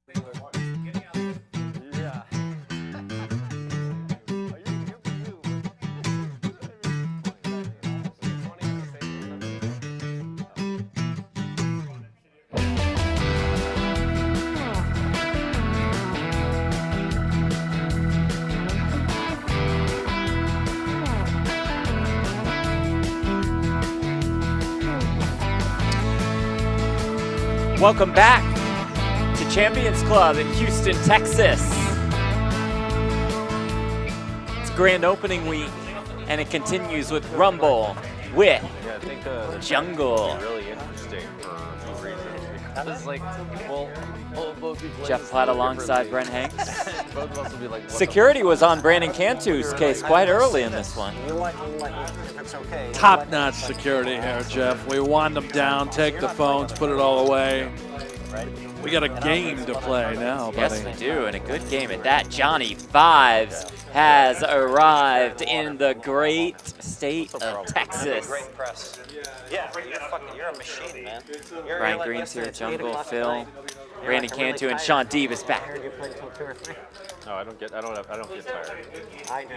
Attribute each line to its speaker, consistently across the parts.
Speaker 1: Yeah.
Speaker 2: Welcome back to Champions Club in Houston, Texas. It's grand opening week, and it continues with Rumble with
Speaker 1: Yeah, I think the
Speaker 2: Jungle.
Speaker 1: really interesting for two reasons. Because, like, well, both people
Speaker 2: Jeff Platt alongside Brent Hanks.
Speaker 1: both of us will be like, what
Speaker 2: Security was on Brandon Cantu's case quite early in this one.
Speaker 3: It's okay.
Speaker 4: Top-notch security here, Jeff. We wind them down, take the phones, put it all away. We got a game to play now, buddy.
Speaker 2: Yes, we do, and a good game at that. Johnnie Vibes has arrived in the great state of Texas.
Speaker 3: Great press. Yeah, you're a machine, man.
Speaker 2: Brian Green's here, Jungle, Phil, Randy Cantu, and Shaun Deeb is back.
Speaker 1: No, I don't get tired.
Speaker 3: I do.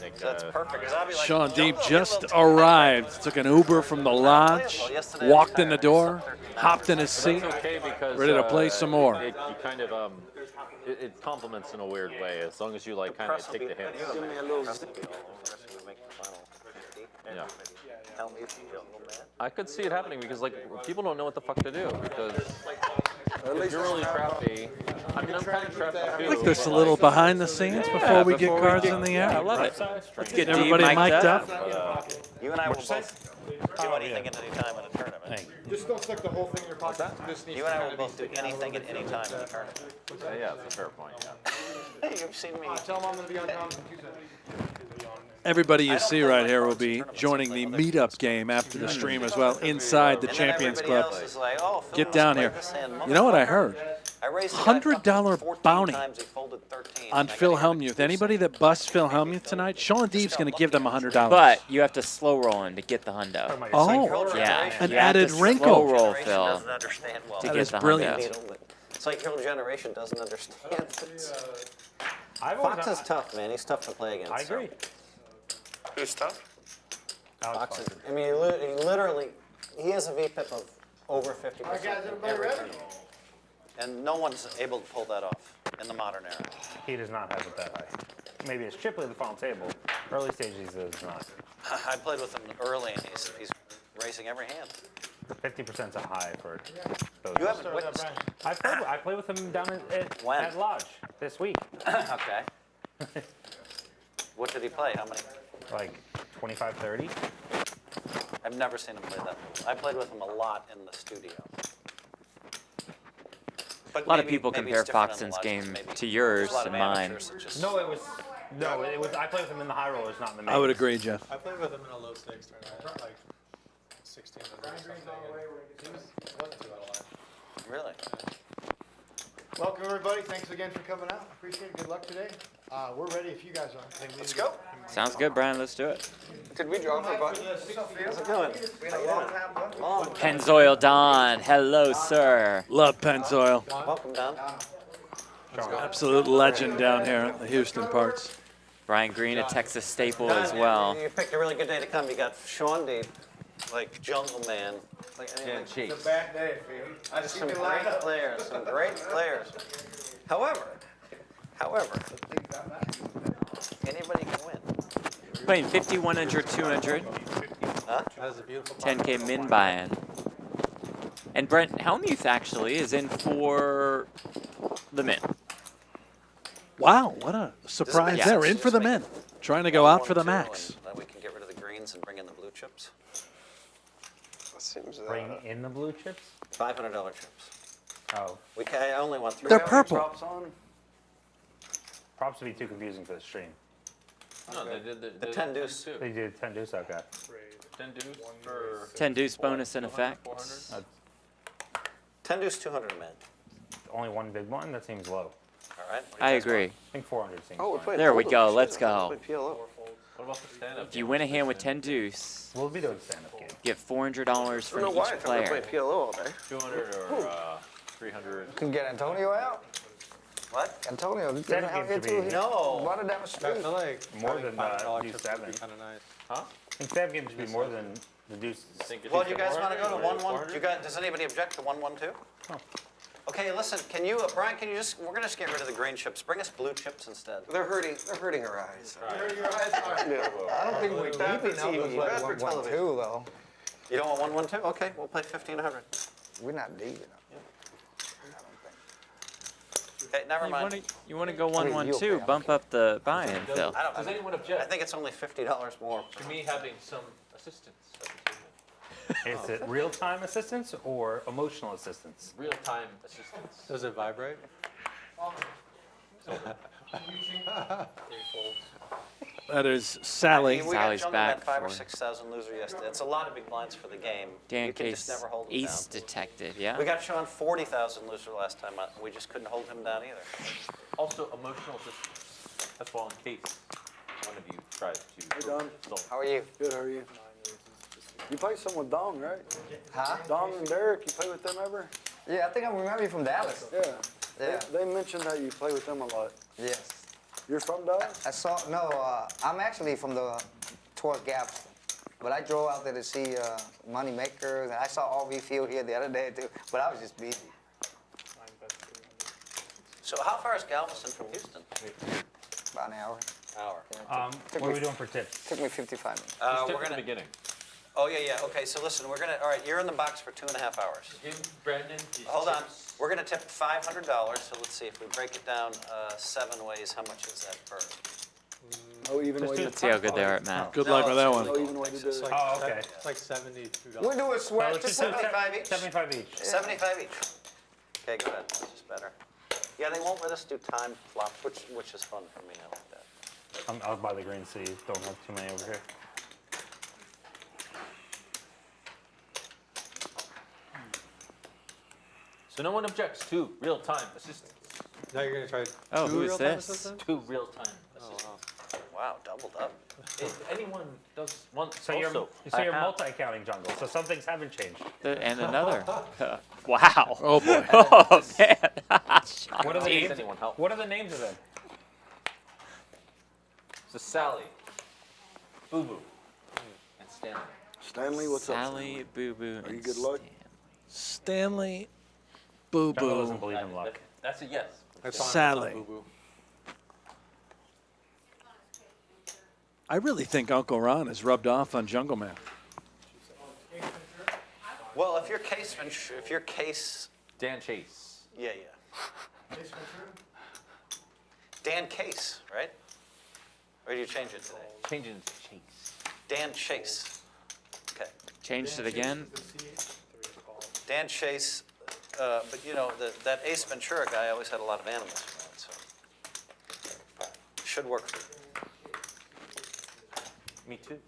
Speaker 1: Like,
Speaker 3: That's perfect. 'Cause I'll be like,
Speaker 4: Shaun Deeb
Speaker 3: Jungle,
Speaker 4: just
Speaker 3: get a little
Speaker 4: arrived, took an Uber from the lodge, walked in the door, hopped in his seat,
Speaker 1: It's okay because
Speaker 4: ready to play some more.
Speaker 1: you kind of it complements in a weird way as long as you like kind of take the hits.
Speaker 3: Give me a little make the final 50.
Speaker 1: Yeah.
Speaker 3: Tell me if you Jungleman.
Speaker 1: I could see it happening because like people don't know what the fuck to do because if you're really crafty. I mean, I'm kind of crafty too.
Speaker 4: I like this a little behind the scenes before we get cards in the air.
Speaker 2: I love it. Let's get
Speaker 4: Everybody
Speaker 2: Deeb
Speaker 4: mic'd up.
Speaker 3: You and I will both do anything at any time in a tournament.
Speaker 5: Just don't stick the whole thing in your pocket. This needs
Speaker 3: You
Speaker 5: to
Speaker 3: and I
Speaker 5: kinda
Speaker 3: will
Speaker 5: be
Speaker 3: both do anything at any time in a tournament.
Speaker 1: Yeah, it's a fair point. Yeah.
Speaker 3: You've seen me.
Speaker 5: Tell them I'm going to be on comms on Tuesday.
Speaker 4: Everybody you see right here will be joining the meetup game after the stream as well, inside the
Speaker 3: And then
Speaker 4: Champions
Speaker 3: everybody
Speaker 4: Club.
Speaker 3: else is like, oh, Phil
Speaker 4: Get
Speaker 3: must
Speaker 4: down
Speaker 3: play
Speaker 4: here.
Speaker 3: this hand.
Speaker 4: You know what I heard?
Speaker 3: I raised the guy
Speaker 4: $100
Speaker 3: 14
Speaker 4: bounty
Speaker 3: times, he folded 13,
Speaker 4: on
Speaker 3: and I
Speaker 4: Phil
Speaker 3: gotta give him
Speaker 4: Hellmuth. Anybody that busts Phil Hellmuth tonight, Shaun Deeb's going to give them $100.
Speaker 2: But you have to slow roll in to get the hundo.
Speaker 4: Oh,
Speaker 2: Yeah,
Speaker 4: an
Speaker 2: you have
Speaker 4: added
Speaker 2: to
Speaker 4: wrinkle.
Speaker 2: Slow roll,
Speaker 3: Generation
Speaker 2: Phil,
Speaker 3: doesn't understand well.
Speaker 2: to
Speaker 4: That
Speaker 2: get
Speaker 4: is
Speaker 2: the
Speaker 4: brilliant.
Speaker 2: hundo.
Speaker 3: It's like your generation doesn't understand.
Speaker 6: I've always
Speaker 3: Fox is tough, man. He's tough to play against.
Speaker 6: I agree.
Speaker 7: Who's tough?
Speaker 3: Fox is, I mean, he literally, he has a VPIP of over 50%
Speaker 5: All right, guys,
Speaker 3: in
Speaker 5: everybody
Speaker 3: every
Speaker 5: ready?
Speaker 3: tournament. And no one's able to pull that off in the modern era.
Speaker 6: He does not have it that high. Maybe it's Chipley at the final table. Early stages he does not.
Speaker 3: I played with him early, and he's racing every hand.
Speaker 6: 50% is a high for those.
Speaker 3: You haven't witnessed.
Speaker 6: I played with him down
Speaker 3: When?
Speaker 6: at Lodge this week.
Speaker 3: Okay. What did he play? How many?
Speaker 6: Like 25, 30.
Speaker 3: I've never seen him play that. I played with him a lot in the studio. But
Speaker 2: A lot of
Speaker 3: maybe-
Speaker 2: people
Speaker 3: maybe
Speaker 2: compare
Speaker 3: it's different in the
Speaker 2: Foxen's
Speaker 3: lodge,
Speaker 2: game
Speaker 3: maybe.
Speaker 2: to yours
Speaker 3: There's a lot
Speaker 2: and
Speaker 3: of
Speaker 2: mine.
Speaker 3: amateurs that just-
Speaker 6: No, it was. I played with him in the high rollers, not in the main.
Speaker 4: I would agree, Jeff.
Speaker 5: I played with him in a low stakes tournament, like 16 or something. He wasn't too out of line.
Speaker 3: Really?
Speaker 5: Welcome, everybody. Thanks again for coming out. Appreciate it. Good luck today. We're ready if you guys are.
Speaker 3: Let's go.
Speaker 2: Sounds good, Brian. Let's do it.
Speaker 7: Did we draw for a button?
Speaker 3: How's it going? Long.
Speaker 2: Pennzoil Don, hello, sir.
Speaker 4: Love Pennzoil.
Speaker 3: Welcome, Don.
Speaker 4: Absolute legend down here in the Houston parts.
Speaker 2: Brian Green, a Texas staple as well.
Speaker 3: You picked a really good day to come. You got Shaun Deeb, like Jungleman, like
Speaker 5: It's a bad day for you. I just
Speaker 3: some
Speaker 5: keep it
Speaker 3: great
Speaker 5: lined up.
Speaker 3: players, some great players. However, anybody can win.
Speaker 2: Playing 50, 100, 200,
Speaker 3: Huh? That is a beautiful
Speaker 2: 10K min buy-in. And Brent Hellmuth actually is in for the min.
Speaker 4: Wow, what a surprise
Speaker 2: Yeah.
Speaker 4: there. In for the men. Trying to go out for the max.
Speaker 3: Then we can get rid of the greens and bring in the blue chips.
Speaker 7: Seems
Speaker 6: Bring in the blue chips.
Speaker 3: $500 chips.
Speaker 6: Oh,
Speaker 3: I only want 3.
Speaker 4: They're purple.
Speaker 6: props would be too confusing for the stream.
Speaker 1: No, they did
Speaker 3: The 10 deuce.
Speaker 1: too.
Speaker 6: They did 10 deuce. Okay.
Speaker 1: 10 deuce for
Speaker 2: 10 deuce bonus in effect.
Speaker 1: 400.
Speaker 3: 10 deuce, 200 men.
Speaker 6: Only one big one. That seems low.
Speaker 3: All right.
Speaker 2: I agree.
Speaker 6: I think 400 seems.
Speaker 7: Oh, we're
Speaker 6: fine.
Speaker 7: playing
Speaker 2: There we
Speaker 7: Polo.
Speaker 2: go,
Speaker 7: Shit,
Speaker 2: let's
Speaker 7: I
Speaker 2: go.
Speaker 7: play PLO.
Speaker 1: What about the stand-up?
Speaker 2: If you win a hand with 10 deuce,
Speaker 6: We'll be doing stand-up game.
Speaker 2: get $400
Speaker 7: I don't
Speaker 2: from
Speaker 7: know why I
Speaker 2: each
Speaker 7: thought we were
Speaker 2: player.
Speaker 7: playing PLO all day.
Speaker 1: 200 or 300.
Speaker 8: Can get Antonio out?
Speaker 3: What?
Speaker 8: Antonio, get
Speaker 6: Seven
Speaker 8: out
Speaker 6: games
Speaker 8: here
Speaker 6: should
Speaker 8: too.
Speaker 6: be-
Speaker 3: No.
Speaker 8: Water down the
Speaker 5: I
Speaker 8: street.
Speaker 5: feel like
Speaker 6: More than
Speaker 5: $5
Speaker 6: deuce
Speaker 5: chips
Speaker 6: seven.
Speaker 5: would be kind of nice.
Speaker 1: Huh?
Speaker 6: I think 7 games should be more than the deuces.
Speaker 1: Think it
Speaker 3: Well,
Speaker 1: should
Speaker 3: you
Speaker 1: be
Speaker 3: guys want to go to
Speaker 1: 400 or
Speaker 3: 1-1?
Speaker 1: 400?
Speaker 3: You guys, does anybody object to 1-1-2? Okay, listen. Can you, Brian? Can you just? We're gonna just get rid of the green chips. Bring us blue chips instead.
Speaker 7: They're hurting her eyes.
Speaker 8: I don't think we're deep enough to play
Speaker 7: Bad for
Speaker 8: 1-1-2
Speaker 7: television.
Speaker 8: though.
Speaker 3: You don't want 1-1-2? Okay, we'll play 1500.
Speaker 8: We're not deep enough.
Speaker 3: Okay, never mind.
Speaker 2: You want to go
Speaker 8: mean,
Speaker 2: 1-1-2?
Speaker 8: you okay,
Speaker 2: Bump up the buy-in, Phil.
Speaker 3: I don't.
Speaker 1: Does anyone
Speaker 3: I
Speaker 1: object
Speaker 3: think it's only $50 more.
Speaker 1: to me having some assistance?
Speaker 6: Is it real-time assistance or emotional assistance?
Speaker 1: Real-time assistance.
Speaker 5: Does it vibrate?
Speaker 4: That is Sally.
Speaker 3: We
Speaker 2: Sally's
Speaker 3: got
Speaker 2: back
Speaker 3: Jungleman 5 or
Speaker 2: for-
Speaker 3: 6,000 loser yesterday. It's a lot of big blinds for the game.
Speaker 2: Dan
Speaker 3: you can just
Speaker 2: Case,
Speaker 3: never hold him
Speaker 2: ace
Speaker 3: down.
Speaker 2: detected, yeah?
Speaker 3: We got Shaun 40,000 loser last time. We just couldn't hold him down either.
Speaker 1: Also, emotional assistance. That's why in case one of you tries to.
Speaker 9: Don.
Speaker 3: How are you?
Speaker 9: Good, how are you? You play some with Dong, right?
Speaker 8: Huh?
Speaker 9: Dong and Derek, you play with them ever?
Speaker 8: Yeah, I think I remember you from Dallas.
Speaker 9: Yeah.
Speaker 8: Yeah.
Speaker 9: They mentioned that you play with them a lot.
Speaker 8: Yes.
Speaker 9: You're from Dallas?
Speaker 8: I saw, no, I'm actually from the towards Gaps, but I drove out there to see Money Makers, and I saw RV Field here the other day too, but I was just busy.
Speaker 3: So how far is Galveston from Houston?
Speaker 8: About an hour.
Speaker 3: Hour.
Speaker 6: What are we doing for tips?
Speaker 8: Took me 55 minutes.
Speaker 1: We're
Speaker 3: We're
Speaker 1: the
Speaker 3: gonna.
Speaker 1: beginning.
Speaker 3: Oh yeah. Okay. So listen, we're gonna. All right. You're in the box for 2.5 hours.
Speaker 1: Give Brandon his
Speaker 3: Hold on.
Speaker 1: chips.
Speaker 3: We're gonna tip $500. So let's see if we break it down 7 ways. How much is that per?
Speaker 9: No even way to
Speaker 2: Let's see how good they are at math.
Speaker 4: Good luck with that one.
Speaker 9: No even way to do it.
Speaker 6: Oh, okay.
Speaker 5: It's like $72.
Speaker 8: We'll do a sweat.
Speaker 6: Let's
Speaker 8: Just
Speaker 6: just do
Speaker 3: 75 each?
Speaker 6: 75 each.
Speaker 3: 75 each. Okay, go ahead. This is better. Yeah, they won't let us do time flops, which is fun for me. I like that.
Speaker 6: I'll buy the green so you don't have too many over here.
Speaker 1: So no one objects to real-time assistance.
Speaker 5: Now you're gonna try.
Speaker 2: Oh,
Speaker 5: two
Speaker 2: who is
Speaker 5: real-time
Speaker 2: this?
Speaker 5: assistants?
Speaker 1: To real-time assistance.
Speaker 3: Wow, doubled up.
Speaker 1: If anyone does want
Speaker 6: So
Speaker 1: also,
Speaker 6: you're
Speaker 1: I have-
Speaker 6: multi-counting jungle, so some things haven't changed.
Speaker 2: And another. Wow.
Speaker 4: Oh boy.
Speaker 2: Oh, man.
Speaker 6: What are the
Speaker 1: Needs
Speaker 6: names?
Speaker 1: anyone help?
Speaker 6: What are the names of them?
Speaker 1: So Sally, Boo Boo, and Stanley.
Speaker 9: Stanley, what's up?
Speaker 2: Sally, Boo Boo,
Speaker 9: Are you
Speaker 2: and
Speaker 9: good luck?
Speaker 4: Stanley, Boo
Speaker 6: Jungle doesn't
Speaker 4: Boo.
Speaker 6: believe in luck.
Speaker 1: That's a yes.
Speaker 5: It's on,
Speaker 4: Sally.
Speaker 5: Boo-boo.
Speaker 4: I really think Uncle Ron has rubbed off on Jungleman.
Speaker 3: Well, if your case,
Speaker 1: Dan Chase.
Speaker 3: yeah. Dan Case, right? Or do you change it today?
Speaker 1: Change it to Chase.
Speaker 3: Dan Chase. Okay.
Speaker 2: Changed it again.
Speaker 3: Dan Chase, but you know, that Ace Ventura guy always had a lot of animals around, so should work for you.
Speaker 1: Me too.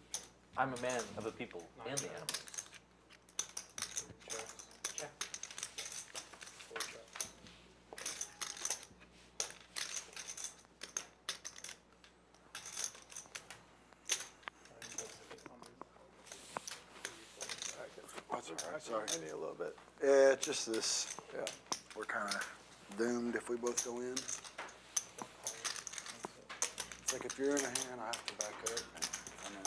Speaker 1: I'm a man of the people and the animals.
Speaker 9: That's all right, sorry. I need a little bit. Yeah, it's just this, yeah, we're kind of doomed if we both go in. It's like if you're in a hand, I have to back up. If I'm in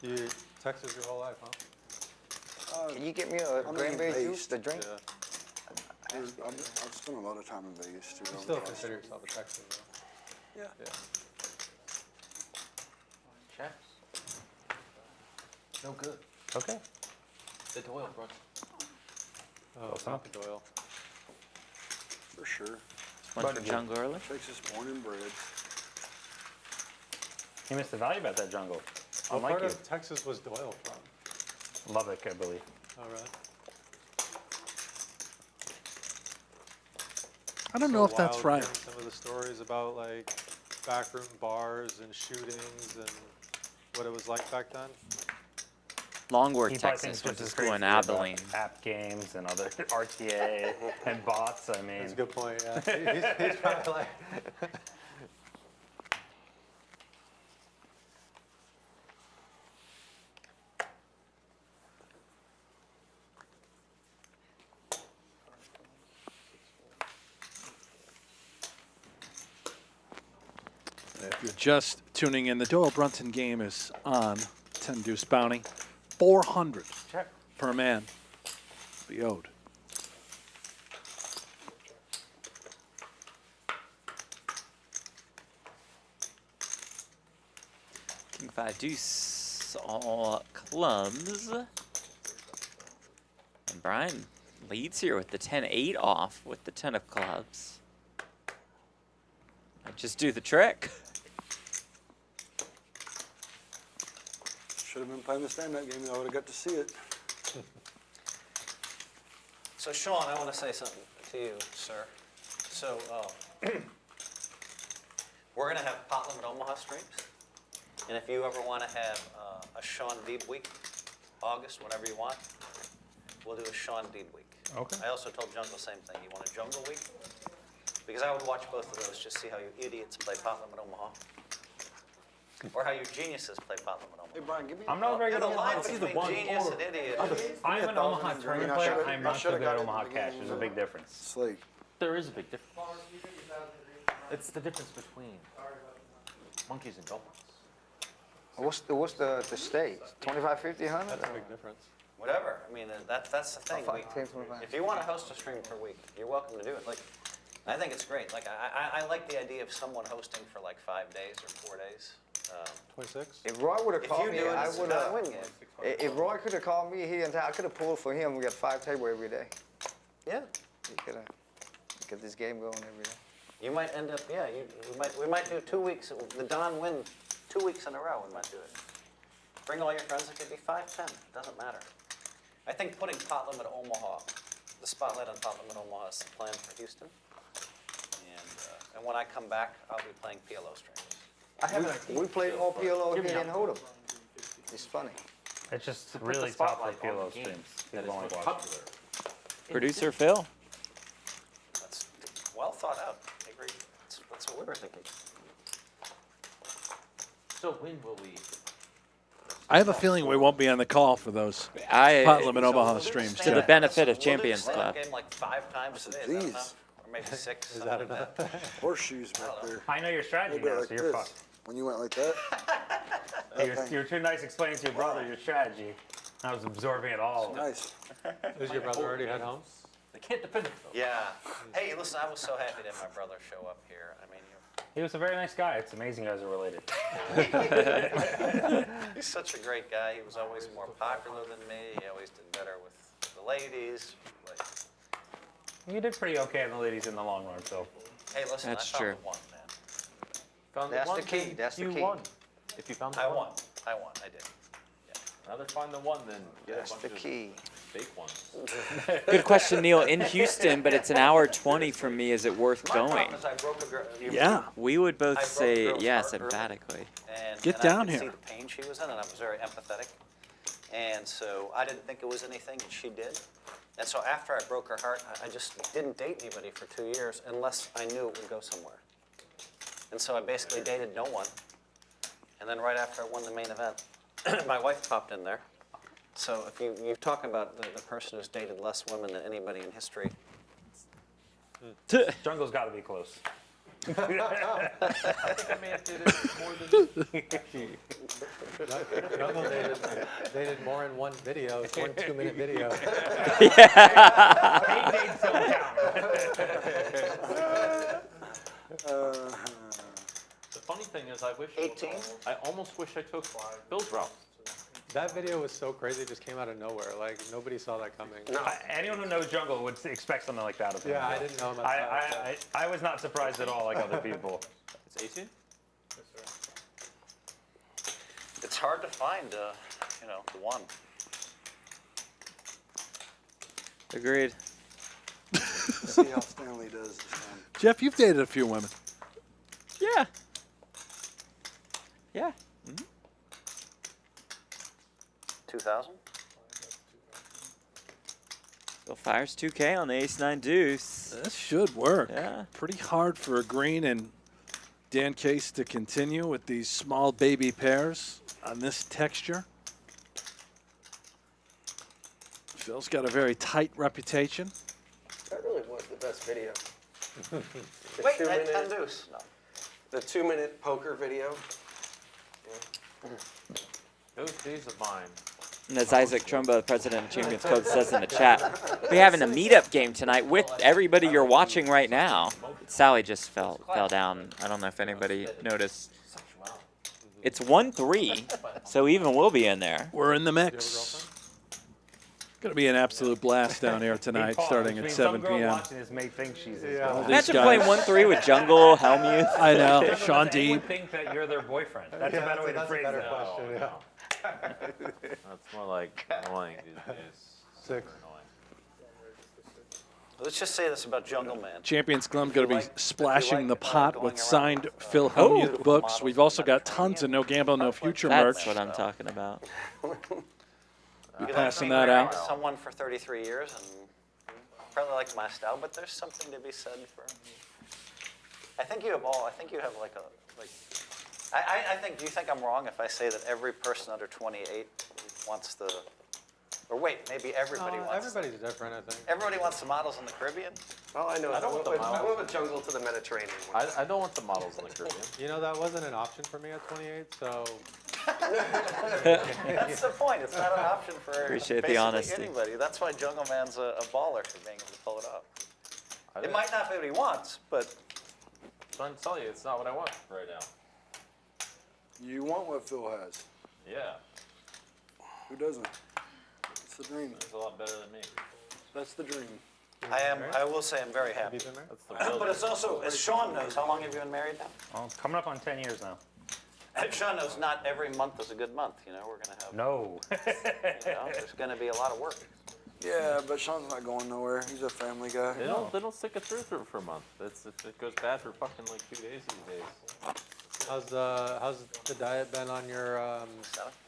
Speaker 9: a hand.
Speaker 5: You Texas your whole life, huh?
Speaker 8: Can you get me a
Speaker 9: I'm
Speaker 8: cranberry
Speaker 9: based.
Speaker 8: juice to drink?
Speaker 9: I've spent a lot of time in Vegas too.
Speaker 5: You still consider yourself a Texan, though.
Speaker 9: Yeah.
Speaker 1: Chaps. No good.
Speaker 6: Okay.
Speaker 1: The Doyle brothers.
Speaker 5: Oh, it's not the Doyle.
Speaker 9: For sure.
Speaker 2: Went for jungle early.
Speaker 9: Texas born and bred.
Speaker 6: You missed the value about that jungle.
Speaker 5: What
Speaker 6: Unlike
Speaker 5: part
Speaker 6: you.
Speaker 5: of Texas was Doyle from?
Speaker 6: Lubbock, I believe.
Speaker 5: Oh, really?
Speaker 4: I don't know if that's
Speaker 5: Wild
Speaker 4: right.
Speaker 5: hearing some of the stories about like backroom bars and shootings and what it was like back then.
Speaker 2: Longworth,
Speaker 6: He probably thinks
Speaker 2: Texas was
Speaker 6: just
Speaker 2: a
Speaker 6: as
Speaker 2: school in
Speaker 6: crazy about
Speaker 2: Abilene.
Speaker 6: App games and other RTA and bots. I mean,
Speaker 5: That's a good point. Yeah, he's probably like.
Speaker 4: If you're just tuning in, the Doyle Brunson game is on. 10 deuce bounty. 400 per man. Be owed.
Speaker 2: King 5 deuce, all clubs. And Brian leads here with the 10-8 off with the 10 of clubs. Might just do the trick.
Speaker 9: Should have been playing the stand-up game. I would have got to see it.
Speaker 3: So Shaun, I want to say something to you, sir. So we're going to have Pot Limit Omaha streams. And if you ever want to have a Shaun Deeb week, August, whenever you want, we'll do a Shaun Deeb week.
Speaker 6: Okay.
Speaker 3: I also told Jungle the same thing. You want a Jungle week? Because I would watch both of those, just see how you idiots play Pot Limit Omaha. Or how you geniuses play Pot Limit Omaha.
Speaker 9: Hey, Brian, give me.
Speaker 6: I'm not very good
Speaker 3: The
Speaker 6: at
Speaker 3: line
Speaker 6: Omaha.
Speaker 3: between genius and idiot.
Speaker 6: I'm an Omaha tournament player. I'm not so
Speaker 9: should've
Speaker 6: good at
Speaker 9: got it
Speaker 6: Omaha
Speaker 9: at the
Speaker 6: cash.
Speaker 9: beginning.
Speaker 6: There's a big difference.
Speaker 9: Slate.
Speaker 1: There is a big difference. It's the difference between monkeys and dolphins.
Speaker 8: What's the stage? 25, 50, 100?
Speaker 5: That's a big difference.
Speaker 3: Whatever. I mean, that's the thing.
Speaker 8: 5, 10, 25.
Speaker 3: If you want to host a stream per week, you're welcome to do it. Like, I think it's great. Like, I like the idea of someone hosting for like 5 days or 4 days.
Speaker 5: 26?
Speaker 8: If Roy would have
Speaker 3: If
Speaker 8: called
Speaker 3: you
Speaker 8: me,
Speaker 3: do it,
Speaker 8: I
Speaker 3: it's
Speaker 8: would
Speaker 3: not a
Speaker 8: have.
Speaker 3: win game.
Speaker 8: If Roy could have called me here and I could have pulled for him. We got 5 table every day.
Speaker 3: Yeah.
Speaker 8: He could have get this game going every day.
Speaker 3: You might end up, yeah, we might do 2 weeks, the Don win 2 weeks in a row, we might do it. Bring all your friends, it could be 5, 10, it doesn't matter. I think putting Pot Limit Omaha, the spotlight on Pot Limit Omaha is the plan for Houston. And when I come back, I'll be playing PLO streams.
Speaker 8: We played all PLO here in Hodem. It's funny.
Speaker 6: It's just
Speaker 1: To put
Speaker 6: really
Speaker 1: the
Speaker 6: tough for
Speaker 1: spotlight on
Speaker 6: PLO
Speaker 1: the game
Speaker 6: streams.
Speaker 1: that
Speaker 6: People
Speaker 1: is
Speaker 6: only
Speaker 1: most
Speaker 6: watch.
Speaker 1: popular.
Speaker 2: Producer Phil.
Speaker 3: That's well thought out, I agree. That's what we were thinking.
Speaker 1: So when will we?
Speaker 4: I have a feeling we won't be on the call for those
Speaker 2: I
Speaker 4: Pot Limit
Speaker 3: So
Speaker 4: Omaha
Speaker 3: we'll do
Speaker 4: streams.
Speaker 3: stand-up.
Speaker 2: To the
Speaker 4: Jeff.
Speaker 2: benefit of
Speaker 3: We'll do the
Speaker 2: Champions
Speaker 3: stand-up
Speaker 2: Club.
Speaker 3: game like 5 times today, is that
Speaker 9: Jeez.
Speaker 3: enough? Or maybe 6,
Speaker 5: Is that
Speaker 3: something like that.
Speaker 5: enough?
Speaker 9: Horseshoes back there.
Speaker 6: I know your
Speaker 9: A
Speaker 6: strategy
Speaker 9: little bit
Speaker 6: now,
Speaker 9: like
Speaker 6: so you're
Speaker 9: this.
Speaker 6: fucked.
Speaker 9: When you went like that.
Speaker 6: You're too nice explaining to your brother your strategy. I was absorbing it all.
Speaker 9: Nice.
Speaker 5: Does your brother already head home?
Speaker 1: They can't defend it though.
Speaker 3: Yeah. Hey, listen, I was so happy to have my brother show up here. I mean,
Speaker 6: He was a very nice guy. It's amazing you guys are related.
Speaker 3: he's such a great guy. He was always more popular than me. He always did better with the ladies. Like,
Speaker 6: You did pretty okay on the ladies in the long run, so.
Speaker 3: hey, listen,
Speaker 2: That's
Speaker 3: I found
Speaker 2: true.
Speaker 3: the one, man.
Speaker 1: Found
Speaker 8: That's
Speaker 1: one,
Speaker 8: the key,
Speaker 1: then
Speaker 8: that's the
Speaker 1: you
Speaker 8: key.
Speaker 1: won. If you found the
Speaker 3: I
Speaker 1: one.
Speaker 3: won. I did.
Speaker 1: Rather find the one than get
Speaker 8: That's
Speaker 1: a bunch
Speaker 8: the
Speaker 1: of
Speaker 8: key.
Speaker 1: fake ones.
Speaker 2: Good question, Neil. In Houston, but it's an hour 20 from me. Is it worth
Speaker 3: My
Speaker 2: going?
Speaker 3: problem is I broke a girl.
Speaker 4: Yeah.
Speaker 2: We would
Speaker 3: I
Speaker 2: both
Speaker 3: broke a
Speaker 2: say
Speaker 3: girl's
Speaker 2: yes
Speaker 3: heart early.
Speaker 2: emphatically.
Speaker 3: And
Speaker 4: Get down
Speaker 3: I could
Speaker 4: here.
Speaker 3: see the pain she was in, and I was very empathetic. And so I didn't think it was anything, and she did. And so after I broke her heart, I just didn't date anybody for 2 years unless I knew it would go somewhere. And so I basically dated no one. And then right after I won the main event, my wife popped in there. So if you talk about the person who's dated less women than anybody in history,
Speaker 6: Jungle's got to be close.
Speaker 1: I think I may have dated more than
Speaker 5: Jungle dated more in one video. It's 1 2-minute video.
Speaker 6: 8 dates don't count.
Speaker 1: The funny thing is, I wish.
Speaker 3: 18?
Speaker 1: I almost wish I took Phil's route.
Speaker 5: That video was so crazy, it just came out of nowhere. Like, nobody saw that coming.
Speaker 6: Anyone who knows Jungle would expect something like that of him.
Speaker 5: Yeah, I didn't know him.
Speaker 6: I was not surprised at all, like other people.
Speaker 1: It's 18.
Speaker 3: it's hard to find, the one.
Speaker 2: Agreed.
Speaker 9: See how Stanley does this time.
Speaker 4: Jeff, you've dated a few women.
Speaker 2: Yeah. Yeah.
Speaker 3: 2000?
Speaker 2: Phil fires 2K on the ace-9 deuce.
Speaker 4: This should work.
Speaker 2: Yeah.
Speaker 4: Pretty hard for a green and Dan Case to continue with these small baby pairs on this texture. Phil's got a very tight reputation.
Speaker 7: That really was the best video.
Speaker 3: Wait, I had 10 deuce. No.
Speaker 7: The 2-minute poker video.
Speaker 1: Those days of mine.
Speaker 2: And as Isaac Trumba, president of Champions Club, says in the chat, we're having a meetup game tonight with everybody you're watching right now. Sally just fell down. I don't know if anybody noticed. It's 1-3, so even we'll be in there.
Speaker 4: We're in the mix. Going to be an absolute blast down here tonight, starting at 7 p.m.
Speaker 6: Some girl watching this may think she's his girl.
Speaker 2: Imagine playing 1-3 with Jungle, Hellmuth.
Speaker 4: I know, Shaun
Speaker 6: They would
Speaker 4: Deeb.
Speaker 6: think that you're their boyfriend. That's a better way to phrase that.
Speaker 5: question, yeah.
Speaker 1: That's more like annoying these days.
Speaker 5: 6.
Speaker 1: Annoying.
Speaker 3: Let's just say this about Jungleman.
Speaker 4: Champions Club going to be splashing the pot
Speaker 3: going
Speaker 4: with
Speaker 3: around
Speaker 4: signed Phil
Speaker 3: Oh.
Speaker 4: Hellmuth books. We've also got tons of No Gamble, No Future
Speaker 2: That's
Speaker 4: merch.
Speaker 2: what I'm talking about.
Speaker 4: Be
Speaker 3: Because
Speaker 4: passing
Speaker 3: I've
Speaker 4: that
Speaker 3: been
Speaker 4: out.
Speaker 3: with someone for 33 years and probably like my style, but there's something to be said for. I think you have like a I think. Do you think I'm wrong if I say that every person under 28 wants the, or wait, maybe everybody wants.
Speaker 5: Everybody's different, I think.
Speaker 3: Everybody wants the models in the Caribbean.
Speaker 7: All I know
Speaker 1: I
Speaker 7: is
Speaker 1: don't want the
Speaker 7: I
Speaker 1: models.
Speaker 7: went with Jungle to the Mediterranean.
Speaker 1: I don't want the models in the Caribbean.
Speaker 5: You know, that wasn't an option for me at 28, so
Speaker 3: That's the point. It's not an option for
Speaker 2: Appreciate the
Speaker 3: basically
Speaker 2: honesty.
Speaker 3: anybody. That's why Jungleman's a baller for being able to pull it off. It might not be what he wants, but
Speaker 1: I'm trying to tell you, it's not what I want right now.
Speaker 9: You want what Phil has.
Speaker 1: Yeah,
Speaker 9: Who doesn't? It's the dream.
Speaker 1: it's a lot better than me.
Speaker 9: That's the dream.
Speaker 3: I will say I'm very happy.
Speaker 5: have you been married?
Speaker 1: That's the real.
Speaker 3: But it's also, as Shaun knows, how long have you been married now?
Speaker 6: Well, coming up on 10 years now.
Speaker 3: And Shaun knows not every month is a good month. You know, we're going to have,
Speaker 6: No.
Speaker 3: there's going to be a lot of work.
Speaker 9: Yeah, but Shaun's not going nowhere. He's a family guy.
Speaker 1: They don't stick it through for a month. It goes bad for fucking like 2 days these days.
Speaker 5: How's the diet been on your?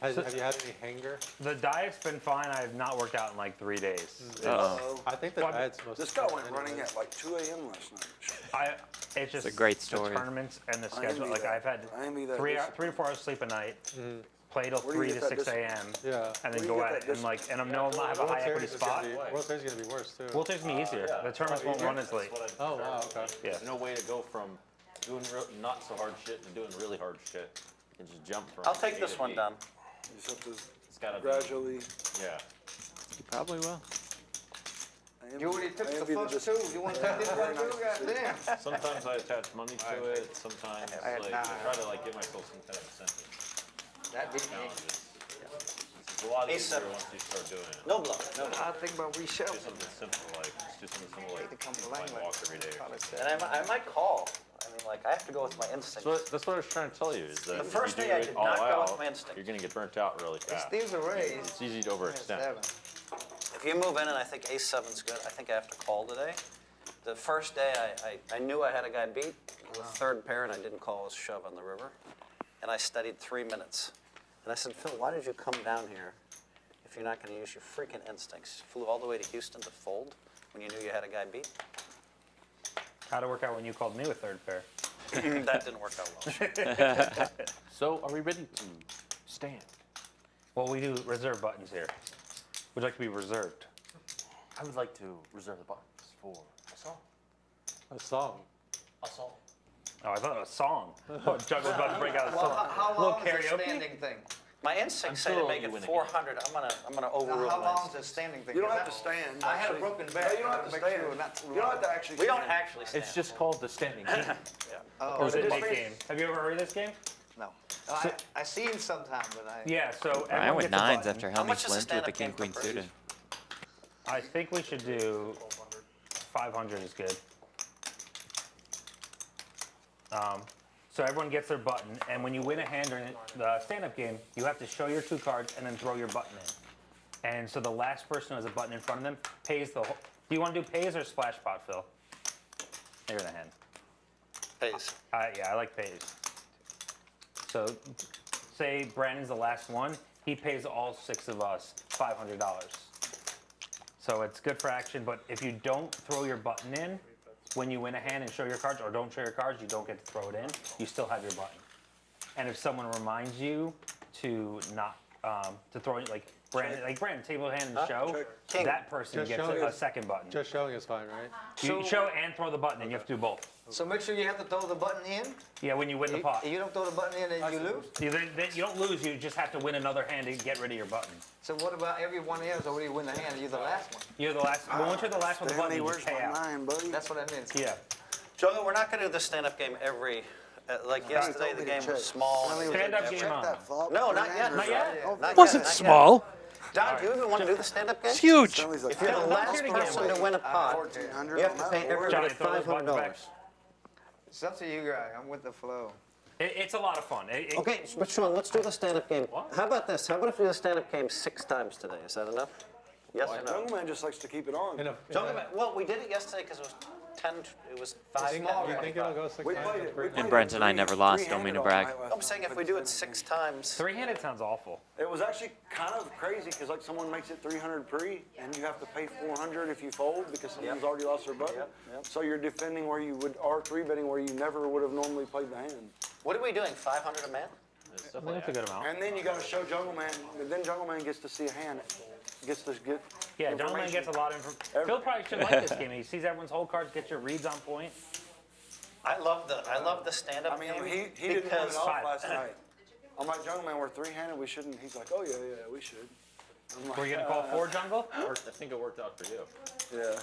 Speaker 5: Have you had any hanger?
Speaker 6: The diet's been fine. I have not worked out in like 3 days.
Speaker 5: I think the diet's supposed
Speaker 9: This
Speaker 5: to.
Speaker 9: guy went running at like 2 a.m. last night.
Speaker 6: It's just
Speaker 2: a great story.
Speaker 6: The tournaments and the
Speaker 9: I envy
Speaker 6: schedule. Like
Speaker 9: that.
Speaker 6: I've had
Speaker 9: I envy that.
Speaker 6: 3 to 4 hours sleep a night, play till
Speaker 9: Where do you
Speaker 6: 3
Speaker 9: get
Speaker 6: to
Speaker 9: that
Speaker 6: 6 a.m.
Speaker 5: Yeah.
Speaker 6: and
Speaker 9: Where
Speaker 6: then
Speaker 9: do you
Speaker 6: go
Speaker 9: get
Speaker 6: at
Speaker 9: that
Speaker 6: it and like and I know I have a
Speaker 5: World
Speaker 6: high equity
Speaker 5: Series is
Speaker 6: spot.
Speaker 5: gonna be- World Series is gonna be worse too.
Speaker 6: World Series gonna be easier. The tournaments won't run as late.
Speaker 5: Oh wow, okay.
Speaker 6: Yeah.
Speaker 1: There's no way to go from doing not so hard shit to doing really hard shit. You can just jump from.
Speaker 3: I'll take
Speaker 1: A
Speaker 3: this
Speaker 1: to
Speaker 3: one
Speaker 1: B.
Speaker 3: down.
Speaker 9: You just have to
Speaker 1: It's gotta
Speaker 9: gradually.
Speaker 1: Yeah.
Speaker 2: You probably will.
Speaker 8: You already took
Speaker 9: I
Speaker 8: the
Speaker 9: envy
Speaker 8: first
Speaker 9: dis-
Speaker 8: two. You want to take this one too? Goddamn.
Speaker 1: Sometimes I attach money to it. Sometimes
Speaker 8: I had
Speaker 1: like
Speaker 8: nine.
Speaker 1: I try to like give myself some kind of incentive.
Speaker 8: That beat me.
Speaker 1: Challenges. It's a lot easier
Speaker 3: A7.
Speaker 1: once you start doing it.
Speaker 3: No bluff. No bluff.
Speaker 8: I think about
Speaker 1: Do
Speaker 8: reshuffling.
Speaker 1: something simple like just do something simple like
Speaker 8: To come to
Speaker 1: playing
Speaker 8: language.
Speaker 1: walk every day. Or something.
Speaker 3: And I might call. I mean, like, I have to go with my instincts.
Speaker 1: That's what I was trying to tell you. Is that
Speaker 3: The
Speaker 1: if
Speaker 3: first
Speaker 1: you do
Speaker 3: day I
Speaker 1: it
Speaker 3: did
Speaker 1: all
Speaker 3: not go with
Speaker 1: out,
Speaker 3: my instinct.
Speaker 1: you're gonna get burnt out really fast.
Speaker 8: Steve's a raise.
Speaker 1: It's easy to overextend.
Speaker 8: 7.
Speaker 3: If you move in and I think A7's good, I think I have to call today. The first day I knew I had a guy beat. The third pair, and I didn't call his shove on the river. And I studied 3 minutes. And I said, Phil, why did you come down here if you're not going to use your freaking instincts? You flew all the way to Houston to fold when you knew you had a guy beat?
Speaker 6: How'd it work out when you called me with third pair?
Speaker 3: That didn't work out well.
Speaker 1: So are we ready to stand?
Speaker 6: Well, we do reserve buttons here. Would you like to be reserved?
Speaker 1: I would like to reserve the buttons for a song.
Speaker 5: A song.
Speaker 1: A song.
Speaker 6: Oh, I thought it was a song. Oh, Chuck was about to break out a
Speaker 8: Well,
Speaker 6: song.
Speaker 8: how
Speaker 6: Little
Speaker 8: long is the
Speaker 6: karaoke?
Speaker 8: standing thing?
Speaker 3: My instincts say to
Speaker 1: Until
Speaker 3: make
Speaker 1: you
Speaker 3: it
Speaker 1: win again.
Speaker 3: 400. I'm gonna
Speaker 8: Now,
Speaker 3: overrule
Speaker 8: how
Speaker 3: my
Speaker 8: long is
Speaker 3: instincts.
Speaker 8: the standing thing?
Speaker 9: You don't have to stand.
Speaker 8: I had a
Speaker 9: actually.
Speaker 8: broken
Speaker 9: No,
Speaker 8: back.
Speaker 9: you don't have to
Speaker 8: Make
Speaker 9: stand.
Speaker 8: sure not to
Speaker 9: You don't have to actually
Speaker 3: We don't
Speaker 9: stand.
Speaker 3: actually stand.
Speaker 1: It's just called the standing king.
Speaker 8: Oh,
Speaker 6: Or is it
Speaker 8: it
Speaker 6: Nick
Speaker 8: is?
Speaker 6: game? Have you ever heard of this game?
Speaker 8: No. I seen sometime, but I.
Speaker 6: Yeah, so
Speaker 2: I
Speaker 6: everyone
Speaker 2: went
Speaker 6: gets a
Speaker 2: nines
Speaker 6: button.
Speaker 2: after
Speaker 3: How
Speaker 2: Helmy
Speaker 3: much is a
Speaker 2: flinched with
Speaker 3: stand-up
Speaker 2: the king
Speaker 3: game
Speaker 2: queen
Speaker 3: for
Speaker 2: suited.
Speaker 6: I think we should do 500 is good. So everyone gets their button, and when you win a hand during the stand-up game, you have to show your 2 cards and then throw your button in. And so the last person who has a button in front of them pays the whole. Do you want to do pays or splash pot, Phil? You're in a hand.
Speaker 3: Pays.
Speaker 6: Yeah, I like pays. So, say Brandon's the last one, he pays all 6 of us $500. So it's good for action, but if you don't throw your button in when you win a hand and show your cards, or don't show your cards, you don't get to throw it in, you still have your button. And if someone reminds you to not, to throw it, like Brandon, table hand and show.
Speaker 3: King.
Speaker 6: That person
Speaker 5: Just
Speaker 6: gets
Speaker 5: showing
Speaker 6: a
Speaker 5: is-
Speaker 6: second button.
Speaker 5: Just showing is fine, right?
Speaker 6: You show and throw the button, and you have to do both.
Speaker 8: So make sure you have to throw the button in.
Speaker 6: Yeah, when you win the pot.
Speaker 8: If you don't throw the button in, then you lose.
Speaker 6: Then you don't lose. You just have to win another hand to get rid of your button.
Speaker 8: So what about everyone else already win the hand? You're the last one.
Speaker 6: You're the last. Well, once you're the last one, the button,
Speaker 9: Stanley,
Speaker 6: you
Speaker 9: where's
Speaker 6: just pay
Speaker 9: my
Speaker 6: out.
Speaker 9: 9, buddy?
Speaker 8: That's what I meant.
Speaker 6: Yeah.
Speaker 3: Jungle, we're not going to do the stand-up game every. Like yesterday, the game was small.
Speaker 6: Stand-up game on.
Speaker 3: No, not yet.
Speaker 6: Not yet?
Speaker 3: Not
Speaker 4: It wasn't
Speaker 3: yet, not yet.
Speaker 4: small.
Speaker 3: Don, do you even want to do the stand-up game?
Speaker 4: It's huge.
Speaker 9: Stanley's like,
Speaker 3: If you're the
Speaker 6: I'm
Speaker 3: last
Speaker 6: here to
Speaker 3: person
Speaker 6: gamble.
Speaker 3: to win a pot,
Speaker 9: 1,400
Speaker 3: you have to
Speaker 9: on
Speaker 3: pay
Speaker 9: that.
Speaker 3: everybody
Speaker 6: Johnny, throw those buttons back.
Speaker 3: $500.
Speaker 8: It's up to you guys. I'm with the flow.
Speaker 6: It's a lot of fun.
Speaker 3: Okay, but Shaun, let's do the stand-up game. How about this? How about if we do the stand-up game 6 times today? Is that enough? Yes or no?
Speaker 9: Jungleman just likes to keep it on.
Speaker 3: Jungleman, well, we did it yesterday because it was 10. It was 5.
Speaker 5: You think it'll go 6
Speaker 9: We
Speaker 5: times?
Speaker 9: played it. we
Speaker 2: And
Speaker 9: played
Speaker 2: Brent
Speaker 9: it
Speaker 2: and I never lost, don't mean to brag.
Speaker 3: I'm saying if we do it 6 times.
Speaker 6: Three-handed sounds awful.
Speaker 9: It was actually kind of crazy because like someone makes it 300 pre and you have to pay 400 if you fold because someone's already lost their button.
Speaker 3: Yep.
Speaker 9: So you're defending where you would, or 3-betting where you never would have normally played the hand.
Speaker 3: What are we doing? 500 a man?
Speaker 6: I think that's a good amount.
Speaker 9: And then you got to show Jungleman, and then Jungleman gets to see a hand, gets to get
Speaker 6: Yeah, Jungleman
Speaker 9: information.
Speaker 6: gets a lot of information. Phil probably should like this game. He sees everyone's whole cards, gets your reads on point.
Speaker 3: I love the stand-up
Speaker 9: I mean,
Speaker 3: game
Speaker 9: he didn't win it
Speaker 3: because
Speaker 9: off last night. I'm like, Jungleman, we're 3-handed, we shouldn't. He's like, oh yeah, we should. I'm like,
Speaker 6: Were you gonna call 4 jungle?
Speaker 1: I think it worked out for you.
Speaker 9: Yeah,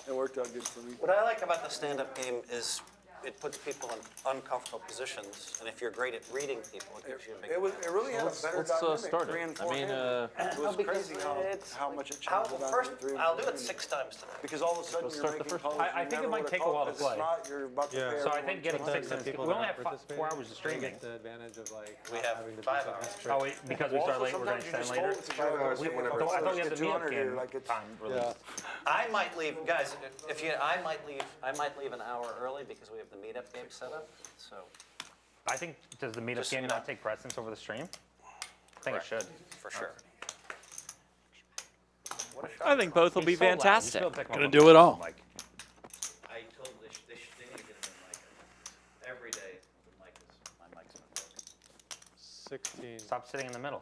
Speaker 9: it worked out good for me.
Speaker 3: what I like about the stand-up game is it puts people in uncomfortable positions, and if you're great at reading people, it gives you a big.
Speaker 9: It really had a better
Speaker 1: Let's
Speaker 9: dynamic.
Speaker 1: start
Speaker 9: 3
Speaker 1: it.
Speaker 9: and
Speaker 1: I
Speaker 9: 4
Speaker 1: mean,
Speaker 9: handed. It was
Speaker 3: because
Speaker 9: crazy
Speaker 3: it's-
Speaker 9: how much it changed.
Speaker 3: How,
Speaker 9: the dynamic
Speaker 3: first,
Speaker 9: 3 and
Speaker 3: I'll
Speaker 9: 4
Speaker 3: do it
Speaker 9: handed.
Speaker 3: 6 times today.
Speaker 9: Because all of a sudden you're
Speaker 1: start the
Speaker 9: making
Speaker 1: first
Speaker 9: calls.
Speaker 1: one.
Speaker 6: I
Speaker 9: you
Speaker 6: think it
Speaker 9: never
Speaker 6: might
Speaker 9: would've
Speaker 6: take a
Speaker 9: called.
Speaker 6: while to
Speaker 9: It's
Speaker 6: play.
Speaker 9: not, you're about to
Speaker 3: Yeah.
Speaker 9: pay
Speaker 6: So I
Speaker 9: everyone
Speaker 6: think getting 6 minutes. We
Speaker 5: People
Speaker 6: only
Speaker 5: that
Speaker 6: have
Speaker 5: aren't
Speaker 6: 4 hours of streaming.
Speaker 5: take the advantage of like
Speaker 3: We
Speaker 5: not
Speaker 3: have
Speaker 5: having to do
Speaker 3: 5
Speaker 5: something
Speaker 3: hours.
Speaker 5: extra.
Speaker 6: Oh, because we started late, we're going to extend later. I thought we had the meetup game time released.
Speaker 3: I might leave, guys. I might leave an hour early because we have the meetup game set up. So
Speaker 6: I think, does the meetup
Speaker 3: Just so
Speaker 6: game
Speaker 3: you know.
Speaker 6: not take precedence over the stream? I think it should.
Speaker 3: for sure.
Speaker 2: I think both will be
Speaker 6: He's so loud. You should
Speaker 2: fantastic.
Speaker 6: be able to pick him
Speaker 4: Gonna
Speaker 6: up
Speaker 4: do
Speaker 6: on
Speaker 4: it
Speaker 6: the
Speaker 4: all.
Speaker 6: mic.
Speaker 3: I told them they need to get a mic. Every day my mic's been broken.
Speaker 5: 16.
Speaker 6: Stop sitting in the middle.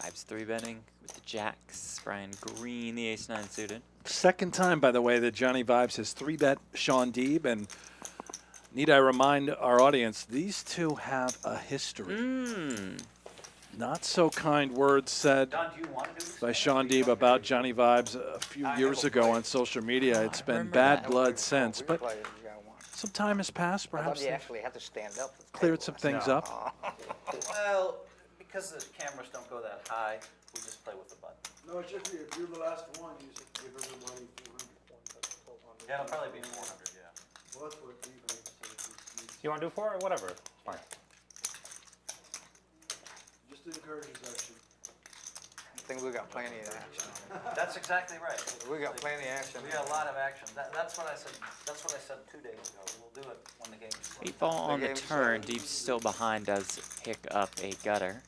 Speaker 2: Vibes 3-betting with the jacks. Brian Green, the ace-9 suited.
Speaker 4: Second time, by the way, that Johnnie Vibes has 3-bet Shaun Deeb. And need I remind our audience, these two have a history. Not so kind words said
Speaker 3: Don, do you want to do this?
Speaker 4: by Shaun Deeb about Johnnie Vibes a few years ago on social media. It's been
Speaker 2: remember
Speaker 4: bad
Speaker 2: that.
Speaker 4: blood since, but
Speaker 8: Play if you got one.
Speaker 4: some time has passed.
Speaker 8: I thought
Speaker 4: Perhaps
Speaker 8: you
Speaker 4: they've
Speaker 8: actually had to stand up. at the
Speaker 4: cleared
Speaker 8: table.
Speaker 4: some things
Speaker 6: No.
Speaker 4: up.
Speaker 3: Well, because the cameras don't go that high, we just play with the button.
Speaker 9: No, it's just if you're the last one, you just give everybody 400.
Speaker 3: Yeah, it'll probably be 400. Yeah.
Speaker 9: Well, that's what eBay says.
Speaker 6: You want to do 4 or whatever? Fine.
Speaker 9: Just encourages action.
Speaker 8: I think we got plenty of action.
Speaker 3: That's exactly right.
Speaker 8: We got plenty of action.
Speaker 3: We got a lot of action. That's what I said. That's what I said 2 days ago. We'll do it when the game's closed.
Speaker 2: 8 ball on the
Speaker 8: game's
Speaker 2: turn. Deep's still behind, does pick up a gutter.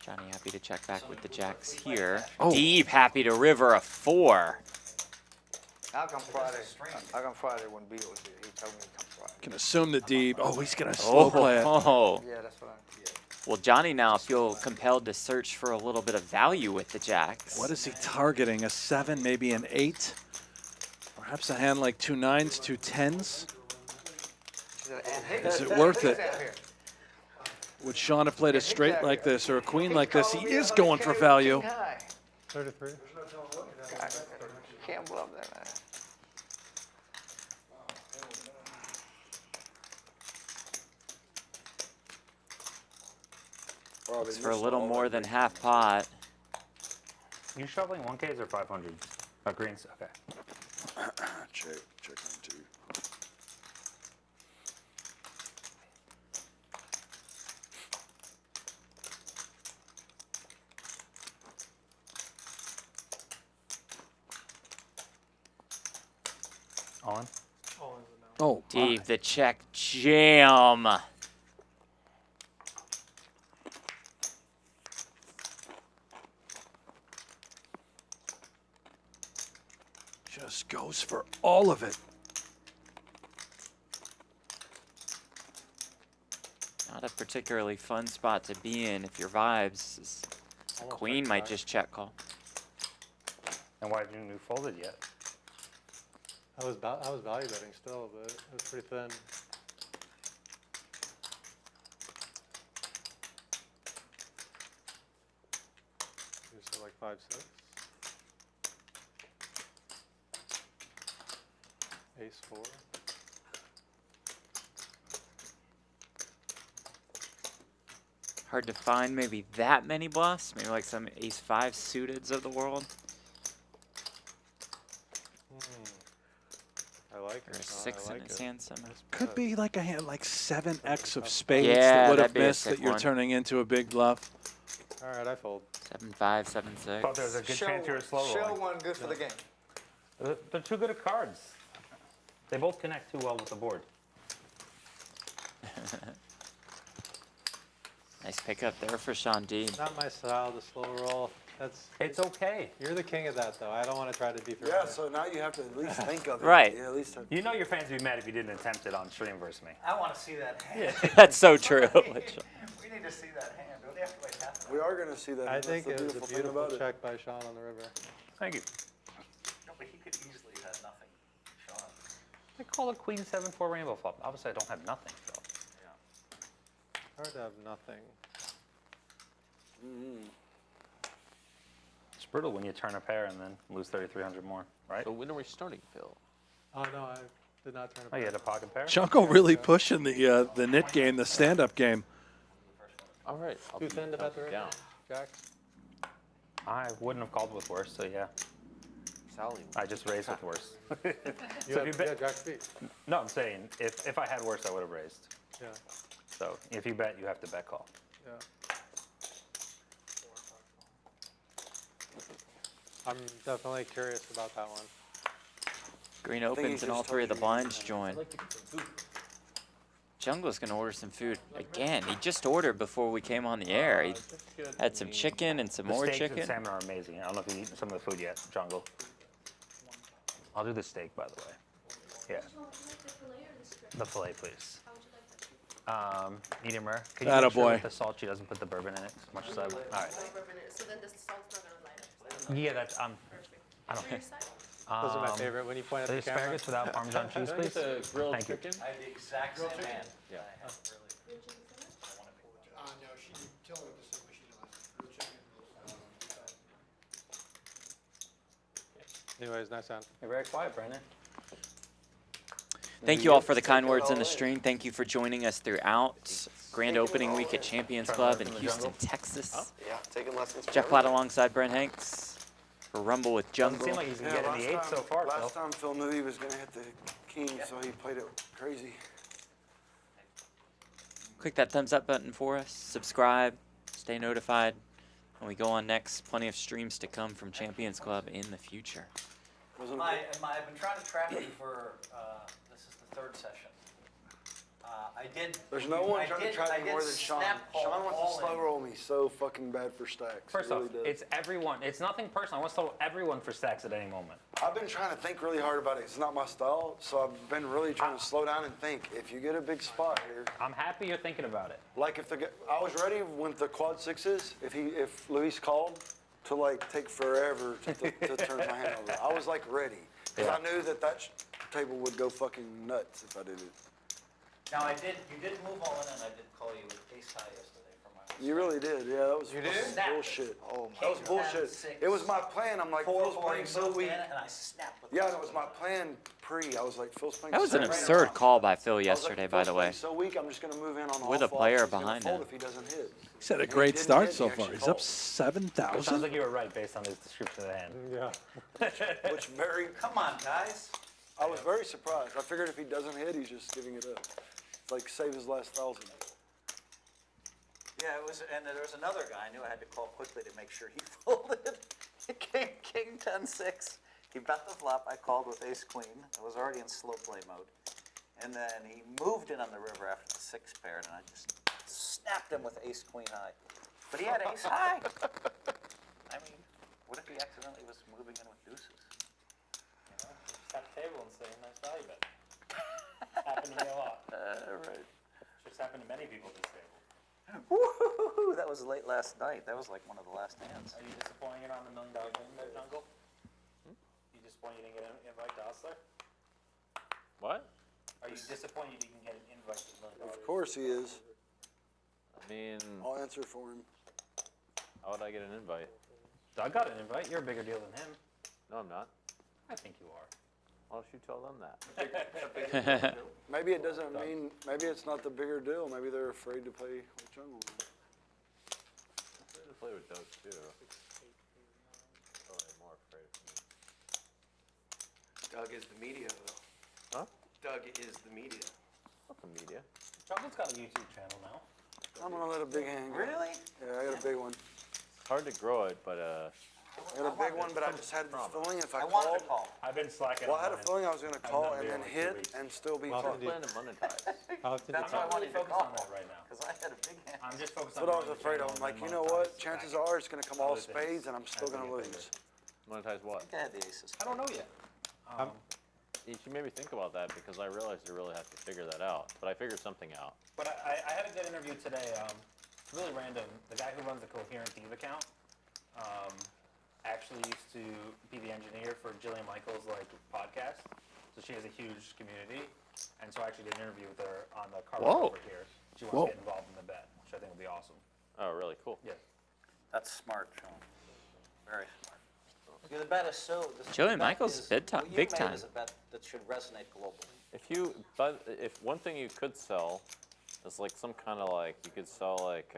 Speaker 2: Johnny happy to check back with the jacks here.
Speaker 4: Oh.
Speaker 2: Deep happy to river a 4.
Speaker 8: How come Friday when Bill was here? He told me to come Friday.
Speaker 4: Can assume the Deeb. Oh, he's going to slow play it.
Speaker 2: Oh.
Speaker 8: Yeah, that's what I.
Speaker 2: Well, Johnny now feel compelled to search for a little bit of value with the jacks.
Speaker 4: What is he targeting? A 7, maybe an 8? Perhaps a hand like 2 9s, 2 10s? Is it worth it? Would Shaun have played a straight like this or a queen like this? He is going for value.
Speaker 5: 33.
Speaker 8: Can't bluff that, man.
Speaker 2: Looks for a little more than half pot.
Speaker 6: You shoveling 1Ks or 500s? Oh, greens. Okay.
Speaker 9: Check on 2.
Speaker 6: On.
Speaker 4: Oh, my.
Speaker 2: Deep the check jam.
Speaker 4: Just goes for all of it.
Speaker 2: Not a particularly fun spot to be in if your vibes is a
Speaker 5: Almost
Speaker 2: queen
Speaker 5: like
Speaker 2: might
Speaker 5: that.
Speaker 2: just check call.
Speaker 6: And why haven't you folded yet?
Speaker 5: I was value betting still, but it was pretty thin. Just like 5-6. Ace-4.
Speaker 2: Hard to find maybe that many bluffs. Maybe like some ace-5 suiteds of the world.
Speaker 5: I like
Speaker 2: Or
Speaker 5: it.
Speaker 2: a 6
Speaker 5: I
Speaker 2: in
Speaker 5: like
Speaker 2: his
Speaker 5: it.
Speaker 2: hand some.
Speaker 4: Could be like a hand like 7x of spades
Speaker 2: Yeah,
Speaker 4: that would have
Speaker 2: that'd be a
Speaker 4: missed
Speaker 2: sick
Speaker 4: that you're
Speaker 2: one.
Speaker 4: turning into a big bluff.
Speaker 5: All right, I fold.
Speaker 2: 7-5, 7-6.
Speaker 6: Thought there was a good chance you were slow rolling.
Speaker 8: one good for the game.
Speaker 6: They're too good at cards. They both connect too well with the board.
Speaker 2: Nice pickup there for Shaun Deeb.
Speaker 5: Not my style, the slow roll. That's
Speaker 6: It's okay.
Speaker 5: You're the king of that, though. I don't want to try to be fair.
Speaker 9: Yeah, so now you have to at least think of it.
Speaker 2: Right.
Speaker 9: Yeah, at least have,
Speaker 6: You know your fans would be mad if you didn't attempt it on stream versus me.
Speaker 3: I want to see that hand.
Speaker 2: That's so true.
Speaker 3: We need to see that hand. Don't you have to wait half an
Speaker 9: we
Speaker 3: hour?
Speaker 9: are going to see that.
Speaker 5: I
Speaker 9: That's
Speaker 5: think
Speaker 9: the
Speaker 5: it was a
Speaker 9: thing
Speaker 5: beautiful
Speaker 9: about it.
Speaker 5: check by Shaun on the river.
Speaker 6: Thank you.
Speaker 3: No, but he could easily have nothing, Shaun.
Speaker 6: I call a queen 7-4 rainbow flop. Obviously, I don't have nothing, Phil.
Speaker 5: Hard to have nothing.
Speaker 6: It's brutal when you turn a pair and then lose 3,300 more, right?
Speaker 1: So when are we starting, Phil?
Speaker 5: Oh, no, I did not turn it
Speaker 6: Oh, you
Speaker 5: back.
Speaker 6: had a pocket pair?
Speaker 4: Jungle really pushing the knit game, the stand-up game.
Speaker 1: All right. I'll
Speaker 5: Too
Speaker 1: be
Speaker 5: thin to bet the river?
Speaker 1: down.
Speaker 5: Jacks?
Speaker 6: I wouldn't have called with worse, so yeah.
Speaker 1: Sally.
Speaker 6: I just raised with worse.
Speaker 5: You
Speaker 6: So
Speaker 5: had,
Speaker 6: if you bet,
Speaker 5: Jacks beat.
Speaker 6: no, I'm saying if I had worse, I would have raised.
Speaker 5: Yeah,
Speaker 6: So if you bet, you have to bet call.
Speaker 5: yeah. I'm definitely curious about that one.
Speaker 2: Green
Speaker 9: he
Speaker 2: opens and all
Speaker 9: just
Speaker 2: three of the
Speaker 9: told you
Speaker 2: blinds join. Jungle's gonna order some food again. He just ordered before we came on the air. He had some chicken and some
Speaker 6: The
Speaker 2: more
Speaker 6: steaks
Speaker 2: chicken.
Speaker 6: and salmon are amazing. I don't know if you've eaten some of the food yet, Jungle. I'll do the steak, by the way. Yeah. The filet, please. Medium rare. Can you
Speaker 4: Atta
Speaker 6: make sure
Speaker 4: boy.
Speaker 6: with the salt she doesn't put the bourbon in it as much as I would? All right.
Speaker 10: So then the salt's not gonna light up.
Speaker 6: Yeah, that's I don't.
Speaker 10: For your side?
Speaker 5: Those are my favorite. When you point at
Speaker 6: The
Speaker 5: the camera.
Speaker 6: asparagus without Parmesan cheese,
Speaker 1: Can I get
Speaker 6: please.
Speaker 1: the grilled
Speaker 6: Thank you.
Speaker 1: chicken?
Speaker 3: I have the exact same hand.
Speaker 1: Yeah.
Speaker 3: I have really,
Speaker 9: No, she didn't tell her the same way she did last.
Speaker 5: Anyways, nice hand.
Speaker 6: You're very quiet, Brandon.
Speaker 2: Thank you all for the kind words in the stream. Thank you for joining us throughout grand opening week at Champions Club in Houston, Texas.
Speaker 7: Yeah, taking lessons from
Speaker 2: Jeff Platt alongside Brent Hanks for Rumble with
Speaker 6: Doesn't
Speaker 2: Jungle.
Speaker 6: seem like he's gonna get in the 8 so far, Phil.
Speaker 9: Last time Phil knew he was going to hit the king, so he played it crazy.
Speaker 2: Click that thumbs up button for us. Subscribe. Stay notified when we go on next. Plenty of streams to come from Champions Club in the future.
Speaker 9: Wasn't
Speaker 3: I've been trying to track you for, this is the third session. I did.
Speaker 9: There's no one
Speaker 3: I
Speaker 9: trying
Speaker 3: did-
Speaker 9: to track
Speaker 3: I
Speaker 9: me
Speaker 3: did
Speaker 9: more than Sean.
Speaker 3: snap call
Speaker 9: Sean wants
Speaker 3: all
Speaker 9: to slow
Speaker 3: in.
Speaker 9: roll me so fucking bad for stacks.
Speaker 6: First
Speaker 9: He
Speaker 6: off,
Speaker 9: really does.
Speaker 6: it's everyone. It's nothing personal. I want to throw everyone for stacks at any moment.
Speaker 9: I've been trying to think really hard about it. It's not my style, so I've been really trying to slow down and think. If you get a big spot here,
Speaker 6: I'm happy you're thinking about it.
Speaker 9: like if I was ready with the quad sixes. If Luis called to like take forever to turn my hand over, I was like ready because
Speaker 6: Yeah.
Speaker 9: I knew that table would go fucking nuts if I did it.
Speaker 3: Now you did move all in and I did call you ace high yesterday for my.
Speaker 9: You really did, yeah. That was
Speaker 3: did?
Speaker 9: fucking bullshit.
Speaker 3: Oh,
Speaker 9: That was
Speaker 3: King,
Speaker 9: bullshit.
Speaker 3: 10, 6.
Speaker 9: It was my plan. I'm like, Phil's playing so weak.
Speaker 3: And I snapped with
Speaker 9: Yeah,
Speaker 3: this.
Speaker 9: that was my plan pre. I was like, Phil's playing
Speaker 2: That was
Speaker 9: so
Speaker 2: an
Speaker 9: weak.
Speaker 2: absurd call by Phil
Speaker 9: I was like,
Speaker 2: yesterday, by
Speaker 9: Phil's
Speaker 2: the
Speaker 9: playing
Speaker 2: way.
Speaker 9: so weak, I'm just going to move in on
Speaker 2: With
Speaker 9: all
Speaker 2: a
Speaker 9: flops.
Speaker 2: player
Speaker 9: He's gonna
Speaker 2: behind
Speaker 9: fold
Speaker 2: him.
Speaker 9: if he doesn't hit.
Speaker 4: He's had a
Speaker 9: And he
Speaker 4: great
Speaker 9: didn't
Speaker 4: start
Speaker 9: hit,
Speaker 4: so
Speaker 9: he
Speaker 4: far.
Speaker 9: actually
Speaker 4: He's up
Speaker 9: called.
Speaker 4: 7,000.
Speaker 6: Sounds like you were right based on his description of the hand.
Speaker 5: Yeah.
Speaker 9: Which very,
Speaker 3: Come on, guys.
Speaker 9: I was very surprised. I figured if he doesn't hit, he's just giving it up. It's like save his last 1,000.
Speaker 3: Yeah, it was, and there was another guy. I knew I had to call quickly to make sure he folded. It came king 10-6. He bet the flop. I called with ace queen. I was already in slow play mode. And then he moved in on the river after the 6 paired, and I just snapped him with ace queen high. But he had ace high. I mean, what if he accidentally was moving in with deuces?
Speaker 6: You know, just tap the table and say, nice value bet. Happened to me a lot.
Speaker 3: Right.
Speaker 6: Just happened to many people at this table.
Speaker 3: Woo-hoo-hoo, that was late last night. That was like one of the last hands.
Speaker 6: Are you disappointed on the $1 million game there, Jungle? You disappointed you didn't get an invite to us there?
Speaker 1: What?
Speaker 6: Are you disappointed you didn't get an invite to the $1 million?
Speaker 9: Of course he is.
Speaker 1: I mean,
Speaker 9: I'll answer for him.
Speaker 1: how would I get an invite?
Speaker 6: Doug got an invite. You're a bigger deal than him.
Speaker 1: No, I'm not.
Speaker 6: I think you are.
Speaker 1: Why don't you tell them that?
Speaker 9: Maybe it doesn't mean, maybe it's not the bigger deal. Maybe they're afraid to play with Jungleman.
Speaker 1: I'm afraid to play with Doug too. Probably more afraid of me.
Speaker 7: Doug is the media, though.
Speaker 1: Huh?
Speaker 7: Doug is the media.
Speaker 1: Not the media.
Speaker 6: Jungle's got a YouTube channel now.
Speaker 9: I'm gonna let a big hand go.
Speaker 3: Really?
Speaker 9: Yeah, I got a big one.
Speaker 1: It's hard to grow it, but
Speaker 9: I got a big one, but I just had this feeling if I
Speaker 3: I wanted
Speaker 9: called.
Speaker 3: to call.
Speaker 6: I've been slacking
Speaker 9: Well, I
Speaker 6: on
Speaker 9: had a
Speaker 6: mine.
Speaker 9: feeling I was gonna call
Speaker 6: not
Speaker 9: and
Speaker 6: there
Speaker 9: then
Speaker 6: in like 2
Speaker 9: hit
Speaker 6: weeks.
Speaker 9: and still be
Speaker 1: I'm
Speaker 9: fun.
Speaker 1: planning to monetize.
Speaker 3: That's
Speaker 6: I'm
Speaker 3: why I
Speaker 6: not
Speaker 3: wanted
Speaker 6: really
Speaker 3: to
Speaker 6: focused
Speaker 3: call.
Speaker 6: on that right now.
Speaker 3: Because I had a big hand.
Speaker 6: I'm just focused
Speaker 9: That's
Speaker 6: on
Speaker 9: what I was
Speaker 6: growing the
Speaker 9: afraid of.
Speaker 6: channel
Speaker 9: I'm like,
Speaker 6: and
Speaker 9: you know
Speaker 6: monetize
Speaker 9: what? Chances are it's gonna come all
Speaker 6: other things
Speaker 9: spades and I'm still
Speaker 6: as we
Speaker 9: gonna
Speaker 6: get
Speaker 9: lose.
Speaker 6: bigger.
Speaker 1: Monetize what?
Speaker 3: I had the aces.
Speaker 6: I don't know yet.
Speaker 1: You should maybe think about that because I realized you really have to figure that out. But I figured something out.
Speaker 6: But I had a good interview today. Really random. The guy who runs the Coherent Deeb account actually used to be the engineer for Jillian Michaels' podcast. So she has a huge community. And so I actually did an interview with her on the car ride over here. She wants to get involved in the bet, which I think will be awesome.
Speaker 1: Oh, really? Cool.
Speaker 6: Yeah.
Speaker 3: That's smart, Sean. Very smart. Yeah, the bet is so.
Speaker 2: Jillian Michaels, big time.
Speaker 3: What you made is a bet that should resonate globally.
Speaker 1: If one thing you could sell is like some kind of like, you could sell like,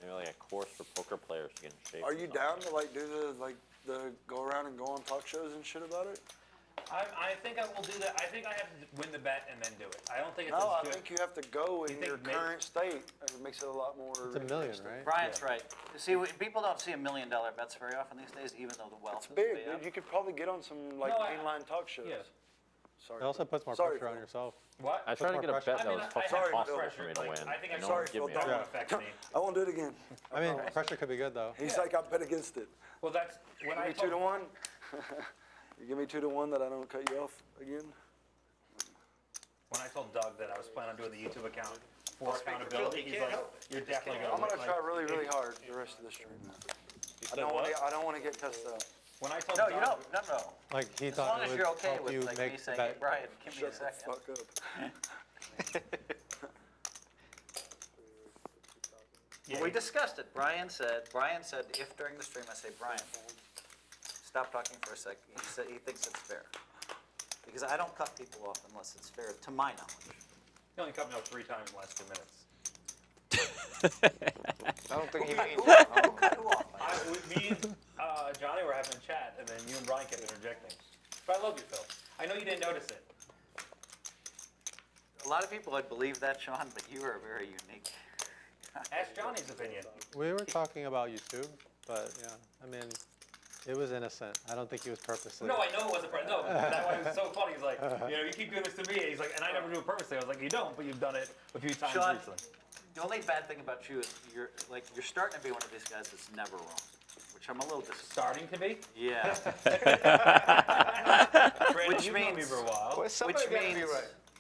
Speaker 1: maybe like a course for poker players to get in shape.
Speaker 9: Are
Speaker 1: or
Speaker 9: you
Speaker 1: something.
Speaker 9: down to like do the go around and go on talk shows and shit about it?
Speaker 6: I think I will do that. I think I have to win the bet and then do it. I don't think it's
Speaker 9: No, I
Speaker 6: as good.
Speaker 9: think you have to go in
Speaker 6: think
Speaker 9: your
Speaker 6: maybe-
Speaker 9: current state. It makes it a lot more.
Speaker 5: It's $1 million, right?
Speaker 3: Brian's right. See, people don't see $1 million bets very often these days, even though the wealth
Speaker 9: It's
Speaker 3: is
Speaker 9: big,
Speaker 3: way up.
Speaker 9: dude. You could probably get on some like
Speaker 6: No, I-
Speaker 9: mainline talk shows.
Speaker 6: Yeah.
Speaker 9: Sorry.
Speaker 5: It also puts more
Speaker 9: Sorry,
Speaker 5: pressure on
Speaker 9: Phil.
Speaker 5: yourself.
Speaker 6: What?
Speaker 1: I tried to
Speaker 5: more
Speaker 1: get a
Speaker 5: pressure.
Speaker 1: bet that was fucking
Speaker 9: Sorry,
Speaker 1: impossible
Speaker 9: Phil.
Speaker 1: for me to win.
Speaker 6: I think I
Speaker 1: and no
Speaker 9: Sorry,
Speaker 1: one give
Speaker 9: Phil,
Speaker 1: me
Speaker 9: don't-
Speaker 1: a
Speaker 6: Don't affect me.
Speaker 9: I won't do it again.
Speaker 5: I mean, pressure could be good though.
Speaker 9: He's like, I bet against it.
Speaker 6: Well, that's when
Speaker 9: Give
Speaker 6: I
Speaker 9: me 2 to
Speaker 6: told,
Speaker 9: 1. You give me 2 to 1 that I don't cut you off again.
Speaker 6: when I told Doug that I was planning on doing the YouTube account for accountability, he's like, "You're definitely
Speaker 9: I'm
Speaker 6: gonna."
Speaker 9: gonna try really, really hard the rest of the stream. I don't want to get tested out.
Speaker 6: When I told
Speaker 3: No,
Speaker 6: Doug,
Speaker 3: you don't. No.
Speaker 5: Like he
Speaker 3: As
Speaker 5: thought
Speaker 3: long
Speaker 5: it
Speaker 3: as
Speaker 5: would
Speaker 3: you're okay
Speaker 5: help you
Speaker 3: with like me
Speaker 5: make the
Speaker 3: saying,
Speaker 5: bet.
Speaker 3: hey, Brian, give me a
Speaker 9: Shut the
Speaker 3: second.
Speaker 9: fuck up.
Speaker 6: yeah,
Speaker 3: We discussed it. Brian said if during the stream I say, Brian, stop talking for a second. He said he thinks it's fair. Because I don't cut people off unless it's fair, to my knowledge.
Speaker 6: he only cut me off 3 times in the last 2 minutes.
Speaker 8: I don't think he means
Speaker 3: Who cut who off?
Speaker 6: Me and Johnny were having a chat, and then you and Brian kept interjecting. But I love you, Phil. I know you didn't notice it.
Speaker 3: A lot of people would believe that, Sean, but you are very unique.
Speaker 6: Ask Johnny's opinion.
Speaker 5: We were talking about YouTube, but yeah, I mean, it was innocent. I don't think he was purposely.
Speaker 6: No, I know it wasn't. No, that's why it was so funny. He's like, you keep doing this to me. And he's like, and I never do it purposely. I was like, you don't, but you've done it a few times
Speaker 3: Sean,
Speaker 6: recently.
Speaker 3: the only bad thing about you is you're starting to be one of these guys that's never wrong, which I'm a little disappointed.
Speaker 6: Starting to be.
Speaker 3: Yeah.
Speaker 6: Brandon,
Speaker 3: Which
Speaker 6: you've known me
Speaker 3: means-
Speaker 6: for a while.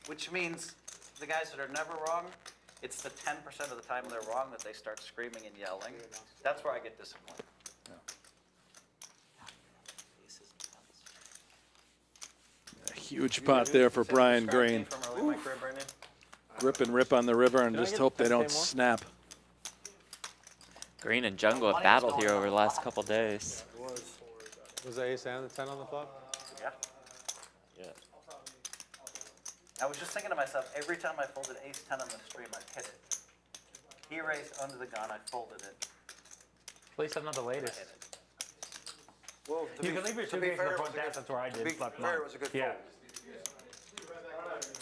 Speaker 3: Which means the guys that are never wrong, it's the 10% of the time they're wrong that they start screaming and yelling. That's where I get disappointed.
Speaker 4: A huge pot there for Brian
Speaker 6: Describe me
Speaker 4: Green.
Speaker 6: from early in my career, Brandon.
Speaker 4: Grip and rip on the river and
Speaker 1: Can I
Speaker 4: just
Speaker 1: get
Speaker 4: hope
Speaker 1: the
Speaker 4: they don't
Speaker 1: 10K more?
Speaker 4: snap.
Speaker 2: Green and Jungle have battled here over the last couple days.
Speaker 5: Was the ace and the 10 on the flop?
Speaker 3: Yeah.
Speaker 1: Yeah.
Speaker 3: I was just thinking to myself, every time I folded ace 10 on the stream, I hit it. He raised under the gun, I folded it.
Speaker 6: Please have not the
Speaker 3: I
Speaker 6: latest.
Speaker 3: hit it.
Speaker 9: Well,
Speaker 6: You can leave your
Speaker 9: to be
Speaker 6: suitcase in
Speaker 9: fair,
Speaker 6: the
Speaker 9: it
Speaker 6: front
Speaker 9: was a
Speaker 6: desk. That's where I
Speaker 9: to
Speaker 6: did.
Speaker 9: be
Speaker 6: Slept
Speaker 9: fair,
Speaker 6: mine.
Speaker 9: it was a good
Speaker 6: Yeah.
Speaker 9: fold.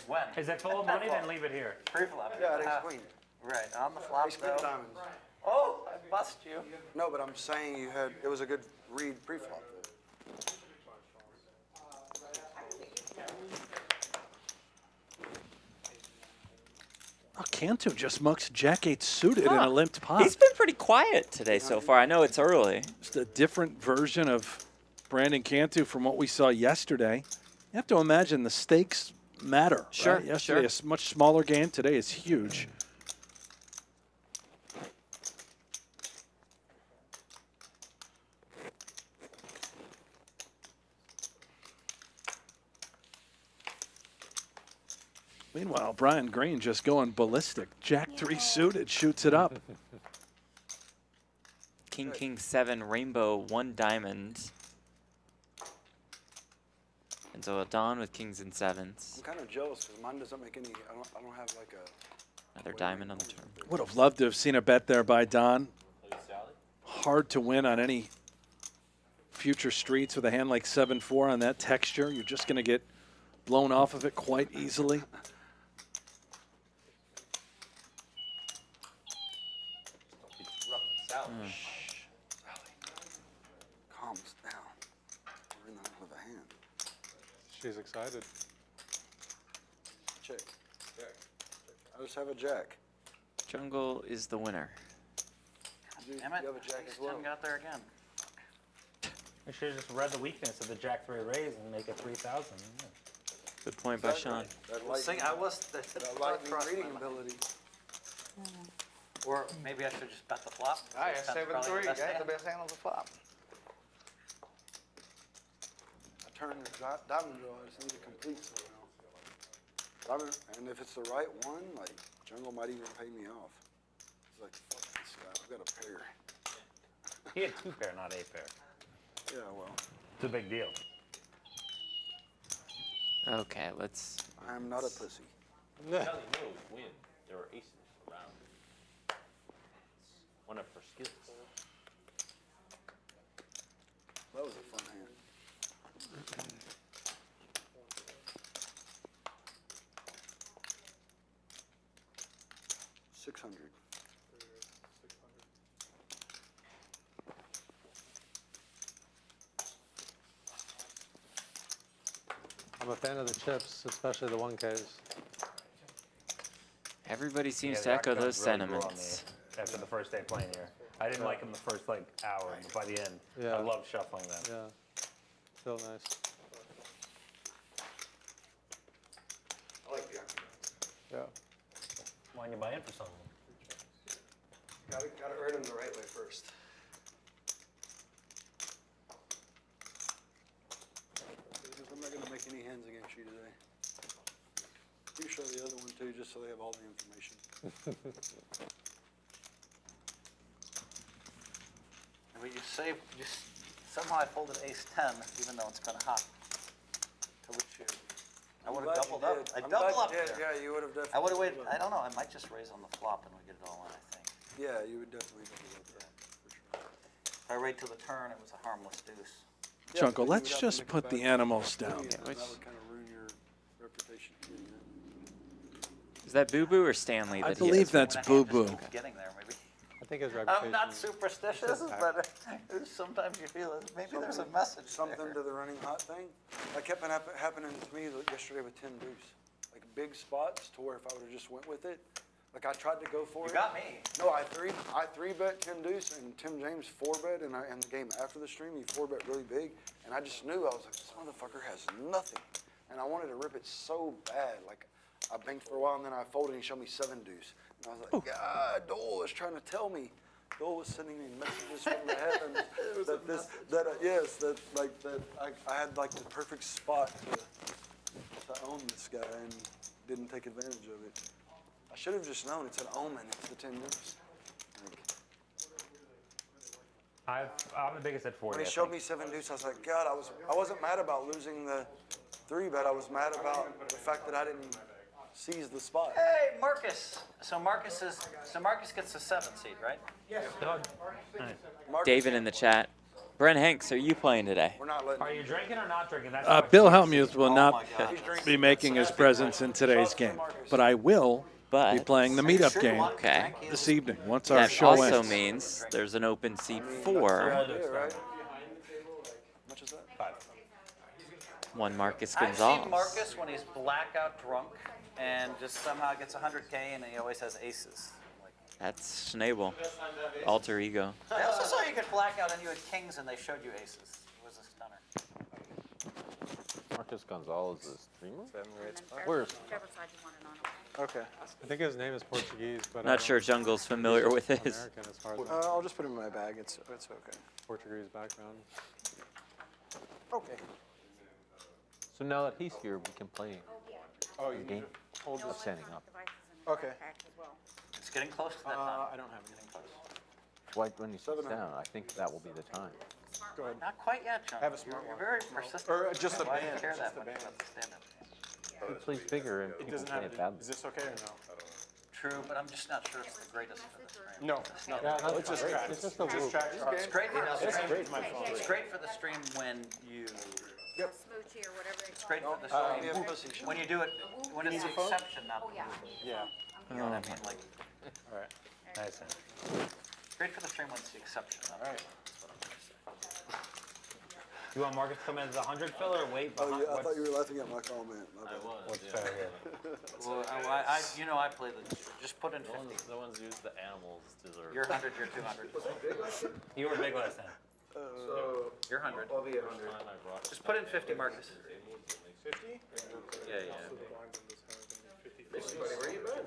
Speaker 3: When?
Speaker 6: Is it full of money? Then leave it here.
Speaker 3: Pre-flop.
Speaker 9: Yeah, ace queen.
Speaker 3: Right, on the flop
Speaker 9: Ace queen
Speaker 3: though.
Speaker 9: diamonds.
Speaker 3: Oh, I bust you.
Speaker 9: No, but I'm saying it was a good read pre-flop.
Speaker 4: Oh, Cantu just mucks Jack-8 suited in a limped pot.
Speaker 2: He's been pretty quiet today so far. I know it's early.
Speaker 4: Just a different version of Brandon Cantu from what we saw yesterday. You have to imagine the stakes matter.
Speaker 2: Sure,
Speaker 4: Right? Yesterday,
Speaker 2: sure.
Speaker 4: a much smaller game. Today is huge. Meanwhile, Brian Green just going ballistic. Jack 3 suited, shoots it up.
Speaker 2: King, King 7, Rainbow, 1 diamond. And so Don with kings and sevens.
Speaker 9: I'm kind of jealous because mine doesn't make any. I don't have like a.
Speaker 2: Another diamond on the turn.
Speaker 4: Would have loved to have seen a bet there by Don. Hard to win on any future streets with a hand like 7-4 on that texture. You're just going to get blown off of it quite easily.
Speaker 9: Calms down. We're in the middle of a hand.
Speaker 5: She's excited.
Speaker 9: Check. I just have a jack.
Speaker 2: Jungle is the winner.
Speaker 3: Damn it.
Speaker 9: You have a jack as well.
Speaker 3: Tim got there again.
Speaker 6: I should have just read the weakness of the Jack 3 raise and make it 3,000.
Speaker 2: Good point by Shaun.
Speaker 3: See, I was the
Speaker 9: Lightning
Speaker 3: thrust
Speaker 9: reading
Speaker 3: went up.
Speaker 9: ability.
Speaker 3: Or maybe I should just bet the flop.
Speaker 8: I
Speaker 3: That's
Speaker 8: have
Speaker 3: probably
Speaker 8: 7-3.
Speaker 3: the best
Speaker 8: That's
Speaker 3: hand.
Speaker 8: the best hand on the flop.
Speaker 9: I turn the diamond draw. I just need to complete somehow. And if it's the right one, like Jungle might even pay me off. It's like, fuck this guy. I've got a pair.
Speaker 6: He had 2 pair, not 8 pair.
Speaker 9: Yeah, well,
Speaker 6: It's a big deal.
Speaker 2: Okay, let's.
Speaker 9: I am not a pussy.
Speaker 1: Kelly knows when there are aces around. It's one of her skills.
Speaker 9: That was a fun hand. 600.
Speaker 5: I'm a fan of the chips, especially the 1Ks.
Speaker 2: Everybody seems
Speaker 6: Yeah,
Speaker 2: to
Speaker 6: the
Speaker 2: echo
Speaker 6: octagon
Speaker 2: those
Speaker 6: really grew on
Speaker 2: sentiments.
Speaker 6: me after the first day playing here. I didn't like him the first like hour, but by the end,
Speaker 5: Yeah.
Speaker 6: I loved shuffling them.
Speaker 5: Yeah, still nice.
Speaker 7: I like the
Speaker 5: Yeah.
Speaker 6: Why didn't you buy in for something?
Speaker 7: Gotta earn them the right way first.
Speaker 9: I'm not going to make any hands against you today. You show the other one too, just so they have all the information.
Speaker 3: But you saved, somehow I folded ace-10, even though it's been hot. To which you, I would have doubled up. I doubled up there.
Speaker 9: Yeah, you would have definitely.
Speaker 3: I would have waited, I don't know, I might just raise on the flop and we get it all in, I think.
Speaker 9: Yeah, you would definitely double up there, for sure.
Speaker 3: If I raised to the turn, it was a harmless deuce.
Speaker 9: Yeah,
Speaker 4: Jungle,
Speaker 9: because
Speaker 4: let's
Speaker 9: you would have to
Speaker 4: just
Speaker 9: mix
Speaker 4: put
Speaker 9: back
Speaker 4: the
Speaker 9: and
Speaker 4: animals
Speaker 9: forth.
Speaker 4: down.
Speaker 9: Yeah,
Speaker 2: which-
Speaker 9: that would kind of ruin your reputation.
Speaker 2: Is that Boo Boo or Stanley?
Speaker 4: I
Speaker 2: That he
Speaker 4: believe
Speaker 2: has?
Speaker 4: that's
Speaker 3: When a
Speaker 4: Boo
Speaker 3: hand just
Speaker 4: Boo.
Speaker 3: keeps getting there, maybe.
Speaker 5: I think his reputation.
Speaker 3: I'm not superstitious, but sometimes you feel it. Maybe there's a message
Speaker 9: Something
Speaker 3: there.
Speaker 9: to the running hot thing. That kept happening to me yesterday with 10 deuce. Like big spots to where if I would have just went with it, like I tried to go for
Speaker 3: You
Speaker 9: it.
Speaker 3: got me.
Speaker 9: No, I three bet 10 deuce and Tim James 4-bet and the game after the stream he 4-bet really big and I just knew I was like this motherfucker has nothing and I wanted to rip it so bad like I banked for a while and then I folded and he showed me 7 deuce and I was like God, Dole is trying to tell me. Dole was sending me messages from the heavens that I had like the perfect spot to own this guy and didn't take advantage of it. I should have just known it's an omen. It's the 10 deuce.
Speaker 6: I'm the biggest at 40.
Speaker 9: When he
Speaker 6: I
Speaker 9: showed
Speaker 6: think.
Speaker 9: me 7 deuce, I was like, God, I wasn't mad about losing the 3-bet. I was mad about the fact that I didn't seize the spot.
Speaker 3: Hey, Marcus. So Marcus gets the 7th seed, right?
Speaker 9: Marcus,
Speaker 2: David in the chat. Brent Hanks, are you playing today?
Speaker 9: we're not letting
Speaker 6: Are you
Speaker 9: him.
Speaker 6: drinking or not drinking? That's
Speaker 4: Bill Hellmuth will
Speaker 3: Oh
Speaker 4: not
Speaker 3: my God.
Speaker 9: He's drinking.
Speaker 4: be making his presence in today's game, but I will be
Speaker 2: But
Speaker 4: playing the
Speaker 3: Are you
Speaker 4: meetup
Speaker 3: sure you
Speaker 4: game
Speaker 3: want to
Speaker 2: Okay.
Speaker 3: drink? He
Speaker 4: this
Speaker 3: is-
Speaker 4: evening once our
Speaker 2: that
Speaker 4: show
Speaker 2: also
Speaker 4: ends.
Speaker 2: means there's an open seat
Speaker 9: That's
Speaker 2: for
Speaker 9: the idea, right? How much is that?
Speaker 6: 5.
Speaker 2: one Markus
Speaker 3: I've seen
Speaker 2: Gonsalves.
Speaker 3: Marcus when he's blackout drunk and just somehow gets 100K and he always has aces. Like,
Speaker 2: That's Schnabel. Alter ego.
Speaker 3: I also saw you get blackout and you had kings and they showed you aces. It was a stunner.
Speaker 1: Markus Gonsalves is streamer?
Speaker 10: Where's?
Speaker 1: Where's?
Speaker 10: Whichever side you want it on.
Speaker 9: Okay.
Speaker 5: I think his name is Portuguese, but
Speaker 2: Not sure Jungle's familiar with his.
Speaker 5: American as far as
Speaker 9: I'll just put him in my bag. It's okay.
Speaker 5: Portuguese background.
Speaker 9: Okay.
Speaker 1: So now that he's here, we can play
Speaker 7: Oh,
Speaker 1: the game. Hold this standing up.
Speaker 9: Okay.
Speaker 3: It's getting close to that time.
Speaker 9: I don't have anything close.
Speaker 1: Why, when you sit down, I think that will be the time.
Speaker 9: Go ahead.
Speaker 3: Not quite yet, John.
Speaker 9: Have a smart
Speaker 3: You're
Speaker 9: one.
Speaker 3: very persistent.
Speaker 9: Or just the
Speaker 3: Why do you
Speaker 9: band,
Speaker 3: care
Speaker 9: just
Speaker 3: that
Speaker 9: the
Speaker 3: much
Speaker 9: band.
Speaker 3: about the stand-up?
Speaker 1: It plays bigger and
Speaker 9: It
Speaker 1: people
Speaker 9: doesn't
Speaker 1: play
Speaker 9: have
Speaker 1: it
Speaker 9: to.
Speaker 1: badly.
Speaker 9: Is this okay or no?
Speaker 3: True, but I'm just not sure it's the greatest for the stream.
Speaker 9: No, it's not. It's just tracks.
Speaker 1: It's just a
Speaker 9: Just
Speaker 1: loop.
Speaker 9: tracks.
Speaker 3: It's great for the
Speaker 9: It's
Speaker 3: stream.
Speaker 9: great, my phone.
Speaker 3: It's great for the stream when you.
Speaker 10: Smoochy or whatever they
Speaker 3: It's
Speaker 10: call
Speaker 3: great for the stream when you do it when it's the exception, not the rule.
Speaker 9: Yeah.
Speaker 3: You know what I mean? Like,
Speaker 9: All right.
Speaker 6: Nice.
Speaker 3: it's great for the stream when it's the exception, not the
Speaker 9: All
Speaker 3: rule.
Speaker 9: right.
Speaker 6: You want Marcus to come in as 100 Phil or wait
Speaker 9: Oh,
Speaker 6: behind?
Speaker 9: yeah, I thought you were laughing at my comment. My bad.
Speaker 6: What's fair here?
Speaker 3: Well, I play the. Just put in 50.
Speaker 1: The ones use the animals deserve.
Speaker 3: You're 100. You're 200.
Speaker 6: You were big last time.
Speaker 7: So,
Speaker 3: You're 100.
Speaker 7: I'll be 100.
Speaker 3: Just put in 50, Marcus.
Speaker 9: 50?
Speaker 3: Yeah, yeah.
Speaker 7: Buddy, where you been?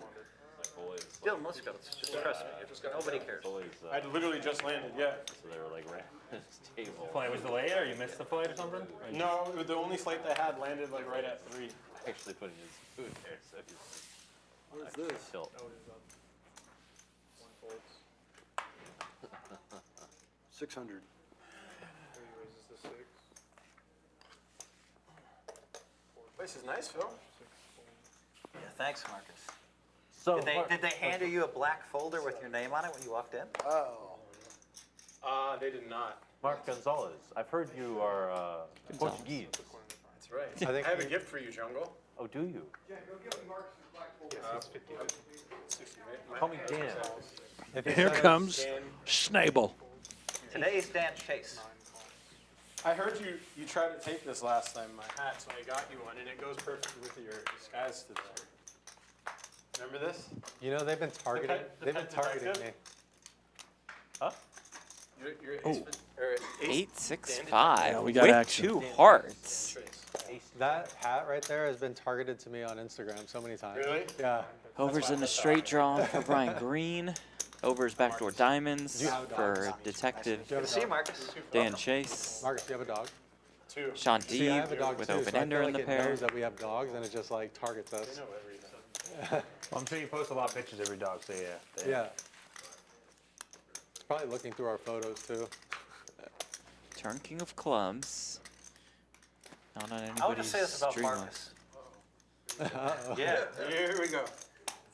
Speaker 3: Dylan, let's go. Just trust me. Nobody cares.
Speaker 9: I literally just landed, yeah.
Speaker 1: So they were like right at this table.
Speaker 6: Flight was delayed or you missed the flight or something? Or you-
Speaker 9: No, the only flight they had landed like right at 3.
Speaker 1: Actually putting his food there, so he's
Speaker 9: What is this?
Speaker 1: tilt.
Speaker 9: 600. Place is nice, Phil.
Speaker 3: Yeah, thanks, Marcus.
Speaker 1: So
Speaker 3: Did they hand you a black folder with your name on it when you walked in?
Speaker 9: Oh. They did not.
Speaker 1: Mark Gonsalves, I've heard you are Portuguese.
Speaker 9: That's right. I have a gift for you, Jungle.
Speaker 1: Oh, do you?
Speaker 7: Yeah, go give me Marcus's black folder.
Speaker 9: 60,
Speaker 1: Call me Dan.
Speaker 4: Here comes Snable.
Speaker 3: Today's Dan Chase.
Speaker 9: I heard you tried to take this last time, my hat, so I got you one, and it goes perfect with your disguise today. Remember this?
Speaker 5: You know, they've been targeting. They've been targeting me.
Speaker 1: Huh?
Speaker 9: You're ace, or ace
Speaker 2: 865
Speaker 4: Yeah, we got
Speaker 2: with
Speaker 4: action.
Speaker 2: 2 hearts.
Speaker 9: trace.
Speaker 5: That hat right there has been targeted to me on Instagram so many times.
Speaker 9: Really?
Speaker 5: Yeah.
Speaker 2: Overs in the straight draw for Brian Green. Overs backdoor diamonds for Detective
Speaker 5: Do you have a
Speaker 3: See you,
Speaker 5: dog?
Speaker 3: Marcus.
Speaker 2: Dan Chase.
Speaker 5: Marcus, do you have a dog?
Speaker 9: 2.
Speaker 2: Sean
Speaker 5: See, I have a
Speaker 2: Deeb
Speaker 5: dog
Speaker 2: with
Speaker 5: too,
Speaker 2: open
Speaker 5: so I
Speaker 2: ender
Speaker 5: feel
Speaker 2: in
Speaker 5: like
Speaker 2: the
Speaker 5: it
Speaker 2: pair.
Speaker 5: knows that we have dogs and it just like targets us.
Speaker 9: Know everything.
Speaker 6: Well, I'm sure you post a lot of pictures of your dog, so yeah.
Speaker 5: Yeah. It's probably looking through our photos too.
Speaker 2: Turn king of clubs. Not on
Speaker 3: I want to
Speaker 2: anybody's
Speaker 3: say this about
Speaker 2: stream
Speaker 3: Marcus.
Speaker 2: list.
Speaker 3: Yeah.
Speaker 9: Here we go.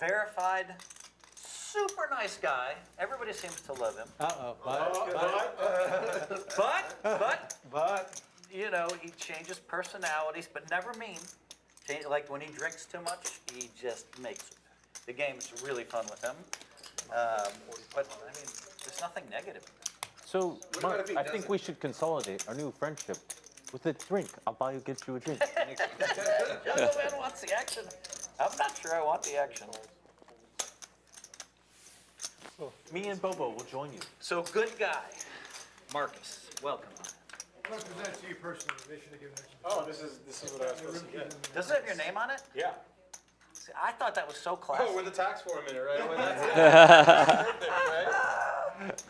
Speaker 3: Verified, super nice guy. Everybody seems to love him. But, you know, he changes personalities, but never mean. Like when he drinks too much, he just makes the game's really fun with him. But I mean, there's nothing negative.
Speaker 1: So,
Speaker 7: about
Speaker 1: Mark,
Speaker 7: if he
Speaker 1: I think
Speaker 7: doesn't?
Speaker 1: we should consolidate our new friendship with a drink. I'll buy you, get you a drink.
Speaker 3: Jungleman wants the action. I'm not sure I want the action.
Speaker 1: Me and Bobo will join you.
Speaker 3: So good guy, Marcus. Welcome.
Speaker 7: I'm going to present to you personally. They should have given it.
Speaker 9: Oh, this is what I was supposed to get.
Speaker 3: Does it have your name on it?
Speaker 9: Yeah.
Speaker 3: See, I thought that was so classy.
Speaker 9: Oh, with the tax form in it, right? Well, that's perfect, right?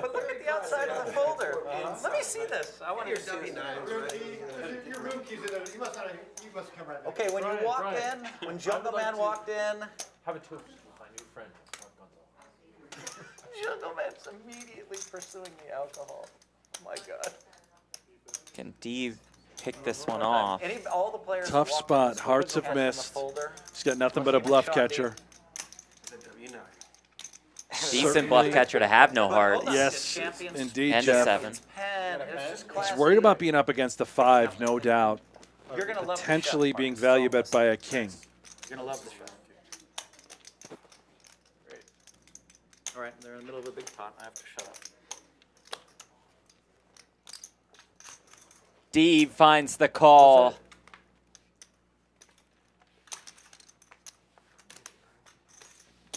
Speaker 3: But look at the outside of the folder. Let me see this. I want to see this.
Speaker 7: Your room keys in there. You must come right back.
Speaker 3: Okay, when you walked in, when Jungleman walked in,
Speaker 1: Have a toast with my new friend, Mark Gonsalves.
Speaker 3: Jungleman's immediately pursuing the alcohol. Oh my God.
Speaker 2: Can Deeb pick this one off?
Speaker 3: All the players who
Speaker 4: Tough
Speaker 3: walked
Speaker 4: spot.
Speaker 3: in the
Speaker 4: Hearts
Speaker 3: folder
Speaker 4: have
Speaker 3: has in the
Speaker 4: missed.
Speaker 3: folder.
Speaker 4: He's got nothing but a bluff
Speaker 3: Shaun
Speaker 4: catcher.
Speaker 2: Decent bluff catcher to have no hearts.
Speaker 3: Hold on,
Speaker 4: Yes,
Speaker 3: the champions
Speaker 4: indeed,
Speaker 2: And a
Speaker 4: Jeff.
Speaker 2: 7.
Speaker 3: pen. It's just classy.
Speaker 4: He's worried about being up against the 5, no doubt.
Speaker 3: You're gonna love the
Speaker 4: Potentially
Speaker 3: shot,
Speaker 4: being
Speaker 3: Marcus.
Speaker 4: value bet by a king.
Speaker 3: You're gonna love the shot. All right, they're in the middle of a big pot. I have to shut up.
Speaker 2: Deeb finds the call.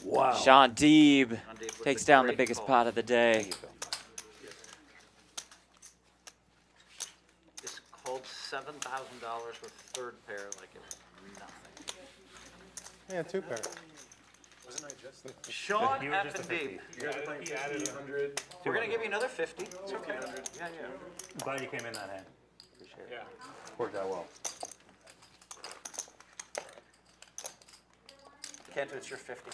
Speaker 4: Wow.
Speaker 2: Shaun Deeb
Speaker 3: Shaun Deeb with
Speaker 2: takes
Speaker 3: the
Speaker 2: down the
Speaker 3: great
Speaker 2: biggest
Speaker 3: call.
Speaker 2: pot of the day.
Speaker 3: Just called $7,000 with third pair like it's nothing.
Speaker 5: Yeah, 2 pair.
Speaker 9: Wasn't I just?
Speaker 3: Sean
Speaker 6: You were just a
Speaker 3: Deeb.
Speaker 9: You guys are playing 50, 100.
Speaker 3: We're gonna give you another 50. It's okay. Yeah, yeah.
Speaker 6: I'm glad you came in that hand.
Speaker 9: Yeah.
Speaker 6: Worked out well.
Speaker 3: Cantu, it's your 50.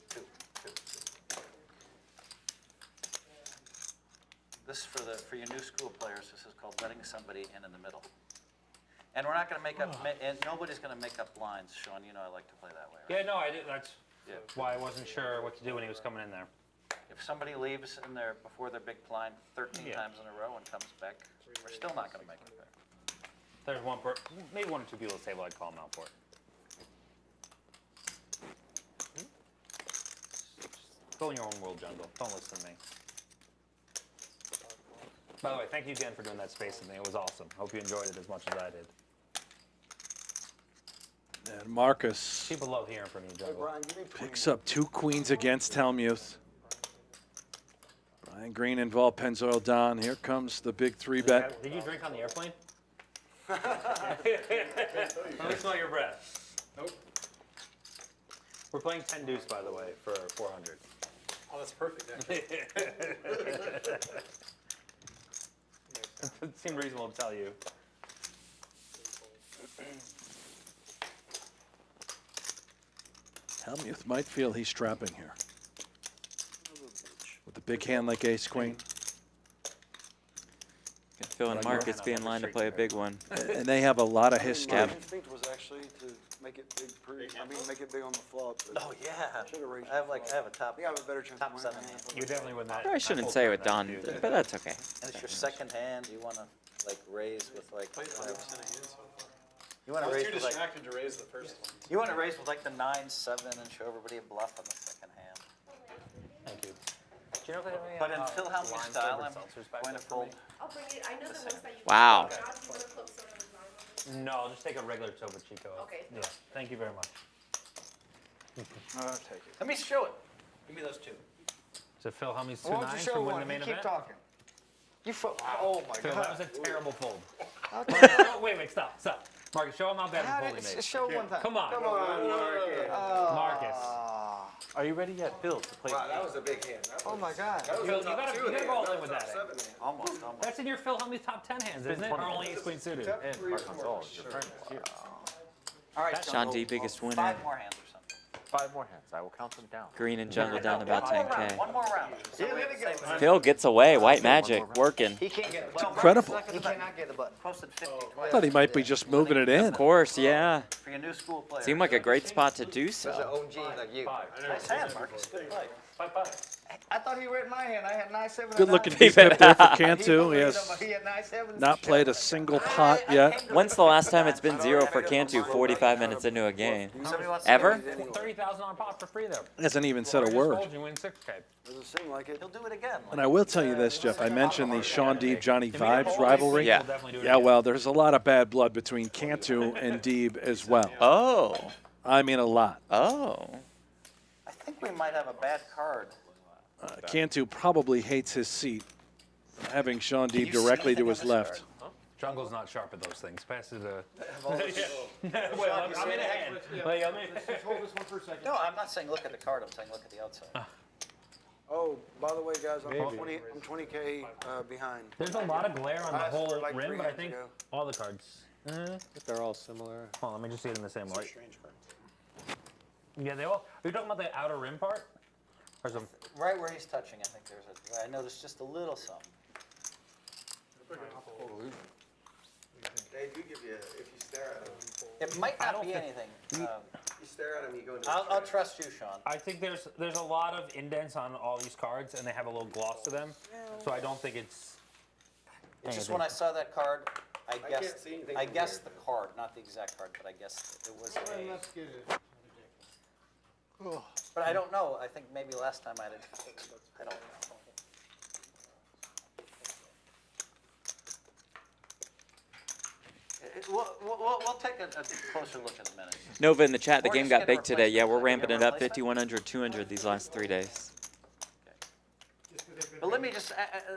Speaker 3: Two. This for your new school players. This is called letting somebody in the middle. And we're not going to make up. And nobody's going to make up lines, Shaun. You know I like to play that way. Right?
Speaker 6: Yeah, no, I did. That's why I wasn't sure what to do when he was coming in there.
Speaker 3: If somebody leaves in there before their big blind 13 times in a row and comes back, we're still not going to make it back.
Speaker 6: There's maybe one or two people at the table I'd call him out for it. Just go in your own world, Jungle. Don't listen to me. By the way, thank you again for doing that space with me. It was awesome. Hope you enjoyed it as much as I did.
Speaker 4: And Markus
Speaker 6: People love hearing from you, Jungle.
Speaker 9: Brian, give me
Speaker 4: picks up 2 queens against Hellmuth. Brian Green involved Pennzoil Don. Here comes the big 3-bet.
Speaker 6: Did you drink on the airplane? Let me smell your breath.
Speaker 5: Nope.
Speaker 6: We're playing 10 deuce, by the way, for 400.
Speaker 5: Oh, that's perfect, actually.
Speaker 6: It seemed reasonable to tell you.
Speaker 4: Hellmuth might feel he's trapping here. With a big hand like ace queen.
Speaker 2: Got Phil and Markus be in line to play a big one.
Speaker 4: And they have a lot of
Speaker 9: My
Speaker 4: history.
Speaker 9: instinct was actually to make it big make it big on the flop. But
Speaker 3: Oh yeah.
Speaker 9: Should've raised
Speaker 3: I have a
Speaker 9: I
Speaker 3: top.
Speaker 9: think I have a better chance
Speaker 3: Top
Speaker 9: of
Speaker 3: seven
Speaker 9: winning.
Speaker 3: hand.
Speaker 6: You definitely win that.
Speaker 2: I shouldn't say with Don, but that's okay.
Speaker 3: And it's your second hand. You want to like raise with like.
Speaker 5: Played 5% of hands so far.
Speaker 3: You want
Speaker 5: I
Speaker 3: to
Speaker 5: was
Speaker 3: raise
Speaker 5: too
Speaker 3: with like.
Speaker 5: distracted to raise the first one.
Speaker 3: You want to raise with like the 9-7 and show everybody a bluff on the second hand.
Speaker 6: Thank you. Do you know if they have any,
Speaker 3: But in Phil Hellmuth's
Speaker 6: lines
Speaker 3: style,
Speaker 6: flavored
Speaker 3: I'm
Speaker 6: seltzers back
Speaker 3: going
Speaker 6: there
Speaker 3: to
Speaker 6: for
Speaker 3: fold.
Speaker 6: me?
Speaker 10: I'll bring it, I know the ones that you.
Speaker 2: Wow.
Speaker 10: Do you want a club soda with lime on it?
Speaker 6: No, I'll just take a regular Topo Chico.
Speaker 10: Okay.
Speaker 6: Yeah. Thank you very much.
Speaker 9: I'll take it.
Speaker 3: Let me show it. Give me those two.
Speaker 6: So Phil Hellmuth's
Speaker 8: Why don't you
Speaker 6: 2-9
Speaker 8: show
Speaker 6: from winning
Speaker 8: one?
Speaker 6: the main
Speaker 8: You keep
Speaker 6: event.
Speaker 8: talking. You oh my
Speaker 6: Phil,
Speaker 8: God.
Speaker 6: that was a terrible fold.
Speaker 8: Okay.
Speaker 6: Oh, wait, stop. Markus, show him how bad
Speaker 8: How
Speaker 6: of a fold
Speaker 8: did-
Speaker 6: he made.
Speaker 8: show one time.
Speaker 6: Come on.
Speaker 7: Come on, Markus.
Speaker 6: Markus.
Speaker 1: Are you ready yet, Phil, to play?
Speaker 7: Wow, that was a big hand. That
Speaker 8: Oh
Speaker 7: was-
Speaker 8: my God.
Speaker 7: That was
Speaker 6: You
Speaker 7: a top
Speaker 6: gotta-
Speaker 7: two
Speaker 6: you gotta
Speaker 7: hand,
Speaker 6: go all
Speaker 7: not
Speaker 6: in
Speaker 7: a
Speaker 6: with
Speaker 7: top
Speaker 6: that,
Speaker 7: 7 hand.
Speaker 3: Almost.
Speaker 6: That's in your Phil Hellmuth top 10 hands, isn't it? Or only ace queen suited?
Speaker 7: Top
Speaker 1: And
Speaker 7: 3 or
Speaker 1: Markus
Speaker 7: 4.
Speaker 1: Gonsalves, your friend, is here.
Speaker 3: All right,
Speaker 2: Shaun
Speaker 3: Jungle,
Speaker 2: Deeb, biggest winner.
Speaker 3: 5 more hands or something.
Speaker 1: 5 more hands. I will count them down.
Speaker 2: Green and Jungle down about
Speaker 3: One more round.
Speaker 2: 10K.
Speaker 3: One more round. So we have to say-
Speaker 2: Phil gets away. White magic working.
Speaker 8: He can't get the button.
Speaker 4: Incredible.
Speaker 8: He cannot get the button.
Speaker 3: Posted 50
Speaker 4: I
Speaker 3: twice.
Speaker 4: thought he might be just moving it in.
Speaker 2: Of course, yeah.
Speaker 3: For your new school player.
Speaker 2: Seemed like a great spot to do
Speaker 8: There's an
Speaker 2: so.
Speaker 8: OG like you.
Speaker 3: Nice hand, Markus. Good play.
Speaker 6: 5-5.
Speaker 8: I thought he read my hand. I had 9-7.
Speaker 4: Good looking
Speaker 2: Keep
Speaker 4: deep
Speaker 2: it
Speaker 4: there for
Speaker 2: out.
Speaker 4: Cantu. He has
Speaker 8: He had 9-7.
Speaker 4: not played a single pot yet.
Speaker 2: When's the last time it's been 0 for Cantu 45 minutes into a game?
Speaker 3: Somebody wants to
Speaker 2: Ever?
Speaker 6: $30,000 pot for free there.
Speaker 4: Hasn't even said a
Speaker 6: Just
Speaker 4: word.
Speaker 6: fold, you win 6K.
Speaker 9: Doesn't seem like it.
Speaker 3: He'll do it again.
Speaker 4: And I will tell you this, Jeff. I mentioned the Shaun Deeb Johnnie Vibes rivalry.
Speaker 2: Yeah.
Speaker 6: We'll definitely do it
Speaker 4: Yeah,
Speaker 6: again.
Speaker 4: well, there's a lot of bad blood between Cantu and Deeb as well.
Speaker 2: Oh.
Speaker 4: I mean, a lot.
Speaker 2: Oh.
Speaker 3: I think we might have a bad card.
Speaker 4: Cantu probably hates his seat, having Shaun
Speaker 3: Can
Speaker 4: Deeb
Speaker 3: you see
Speaker 4: directly to
Speaker 3: anything
Speaker 4: his
Speaker 3: on this
Speaker 4: left.
Speaker 6: Jungle's not sharp at those things. Pass it to...
Speaker 7: Well,
Speaker 6: Wait, I'm in a hand. Wait, I'm in.
Speaker 7: just hold this one for a second.
Speaker 3: No, I'm not saying look at the card. I'm saying look at the outside.
Speaker 9: Oh, by the way, guys, I'm 20K behind.
Speaker 6: There's a lot of glare on the
Speaker 9: Asked for
Speaker 6: whole
Speaker 9: like
Speaker 6: rim,
Speaker 9: 3
Speaker 6: but I
Speaker 9: hands
Speaker 6: think
Speaker 9: ago.
Speaker 6: all the cards.
Speaker 1: They're all similar.
Speaker 6: Hold on, let me just see it in the same light.
Speaker 5: Strange card.
Speaker 6: Yeah, they all. Are you talking about the outer rim part? Or some?
Speaker 3: Right where he's touching, I think there's a. I noticed just a little something.
Speaker 7: They do give you, if you stare at them,
Speaker 3: It might not be anything.
Speaker 7: you stare at them, you go into.
Speaker 3: I'll trust you, Shaun.
Speaker 6: I think there's a lot of indents on all these cards, and they have a little gloss to them. So I don't think it's.
Speaker 3: It's just when I saw that card, I
Speaker 7: can't
Speaker 3: guessed.
Speaker 7: see anything
Speaker 3: I
Speaker 7: from
Speaker 3: guessed
Speaker 7: here.
Speaker 3: the card, not the exact card, but I guessed it was a. But I don't know. I think maybe last time I did. I don't know. We'll take a closer look in a minute.
Speaker 2: Nova in the chat, the
Speaker 3: Or
Speaker 2: game
Speaker 3: just
Speaker 2: got
Speaker 3: get a
Speaker 2: big today. Yeah, we're
Speaker 3: replacement.
Speaker 2: ramping
Speaker 3: Get
Speaker 2: it
Speaker 3: a
Speaker 2: up
Speaker 3: replacement?
Speaker 2: 5100, 200 these last 3 days.
Speaker 3: But let me just,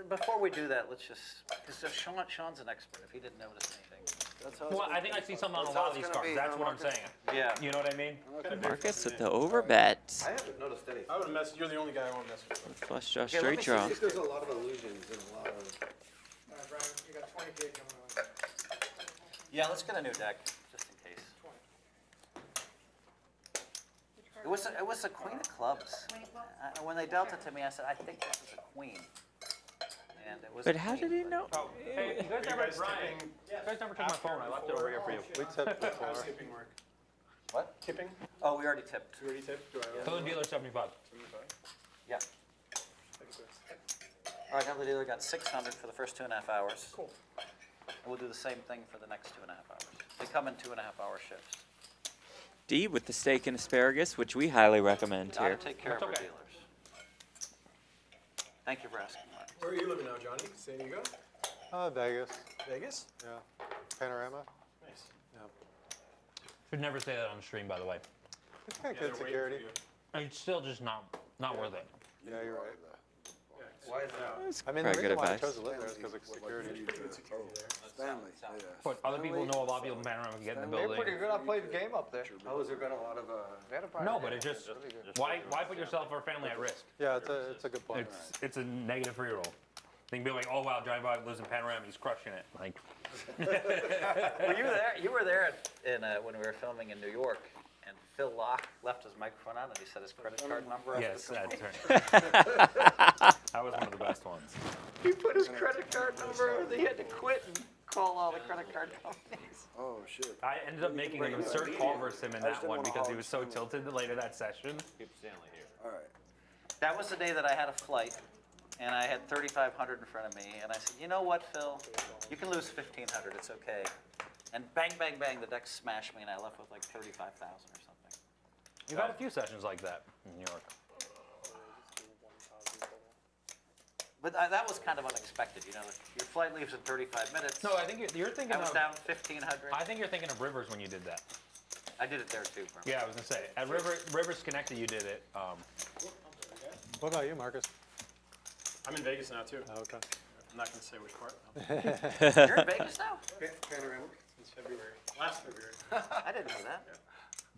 Speaker 3: before we do that, let's just, because Shaun's an expert, if he didn't notice anything.
Speaker 9: That's how
Speaker 6: Well, I think I see something on a
Speaker 9: That's
Speaker 6: lot
Speaker 9: how
Speaker 6: of these
Speaker 9: it's gonna
Speaker 6: cards.
Speaker 9: be,
Speaker 6: That's
Speaker 9: huh,
Speaker 6: what I'm
Speaker 9: Markus?
Speaker 6: saying.
Speaker 3: Yeah.
Speaker 6: You know what I mean?
Speaker 2: Markus with the overbet.
Speaker 7: I haven't noticed anything.
Speaker 5: I would have messed. You're the only guy I won't mess with.
Speaker 2: Flush draw,
Speaker 3: Okay, let
Speaker 2: straight
Speaker 3: me see.
Speaker 2: draw.
Speaker 7: I think there's a lot of illusions and a lot of.
Speaker 5: All right, Brian, you got 20K coming on.
Speaker 3: Yeah, let's get a new deck. It was a queen of clubs. When they dealt it to me, I said, I think this is a queen. And it was.
Speaker 2: But how did he know?
Speaker 6: Oh, hey, you guys never took my phone. I left it over here for you.
Speaker 5: We tipped before. How's tipping work?
Speaker 3: What?
Speaker 5: Tipping?
Speaker 3: Oh, we already tipped.
Speaker 5: We already tipped? Do I
Speaker 6: Tell the dealer 75.
Speaker 5: 75?
Speaker 3: Yeah. All right, now the dealer got 600 for the first 2.5 hours.
Speaker 5: Cool.
Speaker 3: And we'll do the same thing for the next 2.5 hours. They come in 2.5 hour shifts.
Speaker 2: Deeb with the steak and asparagus, which we highly recommend
Speaker 3: Gotta
Speaker 2: here.
Speaker 3: take care of
Speaker 6: That's
Speaker 3: our
Speaker 6: okay.
Speaker 3: dealers. Thank you for asking, Mark.
Speaker 5: Where are you living now, Johnny? San Diego?
Speaker 7: Vegas.
Speaker 5: Vegas?
Speaker 7: Yeah. Panorama.
Speaker 5: Nice.
Speaker 6: Should never say that on the stream, by the way.
Speaker 7: It's got
Speaker 5: Yeah,
Speaker 7: good
Speaker 5: they're waiting
Speaker 7: security.
Speaker 5: for you.
Speaker 6: It's still just not worth it.
Speaker 7: Yeah, you're right.
Speaker 5: Why is that?
Speaker 2: That's
Speaker 7: I mean, the
Speaker 2: very good
Speaker 7: reason why I
Speaker 2: advice.
Speaker 7: chose to live there is because of security.
Speaker 5: Good security there.
Speaker 9: Stanley. Yeah.
Speaker 6: But other people know a lot of people in Panorama can get in the
Speaker 8: They're
Speaker 6: building.
Speaker 8: pretty good. I played the game up there.
Speaker 7: Oh, has there been a lot of?
Speaker 6: No, but it just why put yourself or family at risk?
Speaker 7: Yeah, it's a good point.
Speaker 6: It's a negative free roll. They can be like, oh wow, Johnny Vibes lives in Panorama, he's crushing it. Like,
Speaker 3: Well, you were there when we were filming in New York, and Phil Locke left his microphone on, and he said his credit card number.
Speaker 6: yes, that's right. That was one of the best ones.
Speaker 3: He put his credit card number. They had to quit and call all the credit card companies.
Speaker 9: Oh, shit.
Speaker 6: I ended up making an insert call versus him in that one because he was so tilted later that session.
Speaker 9: All right.
Speaker 3: That was the day that I had a flight, and I had 3,500 in front of me, and I said, you know what, Phil? You can lose 1,500. It's okay. And bang, bang, bang, the deck smashed me, and I left with like 35,000 or something.
Speaker 6: You've had a few sessions like that in New York.
Speaker 3: But that was kind of unexpected, you know. Your flight leaves in 35 minutes.
Speaker 6: No, I think you're thinking
Speaker 3: I was
Speaker 6: of.
Speaker 3: down 1,500.
Speaker 6: I think you're thinking of Rivers when you did that.
Speaker 3: I did it there too. Bro.
Speaker 6: Yeah, I was gonna say at Rivers Connected you did it.
Speaker 7: What about you, Marcus?
Speaker 5: I'm in Vegas now, too.
Speaker 7: Oh, okay.
Speaker 5: I'm not going to say which part.
Speaker 3: You're in Vegas now?
Speaker 5: Panorama. Since February. Last February.
Speaker 3: I didn't know that.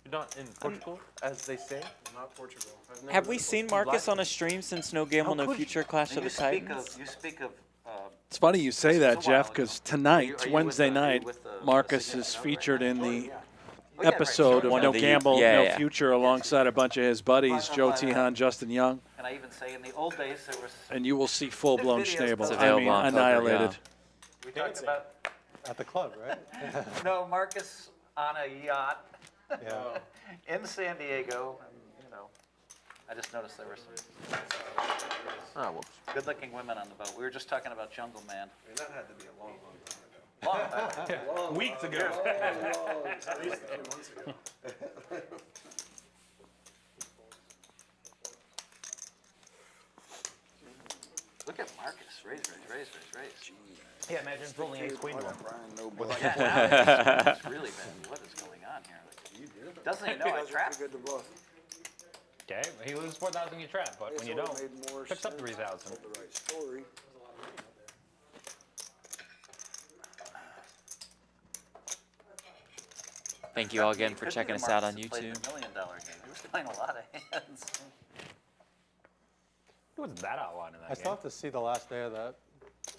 Speaker 1: You're not in Portugal, as they say?
Speaker 5: Not Portugal. I've never
Speaker 2: Have
Speaker 5: been
Speaker 2: we
Speaker 5: to
Speaker 2: seen
Speaker 5: Portugal.
Speaker 2: Marcus on a stream since No Gamble, No Future Clash
Speaker 3: And
Speaker 2: of
Speaker 3: you
Speaker 2: the
Speaker 3: speak
Speaker 2: Titans?
Speaker 3: of.
Speaker 4: It's funny you say
Speaker 3: This
Speaker 4: that,
Speaker 3: was a while
Speaker 4: Jeff,
Speaker 3: ago.
Speaker 4: because
Speaker 3: Are
Speaker 4: tonight,
Speaker 3: you with
Speaker 4: Wednesday
Speaker 3: the-
Speaker 4: night,
Speaker 3: with the
Speaker 4: Marcus
Speaker 3: significant
Speaker 4: is
Speaker 3: other,
Speaker 4: featured
Speaker 3: right?
Speaker 4: in the
Speaker 3: Oh, yeah, right.
Speaker 4: episode of
Speaker 2: One
Speaker 4: No
Speaker 2: of the-
Speaker 4: Gamble,
Speaker 2: yeah,
Speaker 4: No
Speaker 2: yeah.
Speaker 4: Future, alongside a bunch of his buddies, Joe Tihan, Justin Young,
Speaker 3: And I even say in the old days there was.
Speaker 4: and you will see full-blown
Speaker 3: Videos
Speaker 4: stable.
Speaker 3: It's
Speaker 4: I
Speaker 2: available
Speaker 4: mean,
Speaker 2: on PokerGO.
Speaker 4: annihilated.
Speaker 3: We talked about
Speaker 7: At the club, right?
Speaker 3: no Marcus on a yacht
Speaker 7: Yeah.
Speaker 3: in San Diego, and you know, I just noticed there were some
Speaker 1: Oh, whoops.
Speaker 3: good-looking women on the boat. We were just talking about Jungleman.
Speaker 7: I mean, that had to be a long, long time ago.
Speaker 3: Long time.
Speaker 6: Weeks ago.
Speaker 5: At least a few months ago.
Speaker 3: Look at Marcus. Raise.
Speaker 6: Yeah, imagine rolling ace queen to him.
Speaker 9: Brian, no
Speaker 3: With
Speaker 9: bluff.
Speaker 3: like wow, it's really bad. What is going on here? Like, doesn't he know I
Speaker 9: That's
Speaker 3: trapped?
Speaker 9: pretty good to bluff.
Speaker 6: Okay, he loses 4,000 you trap, but when you
Speaker 9: It's
Speaker 6: don't,
Speaker 9: always made more
Speaker 6: picks up
Speaker 9: sense
Speaker 6: 3,000.
Speaker 9: with the right story.
Speaker 2: Thank you all again for
Speaker 3: Could be
Speaker 2: checking
Speaker 3: the
Speaker 2: us out on
Speaker 3: Marcus that played
Speaker 2: YouTube.
Speaker 3: the $1 million game. He was playing a lot of hands.
Speaker 6: He wasn't that outlined in that
Speaker 7: I
Speaker 6: game.
Speaker 7: still have to see the last day of that.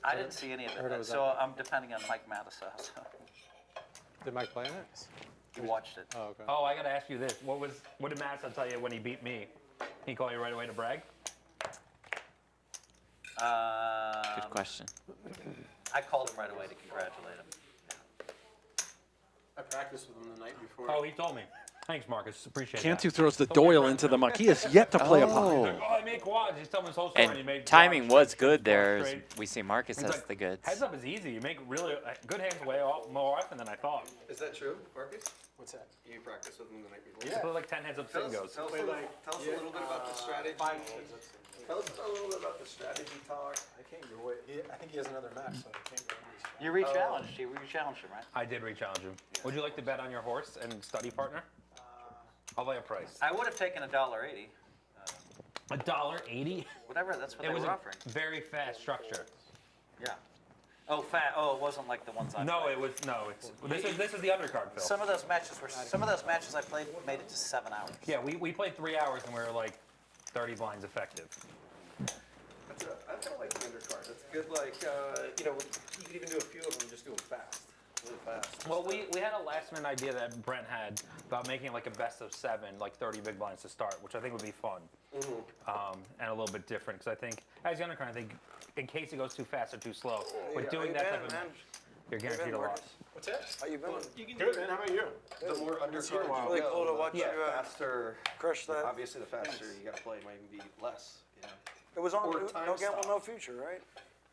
Speaker 3: I didn't see any of
Speaker 7: heard it
Speaker 3: it,
Speaker 7: was
Speaker 3: so I'm depending on Mike Matissa. So
Speaker 7: Did Mike play in it?
Speaker 3: he watched it.
Speaker 7: Oh, okay.
Speaker 6: Oh, I gotta ask you this. What did Madison tell you when he beat me? He called you right away to brag?
Speaker 2: Good question.
Speaker 3: I called him right away to congratulate him.
Speaker 5: I practiced with him the night before.
Speaker 6: Oh, he told me. Thanks, Marcus. Appreciate
Speaker 4: Cantu
Speaker 6: that.
Speaker 4: throws the Doyle into the muck. He has yet to play a pot.
Speaker 6: He's like, oh, I made quads. He's telling me his whole story. And he made
Speaker 2: And timing
Speaker 6: quads
Speaker 2: was
Speaker 6: straight,
Speaker 2: good
Speaker 6: quads
Speaker 2: there. As
Speaker 6: straight.
Speaker 2: we see Marcus
Speaker 6: He's
Speaker 2: has
Speaker 6: like,
Speaker 2: the goods.
Speaker 6: Heads up is easy. You make really good hands way more often than I thought.
Speaker 7: Is that true, Marcus?
Speaker 5: What's that?
Speaker 7: You practiced with him the night before?
Speaker 6: You play like 10 heads up sit goes.
Speaker 7: Tell us a little bit about the strategy. Tell us a little bit about the strategy talk. I can't go away. I think he has another match, so I can't go into this.
Speaker 3: You re-challenged. You re-challenged him, right?
Speaker 6: I did re-challenge him. Would you like to bet on your horse and study partner? I'll lay a price.
Speaker 3: I would have taken $1.80.
Speaker 6: $1.80?
Speaker 3: Whatever. That's what
Speaker 6: It
Speaker 3: they
Speaker 6: was
Speaker 3: were
Speaker 6: a
Speaker 3: offering.
Speaker 6: very fast structure.
Speaker 3: Yeah. Oh, fat. Oh, it wasn't like the ones I
Speaker 6: No,
Speaker 3: played.
Speaker 6: it was no. It's this is the undercard, Phil.
Speaker 3: Some of those matches I played made it to 7 hours.
Speaker 6: Yeah, we played 3 hours and we were like 30 blinds effective.
Speaker 7: I kind of like the undercard. It's good, like, you can even do a few of them, just do them fast. really fast.
Speaker 6: Well, we had a last minute idea that Brent had about making like a best of 7, like 30 big blinds to start, which I think would be fun. And a little bit different, because I think, as the undercard, I think in case it goes too fast or too slow, with doing that type of match, you're guaranteed a loss.
Speaker 7: What's that?
Speaker 9: How you been?
Speaker 7: Good, man. How about you? The more undercard you go,
Speaker 9: Really cool to watch
Speaker 7: the
Speaker 9: you
Speaker 7: faster.
Speaker 9: crush that.
Speaker 7: Obviously, the faster you got to play might even be less. You know,
Speaker 9: It was on
Speaker 7: Or
Speaker 9: No
Speaker 7: time
Speaker 9: Gamble,
Speaker 7: stop.
Speaker 9: No Future, right?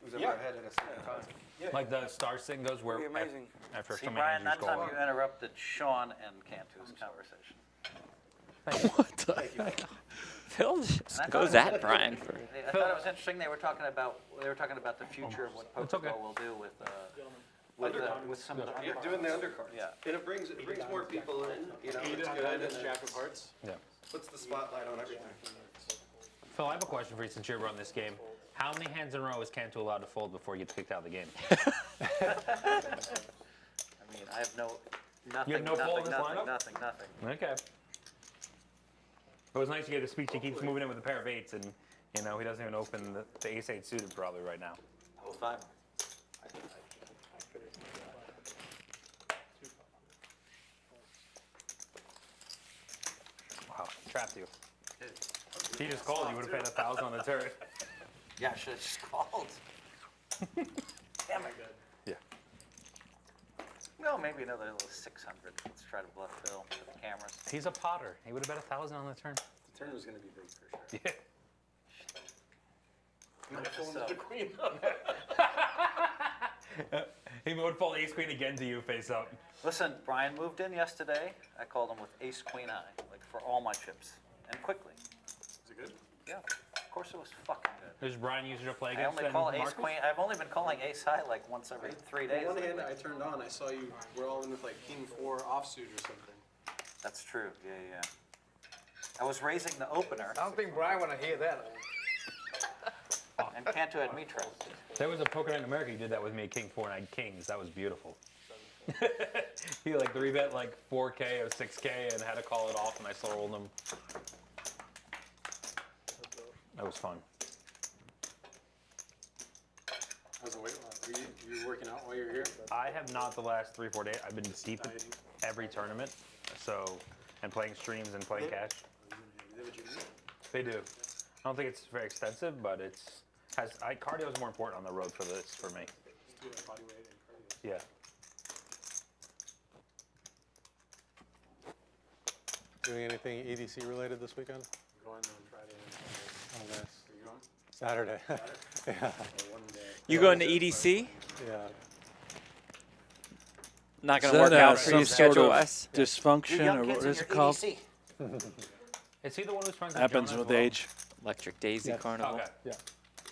Speaker 7: who's ever ahead at a certain time.
Speaker 6: Like the stars thing goes where
Speaker 9: Pretty amazing.
Speaker 6: after
Speaker 3: See,
Speaker 6: some
Speaker 3: Brian,
Speaker 6: managers
Speaker 3: that
Speaker 6: go
Speaker 3: time you interrupted Shaun and Cantu's conversation.
Speaker 4: What the heck?
Speaker 2: Phil just goes at Brian for.
Speaker 3: I thought it was interesting. They were talking about the future of what PokerGO will do with some of the
Speaker 7: Yeah, doing the undercards.
Speaker 3: Yeah.
Speaker 7: And it brings more people in, you know, it's good, and then
Speaker 5: Jack of Hearts.
Speaker 6: Yeah.
Speaker 7: puts the spotlight on everything.
Speaker 6: Phil, I have a question for you since you're running this game. How many hands in a row is Cantu allowed to fold before he gets kicked out of the game?
Speaker 3: I mean, I have nothing,
Speaker 6: You have no fold in this lineup?
Speaker 3: nothing.
Speaker 6: Okay. It was nice to get a speech. He keeps moving in with a pair of 8s, and you know he doesn't even open the ace-8 suited probably right now.
Speaker 3: Whole time.
Speaker 6: Wow, trapped you. If he just called, you would have paid 1,000 on the turn.
Speaker 3: Yeah, I should have just called. Damn it.
Speaker 6: Yeah.
Speaker 3: Well, maybe another little 600. Let's try to bluff Phil for the cameras.
Speaker 6: He's a potter. He would have bet 1,000 on the turn.
Speaker 7: The turn was going to be big for sure.
Speaker 6: Yeah. He would fold ace queen again to you face up.
Speaker 3: Listen, Brian moved in yesterday. I called him with ace queen high, like for all my chips, and quickly.
Speaker 7: Is it good?
Speaker 3: Yeah, of course it was fucking good.
Speaker 6: Does Brian use your play
Speaker 3: I
Speaker 6: against
Speaker 3: only
Speaker 6: then
Speaker 3: call ace
Speaker 6: Marcus?
Speaker 3: queen. I've only been calling ace high like once every 3 days.
Speaker 7: On one hand, I turned on, I saw you were all in with like king 4 offsuit or something.
Speaker 3: That's true. Yeah. I was raising the opener,
Speaker 5: I don't think Brian want to hear that.
Speaker 3: and Cantu had me trapped.
Speaker 6: There was a Poker Night in America. He did that with me, King 4 and I had kings. That was beautiful. He like 3-bet like 4K or 6K and had to call it off, and I still rolled him. That was fun.
Speaker 7: How's the weight loss? Were you working out while you were here?
Speaker 6: I have not the last 3-4 days. I've been deep in every tournament, and playing streams and playing cash. They do. I don't think it's very extensive, but cardio is more important on the road for this for me.
Speaker 7: Body weight and cardio.
Speaker 6: Yeah.
Speaker 5: Doing anything EDC related this weekend?
Speaker 7: Going on Friday.
Speaker 5: Oh, nice.
Speaker 7: Are you going?
Speaker 5: Saturday. Yeah.
Speaker 7: One day.
Speaker 2: You going to EDC?
Speaker 5: Yeah.
Speaker 2: Not
Speaker 4: Is
Speaker 2: going to work
Speaker 4: that
Speaker 2: out for
Speaker 4: some
Speaker 2: you
Speaker 4: sort
Speaker 2: schedule
Speaker 4: of
Speaker 2: wise?
Speaker 4: dysfunction, or what is it called?
Speaker 6: Is he the one who's friends with
Speaker 4: Happens
Speaker 6: John as
Speaker 4: with
Speaker 6: well?
Speaker 4: age.
Speaker 2: Electric Daisy
Speaker 5: Yes.
Speaker 2: Carnival.
Speaker 6: Okay.
Speaker 5: Yeah.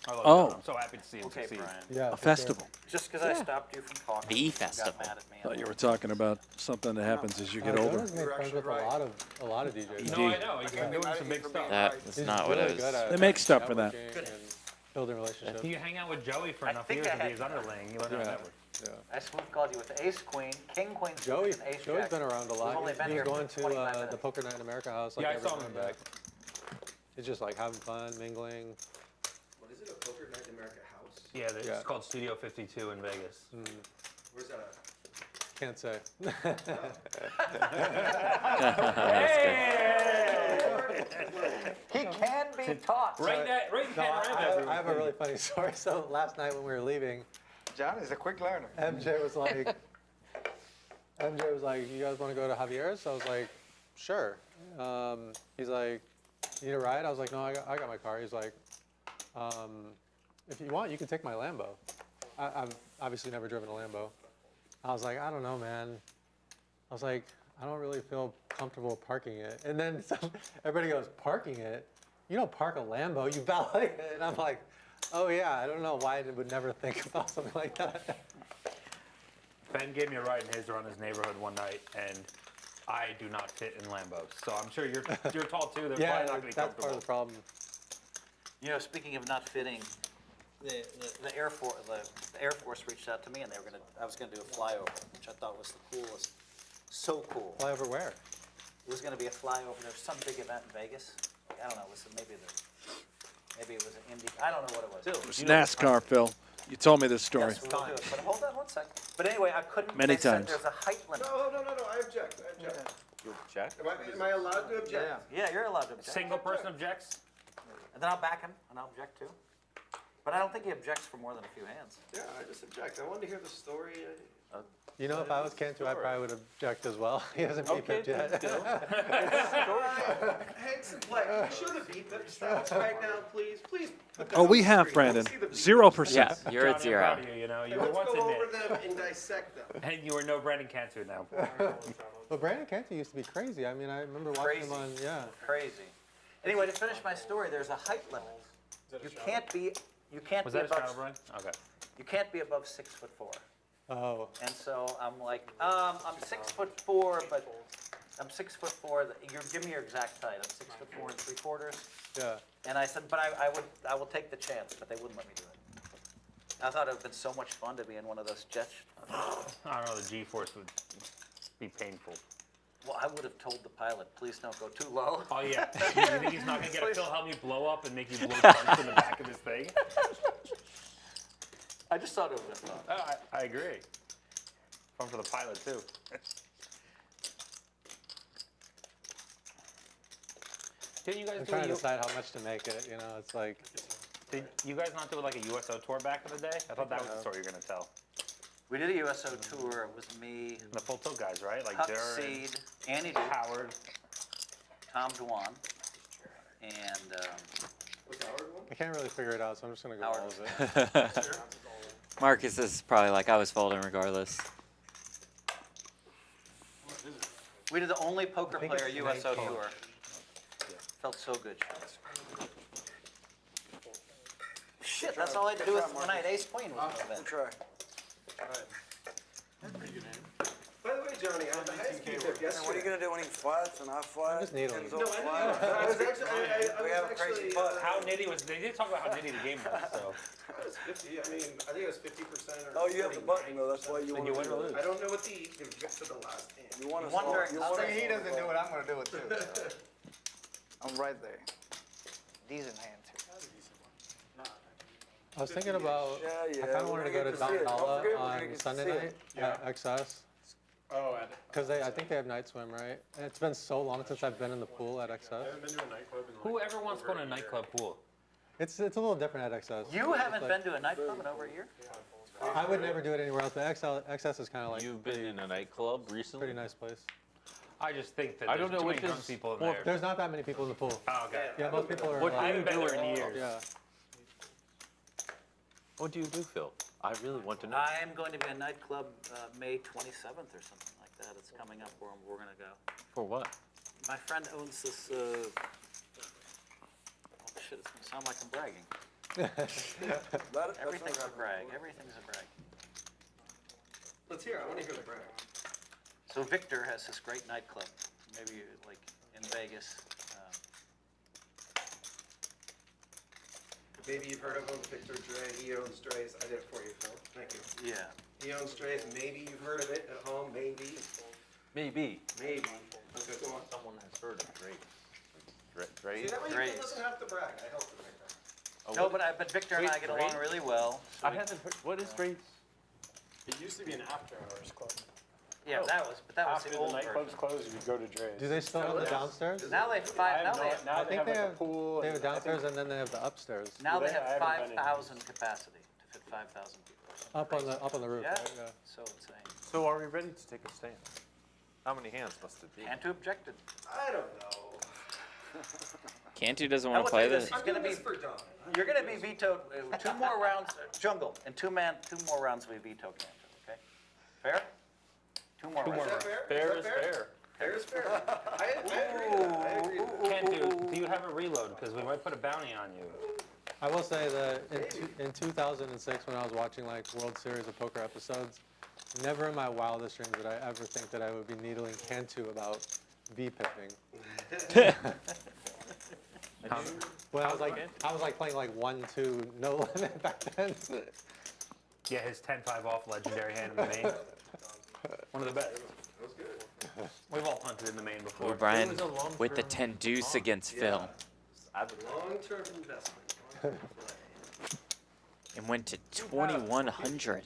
Speaker 6: I love
Speaker 4: Oh.
Speaker 6: John. I'm so happy to see him
Speaker 3: Okay,
Speaker 6: succeed.
Speaker 3: Brian.
Speaker 5: Yeah.
Speaker 4: A
Speaker 5: for
Speaker 4: festival.
Speaker 3: Just because I stopped you from talking,
Speaker 2: The
Speaker 3: you
Speaker 2: festival.
Speaker 3: got mad at me.
Speaker 4: Thought you were talking about something that happens as you
Speaker 5: Sure.
Speaker 4: get older.
Speaker 5: Jonas made friends with a lot of DJs.
Speaker 6: No, I know. He's been doing some big stuff.
Speaker 2: That is
Speaker 5: He's
Speaker 2: not what I
Speaker 5: really
Speaker 2: was.
Speaker 5: good at
Speaker 4: They make stuff for that.
Speaker 5: networking and building relationships.
Speaker 6: You hang out with Joey for
Speaker 3: I
Speaker 6: enough
Speaker 3: think
Speaker 6: years
Speaker 3: I
Speaker 6: to be
Speaker 3: had-
Speaker 6: his underling. You learn how to
Speaker 5: Yeah.
Speaker 6: network.
Speaker 3: I smooth called you with ace queen, king queen,
Speaker 5: Joey's
Speaker 3: and ace
Speaker 5: Joey's
Speaker 3: jack.
Speaker 5: been around a
Speaker 3: We've
Speaker 5: lot.
Speaker 3: only been
Speaker 5: He
Speaker 3: here
Speaker 5: was going
Speaker 3: for 25
Speaker 5: to the
Speaker 3: minutes.
Speaker 5: Poker Night in America house like
Speaker 6: Yeah, I
Speaker 5: every
Speaker 6: saw him
Speaker 5: time
Speaker 6: back.
Speaker 5: It's just like having fun, mingling.
Speaker 7: What is it, a Poker Night in America house?
Speaker 6: Yeah, it's
Speaker 5: Yeah.
Speaker 6: called Studio 52 in Vegas.
Speaker 7: Where's that at?
Speaker 5: Can't say.
Speaker 3: He can be taught.
Speaker 6: Right
Speaker 5: No,
Speaker 6: there.
Speaker 5: I have a really funny story. So last night when we were leaving,
Speaker 8: John is a quick learner.
Speaker 5: MJ was like, you guys want to go to Javier's? I was like, sure. He's like, you need a ride? I was like, no, I got my car. He's like, if you want, you can take my Lambo. I've obviously never driven a Lambo. I was like, I don't know, man. I was like, I don't really feel comfortable parking it. And then everybody goes, parking it? You don't park a Lambo, you valet it. And I'm like, oh yeah, I don't know why I would never think about something like that.
Speaker 6: Ben gave me a ride in his around his neighborhood one night, and I do not fit in Lambos. So I'm sure you're tall too. They're
Speaker 5: Yeah,
Speaker 6: probably not going to be
Speaker 5: that's part
Speaker 6: comfortable.
Speaker 5: of the problem.
Speaker 3: You know, speaking of not fitting, the Air Force reached out to me, and I was gonna do a flyover, which I thought was the coolest. So cool.
Speaker 5: Fly over where?
Speaker 3: It was gonna be a flyover. There was some big event in Vegas. I don't know. Maybe it was an Indy. I don't know what it was.
Speaker 4: It's NASCAR, Phil. You told me this story.
Speaker 3: Yes, we will do it. But hold on one second. But anyway, I couldn't.
Speaker 4: Many
Speaker 3: they said
Speaker 4: times.
Speaker 3: there's a height limit.
Speaker 7: No, I object. I object.
Speaker 1: You check.
Speaker 7: Am I allowed to object?
Speaker 3: Yeah, you're allowed to object.
Speaker 6: Single person objects?
Speaker 3: And then I'll back him, and I'll object too. But I don't think he objects for more than a few hands.
Speaker 7: Yeah, I just object. I wanted to hear the story.
Speaker 5: You know, if I was Cantu, I probably would object as well. He hasn't beat
Speaker 1: Okay,
Speaker 5: it yet.
Speaker 7: Hanks and Black, can you show the beat stats right now, please? Please. Put them
Speaker 4: Oh,
Speaker 7: on
Speaker 4: we
Speaker 7: the
Speaker 4: have,
Speaker 7: screen.
Speaker 4: Brandon.
Speaker 7: Let's see the beat.
Speaker 4: 0%.
Speaker 2: Yeah, you're at
Speaker 6: Johnny, I'm
Speaker 2: 0.
Speaker 6: proud of you, you know. You were
Speaker 7: Let's
Speaker 6: once
Speaker 7: go
Speaker 6: in
Speaker 7: over
Speaker 6: it.
Speaker 7: them and dissect them.
Speaker 6: And you were no Brandon Cantu now.
Speaker 5: But Brandon Cantu used to be crazy. I mean, I remember watching him
Speaker 3: Crazy.
Speaker 5: on, yeah.
Speaker 3: Crazy. Anyway, to finish my story, there's a height limit. You can't be
Speaker 6: Was that a shadow,
Speaker 3: above.
Speaker 6: Brian? Okay.
Speaker 3: You can't be above 6'4".
Speaker 5: Oh.
Speaker 3: And so I'm like, I'm 6'4", but I'm 6'4". Give me your exact height. I'm 6'4" 3/4".
Speaker 5: Yeah.
Speaker 3: And I said, but I will take the chance, but they wouldn't let me do it. I thought it would have been so much fun to be in one of those jets.
Speaker 6: I don't know, the G-force would be painful.
Speaker 3: Well, I would have told the pilot, please don't go too low.
Speaker 6: Oh, yeah. You think he's not going to get a Phil Hellmuth blow up and make you blow chunks in the back of his thing?
Speaker 3: I just thought it would have been fun.
Speaker 6: Oh, I agree. Fun for the pilot, too. Didn't you guys
Speaker 5: I'm
Speaker 6: do
Speaker 5: trying to decide how much to make it, you know, it's like,
Speaker 6: Did you guys not do like a USO tour back in the day? I thought that was the story you were going to tell.
Speaker 3: We did a USO tour. It was me,
Speaker 6: The full tilt guys, right? Like
Speaker 3: Huck
Speaker 6: Darren,
Speaker 3: Seed, Andy Duke,
Speaker 6: Howard.
Speaker 3: Tom Dwan, and
Speaker 5: I can't really figure it out, so I'm just going to go
Speaker 3: Howard.
Speaker 5: all of it.
Speaker 2: Marcus is probably like, I was folding regardless.
Speaker 3: we did the only poker
Speaker 5: think
Speaker 3: player
Speaker 5: it's
Speaker 3: USO
Speaker 5: 19.
Speaker 3: tour. Felt so good. Shit, that's all I had to do with when I had ace queen was an event.
Speaker 9: Try.
Speaker 7: By the way, Johnny, I had the highest beat tip
Speaker 9: And what are you
Speaker 7: yesterday.
Speaker 9: gonna do when he flats and I flat?
Speaker 5: just needling.
Speaker 9: Ken's
Speaker 7: No,
Speaker 9: all
Speaker 7: I
Speaker 9: flat?
Speaker 7: didn't. I was actually. I
Speaker 9: We
Speaker 7: was
Speaker 9: have a crazy
Speaker 7: actually,
Speaker 9: putt.
Speaker 6: How nitty was, they did talk about how nitty the game was, so.
Speaker 7: I was 50. I mean, I think it was 50% or.
Speaker 9: Oh, you have the button though, that's why you
Speaker 6: Then
Speaker 9: want
Speaker 6: you win or lose.
Speaker 7: I don't know what the to the last hand.
Speaker 9: You want us
Speaker 3: One
Speaker 9: all,
Speaker 3: during-
Speaker 9: you
Speaker 3: I'll
Speaker 9: want
Speaker 3: say
Speaker 9: us
Speaker 8: He
Speaker 9: all
Speaker 8: doesn't do it, I'm gonna do it too. I'm right there. Decent hand too.
Speaker 5: I was thinking about,
Speaker 9: Yeah,
Speaker 5: I
Speaker 9: yeah,
Speaker 5: kind of
Speaker 9: we're
Speaker 5: wanted to
Speaker 9: gonna
Speaker 5: go
Speaker 9: get
Speaker 5: to
Speaker 9: to see it. Don't
Speaker 5: Donala
Speaker 9: forget, we're gonna
Speaker 5: on
Speaker 9: get to
Speaker 5: Sunday
Speaker 9: see
Speaker 5: night
Speaker 9: it.
Speaker 5: at XS.
Speaker 7: Oh,
Speaker 5: Because I think they have night swim, right? And it's been so long since I've been in the pool at XS.
Speaker 7: haven't been to a nightclub in
Speaker 6: Whoever wants to go to a nightclub pool?
Speaker 5: It's a little different at XS.
Speaker 3: You haven't
Speaker 5: It's
Speaker 3: been to a nightclub in over a year?
Speaker 5: I would never do it anywhere else, but XS is kind of like
Speaker 1: You've been in a nightclub recently?
Speaker 5: pretty nice place.
Speaker 6: I just think that
Speaker 1: I
Speaker 6: there's
Speaker 1: don't know
Speaker 6: too many
Speaker 1: which
Speaker 6: drunk
Speaker 1: is
Speaker 6: people in
Speaker 1: more
Speaker 6: there.
Speaker 5: There's not that many people in the pool.
Speaker 6: Oh, okay.
Speaker 5: Yeah, most people are
Speaker 1: What
Speaker 6: I
Speaker 5: like,
Speaker 6: haven't been there in years.
Speaker 5: yeah.
Speaker 1: What do you do, Phil? I really want to know.
Speaker 3: I am going to be a nightclub May 27th or something like that. It's coming up where we're going to go.
Speaker 1: For what?
Speaker 3: My friend owns this. Oh shit! It's going to sound like I'm bragging.
Speaker 9: That's
Speaker 3: Everything's
Speaker 9: what
Speaker 3: a brag. Everything's a brag.
Speaker 7: Let's hear it. I want to hear the brag.
Speaker 3: So Victor has this great nightclub, maybe like in Vegas.
Speaker 7: Maybe you've heard of him, Victor Dre. He owns Dre's. I did it for you, Phil. Thank you.
Speaker 3: Yeah.
Speaker 7: He owns Dre's. Maybe you've heard of it at home. Maybe.
Speaker 1: Maybe.
Speaker 7: Maybe. Okay, go on.
Speaker 1: Someone has heard of Drake.
Speaker 7: See,
Speaker 1: Drake?
Speaker 7: that way
Speaker 3: Dre's.
Speaker 7: he doesn't have to brag. I helped him make that.
Speaker 1: Oh,
Speaker 3: No,
Speaker 1: what-
Speaker 3: but Victor and I
Speaker 1: Wait,
Speaker 3: get along
Speaker 1: Drake?
Speaker 3: really well. so
Speaker 1: I
Speaker 3: we-
Speaker 1: haven't heard. What is Drake's?
Speaker 7: It used to be an after-hours club.
Speaker 3: Yeah, that was the old version.
Speaker 7: closed, you go to Dre's.
Speaker 5: Do they still have the downstairs?
Speaker 3: Now they have five. Now they have,
Speaker 5: I think they have a downstairs and then they have the upstairs.
Speaker 3: now they have 5,000 capacity to fit 5,000 people.
Speaker 5: Up on the roof,
Speaker 3: Yeah.
Speaker 5: right? Yeah.
Speaker 3: So insane.
Speaker 1: So are we ready to take a stand? How many hands must it be?
Speaker 3: Cantu objected.
Speaker 7: I don't know.
Speaker 2: Cantu doesn't
Speaker 3: I
Speaker 2: want
Speaker 3: will
Speaker 2: to play
Speaker 3: tell you
Speaker 2: this.
Speaker 3: this.
Speaker 7: I'm doing this for Don.
Speaker 3: You're going to be vetoed. 2 more rounds. Jungle. In 2 more rounds we veto Cantu. Okay. Fair? 2 more rounds.
Speaker 7: Is that fair?
Speaker 1: Fair
Speaker 7: Is
Speaker 1: is
Speaker 7: that
Speaker 1: fair.
Speaker 7: Fair is fair. I agree with that. I agree with that.
Speaker 6: Can't do you have a reload? Because we might put a bounty on you.
Speaker 5: I will say that in 2006, when I was watching like World Series of Poker episodes, never in my wildest dreams did I ever think that I would be needling Cantu about V-pipping. When I was like playing like 1-2 no limit back then.
Speaker 6: Yeah, his 10-5 off legendary hand in the main. One of the best. We've all hunted in the main before.
Speaker 2: Ooh, Brian with the 10 deuce against Phil.
Speaker 7: Long-term investment.
Speaker 2: and went to 2,100.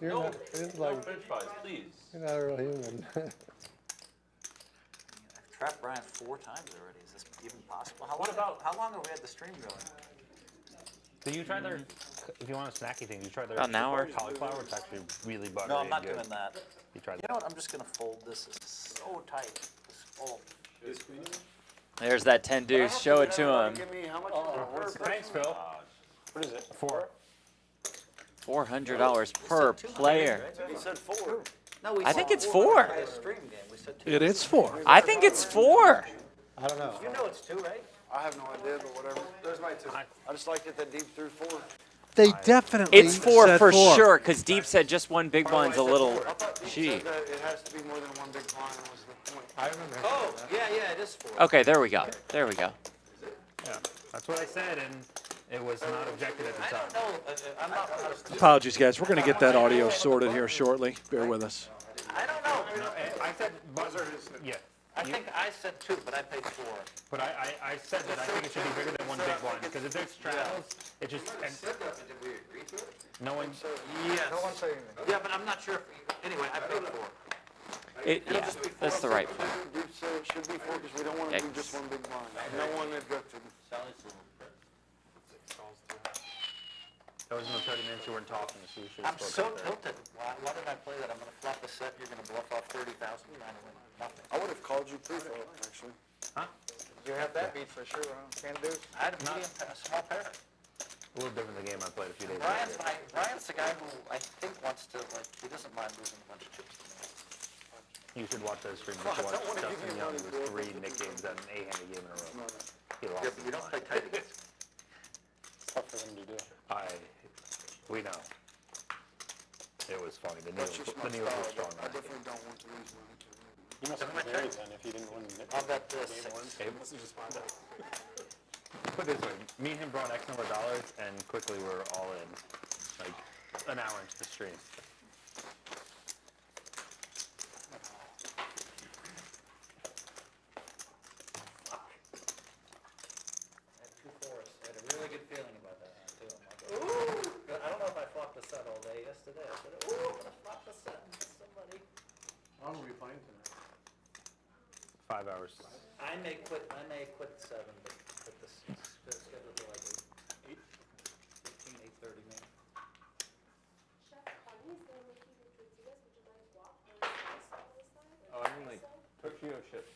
Speaker 5: You're not, it's like,
Speaker 1: French fries, please.
Speaker 5: you're not a real human.
Speaker 3: I've trapped Brian 4 times already. Is this even possible? How long have we had the stream going?
Speaker 6: Do you try their, if you want a snacky thing, you try their
Speaker 2: About an hour.
Speaker 6: cauliflower? It's actually really buttery.
Speaker 3: No, I'm not
Speaker 6: and good.
Speaker 3: doing that.
Speaker 6: You tried
Speaker 3: You
Speaker 6: that.
Speaker 3: know what? I'm just gonna fold this. It's so tight. This fold.
Speaker 2: There's that 10 deuce. Show it to him.
Speaker 9: Give me how much is it?
Speaker 6: Thanks, Phil.
Speaker 7: What is it?
Speaker 6: 4.
Speaker 2: $400 per player.
Speaker 3: He said 4. No, we
Speaker 2: I
Speaker 3: said
Speaker 2: think it's
Speaker 3: 4
Speaker 2: 4.
Speaker 3: by a stream game. We said 2.
Speaker 4: It is 4.
Speaker 2: I think it's 4.
Speaker 5: I don't know.
Speaker 3: You know it's 2, right?
Speaker 9: I have no idea, but whatever.
Speaker 7: There's my 2.
Speaker 9: I just liked it that Deep threw 4.
Speaker 4: They definitely
Speaker 2: It's 4
Speaker 4: said
Speaker 2: for
Speaker 4: 4.
Speaker 2: sure, because Deep said just one big blind's a little
Speaker 9: I thought Deep
Speaker 2: cheap.
Speaker 9: said that it has to be more than one big blind was the point.
Speaker 5: I remember.
Speaker 3: Oh, yeah, it is 4.
Speaker 2: Okay, there we go. There we go.
Speaker 6: Yeah, that's what I said, and it was not objected at the
Speaker 3: I
Speaker 6: time.
Speaker 3: don't know. I'm not.
Speaker 4: Apologies, guys. We're going to get that audio sorted here shortly. Bear with us.
Speaker 3: I don't know.
Speaker 6: No, I said buzzer. Yeah.
Speaker 3: I think I said 2, but I paid 4.
Speaker 6: But I said that I think it should be bigger than one big blind, because if there's straddles, it just, and
Speaker 7: Did we agree to it?
Speaker 6: no one,
Speaker 3: Yes. No one said anything. Yeah, but I'm not sure if. Anyway, I paid 4.
Speaker 2: Yeah, that's the right point.
Speaker 9: Deep said it should be 4 because we don't want to do
Speaker 2: Yikes.
Speaker 9: just one big blind. No one objected.
Speaker 6: that was in the 30 minutes you weren't talking, so you should
Speaker 3: I'm
Speaker 6: have
Speaker 3: so
Speaker 6: spoken up there.
Speaker 3: tilted. Why did I play that? I'm going to flop a set. You're going to bluff off 30,000. Trying to win nothing.
Speaker 9: I would have called you pre-flop, actually.
Speaker 8: You have that beat for sure, huh? Can't do.
Speaker 3: I had a medium, a small pair.
Speaker 6: A little different than the game I played a few days ago.
Speaker 3: Brian's the guy who I think wants to, like, he doesn't mind losing a bunch of chips to me.
Speaker 6: You should watch that stream. You should watch Justin Young lose 3 Nick games at an 8-handed game in a row. He lost
Speaker 3: Yeah, but you don't play tight against.
Speaker 7: It's tough for them to do.
Speaker 6: We know. It was funny. The
Speaker 9: That's
Speaker 6: Neos
Speaker 9: just my
Speaker 6: were
Speaker 9: style.
Speaker 6: strong.
Speaker 9: I definitely don't want to lose money.
Speaker 7: You must have been married then if you didn't win the
Speaker 3: I'll bet this.
Speaker 7: game one. You must have just found out.
Speaker 6: Put it this way, me and him brought X number of dollars, and quickly we're all in, like, an hour into the stream.
Speaker 3: I had 2 4s. I had a really good feeling about that one, too. I'm like, ooh! I don't know if I flopped the set all day yesterday. I said, ooh, I'm going to flop the set. Somebody.
Speaker 7: How long were we playing tonight?
Speaker 6: 5 hours.
Speaker 3: I may quit at 7, but the schedule to like 8, 15, 8:30 maybe.
Speaker 10: Chef Connie's gonna make you the tortillas. Would you like guac or salsa this time?
Speaker 1: Oh, I mean like tortilla chips.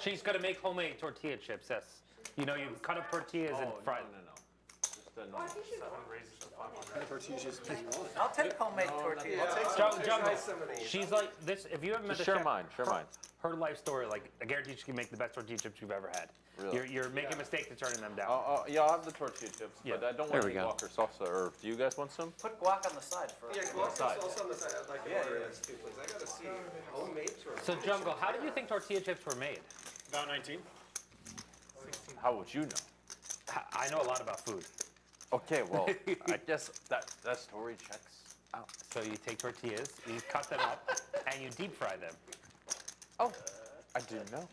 Speaker 6: She's gonna make homemade tortilla chips, yes. You know, you cut up tortillas and fry them.
Speaker 1: No. Just a
Speaker 10: Oh, I think you know.
Speaker 3: I'll take homemade tortillas.
Speaker 6: She's like this. If you haven't met
Speaker 1: Just
Speaker 6: the
Speaker 1: share
Speaker 6: chef,
Speaker 1: mine. Share mine.
Speaker 6: her life story, like I guarantee she can make the best tortilla chips you've ever had.
Speaker 1: Really?
Speaker 6: You're making a mistake to turning them down.
Speaker 1: Yeah, I'll have the tortilla chips,
Speaker 6: Yeah.
Speaker 1: but I don't
Speaker 2: There
Speaker 1: want
Speaker 2: we
Speaker 1: any
Speaker 2: go.
Speaker 1: guac or salsa. Or do you guys want some?
Speaker 3: Put guac on the side first.
Speaker 7: Yeah, guac and salsa on the side. I'd like to order this too, please. I gotta see homemade tortillas.
Speaker 6: So Jungle, how do you think tortilla chips were made?
Speaker 7: About 19.
Speaker 1: How would you know?
Speaker 6: I know a lot about food.
Speaker 1: Okay, well, I guess that story checks out.
Speaker 6: So you take tortillas, you cut them up, and you deep fry them.
Speaker 1: Oh, I didn't know.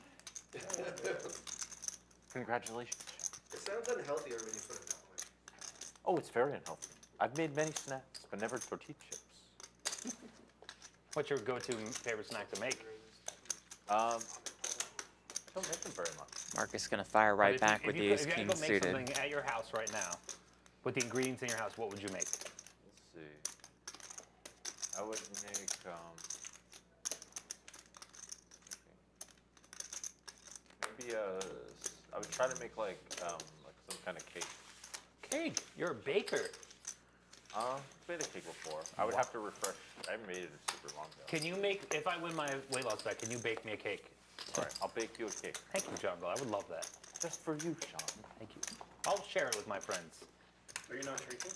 Speaker 1: Congratulations.
Speaker 7: It sounds unhealthier when you put it that way.
Speaker 1: Oh, it's very unhealthy. I've made many snacks, but never tortilla chips.
Speaker 6: What's your go-to favorite snack to make?
Speaker 1: I don't make them very much.
Speaker 2: Marcus gonna fire right
Speaker 6: If you-
Speaker 2: back
Speaker 6: if
Speaker 2: with
Speaker 6: you
Speaker 2: the
Speaker 6: could-
Speaker 2: ace
Speaker 6: if you
Speaker 2: king
Speaker 6: had to go make
Speaker 2: suited.
Speaker 6: something at your house right now, with the ingredients in your house, what would you make?
Speaker 1: Let's see. I would make maybe I would try to make like some kind of cake.
Speaker 6: Cake. You're a baker.
Speaker 1: I've made a cake before. I would have to refresh. I haven't made it in super long though.
Speaker 6: Can you make, if I win my weight loss bet, can you bake me a cake?
Speaker 1: All right, I'll bake you a cake
Speaker 6: Thank you, Jungle. I would love that.
Speaker 1: just for you, Sean.
Speaker 6: Thank you. I'll share it with my friends.
Speaker 7: Are you not drinking?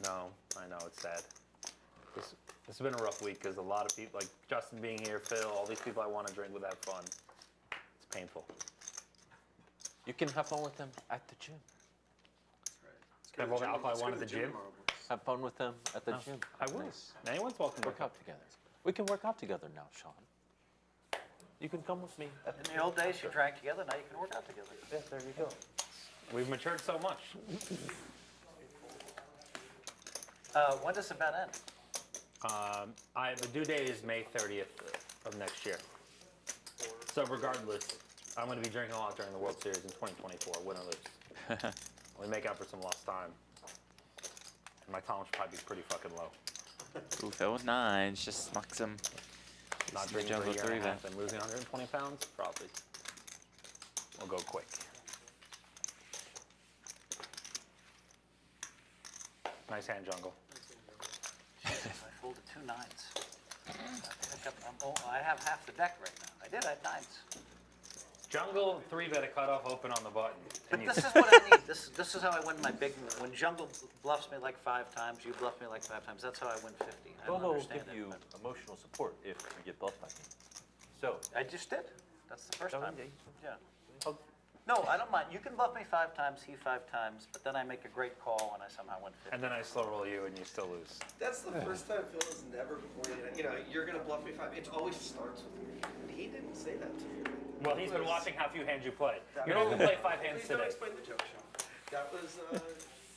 Speaker 6: No, I know, it's sad. This has been a rough week because a lot of people, like Justin being here, Phil, all these people I want to drink with, have fun. It's painful.
Speaker 1: You can have fun with them at the gym.
Speaker 6: Have all the alcohol I want at the gym?
Speaker 1: Have fun with them at the gym.
Speaker 6: I will.
Speaker 1: Nice.
Speaker 6: Anyone's welcome to
Speaker 1: Work out together. We can work out together now, Sean. You can come with me.
Speaker 3: In the old days, you drank together, now you can work out together.
Speaker 1: Yeah, there you go.
Speaker 6: We've matured so much.
Speaker 3: When does the bet end?
Speaker 6: The due date is May 30th of next year. So regardless, I'm going to be drinking a lot during the World Series in 2024, win or lose. We make up for some lost time. And my tolerance will probably be pretty fucking low.
Speaker 2: Ooh, Phil with 9s, just smucks him.
Speaker 6: Not
Speaker 2: the
Speaker 6: drinking for a
Speaker 2: jungle
Speaker 6: year and a
Speaker 2: 3
Speaker 6: half and losing 120 pounds, probably. We'll go quick. Nice hand, Jungle.
Speaker 3: Jesus, I folded 2 9s. I have half the deck right now. I had 9s.
Speaker 6: Jungle 3-bet a cutoff open on the button.
Speaker 3: But
Speaker 6: And you-
Speaker 3: this is what I need. This is how I win my big. When Jungle bluffs me like 5 times, you bluff me like 5 times. That's how I win 50. I don't
Speaker 1: Bobo will
Speaker 3: understand
Speaker 1: give
Speaker 3: it.
Speaker 1: you
Speaker 3: but
Speaker 1: emotional support if you get bluffed by him. So,
Speaker 3: I just did. That's the first
Speaker 1: Oh,
Speaker 3: time.
Speaker 1: yeah.
Speaker 3: Yeah.
Speaker 1: Oh.
Speaker 3: No, I don't mind. You can bluff me 5 times, he 5 times, but then I make a great call and I somehow win 50.
Speaker 6: and then I slow roll you and you still lose.
Speaker 7: That's the first time Phil has never pointed at, you're going to bluff me 5. It always starts with me. And he didn't say that to me.
Speaker 6: Well, he's been watching how few hands you play. You're not going to play 5 hands
Speaker 7: Please don't
Speaker 6: today.
Speaker 7: explain the joke, Sean. That was,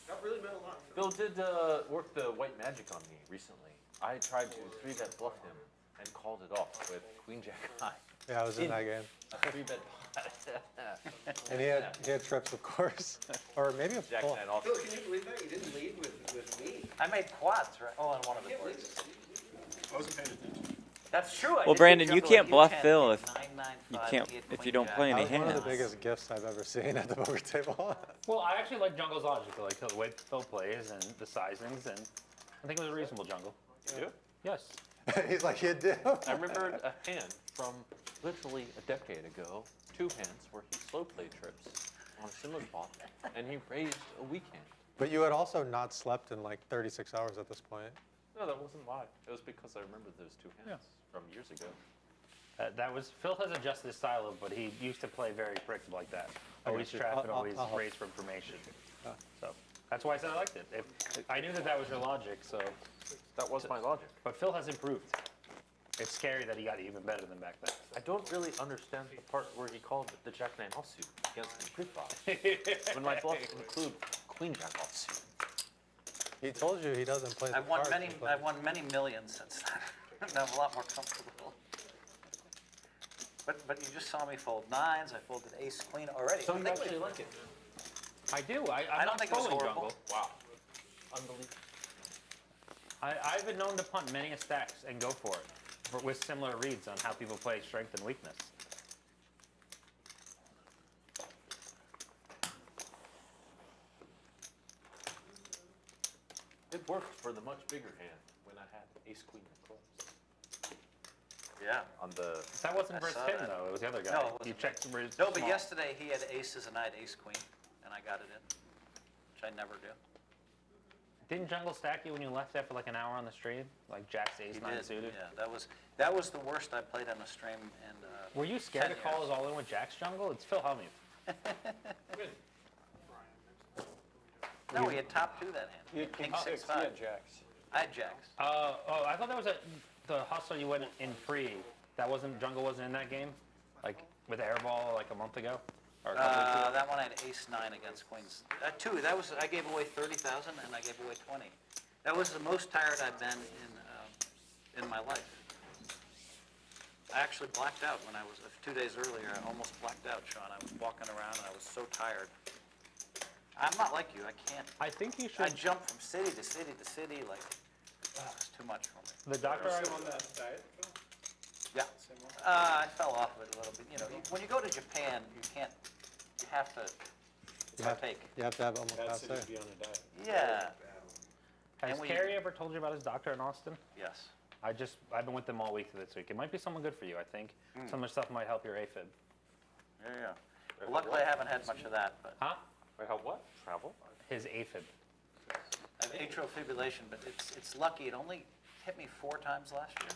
Speaker 7: that really meant a lot.
Speaker 1: Phil did work the white magic on me recently. I tried to 3-bet bluff him and called it off with Queen Jack high.
Speaker 5: Yeah, I was in that game.
Speaker 1: A 3-bet
Speaker 5: And he had trips, of course. Or maybe a
Speaker 1: Jack
Speaker 5: full.
Speaker 1: 9 off.
Speaker 7: Phil, can you believe that? You didn't lead with me.
Speaker 3: I made quads, right? Oh, on one of the boards.
Speaker 7: I wasn't paying attention.
Speaker 3: That's true. I
Speaker 2: Well,
Speaker 3: did
Speaker 2: Brandon,
Speaker 3: get
Speaker 2: you
Speaker 3: Jungle
Speaker 2: can't
Speaker 3: and
Speaker 2: bluff
Speaker 3: you
Speaker 2: Phil
Speaker 3: can't.
Speaker 2: if
Speaker 3: 9, 9,
Speaker 2: you
Speaker 3: 5,
Speaker 2: can't-
Speaker 3: he had
Speaker 2: if
Speaker 3: Queen
Speaker 2: you don't
Speaker 3: Jack.
Speaker 2: play any
Speaker 5: That was one of
Speaker 2: hands.
Speaker 5: the biggest gifts I've ever seen at the poker table.
Speaker 6: Well, I actually like Jungle's logic. I like the way Phil plays and the sizings, and I think it was a reasonable Jungle.
Speaker 1: You do?
Speaker 6: Yes.
Speaker 5: He's like, you do.
Speaker 1: I remembered a hand from literally a decade ago, 2 hands where he slow played trips on a similar spot, and he raised a weak hand.
Speaker 5: But you had also not slept in like 36 hours at this point.
Speaker 1: No, that wasn't why. It was because I remembered those 2 hands from years ago.
Speaker 6: Phil has adjusted his style, but he used to play very predictable like that. Always
Speaker 5: you.
Speaker 6: trap and
Speaker 5: I'll
Speaker 6: always
Speaker 5: help.
Speaker 6: raise for information. So that's why I said I liked it. I knew that was your logic, so.
Speaker 1: That was my logic.
Speaker 6: But Phil has improved. It's scary that he got even better than back then.
Speaker 1: I don't really understand the part where he called it the Jack 9 offsuit against the pre flop. When my bluffs include Queen Jack offsuit.
Speaker 5: He told you he doesn't play the
Speaker 3: I've won
Speaker 5: cards
Speaker 3: many.
Speaker 5: he plays.
Speaker 3: I've won many millions since then. I'm a lot more comfortable. But you just saw me fold 9s. I folded ace queen already.
Speaker 1: So
Speaker 3: I
Speaker 1: you
Speaker 3: think
Speaker 1: actually
Speaker 3: we-
Speaker 1: like it?
Speaker 6: I do. I'm
Speaker 3: I don't
Speaker 6: not
Speaker 3: think it was
Speaker 6: trolling
Speaker 3: horrible.
Speaker 6: Jungle.
Speaker 1: Wow. Unbelievable.
Speaker 6: I've been known to punt many a stacks and go for it with similar reads on how people play strength and weakness.
Speaker 1: It worked for the much bigger hand when I had ace queen of clubs.
Speaker 3: Yeah.
Speaker 1: On the
Speaker 6: That wasn't
Speaker 3: I
Speaker 6: Brent
Speaker 3: saw
Speaker 6: Hanks
Speaker 3: that.
Speaker 6: though. It was the other guy.
Speaker 3: No, it
Speaker 6: You
Speaker 3: wasn't.
Speaker 6: checked some
Speaker 3: No, but
Speaker 6: small.
Speaker 3: yesterday he had aces and I had ace queen, and I got it in, which I never do.
Speaker 6: Didn't Jungle stack you when you left after like an hour on the stream? Like Jack's ace
Speaker 3: He
Speaker 6: 9
Speaker 3: did.
Speaker 6: suited?
Speaker 3: Yeah, that was the worst I played on a stream in.
Speaker 6: Were you scared
Speaker 3: 10
Speaker 6: to call
Speaker 3: years.
Speaker 6: us all in with Jack's Jungle? It's Phil Hellmuth.
Speaker 3: No, he had top 2 that hand. King 6 5.
Speaker 5: jacks.
Speaker 3: I had jacks.
Speaker 6: Oh, I thought that was the hustle you went in free. That wasn't Jungle wasn't in that game, like with Airball like a month ago. Or a couple weeks ago?
Speaker 3: That one I had ace 9 against queens. 2. That was I gave away 30,000 and I gave away 20. That was the most tired I've been in my life. I actually blacked out when I was 2 days earlier. I almost blacked out, Sean. I was walking around and I was so tired. I'm not like you. I can't.
Speaker 6: I think you
Speaker 3: I
Speaker 6: should.
Speaker 3: jump from city to city to city like it's too much for me.
Speaker 6: The doctor.
Speaker 7: On that diet, Phil?
Speaker 3: Yeah. I fell off of it a little bit. When you go to Japan, you can't. You have to partake.
Speaker 5: You have to have omakase.
Speaker 7: be on a diet.
Speaker 3: Yeah.
Speaker 6: Has
Speaker 3: And we-
Speaker 6: Carrie ever told you about his doctor in Austin?
Speaker 3: Yes.
Speaker 6: I've been with them all week this week. It might be someone good for you. I think some of the stuff might help your AFib.
Speaker 3: Yeah. Well, luckily, I haven't had much of that, but
Speaker 6: Huh?
Speaker 1: Wait, how what? Travel?
Speaker 6: His AFib.
Speaker 3: I have atrial fibrillation. But it's lucky. It only hit me 4 times last year.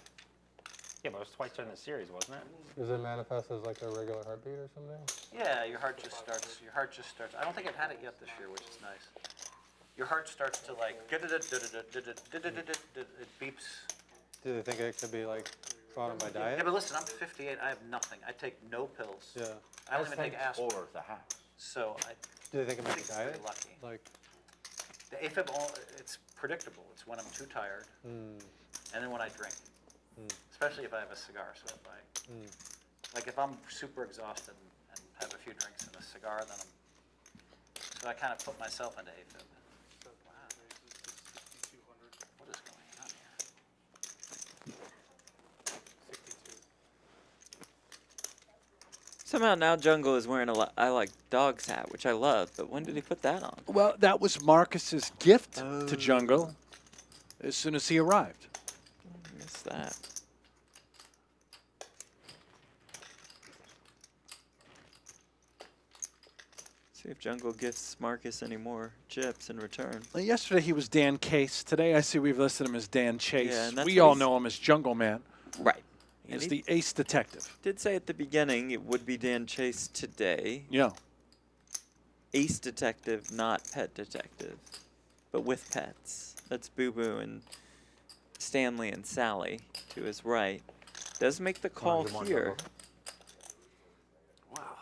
Speaker 6: Yeah, but it was twice during the series, wasn't it?
Speaker 5: Does it manifest as like a regular heartbeat or something?
Speaker 3: Yeah, your heart just starts. I don't think I've had it yet this year, which is nice. Your heart starts to like it beeps.
Speaker 5: Do they think it could be like brought on by diet.
Speaker 3: Yeah, but listen, I'm 58. I have nothing. I take no pills.
Speaker 5: Yeah.
Speaker 3: I don't even take aspirin.
Speaker 1: Or the hacks.
Speaker 3: So I
Speaker 5: Do they think it
Speaker 3: think
Speaker 5: makes
Speaker 3: it's
Speaker 5: diet?
Speaker 3: pretty lucky.
Speaker 5: Like,
Speaker 3: The AFib, it's predictable. It's when I'm too tired, and then when I drink, especially if I have a cigar. So if like if I'm super exhausted and have a few drinks and a cigar, then so I kind of put myself into AFib. Wow. What is going on here?
Speaker 2: Somehow now Jungle is wearing a I Like Dogs hat, which I love. But when did he put that on?
Speaker 4: Well, that was Marcus's gift to Jungle as soon as he arrived.
Speaker 2: I missed that. See if Jungle gifts Marcus any more chips in return.
Speaker 4: Well, yesterday he was Dan Case. Today I see we've listed him as Dan Chase.
Speaker 2: Yeah, and that's
Speaker 4: We
Speaker 2: what
Speaker 4: all
Speaker 2: he's-
Speaker 4: know him as Jungleman.
Speaker 2: Right.
Speaker 4: He's
Speaker 2: And
Speaker 4: the ace detective.
Speaker 2: did say at the beginning it would be Dan Chase today.
Speaker 4: Yeah.
Speaker 2: Ace detective, not pet detective, but with pets. That's Boo Boo and Stanley and Sally to his right. Does make the call
Speaker 6: good morning,
Speaker 2: here.
Speaker 6: Jungle.
Speaker 3: Wow.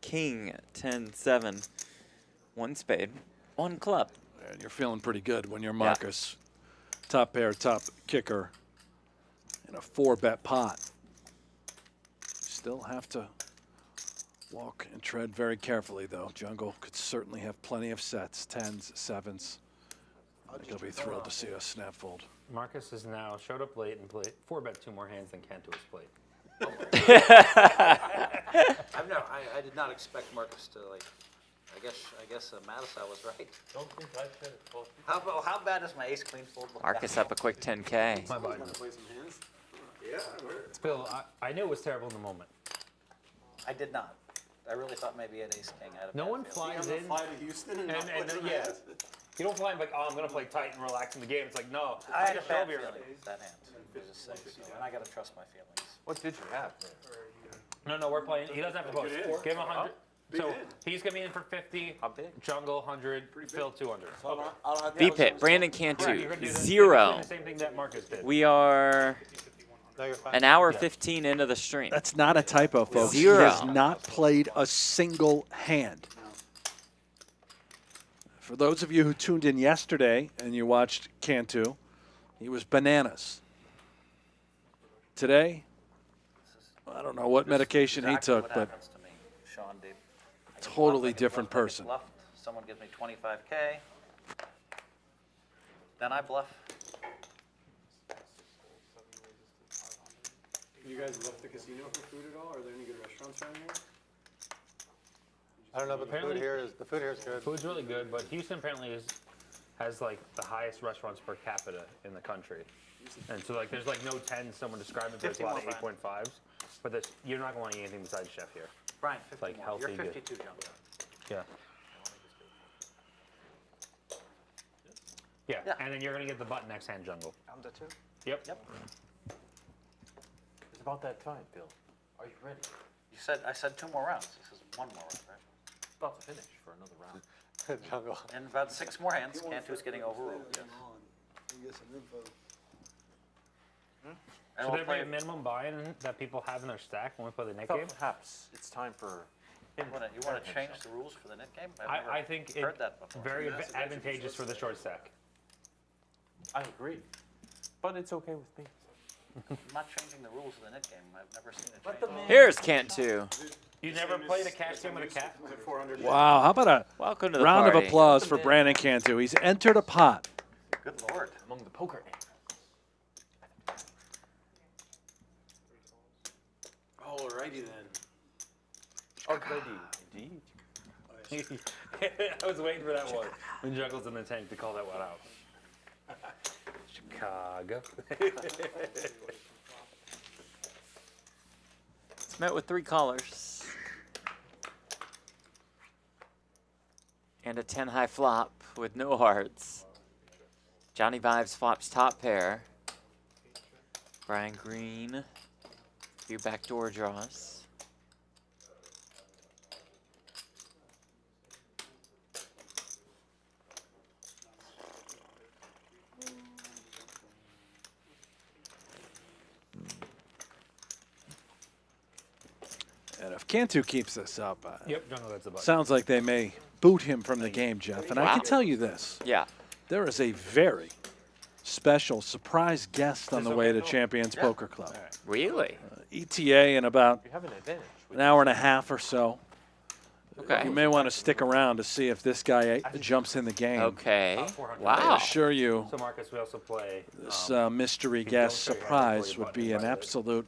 Speaker 2: King 10-7. One spade, one club.
Speaker 4: And you're feeling pretty good when you're Marcus. Top pair, top kicker in a 4-bet pot. Still have to walk and tread very carefully, though. Jungle could certainly have plenty of sets, 10s, 7s. I think he'll be thrilled to see a snap fold.
Speaker 6: Marcus has now showed up late and played 4-bet 2 more hands than Cantu has played.
Speaker 3: I did not expect Marcus to like. I guess Mattisau was right.
Speaker 1: Don't think I said it. Well,
Speaker 3: How bad is my ace queen fold? look
Speaker 2: Marcus
Speaker 3: back?
Speaker 2: up a quick 10K.
Speaker 6: My bad.
Speaker 7: Play some hands? Yeah,
Speaker 6: Phil, I knew it was terrible in the moment.
Speaker 3: I did not. I really thought maybe at ace king. I had a
Speaker 6: No
Speaker 3: bad
Speaker 6: one
Speaker 3: feeling.
Speaker 6: flies
Speaker 7: I'm
Speaker 6: in.
Speaker 7: gonna fly to Houston and, not play
Speaker 6: And
Speaker 7: some
Speaker 6: yeah,
Speaker 7: hands.
Speaker 6: you don't fly in like, oh, I'm gonna play tight and relax in the game. It's like, no,
Speaker 3: I had a
Speaker 6: just
Speaker 3: bad
Speaker 6: shove your-
Speaker 3: feeling that hand. It was a 6, so, and I got to trust my feelings.
Speaker 1: what did you have there?
Speaker 6: No, we're playing. He doesn't have to post.
Speaker 7: Good in.
Speaker 6: Give him 100.
Speaker 7: Big
Speaker 6: So
Speaker 7: in.
Speaker 6: he's gonna be in for 50.
Speaker 1: How big?
Speaker 6: Jungle 100. Phil 200.
Speaker 7: So I don't have to
Speaker 2: V-Pit, Brandon
Speaker 6: Correct,
Speaker 2: Cantu,
Speaker 6: you're gonna do the-
Speaker 2: 0.
Speaker 6: The same thing that Marcus did.
Speaker 2: We are
Speaker 5: No, you're fine.
Speaker 2: an hour 15 into the stream.
Speaker 4: That's not a typo, folks. He
Speaker 2: 0.
Speaker 4: has not played a single hand. For those of you who tuned in yesterday and you watched Cantu, he was bananas. Today, I don't know what medication he
Speaker 3: Exactly
Speaker 4: took,
Speaker 3: what
Speaker 4: but
Speaker 3: happens to me, Shaun Deeb. I get
Speaker 4: totally
Speaker 3: bluffed, I get
Speaker 4: different
Speaker 3: bluffed, I get
Speaker 4: person.
Speaker 3: bluffed. Someone gives me 25K. Then I bluff.
Speaker 7: You guys left the casino for food at all? Are there any good restaurants around here?
Speaker 5: I don't know, but the food here is good.
Speaker 6: Food's really good, but Houston apparently has like the highest restaurants per capita in the country. And so like there's like no 10s, someone described it, there's a lot of
Speaker 3: 51,
Speaker 6: 8.5s. But you're not going to eat anything besides chef here.
Speaker 3: Brian, 50
Speaker 6: like
Speaker 3: more.
Speaker 6: healthy,
Speaker 3: You're
Speaker 6: good.
Speaker 3: 52, Jungle.
Speaker 6: Yeah. Yeah,
Speaker 3: Yeah.
Speaker 6: and then you're going to get the button next hand jungle.
Speaker 3: I'm the 2.
Speaker 6: Yep.
Speaker 3: Yep.
Speaker 1: It's about that time, Bill. Are you ready?
Speaker 3: I said 2 more rounds. This is 1 more round, right?
Speaker 1: About to finish for another round.
Speaker 5: Jungle.
Speaker 3: And about 6 more hands. Cantu's getting overruled. Yes.
Speaker 9: You get some info.
Speaker 3: And
Speaker 6: Should
Speaker 3: we'll
Speaker 6: there
Speaker 3: play.
Speaker 6: be a minimum buy-in that people have in their stack when we play the net
Speaker 1: Thought
Speaker 6: game?
Speaker 1: perhaps it's time for him.
Speaker 3: You want to change the rules for the net game? I've never
Speaker 6: I think
Speaker 3: heard
Speaker 6: it's
Speaker 3: that before.
Speaker 6: very advantageous for the short stack.
Speaker 1: I agree, but it's okay with me.
Speaker 3: I'm not changing the rules of the net game. I've never seen it change.
Speaker 2: Here's Cantu.
Speaker 6: You never played a cash game with a cat?
Speaker 7: Was it 400?
Speaker 4: wow, how about a
Speaker 2: Welcome to the
Speaker 4: round
Speaker 2: party.
Speaker 4: of applause for Brandon Cantu. He's entered a pot.
Speaker 3: Good lord.
Speaker 1: Among the poker ants.
Speaker 7: Alrighty then.
Speaker 1: Alrighty, indeed.
Speaker 6: I was waiting for that one. When Juggle's in the tank to call that one out. Chicago.
Speaker 2: It's met with 3 callers. And a 10 high flop with no hearts. Johnnie Vibes flops top pair. Brian Green, few backdoor draws.
Speaker 4: if Cantu keeps this up,
Speaker 6: Yep, Jungle, that's the button.
Speaker 4: sounds like they may boot him from the game, Jeff. And I
Speaker 2: Wow.
Speaker 4: can tell you this.
Speaker 2: Yeah.
Speaker 4: There is a very special surprise guest on the way to Champions Poker Club.
Speaker 2: Really?
Speaker 4: ETA in about
Speaker 1: You have an advantage.
Speaker 4: an hour and a half or so.
Speaker 2: Okay.
Speaker 4: You may want to stick around to see if this guy jumps in the game.
Speaker 2: Okay.
Speaker 6: 400.
Speaker 4: I
Speaker 2: Wow.
Speaker 4: assure you,
Speaker 6: So Marcus, we also play
Speaker 4: this
Speaker 6: if
Speaker 4: mystery
Speaker 6: you
Speaker 4: guest
Speaker 6: don't show your hand before
Speaker 4: surprise
Speaker 6: you
Speaker 4: would
Speaker 6: button
Speaker 4: be
Speaker 6: it,
Speaker 4: an
Speaker 6: right,
Speaker 4: absolute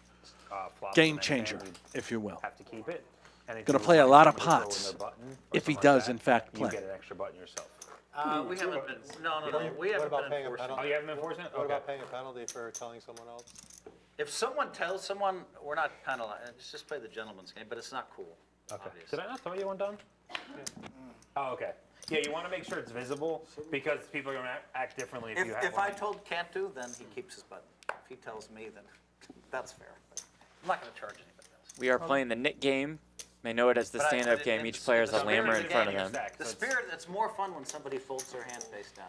Speaker 6: flops
Speaker 4: game
Speaker 6: and then
Speaker 4: changer,
Speaker 6: we
Speaker 4: if you will.
Speaker 6: have to keep it. And if
Speaker 4: Gonna
Speaker 6: you
Speaker 4: play a
Speaker 6: want
Speaker 4: lot of
Speaker 6: somebody to throw in
Speaker 4: pots
Speaker 6: their button or
Speaker 4: if he
Speaker 6: something like
Speaker 4: does,
Speaker 6: that,
Speaker 4: in fact,
Speaker 6: you
Speaker 4: play.
Speaker 6: get an extra button yourself.
Speaker 11: We haven't been. No, we
Speaker 5: What
Speaker 11: haven't
Speaker 5: about
Speaker 11: been
Speaker 5: paying a
Speaker 11: enforcing.
Speaker 5: penalty?
Speaker 6: Oh, you haven't been forcing it?
Speaker 5: What
Speaker 6: Okay.
Speaker 5: about paying a penalty for telling someone else?
Speaker 11: If someone tells someone, we're not penalized. Let's just play the gentleman's game, but it's not cool.
Speaker 6: Okay.
Speaker 11: Obviously.
Speaker 6: Did I not throw you one down? Oh, okay. Yeah, you want to make sure it's visible because people are going to act differently if you have
Speaker 11: If
Speaker 6: one.
Speaker 11: I told Cantu, then he keeps his button. If he tells me, then that's fair. But I'm not going to charge anybody else.
Speaker 2: We are playing the Nick game. May know it as the
Speaker 11: But
Speaker 2: stand-up
Speaker 11: but
Speaker 2: game.
Speaker 11: in
Speaker 2: Each
Speaker 11: the
Speaker 2: player has a
Speaker 11: spirit of
Speaker 2: lammer
Speaker 11: the
Speaker 2: in front of
Speaker 11: game,
Speaker 2: them.
Speaker 6: Stack,
Speaker 11: The
Speaker 6: so
Speaker 11: spirit, it's more fun when somebody folds their hand face down.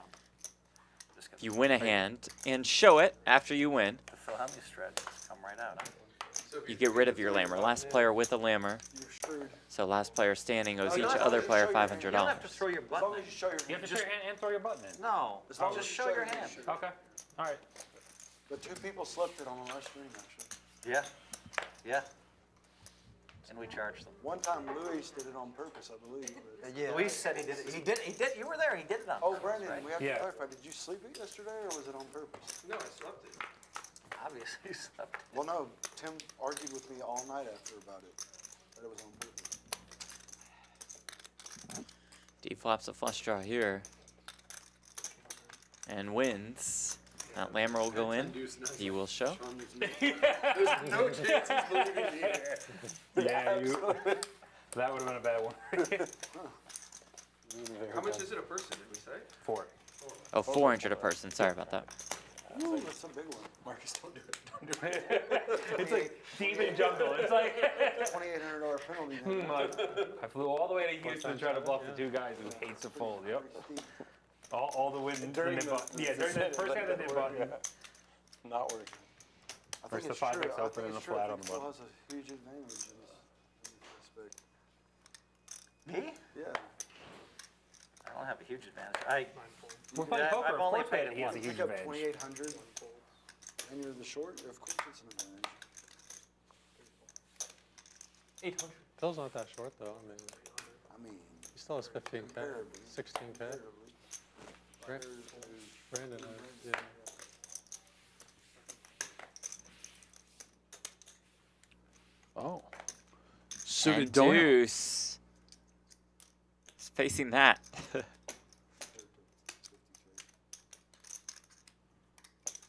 Speaker 11: Just
Speaker 2: If you win a hand and show it after you win,
Speaker 11: The Phil Hellmuth strategies come right out.
Speaker 2: you get rid of your lammer. Last player with a lammer.
Speaker 9: You're screwed.
Speaker 2: So last player standing owes
Speaker 9: you
Speaker 2: each
Speaker 9: don't have
Speaker 2: other
Speaker 9: to
Speaker 2: player
Speaker 9: show your hand.
Speaker 11: You don't have to
Speaker 2: $500.
Speaker 11: throw your
Speaker 9: As long
Speaker 11: button
Speaker 9: as you show your
Speaker 6: You have to show your hand and throw your button in.
Speaker 11: in. No,
Speaker 9: As long as
Speaker 11: just
Speaker 9: you
Speaker 11: show your hand.
Speaker 6: Okay. All right.
Speaker 9: But 2 people slipped it on the last stream, actually.
Speaker 11: Yeah, yeah. And we charged them.
Speaker 9: One time, Luis did it on purpose, I believe. but-
Speaker 11: Luis said he did it. He did. You were there. He did it on
Speaker 9: Oh,
Speaker 11: purpose,
Speaker 9: Brandon,
Speaker 11: right?
Speaker 9: we have
Speaker 6: Yeah.
Speaker 9: to clarify. Did you sleep it yesterday, or was it on purpose?
Speaker 7: No, I slept it.
Speaker 11: Obviously, he slept.
Speaker 9: Well, no. Tim argued with me all night after about it, that it was on purpose.
Speaker 2: D flops a flush draw here. And wins. That lammer will go in. D will show.
Speaker 7: There's no chance he's believing me here.
Speaker 6: Yeah, that would have been a bad one.
Speaker 7: How much is it a person, did we say?
Speaker 6: 4.
Speaker 2: Oh, 400 a person. Sorry about that.
Speaker 9: Ooh, that's a big one.
Speaker 7: Marcus, don't do it. Don't do it.
Speaker 6: It's like deep in jungle. It's like
Speaker 9: $2,800 penalty. then.
Speaker 6: I flew all the way to Houston to try to bluff the 2 guys who hates to fold. Yep. All the win.
Speaker 9: During
Speaker 6: the nip
Speaker 9: the-
Speaker 6: button. Yeah, during the first hand of the nip button.
Speaker 9: Not working. I
Speaker 6: Versus
Speaker 9: think
Speaker 6: the
Speaker 9: it's
Speaker 6: 5X
Speaker 9: true. I
Speaker 6: open
Speaker 9: think
Speaker 6: and
Speaker 9: it's
Speaker 6: the
Speaker 9: true.
Speaker 6: flat
Speaker 9: I
Speaker 6: on
Speaker 9: think
Speaker 6: the
Speaker 9: Phil
Speaker 6: button.
Speaker 9: has a huge advantage in this aspect.
Speaker 11: Me?
Speaker 9: Yeah.
Speaker 11: I don't have a huge advantage.
Speaker 6: We're playing
Speaker 11: I've
Speaker 6: poker. Of
Speaker 11: only
Speaker 6: course,
Speaker 11: played it
Speaker 6: he has a
Speaker 11: once.
Speaker 6: huge
Speaker 9: Pick up
Speaker 6: advantage.
Speaker 9: 2,800, and you're the short. Of course, it's an advantage.
Speaker 1: 800.
Speaker 5: Phil's not that short, though.
Speaker 9: I mean,
Speaker 5: He still has 15K,
Speaker 9: Comparably.
Speaker 5: 16K.
Speaker 9: compared to
Speaker 5: Brandon, yeah.
Speaker 4: Oh. Suited
Speaker 2: And
Speaker 4: Doyle.
Speaker 2: deuce. He's facing that.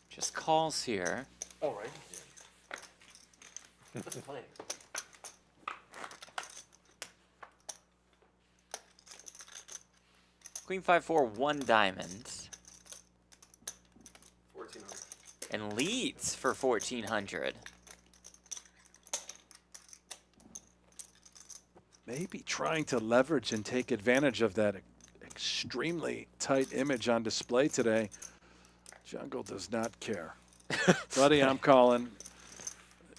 Speaker 2: Just calls here.
Speaker 1: All right. Let's play.
Speaker 2: Queen 5-4, 1 diamond.
Speaker 7: 1,400.
Speaker 2: And leads for 1,400.
Speaker 4: Maybe trying to leverage and take advantage of that extremely tight image on display today. Jungle does not care. Buddy, I'm calling.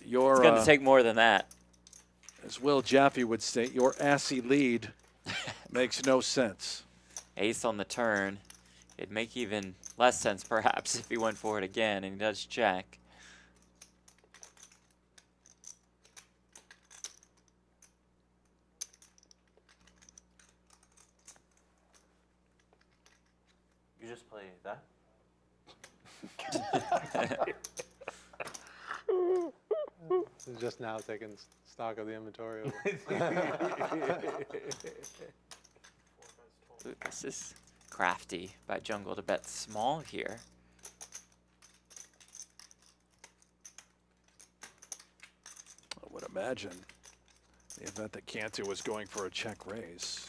Speaker 4: Your,
Speaker 2: It's going to take more than that.
Speaker 4: as Will Jaffe would state, your assy lead makes no sense.
Speaker 2: Ace on the turn. It'd make even less sense, perhaps, if he went for it again, and he does check.
Speaker 1: You just play that?
Speaker 5: He's just now taking stock of the inventory.
Speaker 2: Ooh, this is crafty by Jungle to bet small here.
Speaker 4: I would imagine the event that Cantu was going for a check raise.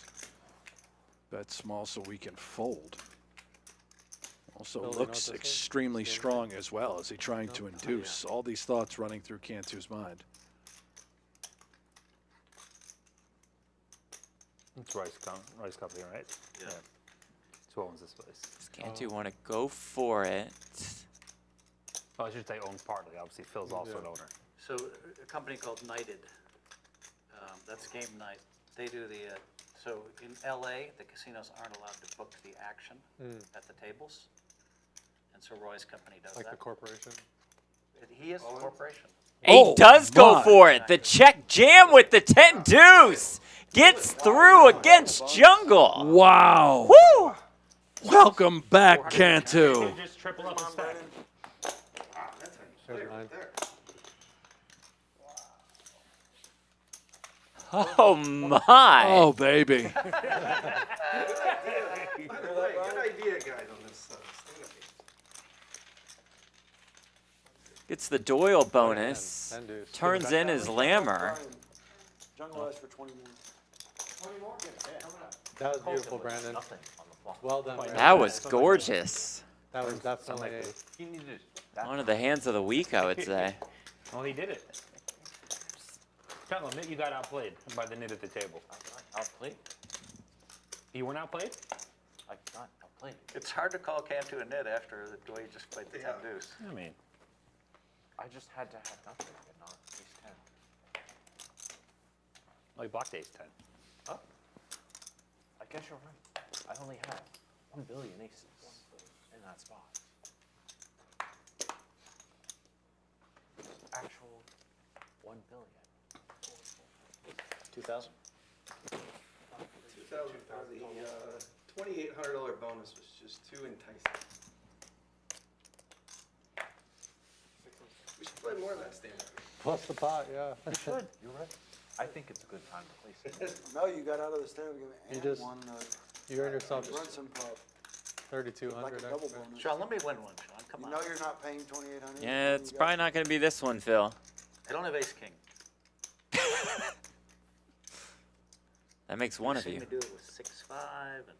Speaker 4: Bet small so we can fold. Also
Speaker 5: Bill, do you know
Speaker 4: looks
Speaker 5: what this is?
Speaker 4: extremely
Speaker 5: Yeah.
Speaker 4: strong as well. Is he trying to induce? All these thoughts running through Cantu's mind.
Speaker 6: It's Rice Company, right? Yeah. It's who owns this place.
Speaker 2: Does Cantu want to go for it?
Speaker 6: Oh, I should say owns partly. Obviously, Phil's also an owner.
Speaker 11: So a company called Knighted That's game night. They do the, so in LA, the casinos aren't allowed to book the action at the tables. And so Roy's company does
Speaker 5: Like
Speaker 11: that.
Speaker 5: the corporation.
Speaker 11: He is the corporation.
Speaker 2: He does go
Speaker 4: my.
Speaker 2: for it. The check jam with the 10 deuce. Gets through against Jungle.
Speaker 4: Wow.
Speaker 2: Woo!
Speaker 4: Welcome back, Cantu.
Speaker 6: Just triple up and stack.
Speaker 5: There's mine.
Speaker 2: Oh my.
Speaker 4: Oh, baby.
Speaker 7: Good idea, guys, on this stand-up game.
Speaker 2: Gets the Doyle bonus.
Speaker 5: 10 deuce.
Speaker 2: Turns in his Lammer.
Speaker 9: Jungle asked for 20 more.
Speaker 5: That was beautiful, Brandon.
Speaker 1: Nothing on the flop.
Speaker 5: Well done, Brandon.
Speaker 2: That was gorgeous.
Speaker 5: That was definitely
Speaker 1: He needed that.
Speaker 2: One of the hands of the week, I would say.
Speaker 6: Well, he did it. Jungle, admit you got outplayed by the nit at the table.
Speaker 1: Outplayed.
Speaker 6: You weren't outplayed?
Speaker 1: I got outplayed.
Speaker 11: It's hard to call Cantu a nit after the way he just played the 10 deuce.
Speaker 6: I mean,
Speaker 1: I just had to have nothing, but not ace 10.
Speaker 6: well, he blocked ace 10.
Speaker 1: Oh. I guess you're right. I only have 1 billion aces in that spot. Actual 1 billion.
Speaker 11: 2,000?
Speaker 7: 2,000 for the $2,800 bonus was just too enticing. We should play more of that stand-up.
Speaker 5: plus the pot, yeah.
Speaker 1: Good, you're right. I think it's a good time to play it.
Speaker 9: No, you got out of the stand game
Speaker 5: You
Speaker 9: and
Speaker 5: just-
Speaker 9: won
Speaker 5: You earned yourself
Speaker 9: Brunson Pub. Like
Speaker 5: 3,200
Speaker 9: a double
Speaker 5: extra.
Speaker 9: bonus.
Speaker 11: Sean, let me win one, Sean. Come
Speaker 9: You
Speaker 11: on.
Speaker 9: know you're not paying 2,800.
Speaker 2: Yeah, it's probably not going to be this one, Phil.
Speaker 11: I don't have ace king.
Speaker 2: That makes one of
Speaker 11: Seen
Speaker 2: you.
Speaker 11: me do it with 6-5 and.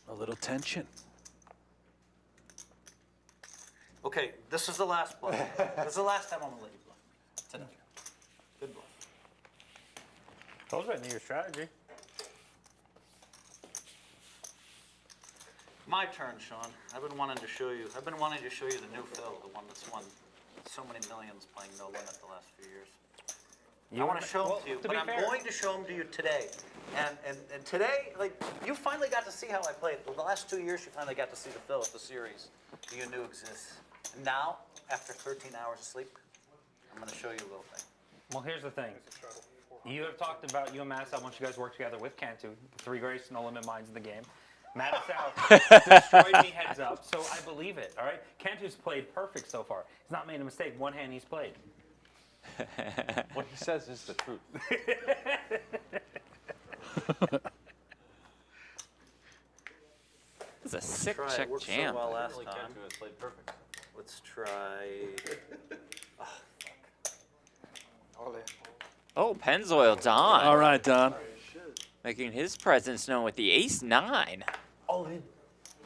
Speaker 4: A little tension.
Speaker 11: Okay, this is the last bluff. This is the last time I'm gonna let you bluff today. Good bluff.
Speaker 6: Told you I knew your strategy.
Speaker 11: My turn, Sean. I've been wanting to show you the new Phil, the one that's won so many millions playing no limit the last few years. I want to show them to you, but I'm going to show them to you today. And today, like, you finally got to see how I played. The last 2 years, you finally got to see the Phil of the series that you knew exists. And now, after 13 hours of sleep, I'm going to show you a little thing.
Speaker 6: Well, here's the thing. You have talked about, you and Mattis, I want you guys to work together with Cantu, the 3 greatest no limit minds in the game. Mattis out destroyed me heads up, so I believe it, all right? Cantu's played perfect so far. He's not made a mistake. One hand he's played.
Speaker 1: What he says is the truth.
Speaker 2: It's a sick
Speaker 11: Try it.
Speaker 2: check
Speaker 11: Worked so
Speaker 2: jam.
Speaker 11: well last
Speaker 1: Only
Speaker 11: time.
Speaker 1: Cantu has played perfect.
Speaker 11: Let's try.
Speaker 2: Oh, Pennzoil Don.
Speaker 4: All right, Don.
Speaker 2: Making his presence known with the ace-9.
Speaker 1: All in.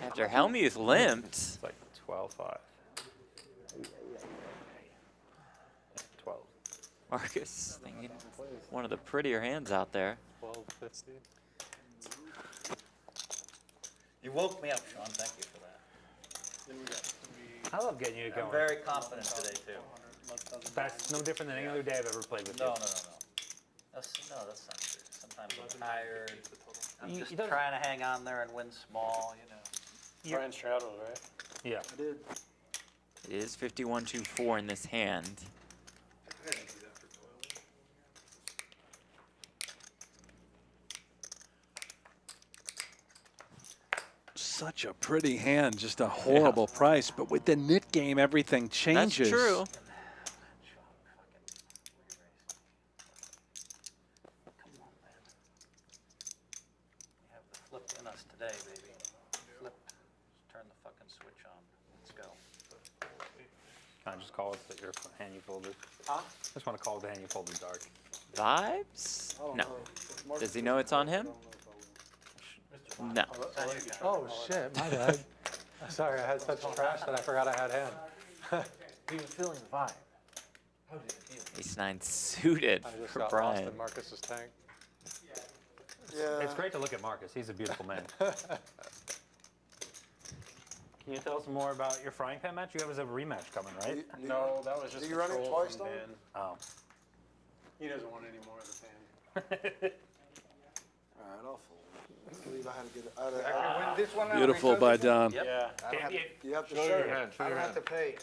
Speaker 2: After Hellmuth limped.
Speaker 6: It's like 12-5. 12.
Speaker 2: Marcus thinking one of the prettier hands out there.
Speaker 5: 1250.
Speaker 11: You woke me up, Sean. Thank you for that.
Speaker 6: I love getting you going.
Speaker 11: I'm very confident today, too.
Speaker 6: That's no different than any other day I've ever played with you.
Speaker 11: No. That's not true. Sometimes I'm tired. I'm
Speaker 6: You-
Speaker 11: just
Speaker 6: you don't-
Speaker 11: trying to hang on there and win small, you know.
Speaker 5: Brian straddles, right?
Speaker 6: Yeah.
Speaker 9: I did.
Speaker 2: It is 51-2-4 in this hand.
Speaker 4: Such a pretty hand, just a horrible price. But with the nit game, everything changes.
Speaker 2: That's true.
Speaker 11: Come on, man. We have the flip in us today, baby. Flip. Just turn the fucking switch on. Let's go.
Speaker 6: Can I just call it that your hand you folded?
Speaker 11: Huh?
Speaker 6: Just want to call it the hand you folded dark.
Speaker 2: Vibes?
Speaker 9: I don't
Speaker 2: No.
Speaker 9: know.
Speaker 2: Does he know it's on him? No.
Speaker 5: Oh, shit, my bad. Sorry, I had such trash that I forgot I had hand.
Speaker 1: He was feeling the vibe. How did it feel?
Speaker 2: Ace-9 suited
Speaker 5: I just
Speaker 2: for
Speaker 5: got lost
Speaker 2: Brian.
Speaker 5: in Marcus's tank.
Speaker 9: Yeah.
Speaker 6: It's great to look at Marcus. He's a beautiful man. Can you tell us more about your frying pan match? You guys have a rematch coming, right?
Speaker 7: No, that was just
Speaker 9: Do you
Speaker 7: a
Speaker 9: run it
Speaker 7: troll
Speaker 9: twice,
Speaker 7: from
Speaker 9: though?
Speaker 7: Ben.
Speaker 6: Oh.
Speaker 7: He doesn't want any more of the fan.
Speaker 9: All right, I'll fold. I believe I had to get it.
Speaker 8: I can win this one now,
Speaker 4: Beautiful
Speaker 8: because
Speaker 4: by Don.
Speaker 7: Yeah.
Speaker 8: I don't have,
Speaker 9: You have to
Speaker 1: Show
Speaker 9: show
Speaker 1: your
Speaker 9: it.
Speaker 1: hand. Show
Speaker 8: I
Speaker 1: your
Speaker 8: don't have
Speaker 1: hand.
Speaker 8: to pay.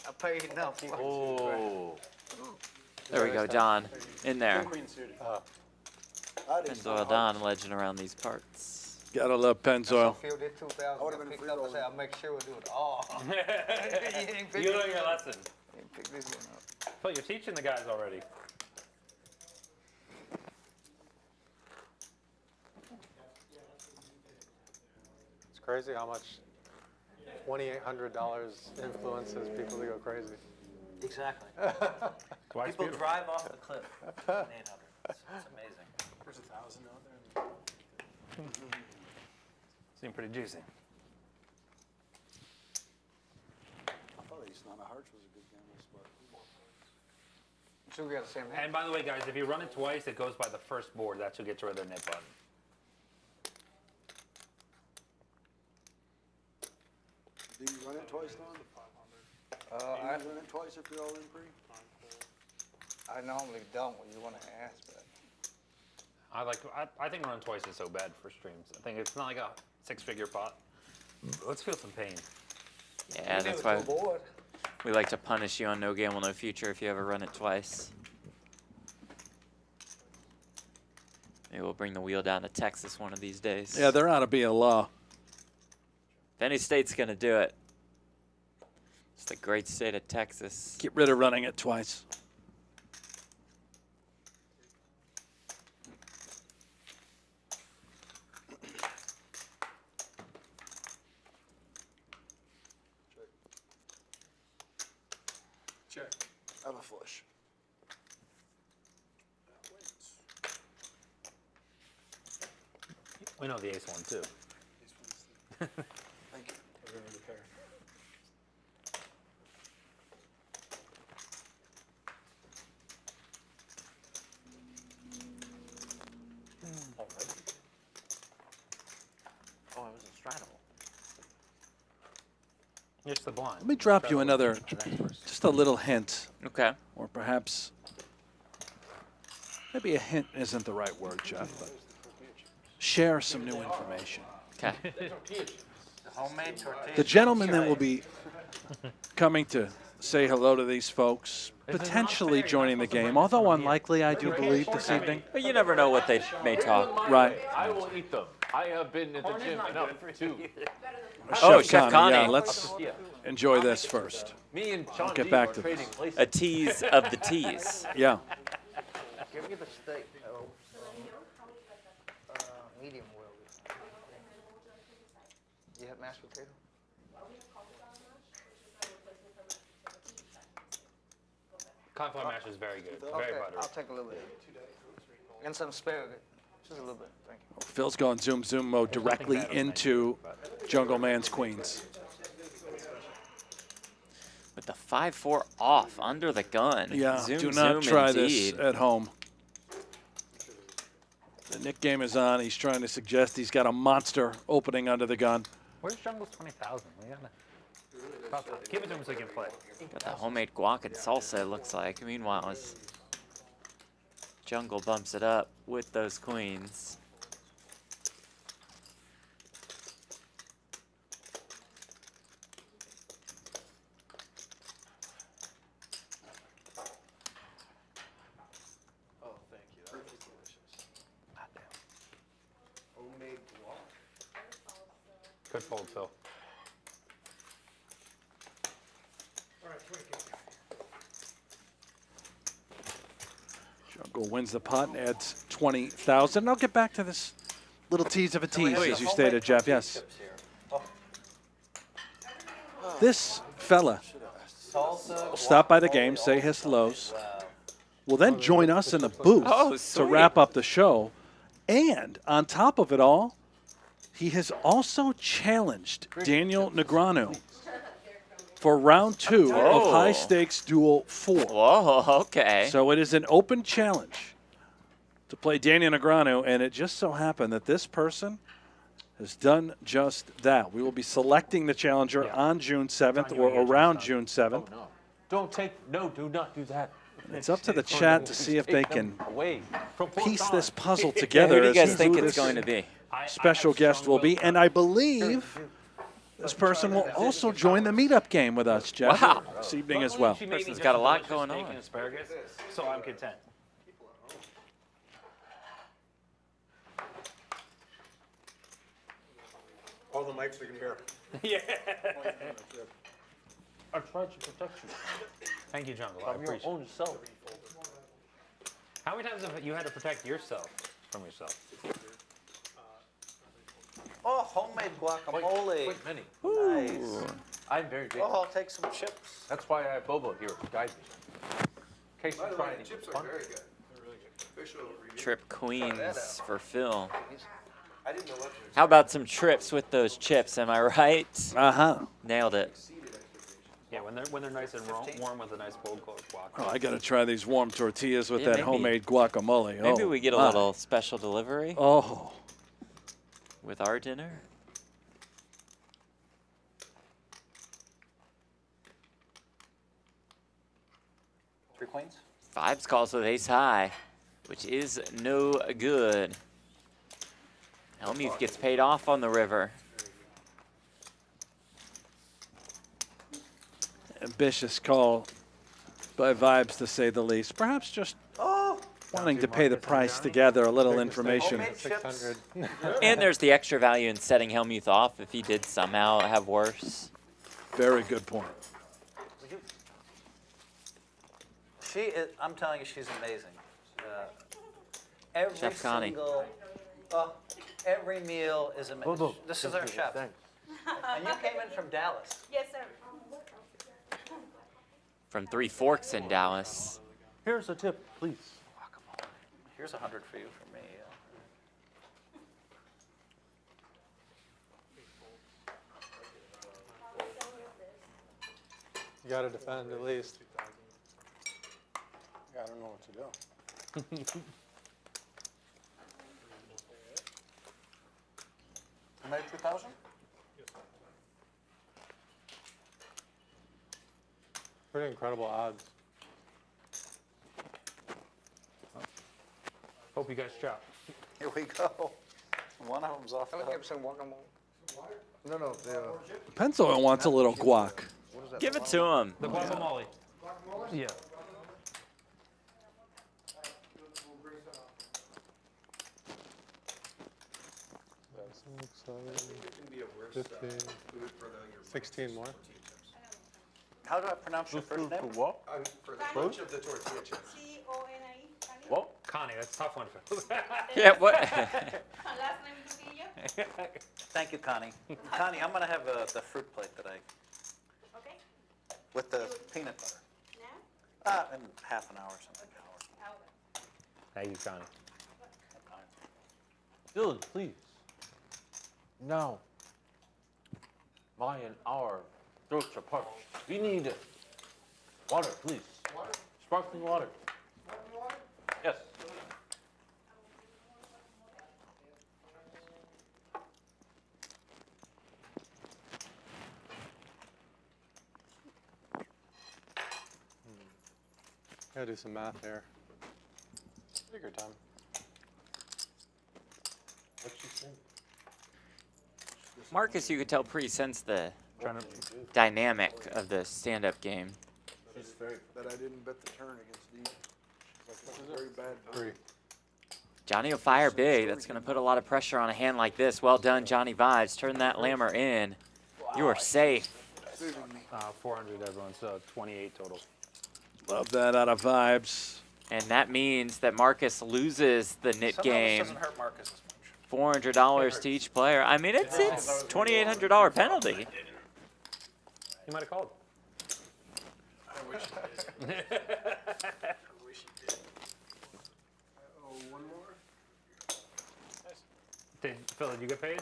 Speaker 8: I paid enough.
Speaker 1: Oh.
Speaker 2: There we go, Don. In there.
Speaker 7: Queen suited.
Speaker 9: I had ace nine
Speaker 2: Pennzoil
Speaker 9: hearts.
Speaker 2: Don, legend around these parts.
Speaker 4: Gotta love
Speaker 8: So
Speaker 4: Pennzoil.
Speaker 8: Phil did 2,000.
Speaker 9: I would've been
Speaker 8: picked
Speaker 9: free
Speaker 8: up and
Speaker 9: rolling.
Speaker 8: said, I'll make sure we do it all. You ain't pick
Speaker 6: You
Speaker 8: this
Speaker 6: learned your
Speaker 8: one up.
Speaker 6: lesson.
Speaker 8: You ain't pick this one up.
Speaker 6: Phil, you're teaching the guys already.
Speaker 5: It's crazy how much $2,800 influences people to go crazy.
Speaker 11: Exactly.
Speaker 6: Why it's
Speaker 11: People
Speaker 6: beautiful.
Speaker 11: drive off the cliff. 800. It's amazing.
Speaker 7: There's 1,000 out there.
Speaker 6: Seem pretty juicy.
Speaker 9: I thought ace nine of hearts was a good game this spot.
Speaker 8: So we got the same hand.
Speaker 6: And by the way, guys, if you run it twice, it goes by the first board. That's who gets rid of their net button.
Speaker 9: Do you run it twice, Don? Do
Speaker 8: I
Speaker 9: you run it twice if you're all in pre?
Speaker 8: normally don't when you want to ask, but
Speaker 6: I think running twice is so bad for streams. I think it's not like a 6-figure pot. Let's feel some pain.
Speaker 2: Yeah, that's why we like to punish you on No Gamble, No Future if you ever run it twice. Maybe we'll bring the wheel down to Texas one of these days.
Speaker 4: Yeah, there ought to be a law.
Speaker 2: If any state's going to do it, it's the great state of Texas.
Speaker 4: Get rid of running it twice.
Speaker 7: Check.
Speaker 9: I have a flush.
Speaker 6: We know the ace one, too.
Speaker 9: Thank you.
Speaker 7: We're going to repair.
Speaker 1: Oh, it was a straddle.
Speaker 6: Here's the blind.
Speaker 4: Let me drop you another, just a little hint,
Speaker 2: Okay.
Speaker 4: or perhaps, maybe a hint isn't the right word, Jeff, but share some new information.
Speaker 2: Okay.
Speaker 11: Homemade tortillas.
Speaker 4: The gentleman that will be coming to say hello to these folks, potentially joining the game, although unlikely, I do believe, this evening.
Speaker 2: But you never know what they may talk.
Speaker 4: Right.
Speaker 1: I will eat them. I have been at the gym enough to.
Speaker 2: Oh, Chef
Speaker 4: Connie, yeah,
Speaker 2: Connie.
Speaker 4: let's enjoy this first.
Speaker 1: Me and Shaun
Speaker 4: get
Speaker 1: Deeb
Speaker 4: back
Speaker 1: are
Speaker 4: to
Speaker 1: trading
Speaker 4: this.
Speaker 1: places.
Speaker 2: A tease of the tease.
Speaker 4: Yeah.
Speaker 8: give me the steak. Medium well. You have mashed potato?
Speaker 6: Cauliflower mash is very good. Very
Speaker 8: Okay,
Speaker 6: buttery.
Speaker 8: I'll take a little bit. And some asparagus. Just a little bit. Thank you.
Speaker 4: Phil's going zoom mode directly
Speaker 6: bad on
Speaker 4: into Jungleman's queens.
Speaker 2: With the 5-4 off under the gun.
Speaker 4: Yeah,
Speaker 2: Zoom,
Speaker 4: do not
Speaker 2: zoom
Speaker 4: try
Speaker 2: indeed.
Speaker 4: this at home. The Nick game is on. He's trying to suggest he's got a monster opening under the gun.
Speaker 6: Where's Jungle's 20,000? We gotta give it to him so he can play.
Speaker 2: Got the homemade guac and salsa, it looks like. Meanwhile, as Jungle bumps it up with those queens.
Speaker 7: Oh, thank you. That was delicious. Homemade guac.
Speaker 6: Good fold, Phil.
Speaker 7: All right, 20K.
Speaker 4: Jungle wins the pot and adds 20,000. I'll get back to this little tease of a tease, as you stated, Jeff. Yes. This fella will stop by the game, say his hellos, will then join us in the booth
Speaker 2: Oh,
Speaker 4: to
Speaker 2: sweet.
Speaker 4: wrap up the show. And on top of it all, he has also challenged Daniel Negreanu for round 2 of
Speaker 2: Whoa.
Speaker 4: High Stakes Duel 4.
Speaker 2: Whoa, okay.
Speaker 4: So it is an open challenge to play Daniel Negreanu, and it just so happened that this person has done just that. We will be selecting the challenger on June 7th or around June 7th.
Speaker 1: Oh, no. Do not do that.
Speaker 4: It's up to the chat to see if they can
Speaker 1: Away from
Speaker 4: piece this puzzle
Speaker 2: Yeah,
Speaker 4: together.
Speaker 2: who do you
Speaker 4: as
Speaker 2: guys
Speaker 4: to
Speaker 2: think
Speaker 4: who
Speaker 2: it's
Speaker 4: this
Speaker 2: going to be?
Speaker 4: special guest will be. And I believe this person will also join the meetup game with us, Jeff,
Speaker 2: Wow.
Speaker 4: this evening as well.
Speaker 6: She made me
Speaker 2: Person's
Speaker 6: just
Speaker 2: got a
Speaker 6: a
Speaker 2: lot
Speaker 6: delicious
Speaker 2: going
Speaker 6: steak
Speaker 2: on.
Speaker 6: and asparagus, so I'm content.
Speaker 7: All the mics we can hear.
Speaker 6: Yeah. I tried to protect you. Thank you, Jungle. I
Speaker 1: from your
Speaker 6: appreciate it.
Speaker 1: own self.
Speaker 6: How many times have you had to protect yourself from yourself?
Speaker 3: Oh, homemade guacamole.
Speaker 1: Quite many.
Speaker 3: Nice.
Speaker 1: I'm very big.
Speaker 3: Oh, I'll take some chips.
Speaker 1: That's why I have Bobo here to guide me. In case
Speaker 7: By
Speaker 1: you
Speaker 7: the
Speaker 1: try
Speaker 7: way, the
Speaker 1: anything
Speaker 7: chips
Speaker 1: fun.
Speaker 7: are very good. They're really good. Official review.
Speaker 2: Trip Queens for Phil.
Speaker 7: I didn't know what
Speaker 2: How about some trips with those chips? Am I right?
Speaker 4: Uh-huh.
Speaker 2: Nailed it.
Speaker 6: Yeah, when they're nice and warm with a nice cold guac.
Speaker 4: Oh, I got to try these warm tortillas with
Speaker 2: Yeah,
Speaker 4: that
Speaker 2: maybe.
Speaker 4: homemade guacamole.
Speaker 2: Maybe
Speaker 4: Oh,
Speaker 2: we get a
Speaker 4: my.
Speaker 2: little special delivery
Speaker 4: Oh,
Speaker 2: with our dinner.
Speaker 3: Three queens?
Speaker 2: Vibes calls with ace high, which is no good. Hellmuth gets paid off on the river.
Speaker 4: ambitious call by Vibes, to say the least. Perhaps just wanting to pay the price to gather a little information.
Speaker 3: Homemade chips.
Speaker 5: 600.
Speaker 2: And there's the extra value in setting Hellmuth off if he did somehow have worse.
Speaker 4: Very good point.
Speaker 3: She is, I'm telling you, she's amazing. Every
Speaker 2: Chef Connie.
Speaker 3: single, every meal is amazing. This is our chef.
Speaker 1: Thanks.
Speaker 3: And you came in from Dallas.
Speaker 10: Yes, sir.
Speaker 2: From Three Forks in Dallas.
Speaker 1: Here's a tip, please.
Speaker 3: Guacamole. Here's 100 for you from me.
Speaker 5: You got to defend at least.
Speaker 9: Yeah, I don't know what to do.
Speaker 3: You made 2,000?
Speaker 5: Pretty incredible odds.
Speaker 6: Hope you guys chop.
Speaker 3: Here we go. One of them's off the
Speaker 8: Let me
Speaker 3: hook.
Speaker 8: get some guacamole.
Speaker 7: No,
Speaker 4: Penzo wants a little guac.
Speaker 2: Give it to him.
Speaker 6: The guacamole. Yeah.
Speaker 7: it can be a worse
Speaker 5: 15,
Speaker 7: food for your
Speaker 5: 16 more.
Speaker 3: How do I pronounce your first name?
Speaker 1: What?
Speaker 7: for the crunch of the tortilla chips.
Speaker 10: C-O-N-I.
Speaker 1: What?
Speaker 6: Connie, that's a tough one.
Speaker 2: Yeah, what?
Speaker 10: Last name Trujillo.
Speaker 3: Thank you, Connie. Connie, I'm going to have the fruit plate that
Speaker 10: Okay.
Speaker 3: with the peanut butter.
Speaker 10: Now?
Speaker 3: In half an hour or something.
Speaker 6: Thank you, Connie.
Speaker 1: Dylan, please. Now. My and our throats are parched. We need water, please. Water? Sparkling water. Sparkling water? Yes.
Speaker 5: Gotta do some math here.
Speaker 3: Bigger time.
Speaker 1: What you think?
Speaker 2: Marcus, you could tell pre-sense the
Speaker 6: Trying to.
Speaker 2: dynamic of the stand-up game.
Speaker 1: She's very.
Speaker 9: That I didn't bet the turn against Deeb. Like, that's a very bad bet.
Speaker 5: 3.
Speaker 2: Johnny will fire big. That's going to put a lot of pressure on a hand like this. Well done, Johnny Vibes. Turn that lammer in. You are safe.
Speaker 6: 400, everyone, so 28 total.
Speaker 4: Love that out of Vibes.
Speaker 2: And that means that Marcus loses the knit
Speaker 3: Somehow this
Speaker 2: game.
Speaker 3: doesn't hurt Marcus as much.
Speaker 2: $400 to each player. I mean, it's $2,800 penalty.
Speaker 6: You might have called.
Speaker 7: I wish you did. I wish you did. Oh, one more?
Speaker 6: Phil, did you get paid?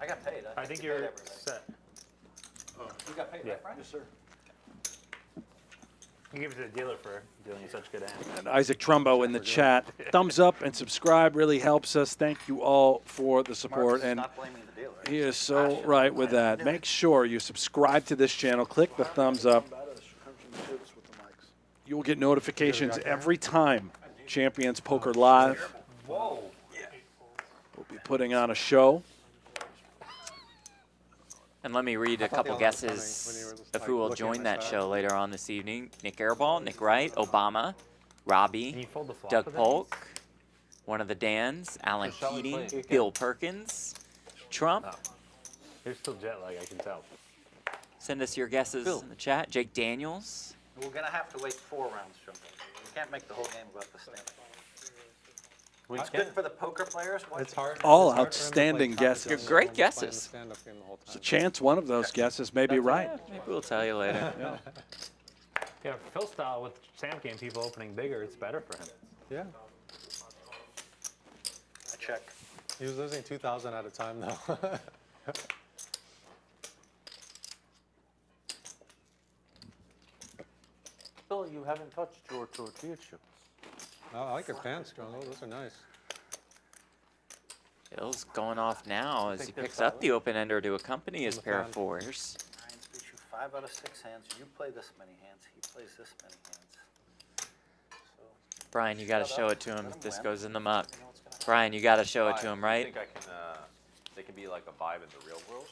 Speaker 3: I got paid.
Speaker 6: I think
Speaker 3: you paid
Speaker 6: you're
Speaker 3: everybody.
Speaker 6: set.
Speaker 3: You got paid,
Speaker 6: Yeah.
Speaker 3: right, Brian?
Speaker 9: Yes, sir.
Speaker 6: You give it to the dealer for dealing with such good hands.
Speaker 4: And Isaac Trumbo in the chat. Thumbs up and subscribe really helps us. Thank you all for the support.
Speaker 3: Markus is
Speaker 4: And
Speaker 3: not blaming the dealer.
Speaker 4: he is so right with that. Make sure you subscribe to this channel. Click the thumbs up. You will get notifications every time Champions Poker Live.
Speaker 3: Whoa.
Speaker 4: We'll be putting on a show.
Speaker 2: And let me read a
Speaker 5: thought
Speaker 2: couple
Speaker 5: the alarm was coming when
Speaker 2: guesses
Speaker 5: you were just,
Speaker 2: of
Speaker 5: like,
Speaker 2: who will
Speaker 5: looking at
Speaker 2: join
Speaker 5: my
Speaker 2: that
Speaker 5: phone.
Speaker 2: show later on this evening. Nick Airball, Nick Wright, Obama, Robbie,
Speaker 6: Can you fold the flop
Speaker 2: Doug
Speaker 6: with it?
Speaker 2: Polk, one of the Dans, Alan
Speaker 1: So shall we
Speaker 2: Keating,
Speaker 1: play?
Speaker 2: Bill Perkins, Trump.
Speaker 6: Oh. You're still jet lag, I can tell.
Speaker 2: Send us your guesses
Speaker 1: Bill.
Speaker 2: in the chat. Jake Daniels.
Speaker 3: We're going to have to wait 4 rounds, Jumbo. We can't make the whole game about the standing. It's good for the poker players. What?
Speaker 5: It's hard.
Speaker 4: All
Speaker 5: it's hard for him to play
Speaker 4: outstanding
Speaker 5: top
Speaker 4: guesses.
Speaker 5: gun
Speaker 2: You're great
Speaker 5: when he's playing the
Speaker 2: guesses.
Speaker 5: stand-up game the whole
Speaker 4: There's a
Speaker 5: time.
Speaker 4: chance one of those guesses may be right.
Speaker 2: Maybe we'll tell you later.
Speaker 6: Yeah, Phil style with Sam game people opening bigger, it's better for him.
Speaker 5: Yeah.
Speaker 3: I check.
Speaker 5: He was losing 2,000 at a time, though.
Speaker 1: Bill, you haven't touched your tortilla chips.
Speaker 5: Oh, I like your pants, Jungle. Those are nice.
Speaker 2: Bill's going off now as he
Speaker 1: think they're
Speaker 2: picks up
Speaker 1: solid.
Speaker 2: the open ender to accompany his
Speaker 5: the
Speaker 2: pair of
Speaker 5: fan.
Speaker 2: fours.
Speaker 3: Ryan's beat you 5 out of 6 hands. You play this many hands. He plays this many hands. So,
Speaker 2: Brian, you got to
Speaker 3: Shut
Speaker 2: show
Speaker 3: up.
Speaker 2: it to him
Speaker 3: Let
Speaker 2: if
Speaker 3: him
Speaker 2: this
Speaker 3: win.
Speaker 2: goes in the muck.
Speaker 3: you know what's going to happen.
Speaker 2: Brian, you got to show it to him,
Speaker 12: I
Speaker 2: right?
Speaker 12: think I can, they can be like a vibe in the real world.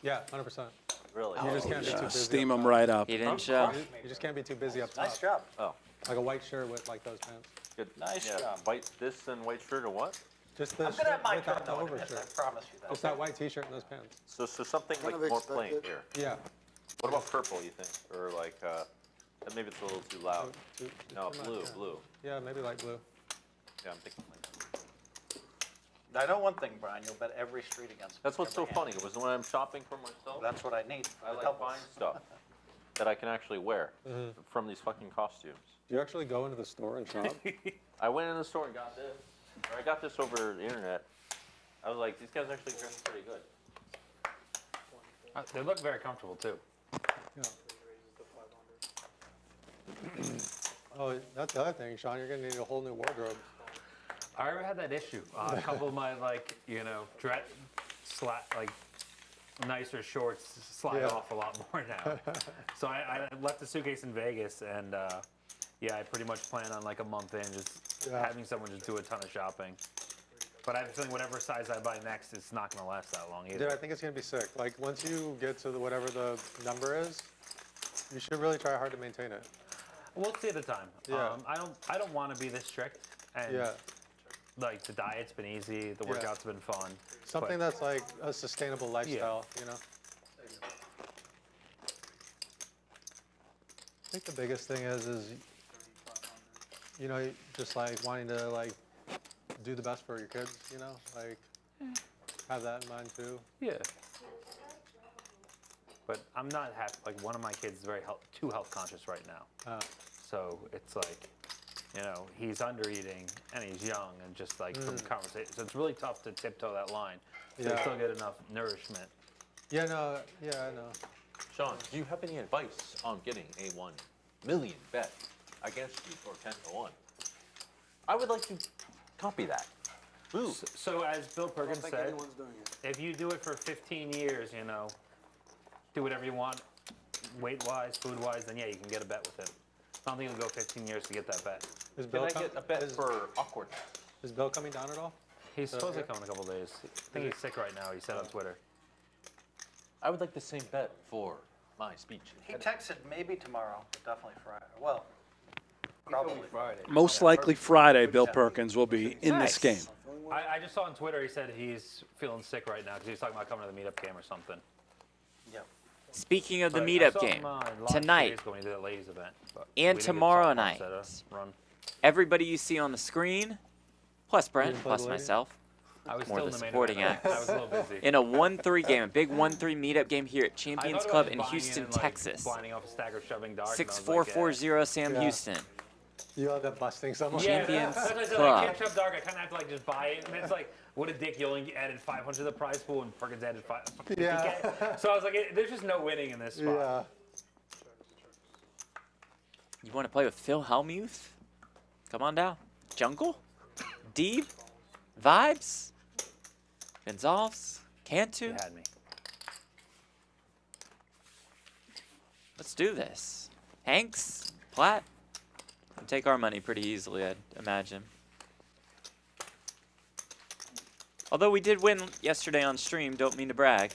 Speaker 5: Yeah, 100%.
Speaker 12: Really?
Speaker 5: You just can't be too busy.
Speaker 4: Steam
Speaker 5: up
Speaker 4: them
Speaker 5: top.
Speaker 4: right up.
Speaker 2: He didn't show.
Speaker 5: You just can't be too busy up top.
Speaker 3: Nice job.
Speaker 12: Oh,
Speaker 5: Like a white shirt with like those pants.
Speaker 12: good.
Speaker 3: Nice
Speaker 12: yeah,
Speaker 3: job.
Speaker 12: White, this and white shirt or what?
Speaker 5: Just the
Speaker 3: I'm going to have my turn
Speaker 5: without the
Speaker 3: though in a minute.
Speaker 5: overshirt.
Speaker 3: I promise you that.
Speaker 5: Just that white t-shirt and those pants.
Speaker 12: So something
Speaker 9: Kind
Speaker 12: like
Speaker 9: of
Speaker 12: more plain
Speaker 9: expected.
Speaker 12: here.
Speaker 5: Yeah.
Speaker 12: What about purple, you think? Or like, maybe it's a little too loud. No,
Speaker 5: too much,
Speaker 12: blue,
Speaker 5: yeah.
Speaker 12: blue.
Speaker 5: Yeah, maybe light blue.
Speaker 12: Yeah, I'm thinking like that.
Speaker 3: I know one thing, Brian. You'll bet every street against me.
Speaker 12: That's what's so
Speaker 3: every hand.
Speaker 12: funny, was when I'm shopping for myself,
Speaker 3: That's what I need.
Speaker 12: I like buying stuff that I can actually wear from these fucking costumes.
Speaker 5: Do you actually go into the store and shop?
Speaker 12: I went in the store and got this, or I got this over the internet. I was like, these guys actually dress pretty good.
Speaker 6: They look very comfortable too.
Speaker 5: Oh, that's the other thing, Sean. You're gonna need a whole new wardrobe.
Speaker 6: I already had that issue. A couple of my dress, like nicer shorts slide
Speaker 5: Yeah.
Speaker 6: off a lot more now. So I left the suitcase in Vegas, and yeah, I pretty much plan on like a month in just having someone just do a ton of shopping. But I have a feeling whatever size I buy next, it's not going to last that long either.
Speaker 5: Dude, I think it's gonna be sick. Like once you get to whatever the number is, you should really try hard to maintain it.
Speaker 6: We'll see at the time.
Speaker 5: Yeah.
Speaker 6: I don't want to be this strict. And
Speaker 5: Yeah.
Speaker 6: like the diet's been easy, the
Speaker 5: Yeah.
Speaker 6: workouts have been fun.
Speaker 5: Something
Speaker 6: but-
Speaker 5: that's like a sustainable lifestyle, you know? I think the biggest thing is, you know, just like wanting to like do the best for your kids, you know? Like have that in mind too.
Speaker 6: Yeah. But I'm not happy. Like one of my kids is too health conscious right now. So it's like, you know, he's under eating and he's young and just like from conversation. So it's really tough to tiptoe that line. So
Speaker 5: Yeah.
Speaker 6: still get enough nourishment.
Speaker 5: Yeah, I know.
Speaker 1: Sean, do you have any advice on getting a 1 million bet against you for 10-1? I would like to copy that. Ooh.
Speaker 6: So as Bill
Speaker 9: I don't
Speaker 6: Perkins
Speaker 9: think
Speaker 6: said,
Speaker 9: anyone's doing it.
Speaker 6: if you do it for 15 years, you know, do whatever you want, weight-wise, food-wise, then yeah, you can get a bet with him. I don't think it'll go 15 years to get that bet.
Speaker 5: Is
Speaker 1: Can
Speaker 5: Bill
Speaker 1: I get a bet for awkward?
Speaker 5: is Bill coming down at all?
Speaker 6: He's supposed to
Speaker 5: yeah.
Speaker 6: come in a couple days. I think he's sick right now, he said on Twitter.
Speaker 1: I would like the same bet for my speech.
Speaker 3: He texted maybe tomorrow, but definitely Friday. Well, probably Friday.
Speaker 4: Most likely Friday, Bill Perkins will be in this game.
Speaker 6: I just saw on Twitter he said he's feeling sick right now because he was talking about coming to the meetup game or something.
Speaker 3: Yeah.
Speaker 2: Speaking of the
Speaker 6: But I
Speaker 2: meetup
Speaker 6: saw
Speaker 2: game,
Speaker 6: him, last
Speaker 2: tonight
Speaker 6: days when he did that ladies event. but
Speaker 2: and
Speaker 6: we didn't get to
Speaker 2: tomorrow
Speaker 6: talk
Speaker 2: night,
Speaker 6: much at a run.
Speaker 2: everybody you see on the screen, plus Brent,
Speaker 5: didn't play
Speaker 2: plus
Speaker 5: the ladies?
Speaker 2: myself,
Speaker 6: I was
Speaker 2: more
Speaker 6: still
Speaker 2: the
Speaker 6: in the main
Speaker 2: supporting
Speaker 6: event.
Speaker 2: acts.
Speaker 6: I was a little busy.
Speaker 2: in a 1-3 game, a big 1-3 meetup game here at Champions
Speaker 6: I thought
Speaker 2: Club
Speaker 6: about
Speaker 2: in
Speaker 6: buying
Speaker 2: Houston,
Speaker 6: and, like,
Speaker 2: Texas.
Speaker 6: Blinding off a stack or shoving darts. and I was
Speaker 2: 6440 Sam
Speaker 5: Yeah.
Speaker 2: Houston.
Speaker 5: You end up busting someone.
Speaker 2: Champions
Speaker 6: That's what I said,
Speaker 2: Club.
Speaker 6: like, can't shove dark. I kind of have to like just buy it, and it's like, what a dick! You only added 500 to the prize pool, and Perkins added 50K.
Speaker 5: Yeah.
Speaker 6: So I was like, there's just no winning in this spot.
Speaker 5: Yeah.
Speaker 2: You want to play with Phil Hellmuth? Come on down. Jungle? Deeb? Vibes? Gonsalves? Cantu?
Speaker 6: You had me.
Speaker 2: Let's do this. Hanks? Platt? We'll take our money pretty easily, I'd imagine. Although we did win yesterday on stream, don't mean to brag.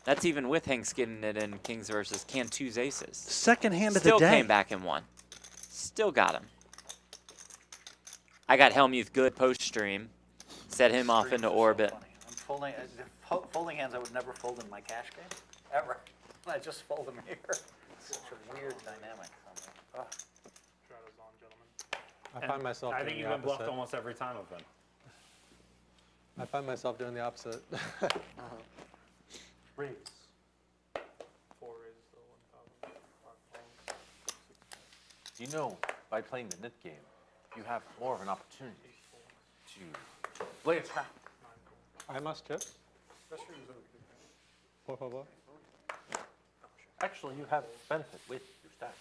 Speaker 2: That's even with Hanks getting it in Kings versus Cantu's aces.
Speaker 4: Second hand of
Speaker 2: Still
Speaker 4: the day.
Speaker 2: came back and won. Still got him. I got Hellmuth good post-stream. Set him off into orbit.
Speaker 11: I'm folding, folding hands I would never fold in my cash game, ever. I just fold them here. It's such a weird dynamic. Oh.
Speaker 5: I find myself
Speaker 6: I
Speaker 5: doing
Speaker 6: think
Speaker 5: the
Speaker 6: you've been bluffed
Speaker 5: opposite.
Speaker 6: almost every time I've been.
Speaker 5: I find myself doing the opposite.
Speaker 1: Raise.
Speaker 5: 4 raises to 1,000.
Speaker 1: You know, by playing the net game, you have more of an opportunity to lay a trap.
Speaker 5: I must chip. 4, 4, 4.
Speaker 1: Actually, you have benefit with your stack.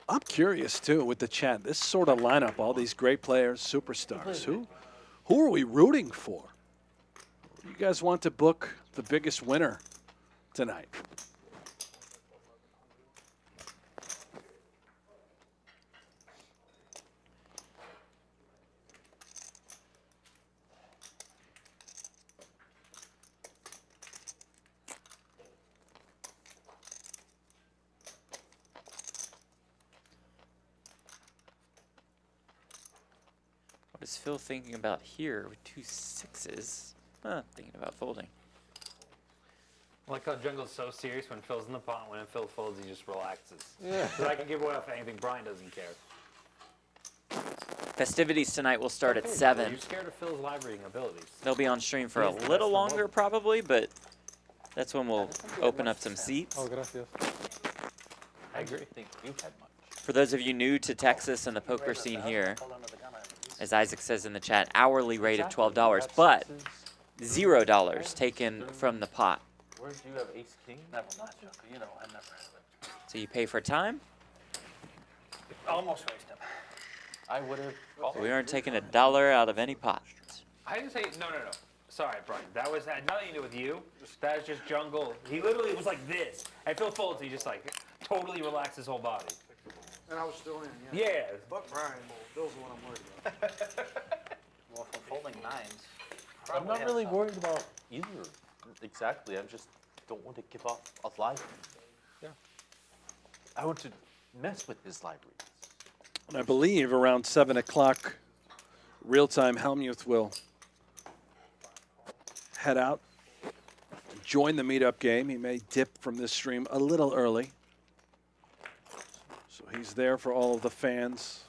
Speaker 4: I'm curious too with the chat. This sort of lineup, all these great players, superstars. Who are we rooting for? You guys want to book the biggest winner tonight?
Speaker 2: What is Phil thinking about here with 2 6s? Thinking about folding.
Speaker 6: I like how Jungle's so serious when Phil's in the pot. When Phil folds, he just relaxes. Yeah. So I can give away off anything. Brian doesn't care.
Speaker 2: Festivities tonight will start at
Speaker 6: Are
Speaker 2: 7.
Speaker 6: you scared of Phil's live reading abilities?
Speaker 2: They'll be on stream for a
Speaker 6: He's the
Speaker 2: little
Speaker 6: best in
Speaker 2: longer
Speaker 6: both.
Speaker 2: probably, but that's when we'll open up some seats.
Speaker 5: Oh, gracias.
Speaker 1: I agree. I think you had much.
Speaker 2: For those of you new to Texas and the poker scene here, as Isaac says in the chat, hourly rate of $12, but $0 taken from the pot.
Speaker 1: Where do you have ace king?
Speaker 11: Never mind, Joker. You know, I never had it.
Speaker 2: So you pay for time.
Speaker 11: Almost raised him.
Speaker 1: I would have.
Speaker 2: So we aren't taking $1 out of any pot.
Speaker 6: I didn't say no. Sorry, Brian. That was had nothing to do with you. That was just Jungle. He literally was like this. And Phil folds. He just like totally relaxed his whole body.
Speaker 9: And I was still in,
Speaker 6: Yeah.
Speaker 9: But Brian, Bill's the one I'm worried about.
Speaker 11: Well, for folding nines.
Speaker 1: I'm not really worried about either. Exactly. I just don't want to give up a library.
Speaker 5: Yeah.
Speaker 1: I want to mess with his libraries.
Speaker 4: And I believe around 7 o'clock, real-time Hellmuth will head out, join the meetup game. He may dip from this stream a little early. So he's there for all of the fans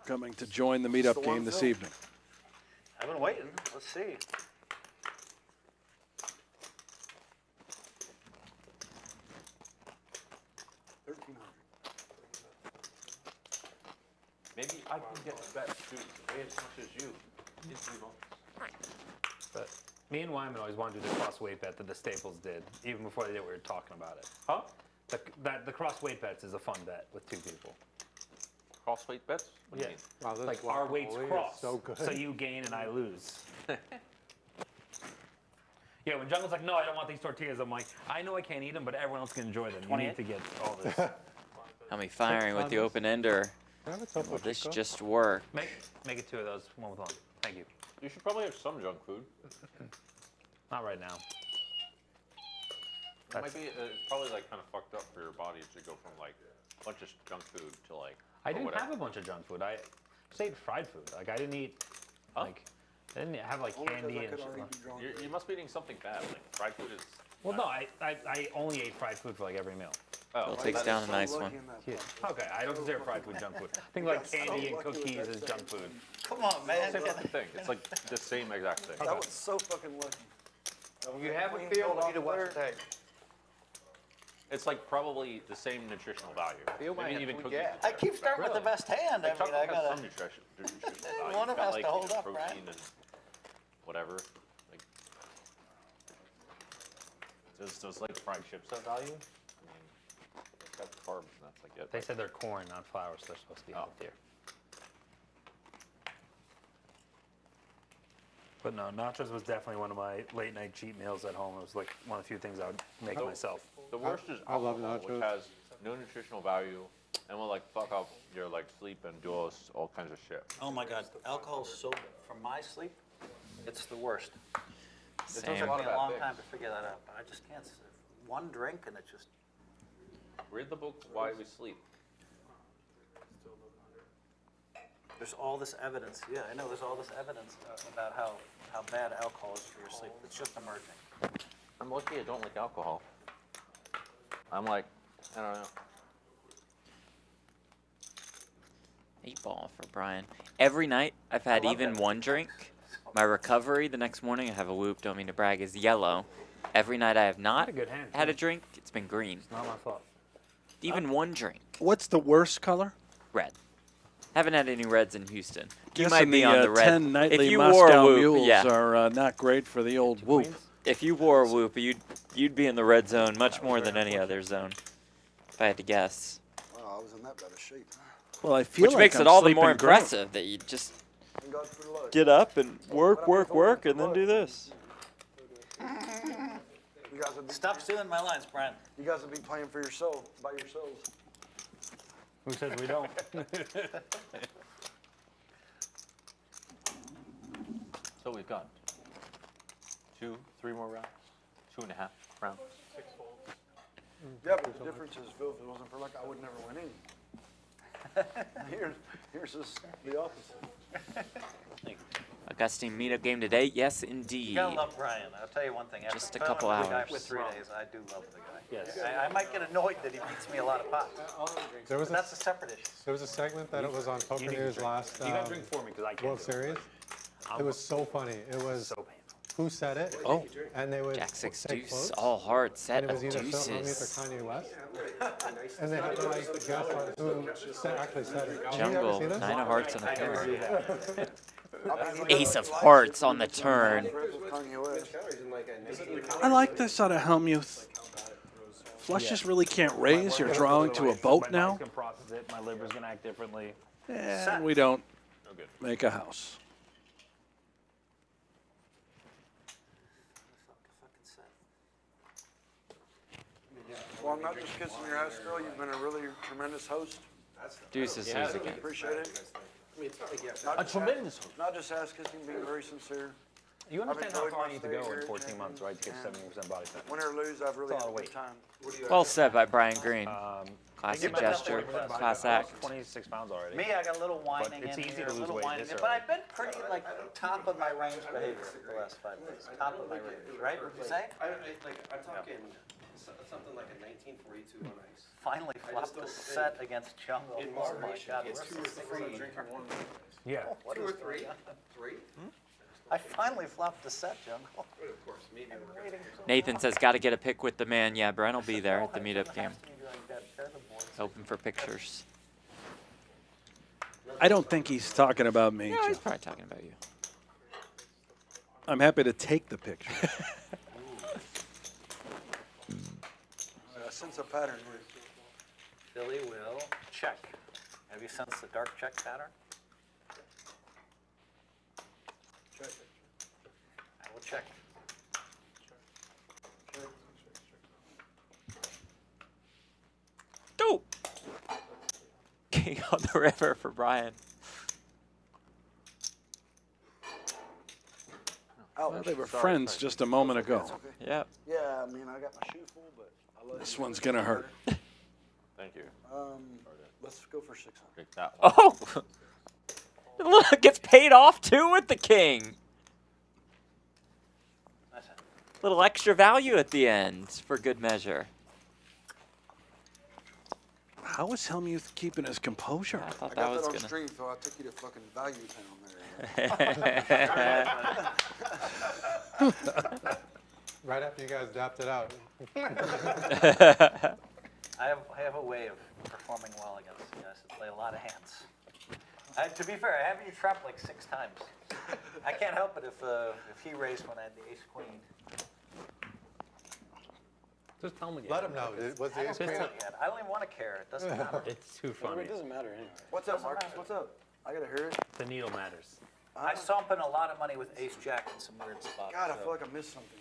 Speaker 4: coming to join the meetup
Speaker 9: the one,
Speaker 4: game this
Speaker 9: Phil?
Speaker 4: evening.
Speaker 11: I've been waiting. Let's see.
Speaker 1: Maybe I can get bet too, way as much as you. In 3 months.
Speaker 6: But me and Wyman always wanted to do the cross weight bet that the Staples did, even before they did. We were talking about it.
Speaker 1: Huh?
Speaker 6: The cross weight bets is a fun bet with 2 people.
Speaker 1: Cross weight bets? What do you mean?
Speaker 5: Wow, this
Speaker 6: Like our weights
Speaker 5: guacamole is
Speaker 6: cross,
Speaker 5: so good.
Speaker 6: so you gain and I lose. Yeah, when Jungle's like, no, I don't want these tortillas. I'm like, I know I can't eat them, but everyone else can enjoy them. You need
Speaker 11: 28?
Speaker 6: to get all this.
Speaker 2: How many firing with the open ender?
Speaker 5: Can I have a topo
Speaker 2: Will this
Speaker 5: chico?
Speaker 2: just work?
Speaker 6: Make it 2 of those, one with one. Thank you.
Speaker 1: You should probably have some junk food.
Speaker 6: Not right now.
Speaker 1: It might be probably like kind of fucked up for your body to go from like a bunch of junk food to like.
Speaker 6: I didn't
Speaker 1: whatever.
Speaker 6: have a bunch of junk food. I just ate fried food. Like I didn't eat like I didn't have like
Speaker 9: Only
Speaker 6: candy
Speaker 9: because I
Speaker 6: and
Speaker 9: could
Speaker 6: shit.
Speaker 9: already be drunk.
Speaker 1: You must be eating something bad. Like fried food is.
Speaker 6: Well, no, I only ate fried food for like every meal.
Speaker 2: Bill takes
Speaker 1: that
Speaker 2: down
Speaker 1: is
Speaker 2: a nice
Speaker 9: Lucky
Speaker 2: one.
Speaker 9: in that
Speaker 6: Yeah.
Speaker 9: pot.
Speaker 6: Okay, I don't consider fried food junk food. I think like candy and cookies is junk food.
Speaker 11: Come on, man.
Speaker 1: Same fucking thing. It's like the same exact thing.
Speaker 9: That was so fucking lucky.
Speaker 7: You have a feel, you need to watch the tape.
Speaker 12: It's like probably the same nutritional value. Maybe even cookies.
Speaker 11: I keep starting with the best hand. I
Speaker 12: Like
Speaker 11: mean,
Speaker 12: chocolate
Speaker 11: I
Speaker 12: has
Speaker 11: gotta.
Speaker 12: some nutritional value.
Speaker 11: One of
Speaker 12: It's got,
Speaker 11: us
Speaker 12: like,
Speaker 11: to hold up,
Speaker 12: protein
Speaker 11: right?
Speaker 12: and whatever. Like, does like fried chips have value? I mean, it's got carbs and that's like it.
Speaker 6: They said they're corn, not flour, so they're supposed to be healthier. But no, nachos was definitely one of my late night cheat meals at home. It was like one of the few things I would make myself.
Speaker 12: The worst is
Speaker 5: I love
Speaker 12: alcohol,
Speaker 5: nachos.
Speaker 12: which has no nutritional value and will like fuck up your like sleep and do all kinds of shit.
Speaker 3: Oh my God, alcohol's so, for my sleep, it's the worst. It
Speaker 2: Same.
Speaker 3: took me a
Speaker 12: bad
Speaker 3: long
Speaker 12: things.
Speaker 3: time to figure that out, but I just can't, one drink and it just,
Speaker 12: Read the book Why We Sleep.
Speaker 3: there's all this evidence, yeah, I know, there's all this evidence about how bad alcohol is for your sleep. It's just emerging.
Speaker 12: I'm lucky I don't like alcohol. I'm like, I don't know.
Speaker 2: 8 ball for Brian. Every night I've had even one drink. My recovery the next morning, I have a whoop, don't mean to brag, is yellow. Every night I have not
Speaker 6: a good hand,
Speaker 2: had a
Speaker 6: too.
Speaker 2: drink, it's been green.
Speaker 6: It's not my fault.
Speaker 2: Even one drink,
Speaker 4: What's the worst color?
Speaker 2: red. Haven't had any reds in Houston. You
Speaker 4: Guessing
Speaker 2: might be
Speaker 4: the,
Speaker 2: on the red.
Speaker 4: 10 nightly
Speaker 2: if you wore a
Speaker 4: Moscow
Speaker 2: whoop,
Speaker 4: mules
Speaker 2: yeah.
Speaker 4: are not great for the old whoop.
Speaker 2: If you wore a whoop, you'd be in the red zone much more than any other zone. If I had to guess.
Speaker 9: Wow, I was in that bad of shape.
Speaker 4: Well, I feel
Speaker 2: Which
Speaker 4: like
Speaker 2: makes
Speaker 4: I'm
Speaker 2: it all the more
Speaker 4: sleeping great.
Speaker 2: impressive that you just
Speaker 9: Thank God for the luck.
Speaker 2: get up and work, and then do this.
Speaker 9: You guys would be,
Speaker 3: Stop stealing my lines, Brian.
Speaker 9: you guys would be playing for yourself, by yourselves.
Speaker 6: Who says we don't?
Speaker 12: So we've got 3 more rounds, 2.5 rounds.
Speaker 9: Yeah, but the difference is, Phil, if it wasn't for luck, I would never win any. Here's just the opposite.
Speaker 2: Augustine meetup game today? Yes,
Speaker 3: You
Speaker 2: indeed.
Speaker 3: gotta love Brian. I'll tell you one thing. After
Speaker 2: Just a
Speaker 3: playing
Speaker 2: couple
Speaker 3: with the guy
Speaker 2: hours.
Speaker 3: for 3 days, I do love the guy.
Speaker 6: Yes.
Speaker 3: I might get annoyed that he beats me a lot of pots,
Speaker 5: There was
Speaker 3: but
Speaker 5: a,
Speaker 3: that's a separate issue.
Speaker 5: there was a segment that it was on Poker
Speaker 6: You need to
Speaker 5: News
Speaker 6: drink.
Speaker 5: last
Speaker 6: You gotta drink for me because I can't.
Speaker 5: World
Speaker 6: do it.
Speaker 5: Series. It was so funny. It was
Speaker 6: So painful.
Speaker 5: who said it,
Speaker 4: Oh,
Speaker 5: and they would
Speaker 2: Jack 6
Speaker 5: take
Speaker 2: deuce,
Speaker 5: quotes,
Speaker 2: all hard set
Speaker 5: and it
Speaker 2: of
Speaker 5: was either Phil Hellmuth
Speaker 2: deuces.
Speaker 5: or Kanye West, and they had to like guess who actually said it. Did you ever
Speaker 2: Jungle,
Speaker 5: see this?
Speaker 2: 9 of hearts on a pair.
Speaker 9: I
Speaker 2: Ace of hearts on the turn.
Speaker 4: I like this out of Hellmuth. Flushes really can't raise. You're drawing to a boat
Speaker 6: My
Speaker 4: now.
Speaker 6: body's gonna process it. My liver's gonna act differently.
Speaker 4: And we don't make a house.
Speaker 9: Well, I'm not just kissing your ass, Phil. You've been a really tremendous host.
Speaker 2: Deuces, who's again?
Speaker 9: Appreciate it.
Speaker 12: A tremendous host.
Speaker 9: Not just ass kissing, being very sincere.
Speaker 6: You understand how
Speaker 9: enjoyed
Speaker 6: far
Speaker 9: my
Speaker 6: you need to
Speaker 9: stay
Speaker 6: go
Speaker 9: here,
Speaker 6: in 14 months, right, to get
Speaker 9: and
Speaker 6: 70% body fat?
Speaker 9: Win or lose, I've really
Speaker 6: That's
Speaker 9: had
Speaker 6: a
Speaker 9: a
Speaker 6: lot of
Speaker 9: good time.
Speaker 2: Well said by Brian Green. Classic
Speaker 3: Give myself
Speaker 2: gesture,
Speaker 3: 40% body
Speaker 2: class
Speaker 3: fat.
Speaker 2: act.
Speaker 6: 26 pounds already.
Speaker 3: Me, I got a little whining
Speaker 6: it's
Speaker 3: in
Speaker 6: easy
Speaker 3: here,
Speaker 6: to
Speaker 3: a
Speaker 6: lose
Speaker 3: little
Speaker 6: weight
Speaker 3: whining
Speaker 6: this
Speaker 3: in, but
Speaker 6: early.
Speaker 3: I've been pretty like top of my range behavior the last 5 days. Top of my range, right? Would you say?
Speaker 7: I'm talking something like a 1942 on ice.
Speaker 3: Finally flopped the set against Jungle.
Speaker 7: In
Speaker 3: Oh my
Speaker 7: March,
Speaker 3: God,
Speaker 7: it's
Speaker 3: this
Speaker 7: 2 or
Speaker 3: is
Speaker 7: 3.
Speaker 3: crazy.
Speaker 6: Yeah.
Speaker 3: What
Speaker 7: 2
Speaker 3: is
Speaker 7: or 3? 3?
Speaker 3: I finally flopped the set, Jungle.
Speaker 7: But of course, maybe we're going
Speaker 2: Nathan says, got to get a pic with the man. Yeah, Brent will be there at the meetup game. Open for pictures.
Speaker 4: I don't think he's talking about me.
Speaker 2: No,
Speaker 4: Joe.
Speaker 2: he's probably talking about you.
Speaker 4: I'm happy to take the picture.
Speaker 9: I sense a pattern here.
Speaker 3: Billy will check. Have you sensed the dark check pattern?
Speaker 9: Check.
Speaker 3: I will check.
Speaker 2: Go! King on the river for Brian.
Speaker 4: Well, they were friends just a moment ago.
Speaker 9: It's okay.
Speaker 2: Yep.
Speaker 9: Yeah, I mean, I got my shoe full, but I love
Speaker 4: This
Speaker 9: you.
Speaker 4: one's gonna hurt.
Speaker 12: Thank you.
Speaker 9: Let's go for 600.
Speaker 12: Drink that one.
Speaker 2: Oh! Look, gets paid off too with the king.
Speaker 3: Nice hand.
Speaker 2: Little extra value at the end for good measure.
Speaker 4: How is Hellmuth keeping his composure?
Speaker 2: I
Speaker 9: I
Speaker 2: thought
Speaker 9: got
Speaker 2: that
Speaker 9: that
Speaker 2: was
Speaker 9: on
Speaker 2: gonna.
Speaker 9: stream, Phil. I took you to fucking Value Town there.
Speaker 5: Right after you guys dapped it out.
Speaker 11: I have a way of performing well against you guys. I play a lot of hands. To be fair, I have you trapped like 6 times. I can't help it if he raised when I had the ace queen.
Speaker 6: Just tell him again.
Speaker 5: Let him know. Was
Speaker 11: I
Speaker 5: the ace
Speaker 11: don't
Speaker 5: queen?
Speaker 11: care yet. I don't even want to care. It doesn't matter.
Speaker 6: It's too funny.
Speaker 9: It doesn't matter anyway. What's up, Marcus? What's up? I gotta hear it.
Speaker 6: The needle matters.
Speaker 11: I saw him put a lot of money with ace jack in some weird spots.
Speaker 9: God, I
Speaker 11: so-
Speaker 9: feel like I missed something now.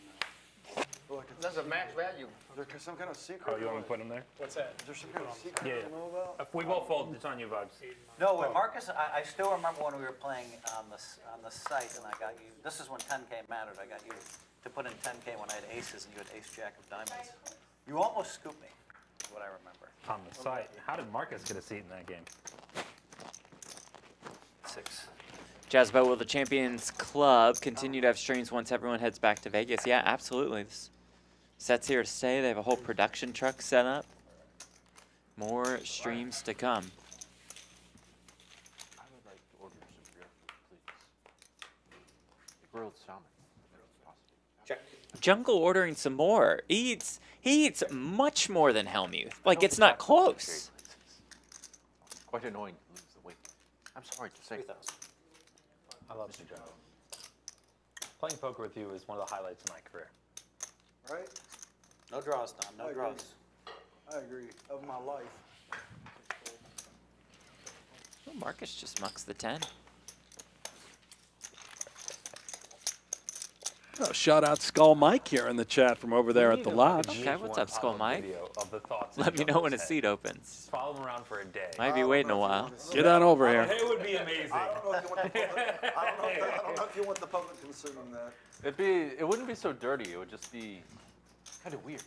Speaker 9: I feel like
Speaker 7: That's a max value.
Speaker 9: is there some kind of secret?
Speaker 6: Oh, you want me to put him there?
Speaker 7: What's that?
Speaker 9: Is there some kind of secret
Speaker 6: Yeah.
Speaker 9: I don't know about?
Speaker 6: If we both fold, it's on you, Vibes.
Speaker 11: No, with Marcus, I still remember when we were playing on the site, and I got you. This is when 10K mattered. I got you to put in 10K when I had aces, and you had ace jack of diamonds. You almost scooped me, is what I remember.
Speaker 6: On the site. How did Marcus get a seat in that game?
Speaker 11: 6.
Speaker 2: Jazzbo, will the Champions Club continue to have streams once everyone heads back to Vegas? Yeah, absolutely. This set's here to stay. They have a whole production truck set up. More streams to come.
Speaker 1: I would like to order some beer, please. Grilled salmon. if possible.
Speaker 11: Check.
Speaker 2: Jungle ordering some more. He eats much more than Hellmuth. Like, it's not close.
Speaker 1: Quite annoying to lose the weight. I'm sorry to say.
Speaker 11: 3,000.
Speaker 6: I love you, Joe. Playing poker with you is one of the highlights of my career.
Speaker 9: Right?
Speaker 11: No draws, Tom.
Speaker 9: I
Speaker 11: No
Speaker 9: agree.
Speaker 11: draws.
Speaker 9: I agree. Of my life.
Speaker 2: Oh, Marcus just mucks the 10.
Speaker 4: Oh, shout out Skull Mike here in the chat from over there at the lodge.
Speaker 2: Okay, what's up, Skull Mike?
Speaker 6: Video of the thoughts in
Speaker 2: Let me know when a
Speaker 6: Jungle's
Speaker 2: seat
Speaker 6: head.
Speaker 2: opens.
Speaker 6: Follow him around for a day.
Speaker 2: Might be waiting a while.
Speaker 4: Get on over here.
Speaker 6: It would be amazing.
Speaker 9: I don't know if you want the public. I don't know if you want the public consuming that.
Speaker 12: It wouldn't be so dirty. It would just be kind of weird.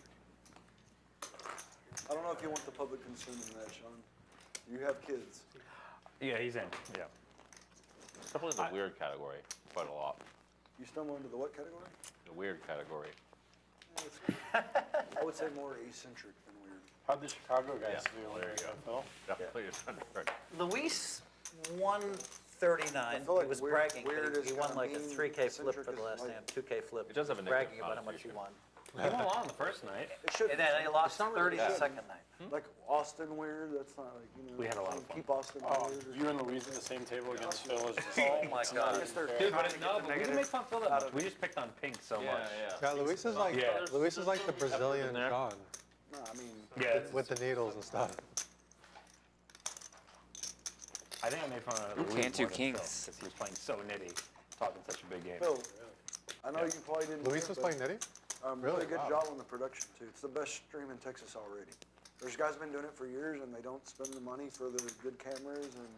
Speaker 9: I don't know if you want the public consuming that, Sean. You have kids.
Speaker 6: Yeah, he's in. Yeah.
Speaker 12: Definitely in the weird category, quite a lot.
Speaker 9: You stumble into the what category?
Speaker 12: The weird category.
Speaker 9: I would say more eccentric than weird.
Speaker 5: How'd the Chicago guys
Speaker 12: Yeah,
Speaker 5: do?
Speaker 12: there you go. Definitely a
Speaker 11: Luis won 39.
Speaker 9: I feel like
Speaker 11: He was
Speaker 9: weird-
Speaker 11: bragging. but
Speaker 9: weird
Speaker 11: He
Speaker 9: is
Speaker 11: won
Speaker 9: kinda
Speaker 11: like a
Speaker 9: mean,
Speaker 11: 3K flip for
Speaker 9: eccentric
Speaker 11: the
Speaker 9: is
Speaker 11: last
Speaker 9: like-
Speaker 11: hand, 2K flip.
Speaker 12: It does have a
Speaker 11: He was
Speaker 12: negative
Speaker 11: bragging about how much he
Speaker 12: connotation.
Speaker 11: won.
Speaker 6: He won a lot on the first night.
Speaker 9: It should
Speaker 11: And then he lost
Speaker 9: not really
Speaker 11: 30 the
Speaker 9: bad.
Speaker 11: second night.
Speaker 9: like Austin weird. That's not like, you know.
Speaker 6: We had a lot of fun.
Speaker 9: Keep Austin
Speaker 5: Oh,
Speaker 9: weird.
Speaker 5: you and Louise at the same table against Phil is just
Speaker 11: Oh my God.
Speaker 6: Dude, but no, but we didn't make fun of Phil that much. We just picked on Pink so much.
Speaker 5: Yeah, Luis is like
Speaker 6: Yeah.
Speaker 5: Luis is like the Brazilian Sean
Speaker 9: No, I mean,
Speaker 6: Yeah, it's-
Speaker 5: with the needles and stuff.
Speaker 6: I think I made fun of
Speaker 2: Ooh,
Speaker 6: Luis
Speaker 2: Cantu
Speaker 6: more than
Speaker 2: Kings.
Speaker 6: because he was playing so nitty, talking such a big game.
Speaker 9: Phil, I know you probably didn't.
Speaker 5: Luis
Speaker 9: hear,
Speaker 5: was
Speaker 9: but,
Speaker 5: playing nitty?
Speaker 9: Really
Speaker 5: Really?
Speaker 9: good
Speaker 5: Wow.
Speaker 9: job on the production too. It's the best stream in Texas already. There's guys been doing it for years and they don't spend the money for the good cameras and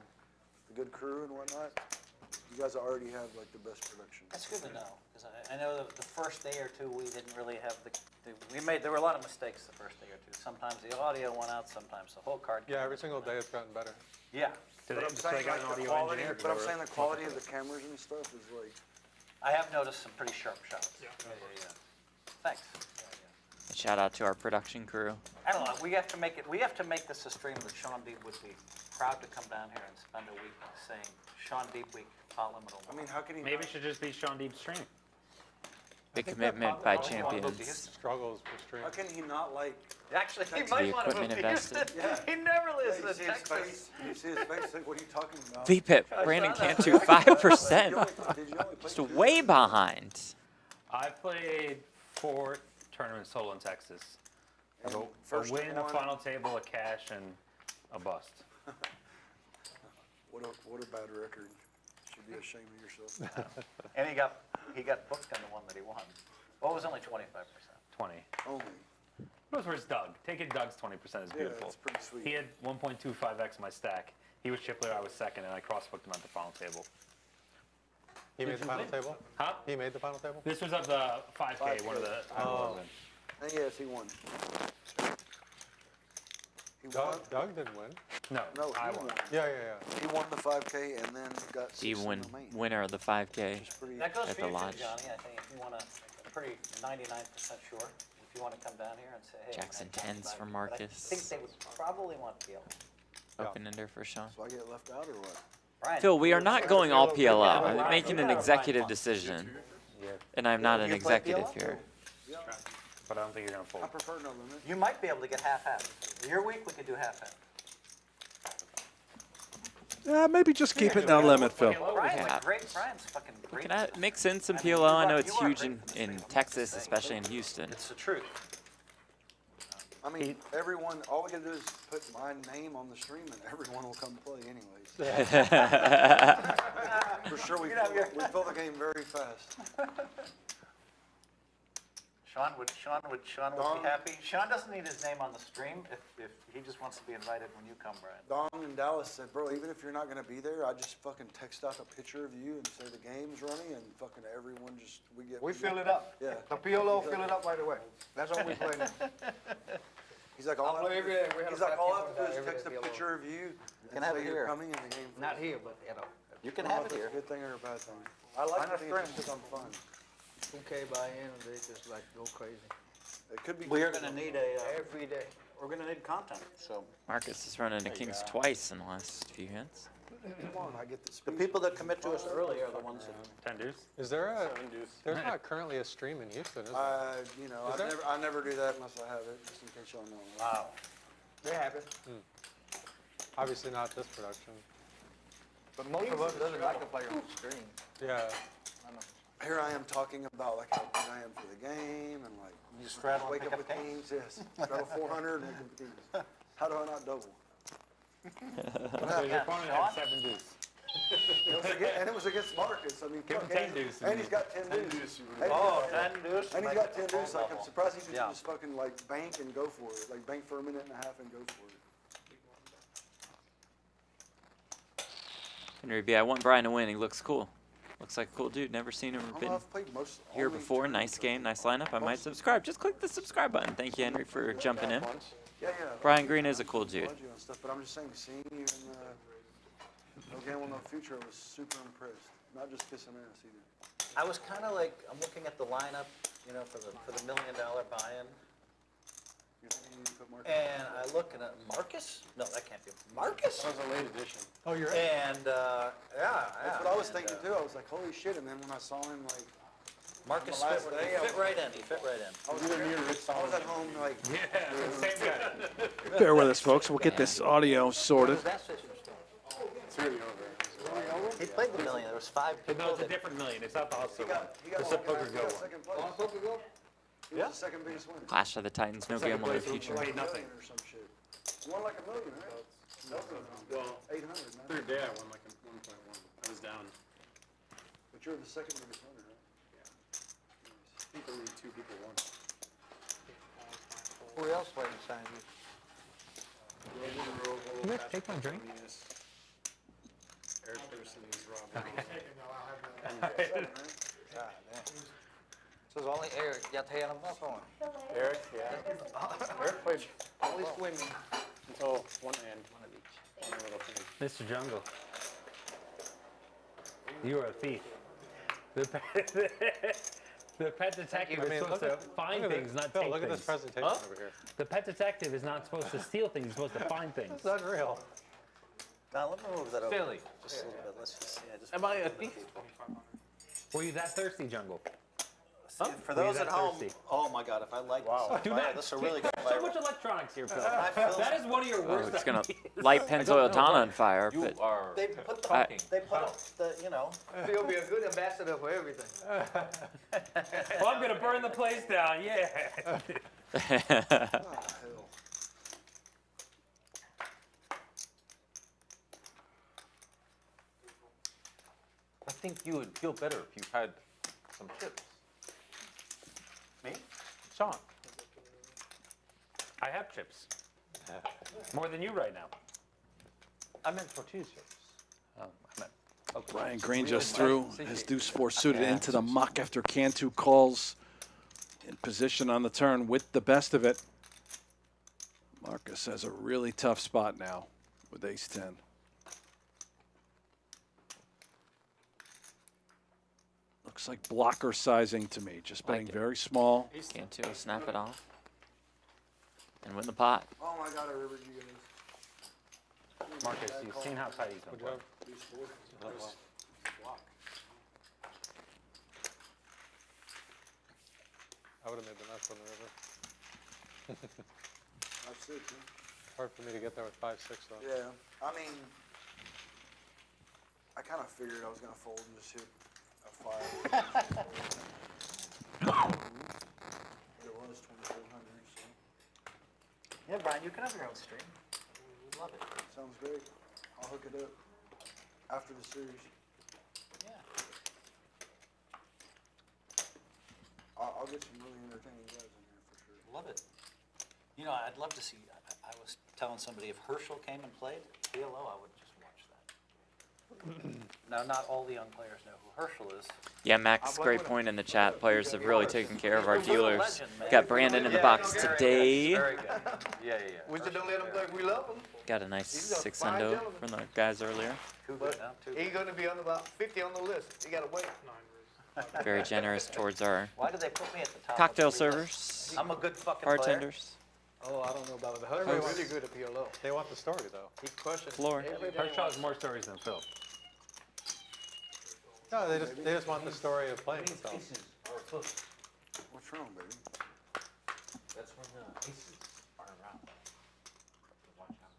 Speaker 9: the good crew and whatnot. You guys already have like the best production.
Speaker 11: That's good to know, because I know the first day or two, we didn't really have there were a lot of mistakes the first day or two. Sometimes the audio went out, sometimes the whole card.
Speaker 5: Yeah, every single day it's gotten better.
Speaker 11: Yeah.
Speaker 6: Did
Speaker 9: But I'm
Speaker 6: they, so they
Speaker 9: saying
Speaker 6: got an
Speaker 9: like the
Speaker 6: audio
Speaker 9: quality,
Speaker 6: engineer?
Speaker 9: but I'm saying the quality of the cameras and stuff is like.
Speaker 11: I have noticed some pretty sharp shots. Yeah. Thanks.
Speaker 2: Shout out to our production crew.
Speaker 11: I don't know, we have to make this a stream that Shaun Deeb would be proud to come down here and spend a week saying, Shaun Deeb week, pot limit
Speaker 9: I mean, how can he?
Speaker 6: Maybe
Speaker 9: not-
Speaker 6: it should just be Shaun Deeb's stream.
Speaker 2: Big
Speaker 5: think that
Speaker 2: commitment by champions.
Speaker 5: Struggles for stream.
Speaker 9: How can he not like?
Speaker 11: Actually, he
Speaker 9: The
Speaker 11: might want to move
Speaker 2: equipment
Speaker 11: to Houston.
Speaker 2: invested.
Speaker 9: Yeah.
Speaker 11: He never
Speaker 9: Yeah,
Speaker 11: lives
Speaker 9: you
Speaker 11: in
Speaker 9: see his
Speaker 11: Texas.
Speaker 9: face. You see his face. Like, what are you talking about?
Speaker 2: VPIP, Brandon
Speaker 11: saw that.
Speaker 2: Cantu, 5%.
Speaker 9: Did you only play
Speaker 2: Just
Speaker 9: 2
Speaker 2: way behind.
Speaker 6: I played 4 tournaments total in Texas. I have
Speaker 9: And
Speaker 6: a
Speaker 9: first
Speaker 6: win, a
Speaker 9: one-
Speaker 6: final table, a cash, and a bust.
Speaker 9: What a bad record. Should be ashamed of yourself.
Speaker 11: And he got booked on the one that he won. Well, it was only 25%.
Speaker 6: 20.
Speaker 9: Only.
Speaker 6: It was versus Doug. Taking Doug's 20% is
Speaker 9: Yeah,
Speaker 6: beautiful.
Speaker 9: that's pretty sweet.
Speaker 6: He had 1.25x my stack. He was chip leader, I was second, and I cross-booked him at the final table.
Speaker 5: He made the final table?
Speaker 6: Huh?
Speaker 5: He made the final table?
Speaker 6: This was of the 5K, one of the.
Speaker 5: Oh.
Speaker 9: And yes, he won. He won.
Speaker 5: Doug didn't win.
Speaker 6: No,
Speaker 9: No,
Speaker 6: I
Speaker 9: he
Speaker 6: won.
Speaker 9: won.
Speaker 5: Yeah, yeah,
Speaker 9: He won the 5K and then got
Speaker 2: The
Speaker 9: 6th in the main.
Speaker 2: winner of the 5K.
Speaker 9: It's pretty.
Speaker 11: That goes
Speaker 2: At
Speaker 11: for
Speaker 2: the
Speaker 11: you too,
Speaker 2: lodge.
Speaker 11: Johnny. I think if you want to, I'm pretty 99% sure. If you want to come down here and say, hey.
Speaker 2: Jackson
Speaker 11: I'm
Speaker 2: 10s for
Speaker 11: but
Speaker 2: Marcus.
Speaker 11: I think they would probably want PL.
Speaker 2: Open ender for Sean.
Speaker 9: So I get left out or what?
Speaker 11: Brian,
Speaker 2: Phil, we are not going all PLO. I'm making an
Speaker 11: Yeah.
Speaker 2: executive decision,
Speaker 6: Yeah.
Speaker 2: and I'm not an
Speaker 11: You play
Speaker 2: executive
Speaker 11: PLO?
Speaker 2: here.
Speaker 9: Yeah,
Speaker 6: But I don't think you're gonna fold.
Speaker 9: I prefer no limit.
Speaker 3: You might be able to get half-half. Your week, we could do half-half.
Speaker 4: Yeah, maybe just keep it no limit, Phil.
Speaker 3: Brian's
Speaker 2: Yeah.
Speaker 3: a great, Brian's fucking
Speaker 2: We
Speaker 3: great.
Speaker 2: can mix in some
Speaker 3: I mean,
Speaker 2: PLO.
Speaker 3: you
Speaker 2: I
Speaker 3: are-
Speaker 2: know
Speaker 3: you
Speaker 2: it's
Speaker 3: are
Speaker 2: huge
Speaker 3: great
Speaker 2: in
Speaker 3: for saying
Speaker 2: Texas,
Speaker 3: thing.
Speaker 2: especially in Houston.
Speaker 3: It's the truth.
Speaker 9: I mean, everyone, all we gotta do is put my name on the stream and everyone will come play anyways. For sure, we fill the game very fast.
Speaker 3: Sean would
Speaker 9: Dong.
Speaker 3: be happy. Sean doesn't need his name on the stream if he just wants to be invited when you come, Brian.
Speaker 9: Dong in Dallas said, bro, even if you're not gonna be there, I just fucking text out a picture of you and say the game's running and fucking everyone just,
Speaker 8: We fill it up.
Speaker 9: Yeah.
Speaker 8: The PLO fill it up right away. That's all we play now.
Speaker 9: He's like, all I
Speaker 8: play
Speaker 9: have to
Speaker 8: every day. We have
Speaker 9: he's
Speaker 8: a
Speaker 9: like, all I
Speaker 8: fat
Speaker 9: have to do
Speaker 8: people
Speaker 9: is
Speaker 8: die
Speaker 9: text a
Speaker 8: every day
Speaker 9: picture of you
Speaker 3: can
Speaker 9: and
Speaker 3: have
Speaker 9: say
Speaker 3: it
Speaker 9: you're
Speaker 3: here.
Speaker 9: coming and the game.
Speaker 8: Not here, but, you know.
Speaker 3: You can
Speaker 9: I don't know
Speaker 3: have it
Speaker 9: if
Speaker 3: here.
Speaker 9: it's a good thing or a bad thing. I like
Speaker 8: Mine
Speaker 9: to
Speaker 8: are
Speaker 9: think it's
Speaker 8: streaming.
Speaker 9: just on fun.
Speaker 8: 2K buy in and they just like go crazy.
Speaker 9: It could be.
Speaker 3: We are gonna need
Speaker 8: Every day.
Speaker 3: we're gonna need content, so.
Speaker 2: Marcus has run into kings twice in the last few hits.
Speaker 9: Come on, I get the
Speaker 3: The
Speaker 9: speed.
Speaker 3: people that commit to us early are the ones that.
Speaker 6: 10 deuce.
Speaker 5: Is there there's not currently a stream in Houston, is there?
Speaker 9: You know,
Speaker 5: Is there?
Speaker 9: I never do that unless I have it, just in case y'all know.
Speaker 3: Wow.
Speaker 8: They have it.
Speaker 5: Obviously not this production.
Speaker 8: But most of us doesn't like to play on the screen.
Speaker 5: Yeah.
Speaker 9: Here I am talking about like how good I am for the game and like.
Speaker 3: You straddle and
Speaker 9: Wake
Speaker 3: pick
Speaker 9: up
Speaker 3: up
Speaker 9: with
Speaker 3: kings?
Speaker 9: kings, yes. Straddle 400 and wake up with kings. How do I not double?
Speaker 6: So your opponent had 7 deuce.
Speaker 9: And it was against Marcus. I mean,
Speaker 6: Give him
Speaker 9: fuck,
Speaker 6: 10 deuce.
Speaker 9: and he's got 10 deuce.
Speaker 3: Oh, 10 deuce.
Speaker 9: And he's got 10 deuce. Like, I'm surprised he didn't
Speaker 3: Yeah.
Speaker 9: just fucking like bank and go for it. Like bank for a minute and a half and go for it.
Speaker 2: Henry B, I want Brian to win. He looks cool. Looks like a cool dude. Never seen him or
Speaker 9: I
Speaker 2: been
Speaker 9: don't know, I've played most
Speaker 2: here
Speaker 9: all these
Speaker 2: before.
Speaker 9: tournaments,
Speaker 2: Nice game, nice lineup. I might
Speaker 9: Most-
Speaker 2: subscribe. Just click the subscribe button. Thank you, Henry, for jumping in.
Speaker 9: Yeah, yeah.
Speaker 2: Brian Green is a cool dude.
Speaker 9: Applaud you and stuff, but I'm just saying, seeing you in No Gamble, No Future, I was super impressed. Not just kissing ass either.
Speaker 3: I was kind of like, I'm looking at the lineup, you know, for the $1 million buy-in.
Speaker 9: You think you need to put Marcus?
Speaker 3: And I look at Marcus? No, that can't be. Marcus?
Speaker 7: That was a late edition.
Speaker 5: Oh, you're
Speaker 3: And,
Speaker 9: That's what I was thinking too. I was like, holy shit. And then when I saw him, like,
Speaker 3: Marcus
Speaker 9: The last
Speaker 3: fit,
Speaker 9: day,
Speaker 3: he
Speaker 9: I
Speaker 3: fit
Speaker 9: was-
Speaker 3: right in, he fit right in.
Speaker 9: I was, I was at home, like,
Speaker 6: Yeah, same guy.
Speaker 4: Bear with us, folks. We'll get this audio sorted.
Speaker 3: That system still?
Speaker 7: It's really over.
Speaker 3: He played the million, there was 5
Speaker 6: But
Speaker 3: people
Speaker 6: no, it's a
Speaker 3: that.
Speaker 6: different million. It's not the hustle one.
Speaker 9: he got
Speaker 6: It's a
Speaker 9: one, he
Speaker 6: PokerGO
Speaker 9: got
Speaker 6: one.
Speaker 9: second place.
Speaker 8: PokerGO?
Speaker 9: He was the second biggest winner.
Speaker 2: Clash of the Titans, no gamble, no future.
Speaker 9: Like
Speaker 6: Paid nothing.
Speaker 9: $1 million or some shit. Won like $1 million, right?
Speaker 7: Well,
Speaker 9: 800, man.
Speaker 7: third day I won like a 1.1. I was down.
Speaker 9: But you're the second biggest winner, right?
Speaker 7: I think only 2 people won.
Speaker 8: Who else played beside you?
Speaker 5: Can I take my drink?
Speaker 7: Eric Pearson's Rob.
Speaker 8: So it's only Eric. Y'all tearing them up on.
Speaker 7: Eric, yeah. Eric played
Speaker 8: Only swimming.
Speaker 7: until one end. One little thing.
Speaker 6: Mr. Jungle. You are a thief. The pet detective is supposed to find things, not
Speaker 5: Phil,
Speaker 6: take
Speaker 5: look at this
Speaker 6: things.
Speaker 5: presentation over here.
Speaker 6: The pet detective is not supposed to steal things, he's supposed to find things.
Speaker 5: That's unreal.
Speaker 3: Now, let me move that over.
Speaker 1: Silly.
Speaker 3: Just a little bit, let's just see.
Speaker 1: Am I a thief?
Speaker 6: Were you that thirsty, Jungle?
Speaker 3: For
Speaker 6: Were you
Speaker 3: those at
Speaker 6: that
Speaker 3: home,
Speaker 6: thirsty?
Speaker 3: oh my God, if I like this,
Speaker 6: Do
Speaker 3: fire,
Speaker 6: not.
Speaker 3: this is a really good
Speaker 6: So
Speaker 3: fire.
Speaker 6: much electronics here, Phil.
Speaker 3: Phil's-
Speaker 6: That is one of your
Speaker 2: Oh,
Speaker 6: worst
Speaker 2: it's gonna
Speaker 6: ideas.
Speaker 2: light Pennzoil on fire,
Speaker 1: You
Speaker 2: but
Speaker 1: are
Speaker 3: They put the,
Speaker 2: I-
Speaker 3: they put up the, you know,
Speaker 8: He'll be a good ambassador for everything.
Speaker 6: Well, I'm gonna burn the place down, yeah.
Speaker 9: Ah, hell.
Speaker 1: I think you would feel better if you had some chips.
Speaker 3: me?
Speaker 1: Sean.
Speaker 6: I have chips. More than you right now.
Speaker 1: I meant tortilla chips.
Speaker 6: Oh, I meant.
Speaker 4: Brian Green just threw his deuce 4 suited into the muck after Cantu calls in position on the turn with the best of it. Marcus has a really tough spot now with ace 10. Looks like blocker sizing to me, just betting
Speaker 2: it.
Speaker 4: very small.
Speaker 2: can't do snap it off. And win the pot.
Speaker 9: Oh my God, I remember you guys.
Speaker 6: Marcus, you've seen how tight he's gonna play.
Speaker 5: I would have made the nuts on the river.
Speaker 9: 5-6, huh?
Speaker 5: Hard for me to get there with 5-6 though.
Speaker 9: Yeah, I mean, I kind of figured I was gonna fold and just hit a 5. It was 2,400, so
Speaker 11: Yeah, Brian, you can have your own stream. Love it.
Speaker 9: sounds great. I'll hook it up after the series.
Speaker 11: Yeah.
Speaker 9: I'll get some really entertaining guys in here for sure.
Speaker 11: Love it. You know, I'd love to see, I was telling somebody if Herschel came and played PLO, I would just watch that. Now, not all the young players know who Herschel is.
Speaker 2: Yeah, Max, great point in the chat. Players have really taken care of our dealers. Got Brandon in the box today.
Speaker 11: Very good. Yeah.
Speaker 8: We just don't let him think we love him.
Speaker 2: Got a nice 6-endo from the guys earlier.
Speaker 11: Too good now, too good.
Speaker 8: He's gonna be on about 50 on the list. He gotta wait.
Speaker 2: Very generous towards our
Speaker 11: Why do they put me at the top?
Speaker 2: cocktail
Speaker 11: of the list?
Speaker 2: servers,
Speaker 11: I'm a good fucking player.
Speaker 2: bartenders.
Speaker 5: Oh, I don't know about that.
Speaker 8: They're really good at PLO.
Speaker 5: They want the story though.
Speaker 8: He's crushing.
Speaker 2: Floor.
Speaker 6: Herschel has more stories than Phil.
Speaker 5: No, they just want the story of playing themselves.
Speaker 9: What's wrong, baby?
Speaker 1: That's when the aces are around. Watch out.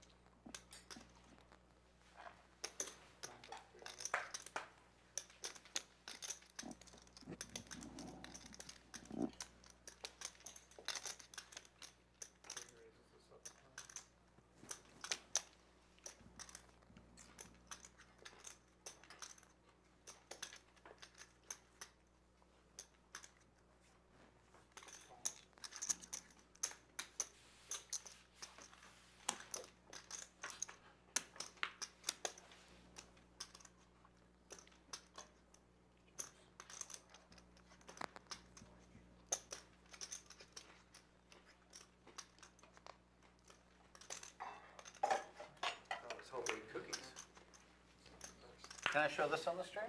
Speaker 11: Can I show this on the stream?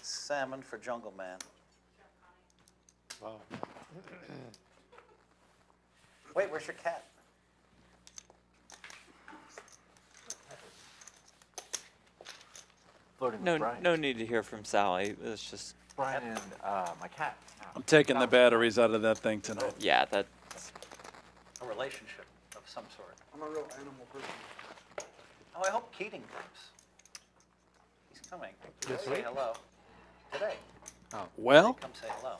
Speaker 11: Salmon for Jungleman.
Speaker 5: Wow.
Speaker 11: Wait, where's your cat?
Speaker 1: Flirting with
Speaker 2: No,
Speaker 1: Brian.
Speaker 2: no need to hear from Sally. It's just,
Speaker 1: Brian and my cat.
Speaker 4: I'm taking the batteries out of that thing tonight.
Speaker 2: yeah, that.
Speaker 11: A relationship of some sort.
Speaker 9: I'm a real animal person.
Speaker 11: Oh, I hope Keating comes. He's coming.
Speaker 6: This
Speaker 11: Say
Speaker 6: week?
Speaker 11: hello. Today.
Speaker 4: Well,
Speaker 11: Come say hello.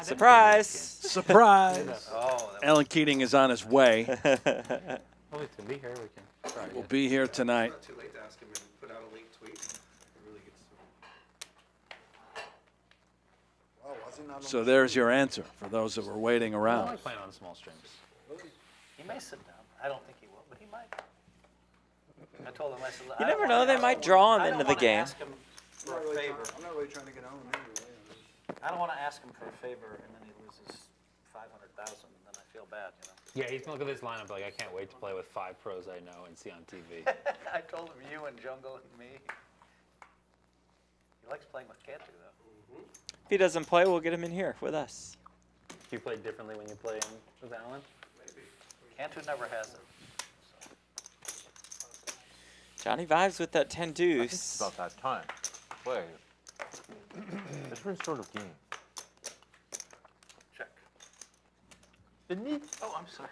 Speaker 2: Surprise!
Speaker 4: surprise!
Speaker 11: Oh, that
Speaker 4: Alan Keating is on his way.
Speaker 6: Well, it's to be here. We can try
Speaker 4: Will
Speaker 6: it.
Speaker 4: be here tonight.
Speaker 7: Not too late to ask him and put out a late tweet. It really gets
Speaker 9: Wow, why is he not on
Speaker 4: So
Speaker 9: the
Speaker 4: there's
Speaker 9: stream?
Speaker 4: your answer for those that were waiting
Speaker 6: I
Speaker 4: around.
Speaker 6: like playing on small streams.
Speaker 11: He may sit down. I don't think he will, but he might. I told him, I said,
Speaker 2: You never know, they might draw him into the game.
Speaker 11: Ask him for a favor.
Speaker 9: I'm not really trying to get on anyway.
Speaker 11: I don't want to ask him for a favor and then he loses 500,000 and then I feel bad, you know.
Speaker 6: Yeah, he's gonna look at this lineup like I can't wait to play with 5 pros I know and see on TV.
Speaker 11: I told him you and Jungle and me. He likes playing with Cantu though.
Speaker 2: If he doesn't play, we'll get him in here with us.
Speaker 6: Do you play differently when you play with Alan?
Speaker 11: Cantu never has it.
Speaker 2: Johnnie Vibes with that 10
Speaker 1: I think
Speaker 2: deuce.
Speaker 1: it's about that time. Play. Different sort of game.
Speaker 11: Check.
Speaker 1: The neat.
Speaker 11: Oh, I'm sorry.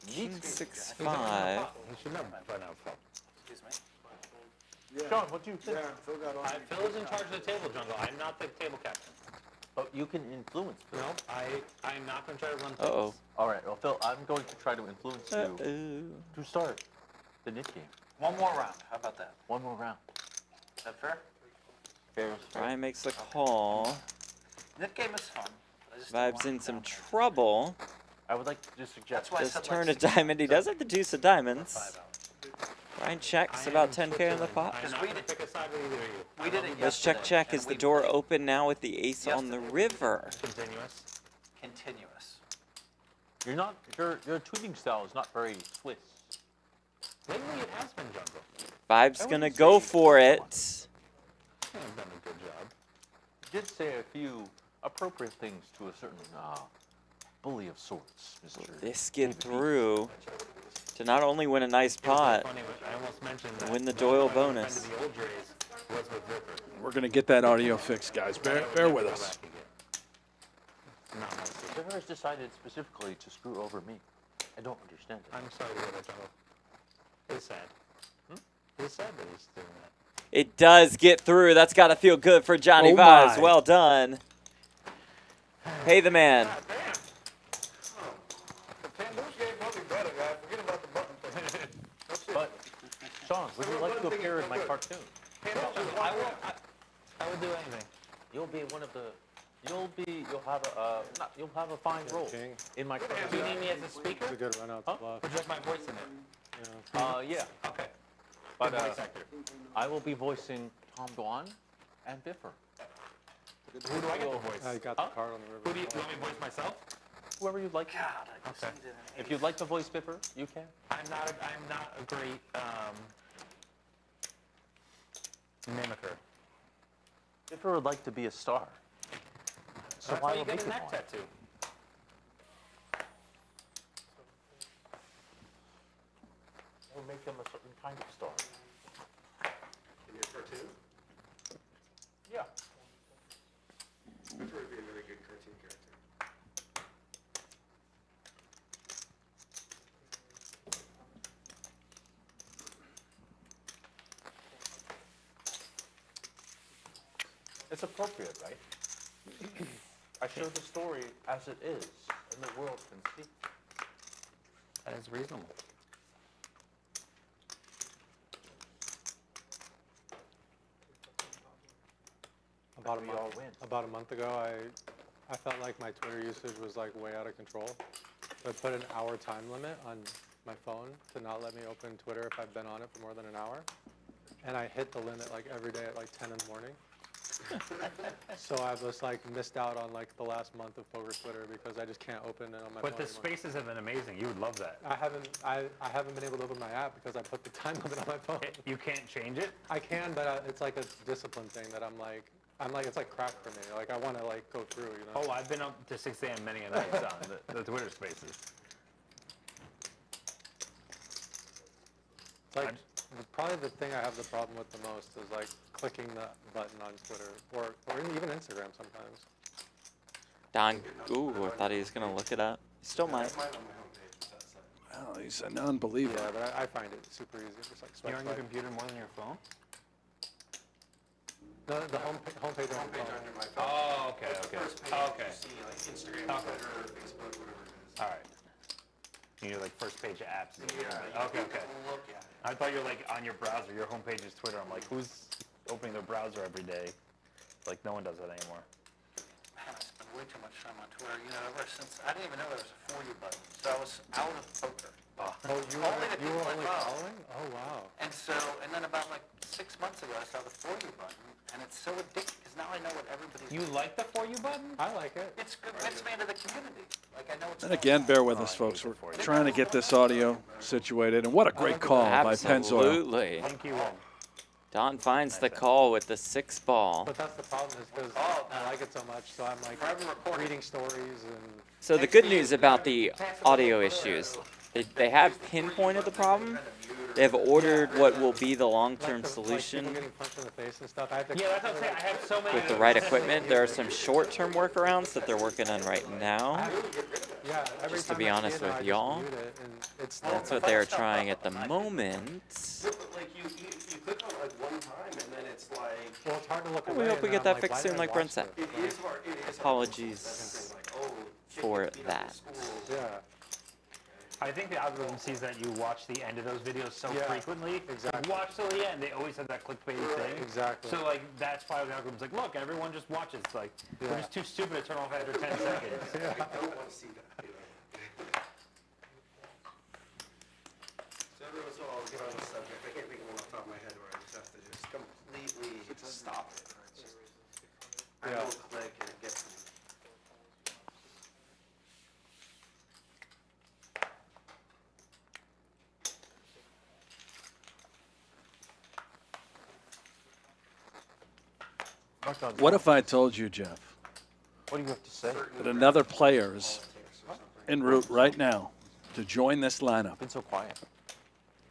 Speaker 2: King 6-5.
Speaker 6: He should know by now, Phil.
Speaker 11: Excuse me.
Speaker 9: Yeah.
Speaker 1: John, what do you think?
Speaker 9: Yeah, Phil got on.
Speaker 6: Phil is in charge of the table, Jungle. I'm not the table captain.
Speaker 1: Oh, you can influence Phil.
Speaker 6: No, I'm not gonna try to run things.
Speaker 2: Uh-oh.
Speaker 1: All right. Well, Phil, I'm going to try to influence you
Speaker 2: Uh-oh.
Speaker 1: to start the knit game.
Speaker 11: One more round. How about that?
Speaker 1: One more round.
Speaker 11: Is that fair?
Speaker 1: Fair.
Speaker 2: Brian makes a call.
Speaker 11: Knit game is fun. I just don't
Speaker 2: Vibes
Speaker 11: want
Speaker 2: in
Speaker 11: it
Speaker 2: some
Speaker 11: down there.
Speaker 2: trouble.
Speaker 1: I would like to just suggest.
Speaker 11: That's why I
Speaker 2: Does
Speaker 11: said
Speaker 2: turn a
Speaker 11: let's
Speaker 2: diamond. He does have the deuce of diamonds.
Speaker 11: 5 hours.
Speaker 2: Brian checks about 10K on the pot.
Speaker 6: I'm not gonna pick a side with either of you.
Speaker 11: We did it
Speaker 2: Let's check,
Speaker 11: yesterday,
Speaker 2: check.
Speaker 11: and
Speaker 2: Is the
Speaker 11: we
Speaker 2: door
Speaker 11: played
Speaker 2: open now with the ace on the
Speaker 11: Yesterday.
Speaker 2: river?
Speaker 6: Continuous.
Speaker 11: Continuous.
Speaker 1: You're not. Your tweeting style is not very Swiss.
Speaker 6: Lately it has been Jungle.
Speaker 2: Vibe's gonna go for it.
Speaker 6: I've done a good job.
Speaker 1: You did say a few appropriate things to a certain bully of sorts, Mr.
Speaker 2: This get through to not only win a nice
Speaker 6: It was
Speaker 2: pot,
Speaker 6: funny, I almost mentioned that
Speaker 2: win the
Speaker 6: one
Speaker 2: Doyle
Speaker 6: of my good
Speaker 2: bonus.
Speaker 6: friends of the old Rays
Speaker 4: We're going to get that audio fixed, guys. Bear with us.
Speaker 12: Biffer has decided specifically to screw over me. I don't understand it.
Speaker 5: I'm sorry to hear that, Jungle. It's sad. It's sad that he's doing that.
Speaker 2: It does get through. That's got to feel good for Johnnie
Speaker 4: Oh
Speaker 2: Vibes.
Speaker 4: my.
Speaker 2: Well done. Pay the man.
Speaker 12: But, Shaun, would you like to appear in my cartoon?
Speaker 6: I would do anything.
Speaker 12: You'll be one of the. You'll have a fine role
Speaker 5: King.
Speaker 12: in my
Speaker 6: Do
Speaker 12: cartoon.
Speaker 6: you need me as a speaker?
Speaker 5: It's a good run out to bluff.
Speaker 6: Would you like my voice in it?
Speaker 5: Yeah.
Speaker 12: Yeah.
Speaker 6: Okay.
Speaker 12: But
Speaker 6: Good voice actor.
Speaker 12: I will be voicing Tom Dwan and Biffer.
Speaker 6: Who do I get to voice?
Speaker 5: I got the card on the river.
Speaker 6: Who do you want me to voice myself?
Speaker 12: Whoever you'd like.
Speaker 6: Okay.
Speaker 12: If you'd like to voice Biffer, you can.
Speaker 6: I'm not a great mimicker.
Speaker 12: Biffer would like to be a star. So
Speaker 6: That's
Speaker 12: why
Speaker 6: why you
Speaker 12: would
Speaker 6: get
Speaker 12: make
Speaker 6: a
Speaker 12: it
Speaker 6: neck
Speaker 12: one?
Speaker 6: tattoo.
Speaker 12: We'll make him a certain kind of star.
Speaker 7: In your cartoon?
Speaker 12: Yeah.
Speaker 7: Biffer would be a really good cartoon character.
Speaker 12: It's appropriate, right? I show the story as it is, and the world can see.
Speaker 6: That is reasonable.
Speaker 5: About a month ago, I felt like my Twitter usage was like way out of control. So I put an hour time limit on my phone to not let me open Twitter if I've been on it for more than an hour. And I hit the limit like every day at like 10 in the morning. So I was like missed out on like the last month of Poker Twitter because I just can't open it on my phone
Speaker 6: But the
Speaker 5: anymore.
Speaker 6: spaces have been amazing. You would love that.
Speaker 5: I haven't been able to open my app because I put the time limit on my phone.
Speaker 6: You can't change it?
Speaker 5: I can, but it's like a discipline thing that I'm like, it's like crack for me. Like I want to like go through, you know?
Speaker 6: Oh, I've been up to 6 a.m. many a nights on the Twitter spaces.
Speaker 5: It's like, probably the thing I have the problem with the most is like clicking the button on Twitter or even Instagram sometimes.
Speaker 2: Don, ooh, I thought he was going to look it up. Still might.
Speaker 7: Mine on my homepage. That's that.
Speaker 4: Well, he's an unbeliever.
Speaker 5: Yeah, but I find it super easy. Just like swipe,
Speaker 6: You're on your
Speaker 5: swipe.
Speaker 6: computer more than your phone?
Speaker 5: No, the homepage on the
Speaker 7: Homepage
Speaker 5: phone.
Speaker 7: under my phone.
Speaker 6: Oh, okay,
Speaker 7: It's the
Speaker 6: okay.
Speaker 7: first page
Speaker 6: Okay.
Speaker 7: you see, like Instagram,
Speaker 6: Okay.
Speaker 7: Twitter, Facebook, whatever it is.
Speaker 6: All right. You're like first page apps.
Speaker 7: Yeah.
Speaker 6: Okay, okay.
Speaker 7: Look at it.
Speaker 6: I thought you're like on your browser. Your homepage is Twitter. I'm like, who's opening their browser every day? Like, no one does that anymore.
Speaker 11: Man, I spend way too much time on Twitter. You know, ever since I didn't even know there was a For You button, so I was out of poker.
Speaker 5: Oh, you
Speaker 11: Only the
Speaker 5: were
Speaker 11: people I
Speaker 5: only
Speaker 11: follow.
Speaker 5: following? Oh, wow.
Speaker 11: And then about like 6 months ago, I saw the For You button, and it's so addictive because now I know what everybody's
Speaker 6: You
Speaker 11: doing.
Speaker 6: like the For You button?
Speaker 5: I like it.
Speaker 11: It's good. Gets me into the community. Like I know what's
Speaker 4: And
Speaker 11: going
Speaker 4: again,
Speaker 11: on.
Speaker 4: bear with us, folks. We're trying to get this audio situated. And what a great call by Pennzoil.
Speaker 2: Absolutely.
Speaker 6: Thank you.
Speaker 2: Don finds the call with the 6 ball.
Speaker 5: But that's the problem is because I like it so much, so I'm like reading stories and...
Speaker 2: So the good news about the audio issues, they have pinpointed the problem. They have ordered what will be the long-term solution
Speaker 5: Like people getting punched in the face and stuff. I have to
Speaker 6: Yeah, that's what I'm saying. I have so many.
Speaker 2: with the right equipment. There are some short-term workarounds that they're working on right now.
Speaker 5: Yeah, every
Speaker 2: Just to
Speaker 5: time
Speaker 2: be
Speaker 5: I see
Speaker 2: honest
Speaker 5: it now,
Speaker 2: with
Speaker 5: I just
Speaker 2: y'all,
Speaker 5: mute it, and it's
Speaker 2: that's what they are trying at the moment.
Speaker 7: Yeah, but like you click on it like one time and then it's like.
Speaker 5: Well, it's hard to look
Speaker 2: We
Speaker 5: away.
Speaker 2: hope
Speaker 5: and
Speaker 2: we
Speaker 5: then
Speaker 2: get
Speaker 5: I'm
Speaker 2: that fixed
Speaker 5: why
Speaker 2: soon,
Speaker 5: did I
Speaker 2: like Brent
Speaker 5: watch
Speaker 2: said.
Speaker 5: this?
Speaker 7: It is hard. It is
Speaker 2: Apologies
Speaker 7: hard. Like, oh, shit,
Speaker 2: for
Speaker 7: you beat up
Speaker 2: that.
Speaker 7: the school.
Speaker 5: Yeah,
Speaker 6: I think the algorithm sees that you watch the end of those videos so
Speaker 5: Yeah,
Speaker 6: frequently.
Speaker 5: exactly.
Speaker 6: Watch till the end. They always have that clickbait thing.
Speaker 5: exactly.
Speaker 6: So like that's why the algorithm's like, look, everyone just watches. It's like we're
Speaker 5: Yeah.
Speaker 6: just too stupid to turn off after 10 seconds.
Speaker 7: I don't want to see that. You know? So every once in a while, I'll get on the subject. I can't think of one off the top of my head where I just have to just completely stop it. It's just, I
Speaker 5: Yeah.
Speaker 7: will click and it gets me.
Speaker 4: What if I told you, Jeff,
Speaker 12: What do you have to say?
Speaker 4: that another player is en route right now to join this lineup?
Speaker 12: Been so quiet.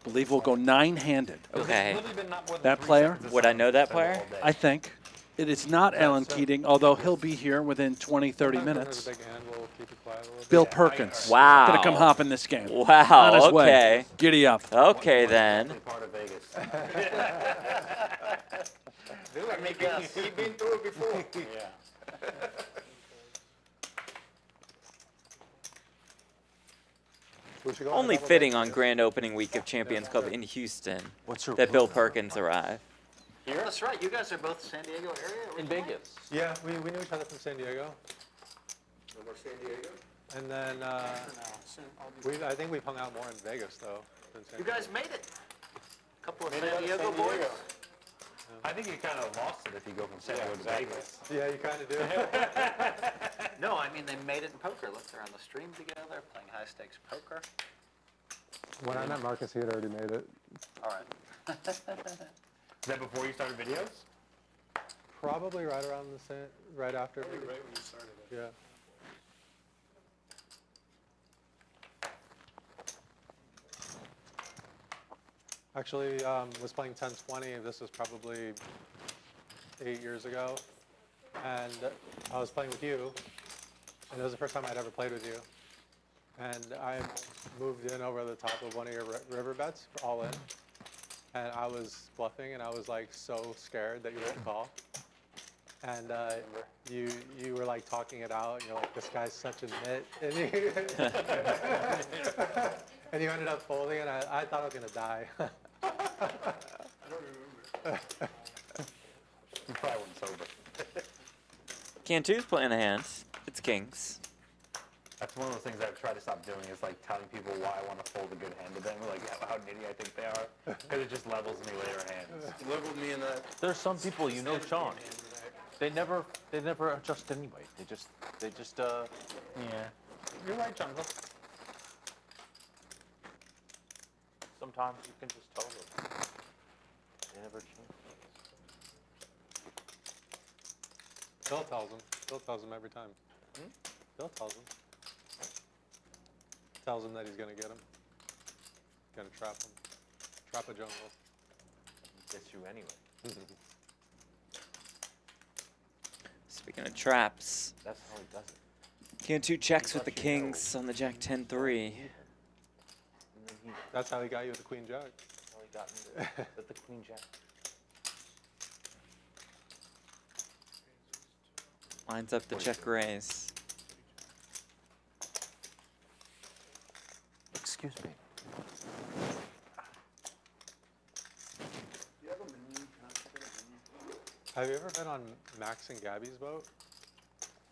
Speaker 4: Believe we'll go 9-handed.
Speaker 2: Okay.
Speaker 6: Literally been not more than
Speaker 4: That
Speaker 6: 3
Speaker 4: player?
Speaker 6: seconds of
Speaker 2: Would I know that
Speaker 6: silence
Speaker 2: player?
Speaker 6: all day.
Speaker 4: I think. It is not Alan Keating, although he'll be here within 20, 30
Speaker 5: Sometimes when
Speaker 4: minutes.
Speaker 5: there's a big hand, we'll keep it quiet a little bit.
Speaker 4: Bill Perkins.
Speaker 2: Wow.
Speaker 4: Gonna come hop in this game.
Speaker 2: Wow,
Speaker 4: On his way.
Speaker 2: okay.
Speaker 4: Giddy up.
Speaker 2: Okay, then.
Speaker 6: Part of Vegas.
Speaker 7: Let me guess. He's been through it before.
Speaker 6: Yeah.
Speaker 5: We should go
Speaker 2: Only
Speaker 5: on a double
Speaker 2: fitting
Speaker 5: date.
Speaker 2: on grand opening week of Champions Club in Houston
Speaker 1: What's your
Speaker 2: that Bill Perkins arrive.
Speaker 11: That's right. You guys are both San Diego area.
Speaker 1: in Vegas?
Speaker 5: Yeah, we knew each other from San Diego.
Speaker 7: San Diego?
Speaker 5: And then I think we've hung out more in Vegas, though. Than San
Speaker 11: You
Speaker 5: Diego.
Speaker 11: guys made it. Couple of San Diego boys.
Speaker 6: I think you kind of lost it if you go from San Diego to Vegas.
Speaker 5: Yeah, you kind of do.
Speaker 11: No, I mean they made it in poker. Look, they're on the stream together, playing high stakes poker.
Speaker 5: When I met Marcus, he had already made it.
Speaker 11: All right.
Speaker 6: Is that before you started videos?
Speaker 5: Probably right around right after.
Speaker 7: Right when you started it.
Speaker 5: Yeah. Actually, was playing 10-20. This was probably 8 years ago, and I was playing with you, and it was the first time I'd ever played with you. And I moved in over the top of one of your river bets, all in, and I was bluffing, and I was like so scared that you wouldn't call. And you were like talking it out, and you're like, this guy's such a nit. And you, and you ended up folding, and I thought I was going to die.
Speaker 6: You probably weren't sober.
Speaker 2: Cantu's playing a hand. It's kings.
Speaker 6: That's one of those things I've tried to stop doing is like telling people why I want to fold a good hand to them, like how nitty I think they are, because it just levels me later hands.
Speaker 7: Leveled me in that.
Speaker 1: There's some people, you know, Sean. They never adjust anyway. They just
Speaker 6: Yeah. You're right, Jungle.
Speaker 1: sometimes you can just tell them. They never change.
Speaker 5: Bill tells him. Bill tells him every time. Bill tells him. Tells him that he's going to get him. Going to trap him. Trap a jungle.
Speaker 1: Gets you anyway.
Speaker 2: Speaking of traps,
Speaker 1: That's how he does it.
Speaker 2: Cantu checks with the kings on the jack 10-3.
Speaker 1: And then
Speaker 5: That's how he got you with the queen jack.
Speaker 1: that's how he got me with the queen jack.
Speaker 2: Lines up the check raise.
Speaker 1: Excuse me.
Speaker 5: Have you ever been on Max and Gabby's boat?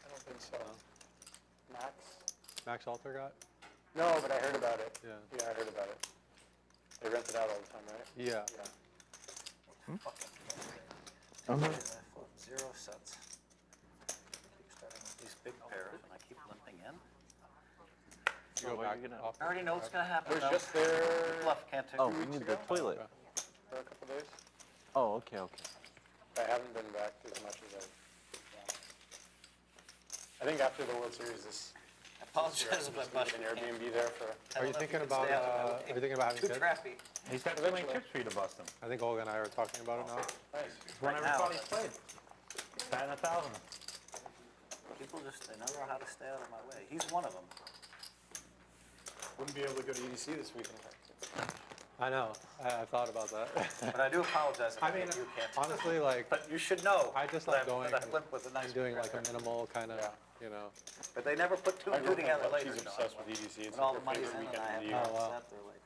Speaker 7: I don't think so. Max?
Speaker 5: Max Altergott?
Speaker 7: No, but I heard about it.
Speaker 5: Yeah.
Speaker 7: Yeah, I heard about it. They rent it out all the time, right?
Speaker 5: Yeah.
Speaker 11: Zero sets. Keep starting with these big pairs, and I keep limping in.
Speaker 5: You go
Speaker 1: where are
Speaker 5: back
Speaker 1: you gonna-
Speaker 5: off.
Speaker 11: I already know what's going to happen.
Speaker 7: I was
Speaker 11: though.
Speaker 7: just there
Speaker 11: Bluff can't take.
Speaker 1: Oh, we need the toilet.
Speaker 7: for a couple days.
Speaker 1: Oh, okay, okay.
Speaker 7: I haven't been back as much as I think after the World Series,
Speaker 11: I apologize if I busted
Speaker 7: an Airbnb there for.
Speaker 5: Are you thinking about having
Speaker 11: Too
Speaker 5: kids?
Speaker 11: trappy.
Speaker 6: He's got too many chips for you to bust him.
Speaker 5: I think Olga and I are talking about it now.
Speaker 7: Nice.
Speaker 6: One every
Speaker 11: now.
Speaker 6: spot he's played. Batting 1,000.
Speaker 11: People just, they never know how to stay out of my way. He's one of them.
Speaker 7: Wouldn't be able to go to EDC this weekend.
Speaker 5: I know. I thought about that.
Speaker 11: But I do apologize if
Speaker 5: I mean,
Speaker 11: you can't.
Speaker 5: honestly, like,
Speaker 11: But you should know.
Speaker 5: I just
Speaker 11: that
Speaker 5: like going
Speaker 11: that I limp with a nice
Speaker 5: and doing
Speaker 11: pair
Speaker 5: like a
Speaker 11: there.
Speaker 5: minimal kind of, you know.
Speaker 11: But they never put two
Speaker 7: My
Speaker 11: and two together
Speaker 7: girlfriend,
Speaker 11: later.
Speaker 7: she's obsessed with EDC. It's
Speaker 11: When all
Speaker 7: like
Speaker 11: the
Speaker 7: her
Speaker 11: money's
Speaker 7: favorite
Speaker 11: in and
Speaker 7: weekend
Speaker 11: I
Speaker 7: of
Speaker 11: have
Speaker 7: the
Speaker 11: to
Speaker 7: year.
Speaker 5: Oh, wow.
Speaker 11: set, they're like,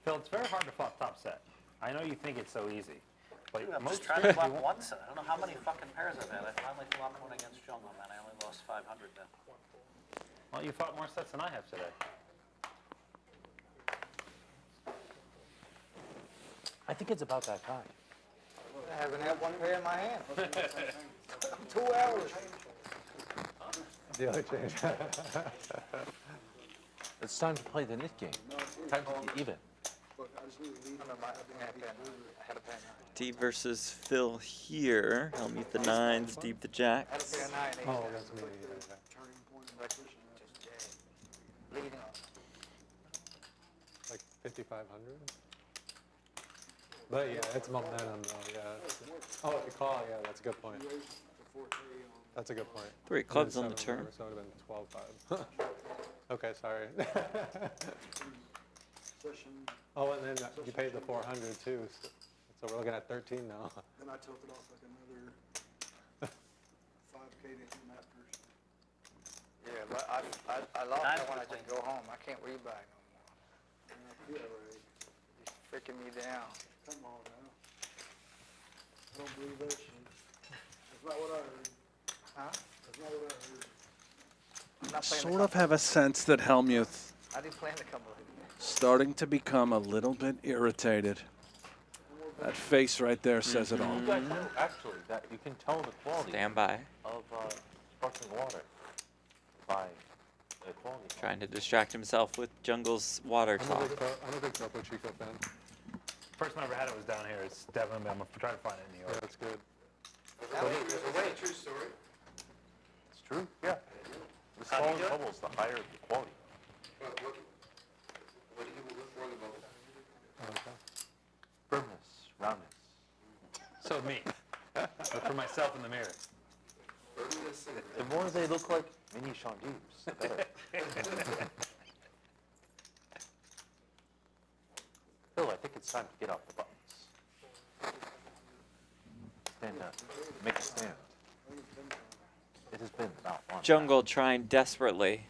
Speaker 6: Phil, it's very hard to flop top set. I know you think it's so easy. But
Speaker 11: dude, I'm
Speaker 6: most
Speaker 11: just trying to
Speaker 6: players,
Speaker 11: flop one set. I don't know how many fucking pairs I've had. I finally flopped one against Jungleman. I only lost 500 then.
Speaker 6: well, you fought more sets than I have today.
Speaker 1: I think it's about that time.
Speaker 8: I haven't had one pair in my hand. 2 hours.
Speaker 5: The other change.
Speaker 1: It's time to play the knit game. Time to get even.
Speaker 2: Deeb versus Phil here. Hellmuth the nines, Deeb the jacks.
Speaker 5: Oh, that's me. 5,500. But yeah, it's momentum though. Yeah. Oh, the call. Yeah, that's a good point. That's a good point.
Speaker 2: 3 clubs on the
Speaker 5: Seven
Speaker 2: turn.
Speaker 5: over, so it would have been 12-5. Okay, sorry. Oh, and then you paid the 400 too. So we're looking at 13 now.
Speaker 9: Then I tilted off like another 5K to him after.
Speaker 8: Yeah, but I lost that when I just go home. I can't rebuy no more.
Speaker 9: Yeah, right.
Speaker 8: It's freaking me down.
Speaker 9: Come on now. I don't believe that shit. That's not what I heard.
Speaker 8: Huh?
Speaker 9: That's not what I heard.
Speaker 8: I'm not playing
Speaker 4: Sort of have a sense that Hellmuth
Speaker 8: I didn't play in the couple of
Speaker 4: starting to become a little bit irritated. That face right there says it all.
Speaker 1: You guys know, actually, that you can tell the quality
Speaker 2: Stand by.
Speaker 1: of sparkling water by the quality.
Speaker 2: Trying to distract himself with Jungle's water talk.
Speaker 5: I'm a big Topo Chico fan.
Speaker 6: First time I ever had it was down here. It's definitely, I'm going to try to find it in New
Speaker 5: Yeah,
Speaker 6: York.
Speaker 5: that's good.
Speaker 7: There's a way. True story.
Speaker 1: It's true, yeah. The smaller the bubbles, the higher the quality.
Speaker 7: What do you look for in the bubble?
Speaker 5: Okay.
Speaker 1: Firmness, roundness.
Speaker 6: So me. Look for myself in the mirror.
Speaker 7: Firmness and
Speaker 1: The more they look like mini Shaun Deebs, the better. Phil, I think it's time to get off the buttons. And make a stand. It has been about one.
Speaker 2: Jungle trying desperately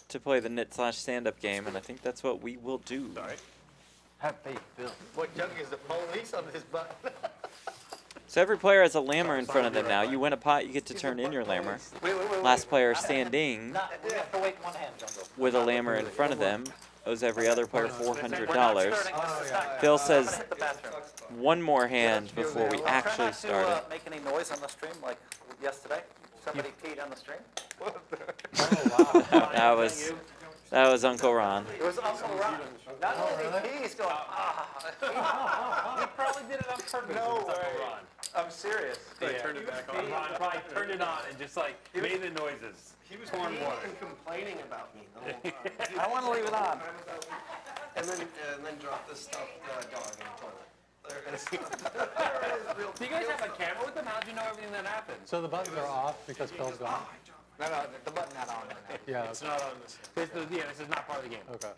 Speaker 2: to play the knit/stand-up game, and I think that's what we will do.
Speaker 1: Sorry. Have faith, Phil.
Speaker 8: What, Junkie is the police on this button?
Speaker 2: So every player has a lammer in front of them now. You win a pot, you get to turn in your lammer. Last player standing
Speaker 11: We have to wait one hand, Jungle.
Speaker 2: with a lammer in front of them owes every other player $400. Phil says
Speaker 11: Hit the bathroom.
Speaker 2: one more hand before we actually
Speaker 11: Try not
Speaker 2: start
Speaker 11: to
Speaker 2: it.
Speaker 11: make any noise on the stream like yesterday. Somebody peed on the stream.
Speaker 2: That was Uncle Ron.
Speaker 11: It was Uncle Ron. Not only did he pee, he's going,
Speaker 6: He probably did it on purpose.
Speaker 11: No
Speaker 6: It's
Speaker 11: way.
Speaker 6: Uncle Ron.
Speaker 11: I'm serious.
Speaker 6: Turn it back on. Ron probably turned it on and just like made the noises.
Speaker 7: he was
Speaker 6: Pouring
Speaker 7: peeing
Speaker 6: water.
Speaker 7: and complaining about me the whole time.
Speaker 11: I want to leave it on.
Speaker 7: And then drop the stuffed dog in the toilet. There it is.
Speaker 6: Do you guys have a camera with them? How'd you know everything that happened?
Speaker 5: So the buttons are off because Phil's gone?
Speaker 8: No, the button not on right now.
Speaker 5: Yeah.
Speaker 7: It's not on this.
Speaker 6: This is not part of the game.
Speaker 5: Okay.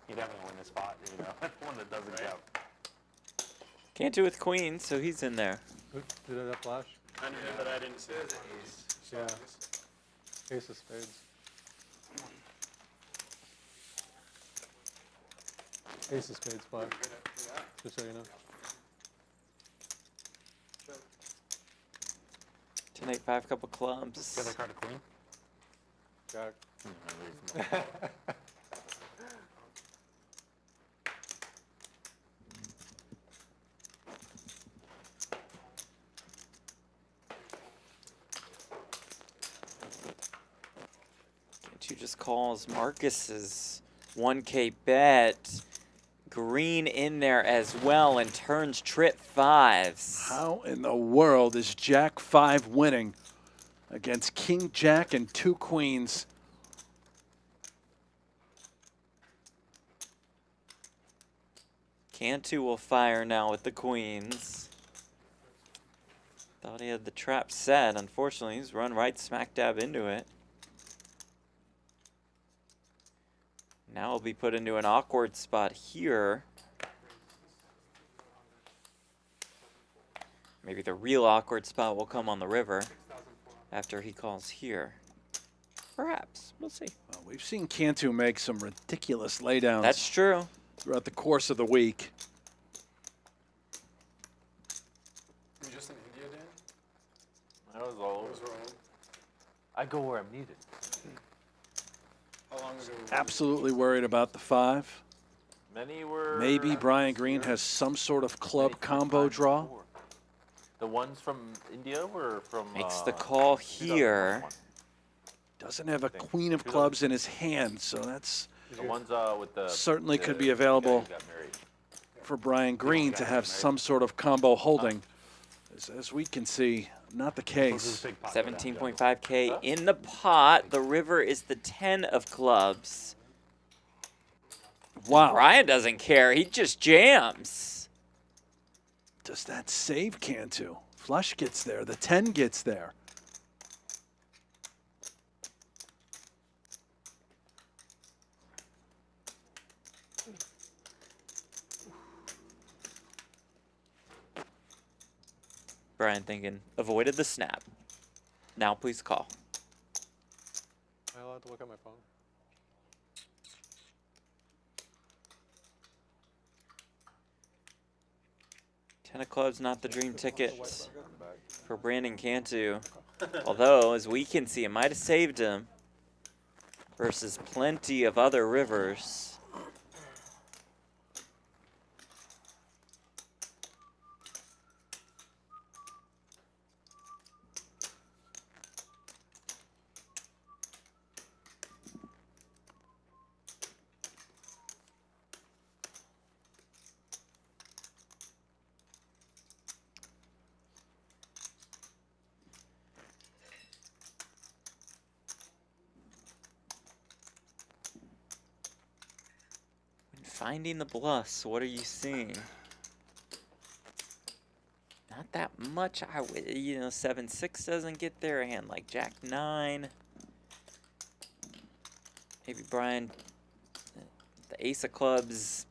Speaker 6: You definitely win this spot, you know. One that doesn't count.
Speaker 2: Can't do with queen, so he's in there.
Speaker 5: Did it have flash?
Speaker 7: I knew that I didn't see it.
Speaker 5: Yeah. Ace of spades. Ace of spades flash. Just so you know.
Speaker 2: 10-8-5, couple clubs.
Speaker 6: The other card of queen?
Speaker 5: Jack.
Speaker 2: Can't you just calls Marcus's 1K bet. Green in there as well and turns trip fives.
Speaker 4: How in the world is Jack 5 winning against King Jack and 2 queens?
Speaker 2: Cantu will fire now with the queens. Thought he had the trap set. Unfortunately, he's run right smack dab into it. Now he'll be put into an awkward spot here. Maybe the real awkward spot will come on the river after he calls here. Perhaps. We'll see.
Speaker 4: Well, we've seen Cantu make some ridiculous laydowns
Speaker 2: That's true.
Speaker 4: throughout the course of the week.
Speaker 7: You're just in India, Dan?
Speaker 1: I was all over.
Speaker 7: What was wrong?
Speaker 1: I go where I'm needed.
Speaker 7: How long ago?
Speaker 4: Absolutely worried about the 5.
Speaker 1: Many were.
Speaker 4: Maybe Brian Green has some sort of club combo draw.
Speaker 1: The ones from India were from.
Speaker 2: Makes the call
Speaker 1: 2021.
Speaker 2: here.
Speaker 4: Doesn't have a queen of clubs in his hand, so that's
Speaker 1: The ones with the.
Speaker 4: certainly could be
Speaker 1: guy
Speaker 4: available
Speaker 1: who got married.
Speaker 4: for Brian Green to have some sort of combo holding. As we can see, not the case.
Speaker 2: 17.5K in the pot. The river is the 10 of clubs.
Speaker 4: Wow.
Speaker 2: Brian doesn't care. He just jams.
Speaker 4: Does that save Cantu? Flush gets there. The 10 gets there.
Speaker 2: Brian thinking, avoided the snap. Now please call.
Speaker 5: Am I allowed to look at my phone?
Speaker 2: Ten of clubs, not the dream ticket for Brandon Cantu. Although, as we can see, it might have saved him versus plenty of other rivers. Finding the bluffs, what are you seeing? Not that much. I would, 7-6 doesn't get there. A hand like Jack 9. Maybe Brian, the Ace of Clubs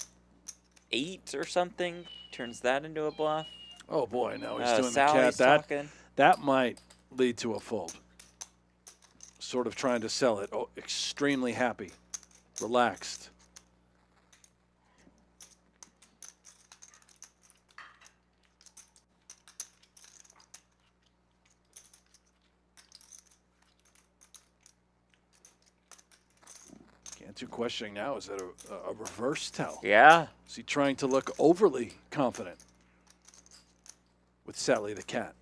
Speaker 2: 8 or something, turns that into a bluff.
Speaker 4: Oh boy, now he's doing
Speaker 2: Sally's
Speaker 4: the cat.
Speaker 2: talking.
Speaker 4: That might lead to a fold. Sort of trying to sell it. Oh, extremely happy, relaxed. Cantu questioning now, is that a reverse tell?
Speaker 2: Yeah.
Speaker 4: Is he trying to look overly confident with Sally the cat?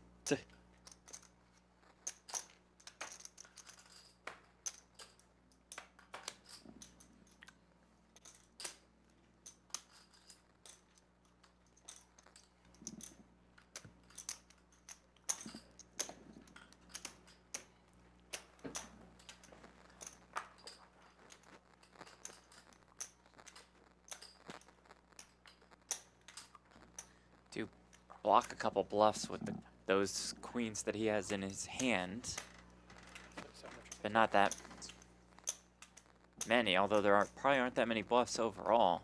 Speaker 2: Do block a couple bluffs with those queens that he has in his hand, but not that many. Although there probably aren't that many bluffs overall.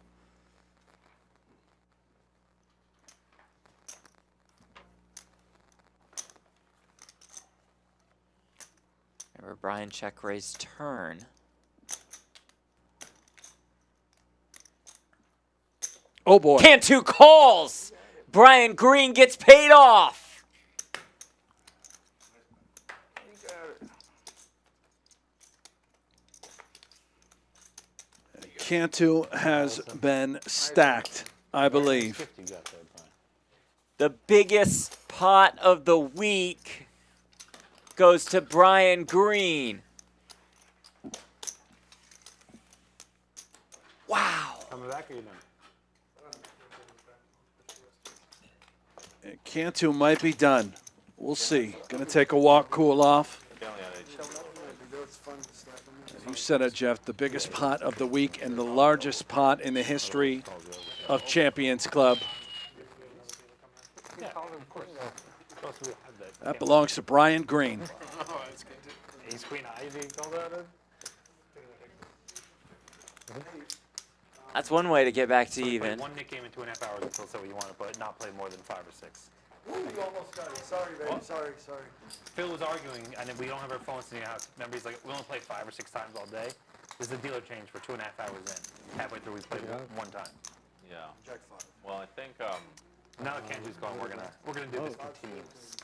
Speaker 2: Remember Brian check raise turn.
Speaker 4: Oh boy.
Speaker 2: Cantu calls. Brian Green gets paid off.
Speaker 4: Cantu has been stacked, I believe.
Speaker 2: The biggest pot of the week goes to Brian Green. Wow.
Speaker 5: Coming back or you done?
Speaker 4: Cantu might be done. We'll see. Gonna take a walk, cool off. As you said it, Jeff, the biggest pot of the week and the largest pot in the history of Champions Club. That belongs to Brian Green.
Speaker 5: Ace Queen Ivy called that?
Speaker 2: That's one way to get back to even.
Speaker 6: One Nick game in 2.5 hours until so you want to put not play more than 5 or 6.
Speaker 9: Ooh, you almost got it. Sorry, baby. Sorry.
Speaker 6: Phil was arguing, and we don't have our phones in the house. Remember, he's like, we only play 5 or 6 times all day. This is the dealer change for 2.5 hours in. Halfway through, we played one time.
Speaker 1: Yeah.
Speaker 9: Jack 5.
Speaker 1: Well, I think,
Speaker 6: Now that Cantu's gone, we're gonna do this for teams.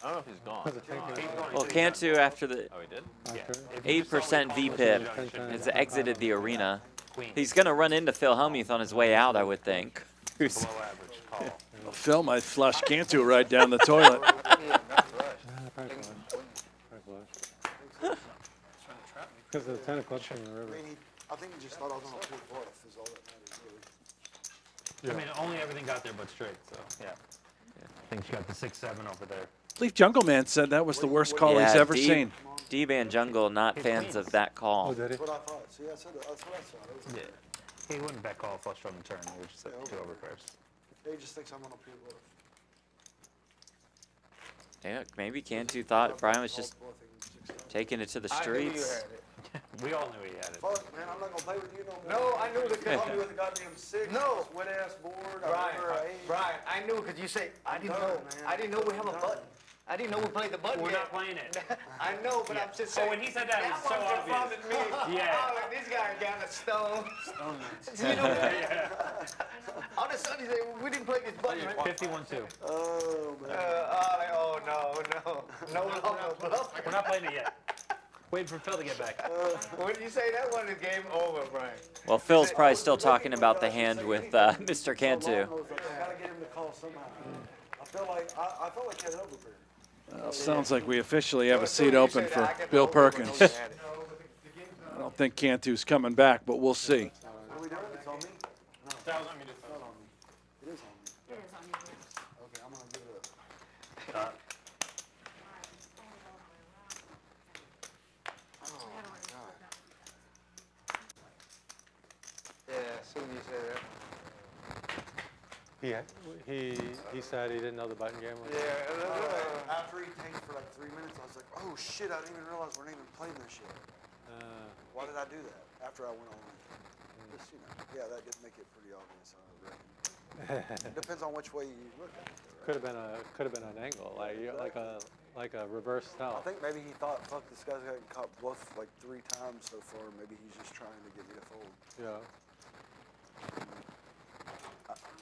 Speaker 1: I don't know if he's gone.
Speaker 2: Well, Cantu after the
Speaker 1: Oh, he did?
Speaker 6: Yeah.
Speaker 2: 8% VPIP has exited the arena. He's going to run into Phil Hellmuth on his way out, I would think.
Speaker 6: Below average call.
Speaker 4: Well, Phil might flush Cantu right down the toilet.
Speaker 5: Because of the 10 of clubs from the river.
Speaker 9: I think he just thought I was on a full bluff is all that matters, really.
Speaker 6: I mean, only everything got there but straight, so yeah. think she got the 6-7 over there.
Speaker 4: I believe Jungleman said that was the worst call he's ever seen.
Speaker 2: Deeb and Jungle not fans of that call.
Speaker 5: Oh, did he?
Speaker 9: That's what I thought. See, that's what I saw.
Speaker 6: Yeah. He wouldn't bet call flush on the turn. He would just like 2 overpairs.
Speaker 9: He just thinks I'm on a pre-bluff.
Speaker 2: Yeah, maybe Cantu thought Brian was just taking it to the streets.
Speaker 6: We all knew he had it.
Speaker 9: Fuck, man, I'm not gonna play with you no more.
Speaker 7: No, I knew the
Speaker 9: Call me with a goddamn 6.
Speaker 7: No.
Speaker 9: Wet ass board.
Speaker 7: Brian, I knew because you say I didn't know.
Speaker 9: man.
Speaker 7: I didn't know we have a button. I didn't know we played the button
Speaker 6: We're
Speaker 7: yet.
Speaker 6: not playing it.
Speaker 7: I know, but I'm just
Speaker 6: So
Speaker 7: saying.
Speaker 6: when he said that, it was so
Speaker 7: one
Speaker 6: obvious.
Speaker 7: confronted me.
Speaker 6: Yeah.
Speaker 7: I was like, this guy got a stone. You know, all of a sudden he said, we didn't play this button. Right?
Speaker 6: 51-2.
Speaker 9: Oh, man.
Speaker 7: Oh no, no bluff.
Speaker 6: We're not playing it yet. Waiting for Phil to get back.
Speaker 7: When you say that one is game over, Brian.
Speaker 2: Well, Phil's probably still talking about the hand with Mr. Cantu.
Speaker 9: I gotta get him to call somehow. I felt like he had an overpair.
Speaker 4: Well, sounds like we officially have a seat open for Bill Perkins. I don't think Cantu's coming back, but we'll see.
Speaker 9: What are we doing? It's on me? No. It's not on me. It is on me.
Speaker 10: It is on you.
Speaker 9: Okay, I'm gonna give it a...
Speaker 8: Yeah, as soon as you say that.
Speaker 5: He said he didn't know the button game was.
Speaker 9: After he tanked for like 3 minutes, I was like, oh shit, I didn't even realize we're not even playing this shit. Why did I do that after I went all in? Just, you know, yeah, that did make it pretty obvious. It depends on which way you look at it. Though, right?
Speaker 5: Could have been an angle, like a reverse
Speaker 9: I
Speaker 5: tell.
Speaker 9: think maybe he thought, fuck, this guy's gotten caught bluff like 3 times so far. Maybe he's just trying to get me to fold.
Speaker 5: Yeah.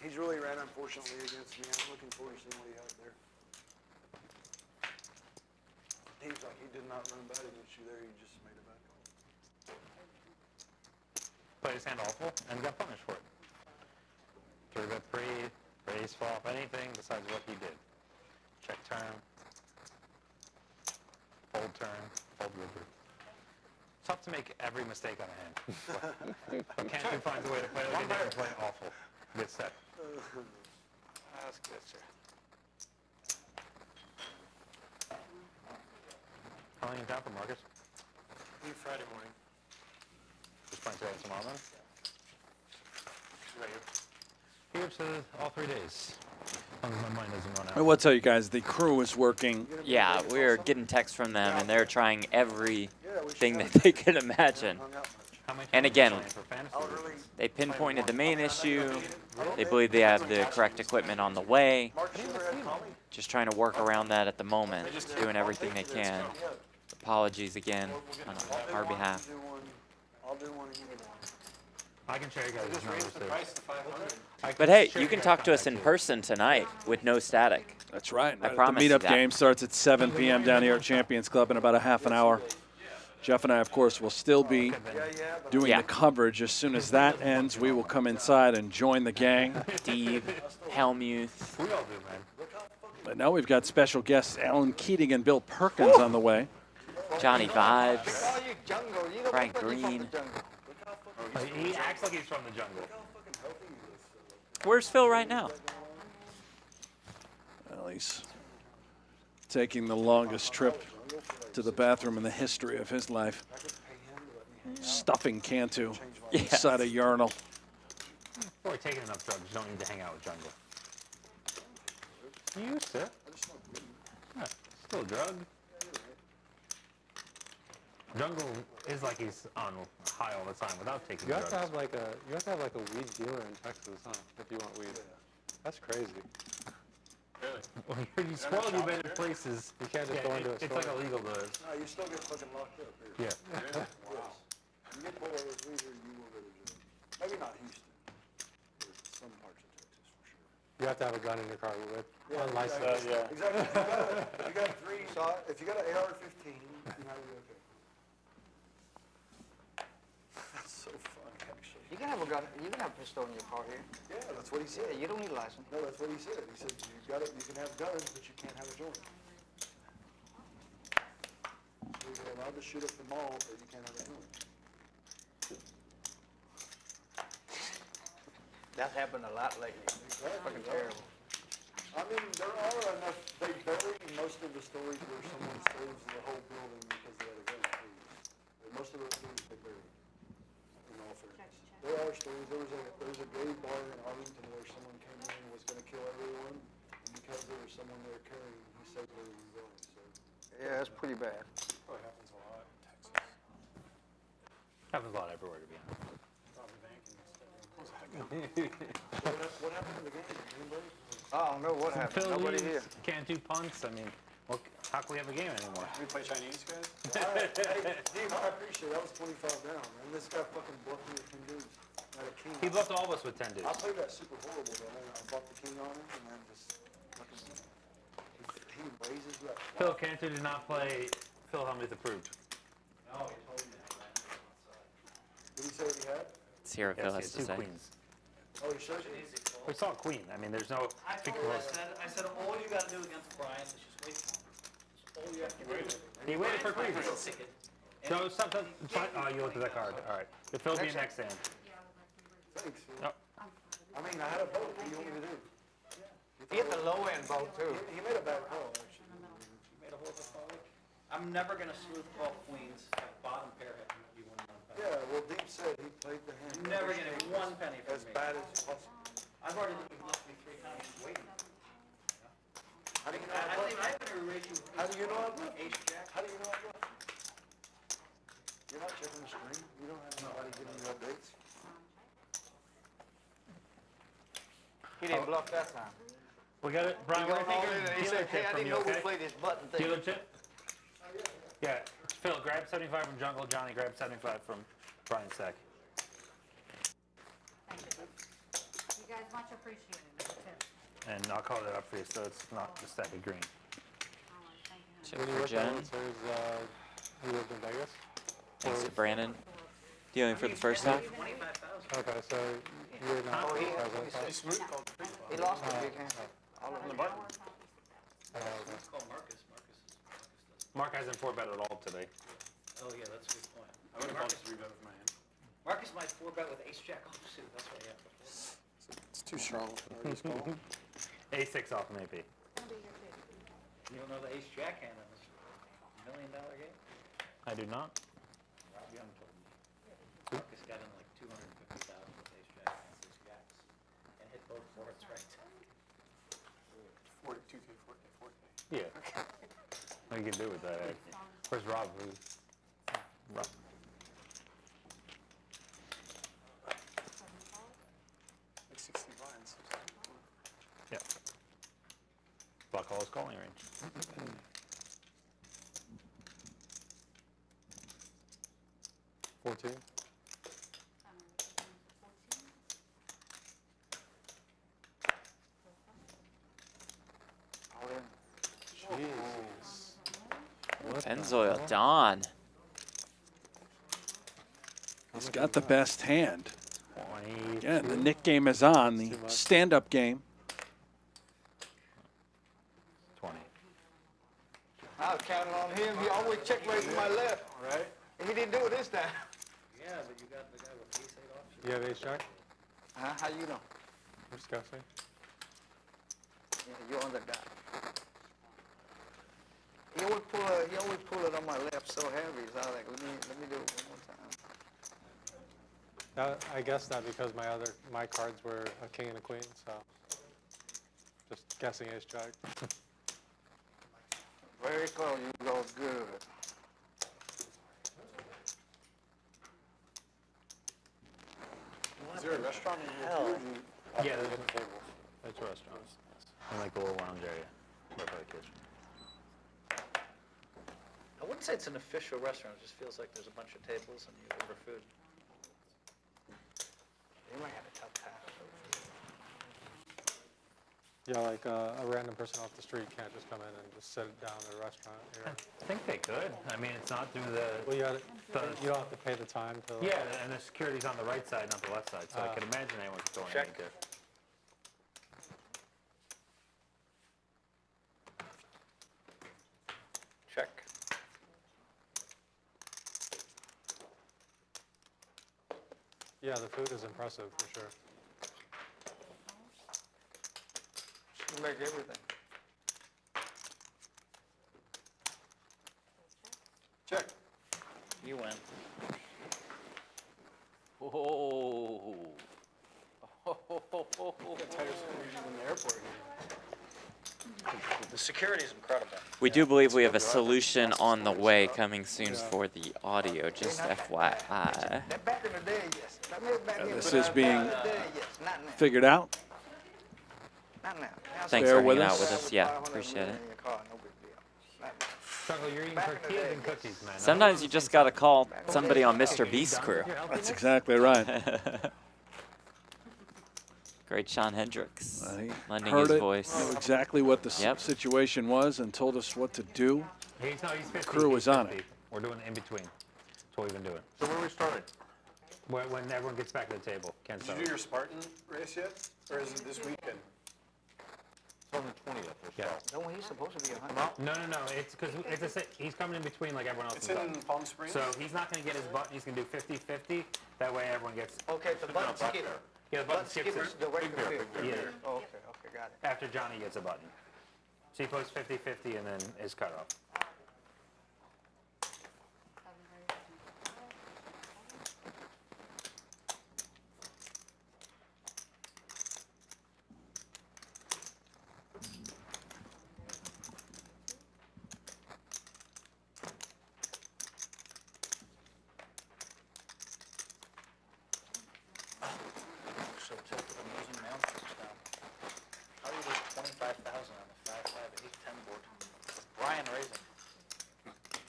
Speaker 9: He's really ran, unfortunately, against me. I'm looking forward to seeing what he had there. He's like, he did not run bad against you there. He just made a bad call.
Speaker 6: Played his hand awful and got punished for it. 3-bet pre, raise flop, anything besides what he did. Check turn, fold turn, fold river. Tough to make every mistake on a hand. But Cantu finds a way to play like he did and play awful. Good set.
Speaker 8: That's good, sir.
Speaker 6: How long are you down for, Marcus?
Speaker 7: Leave Friday morning.
Speaker 6: Just playing today and tomorrow then? Here to all 3 days. As long as my mind doesn't run out.
Speaker 4: I will tell you guys, the crew is working.
Speaker 2: Yeah, we're getting texts from them, and they're trying everything that they can imagine. And again, they pinpointed the main issue. They believe they have the correct equipment on the way. Just trying to work around that at the moment, doing everything they can. Apologies again on our behalf.
Speaker 9: I'll do one.
Speaker 6: I can share you guys' numbers too.
Speaker 2: But hey, you can talk to us in person tonight with no static.
Speaker 4: That's right.
Speaker 2: I promise
Speaker 4: The
Speaker 2: you
Speaker 4: meetup
Speaker 2: that.
Speaker 4: game starts at 7 p.m. down here at Champions Club in about a half an hour. Jeff and I, of course, will still be doing the coverage. As soon as that ends, we will come inside and join the gang.
Speaker 2: Deeb, Hellmuth.
Speaker 6: We all do, man.
Speaker 4: But now we've got special guests Alan Keating and Bill Perkins on the way.
Speaker 2: Johnnie Vibes. Frank Green.
Speaker 6: He acts like he's from the jungle.
Speaker 2: Where's Phil right now?
Speaker 4: Well, he's taking the longest trip to the bathroom in the history of his life. Stuffing Cantu inside a urinal.
Speaker 6: Before taking enough drugs, you don't need to hang out with jungle. You used to. Yeah, still a drug. Jungle is like he's on high all the time without taking
Speaker 5: You
Speaker 6: drugs.
Speaker 5: have to have like a weed dealer in Texas, huh? If you want weed. That's crazy.
Speaker 6: Really? Well, you're spoiled. You've been in places.
Speaker 5: You can't just go into a
Speaker 6: It's
Speaker 5: store.
Speaker 6: like illegal to.
Speaker 9: No, you still get fucking locked up here.
Speaker 6: Yeah.
Speaker 9: Wow. You get pulled over with weed or you will go to jail. Maybe not Houston. But some parts of Texas for sure.
Speaker 5: You have to have a gun in your car with unlicensed.
Speaker 9: Exactly. If you got if you got an AR-15, you know you're okay. That's so funny, actually.
Speaker 8: You can have a gun. You can have a pistol in your car here.
Speaker 9: Yeah, that's what he said.
Speaker 8: Yeah, you don't need a license.
Speaker 9: No, that's what he said. He said you got it. You can have guns, but you can't have a joint. So you're allowed to shoot up the mall, but you can't have a joint.
Speaker 8: That's happened a lot lately. Fucking terrible.
Speaker 9: I mean, there are enough, they bury most of the stories where someone saves the whole building because they had a gun, please. Most of those stories they buried, in all fairness. There are stories, there was a gay bar in Arlington where someone came in and was gonna kill everyone, and because there was someone there carrying, he saved everyone going, so.
Speaker 8: Yeah, that's pretty bad.
Speaker 5: Probably happens a lot in Texas.
Speaker 6: Happens a lot everywhere, to be honest.
Speaker 5: Probably banking.
Speaker 9: What happened to the game, anybody?
Speaker 8: I don't know what happened. Nobody here.
Speaker 6: Can't do punts. I mean, how can we have a game anymore?
Speaker 5: We play Chinese, guys?
Speaker 9: Hey, Steve, I appreciate it, that was 25 down, man, this guy fucking bluffed me with 10 dudes. I had a king.
Speaker 6: He bluffed all of us with 10
Speaker 9: I
Speaker 6: dudes.
Speaker 9: played that super horrible though, and I bought the king on him, and then just fucking, he raises that.
Speaker 6: Phil Cantor did not play Phil Hellmuth approved.
Speaker 7: No, he told me that.
Speaker 9: Did he say what he had?
Speaker 2: Let's hear what Phil
Speaker 6: Yes,
Speaker 2: has
Speaker 6: he
Speaker 2: to
Speaker 6: had two
Speaker 2: say.
Speaker 6: queens.
Speaker 9: Oh, he showed you?
Speaker 6: We saw queen. I mean, there's no.
Speaker 11: I told him, I said, all you gotta do against Brian is just wait for him. That's all you have to do.
Speaker 6: He waited for queen.
Speaker 11: Brian's my ticket.
Speaker 6: No, stop. Oh, you looked at that card. All right. Good Phil being next hand.
Speaker 9: Thanks, Phil.
Speaker 6: Yep.
Speaker 9: I mean, I had a vote, what do you want me to do?
Speaker 8: He hit the low end vote too.
Speaker 9: He made a bad call, actually.
Speaker 11: You made a horrible call. I'm never gonna sleuth call queens at bottom pair hit and you win 1 penny.
Speaker 9: Yeah, well, Deep said he played the hand.
Speaker 11: You're never getting 1 penny from
Speaker 9: As
Speaker 11: me.
Speaker 9: bad as possible.
Speaker 11: I've already let you bluff me 3 times waiting.
Speaker 9: How do you know
Speaker 11: I
Speaker 9: I
Speaker 11: think
Speaker 9: bluffed?
Speaker 11: I'm gonna erase you.
Speaker 9: How do you know I bluffed?
Speaker 11: Ace jack.
Speaker 9: How do you know I bluffed? You're not checking the screen, you don't have nobody giving you updates.
Speaker 8: He didn't bluff that time.
Speaker 6: We got it. Brian,
Speaker 8: He
Speaker 6: we're
Speaker 8: got all
Speaker 6: taking
Speaker 8: in and he
Speaker 6: dealer
Speaker 8: said, hey,
Speaker 6: chip
Speaker 8: I
Speaker 6: from
Speaker 8: didn't
Speaker 6: you,
Speaker 8: know we
Speaker 6: okay?
Speaker 8: played this button thing.
Speaker 6: Dealer chip? Yeah. Phil, grab 75 from Jungle. Johnny, grab 75 from Brian Stack.
Speaker 13: Thank you. You guys much appreciated. Too.
Speaker 6: And I'll call it up for you so it's not the stack of green.
Speaker 13: All right, thank you.
Speaker 2: Chip
Speaker 5: When you
Speaker 2: for
Speaker 5: worked at
Speaker 2: Jen.
Speaker 5: Lancers, you lived in Vegas?
Speaker 2: Thanks to Brandon. Dealing for the first half.
Speaker 11: 25,000.
Speaker 5: Okay, so you're not
Speaker 8: Oh, he-
Speaker 5: present.
Speaker 8: He lost the big hand. All of them.
Speaker 11: It's called Marcus. Marcus does.
Speaker 6: Mark hasn't 4-bet at all today.
Speaker 11: Oh, yeah, that's a good point.
Speaker 5: I would have bought 3-bet with my hand.
Speaker 11: Marcus might 4-bet with ace jack offsuit. That's why he has to.
Speaker 5: It's too strong for this call.
Speaker 6: A6 off maybe.
Speaker 11: You don't know the ace jack hand in this $1 million game?
Speaker 6: I do not.
Speaker 11: Rob Young told me. Marcus got in like 250,000 with ace jack and 6 jacks and hit both boards right.
Speaker 5: 2K, 4K.
Speaker 6: Yeah. What you can do with that? Where's Rob? Rob.
Speaker 5: Like 60 blinds.
Speaker 6: Yeah. Block all his calling range.
Speaker 5: $14.
Speaker 9: All in.
Speaker 5: Jesus. What the
Speaker 2: Benzoil
Speaker 5: hell?
Speaker 2: Don.
Speaker 4: He's got the best hand.
Speaker 6: 20.
Speaker 4: Again, the Nick game is on, the
Speaker 5: Too much.
Speaker 4: stand-up game.
Speaker 6: 20.
Speaker 8: I was counting on him. He always check raising my left.
Speaker 9: Right?
Speaker 8: He didn't do it this time.
Speaker 11: Yeah, but you got the guy with ace 8 offsuit.
Speaker 5: You have ace jack?
Speaker 8: Huh? How you know?
Speaker 5: I'm just guessing.
Speaker 8: Yeah, you're on the guy. He always pull it on my left so heavy. So I was like, let me do it one more time.
Speaker 5: I guessed that because my cards were a king and a queen, so just guessing ace jack.
Speaker 8: Very close. You go good.
Speaker 9: Is there a restaurant in here too?
Speaker 6: Yeah, there's it's restaurants. And like a little lounge area. Right by the kitchen.
Speaker 11: I wouldn't say it's an official restaurant. It just feels like there's a bunch of tables and you order food.
Speaker 8: You might have a tough time.
Speaker 5: Yeah, like a random person off the street can't just come in and just sit down at a restaurant.
Speaker 6: I think they could. I mean, it's not through the.
Speaker 5: Well, you don't have to pay the time to.
Speaker 6: Yeah, and the security's on the right side, not the left side. So I can imagine anyone could go in
Speaker 11: Check.
Speaker 6: and get.
Speaker 11: Check.
Speaker 5: Yeah, the food is impressive for sure.
Speaker 8: You make everything.
Speaker 7: Check.
Speaker 11: You win.
Speaker 12: Oh.
Speaker 7: In the airport
Speaker 11: The security is incredible.
Speaker 2: We do believe we have a solution on the way coming soon for the audio, just FYI.
Speaker 8: That back in the day, yes. That may back in
Speaker 4: This
Speaker 8: the
Speaker 4: is
Speaker 8: day,
Speaker 4: being
Speaker 8: yes. Not now.
Speaker 4: figured out.
Speaker 8: Not now. Now
Speaker 2: Thanks
Speaker 4: Bear
Speaker 2: for
Speaker 4: with
Speaker 2: hanging out
Speaker 4: us.
Speaker 2: with us. Yeah,
Speaker 8: 500
Speaker 2: appreciate it.
Speaker 8: in your car, no big deal. Not now.
Speaker 6: Struggle, you're eating
Speaker 8: Back in the
Speaker 6: tortillas
Speaker 8: day,
Speaker 6: and cookies, man.
Speaker 2: Sometimes you just gotta call somebody on Mr. Beast's crew.
Speaker 4: That's exactly right.
Speaker 2: Great Shaun Hendricks,
Speaker 4: He
Speaker 2: lending
Speaker 4: heard
Speaker 2: his
Speaker 4: it,
Speaker 2: voice.
Speaker 4: knew exactly what the
Speaker 2: Yep.
Speaker 4: situation was, and told us what to do.
Speaker 6: He's 50.
Speaker 4: Crew
Speaker 6: he's
Speaker 4: is on
Speaker 6: 50.
Speaker 4: it.
Speaker 6: We're doing in between. That's what we've been doing.
Speaker 12: So where are we starting?
Speaker 6: When everyone gets back to the table. Can't
Speaker 7: Did you
Speaker 6: stop.
Speaker 7: do your Spartan race yet? Or is it this weekend?
Speaker 12: It's on the 20th or so.
Speaker 6: Yeah.
Speaker 8: No, he's supposed to be 100.
Speaker 6: No. It's because he's coming in between like everyone else.
Speaker 7: It's
Speaker 6: is up.
Speaker 7: in Palm Springs?
Speaker 6: So he's not going to get his button. He's going to do 50-50. That way everyone gets.
Speaker 8: Okay, the button skipper.
Speaker 6: Yeah, the button skips
Speaker 8: Skipper's
Speaker 6: it
Speaker 8: the way to feel.
Speaker 6: Yeah.
Speaker 8: Oh, okay, got it.
Speaker 6: after Johnny gets a button. So he posts 50-50 and then is cut off.
Speaker 11: So tilted, I'm using my own tricks now. How do you lose 25,000 on the 5, 5, 8, 10 board? Brian raising.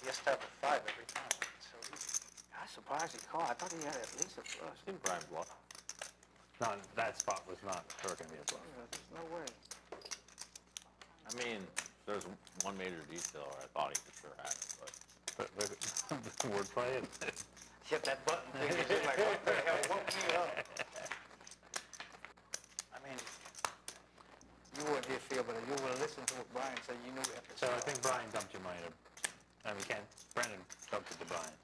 Speaker 11: He has to have a 5 every time. So
Speaker 8: I'm surprised he called. I thought he had at least a flush.
Speaker 12: I think Brian bluffed.
Speaker 6: No, that spot was not working to be as well.
Speaker 8: There's no way.
Speaker 12: I mean, there's one major detail I thought he for sure had, but
Speaker 6: But wordplay.
Speaker 8: Hit that button thing. It's just like, what the hell? Woke me up. I mean, you weren't here, Phil, but you would listen to what Brian said. You knew it.
Speaker 6: So I think Brian dumped your money to, I mean, Brandon dumped it to Brian.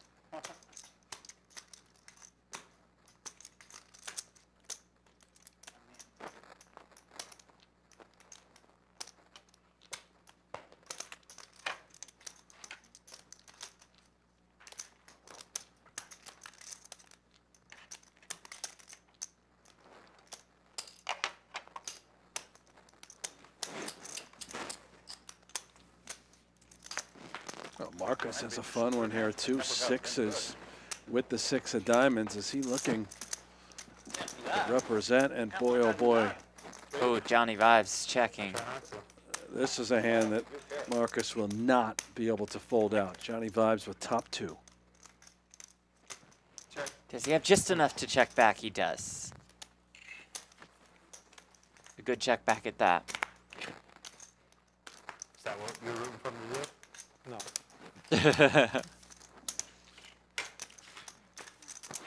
Speaker 4: Well, Markus has a fun one here. 2 6s with the 6 of diamonds. Is he looking to represent? And boy, oh boy,
Speaker 2: Oh, Johnnie Vibes checking.
Speaker 4: this is a hand that Markus will not be able to fold out. Johnnie Vibes with top 2.
Speaker 2: Does he have just enough to check back? He does. A good check back at that.
Speaker 6: Is that what you're rooting for him to do?
Speaker 5: No.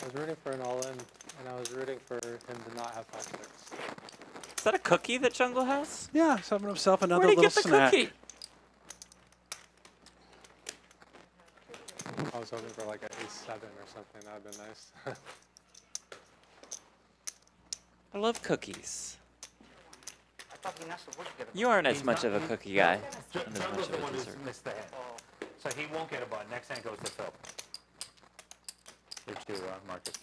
Speaker 5: I was rooting for an all-in, and I was rooting for him to not have 5-6.
Speaker 2: Is that a cookie that Jungle has?
Speaker 4: Yeah, he's having himself another
Speaker 2: Where'd he
Speaker 4: little
Speaker 2: get the
Speaker 4: snack.
Speaker 2: cookie?
Speaker 5: I was hoping for like an ace-7 or something. That would have been nice.
Speaker 2: I love cookies.
Speaker 8: I thought you're not supposed to get a
Speaker 2: You aren't as
Speaker 6: He's
Speaker 2: much
Speaker 6: not-
Speaker 2: of a cookie guy.
Speaker 6: Ju-
Speaker 2: and as
Speaker 6: Jungle's
Speaker 2: much
Speaker 6: the
Speaker 2: of a
Speaker 6: one who's
Speaker 2: dessert.
Speaker 6: missed the hand. So he won't get a button. Next hand goes to Phil. Or to Marcus.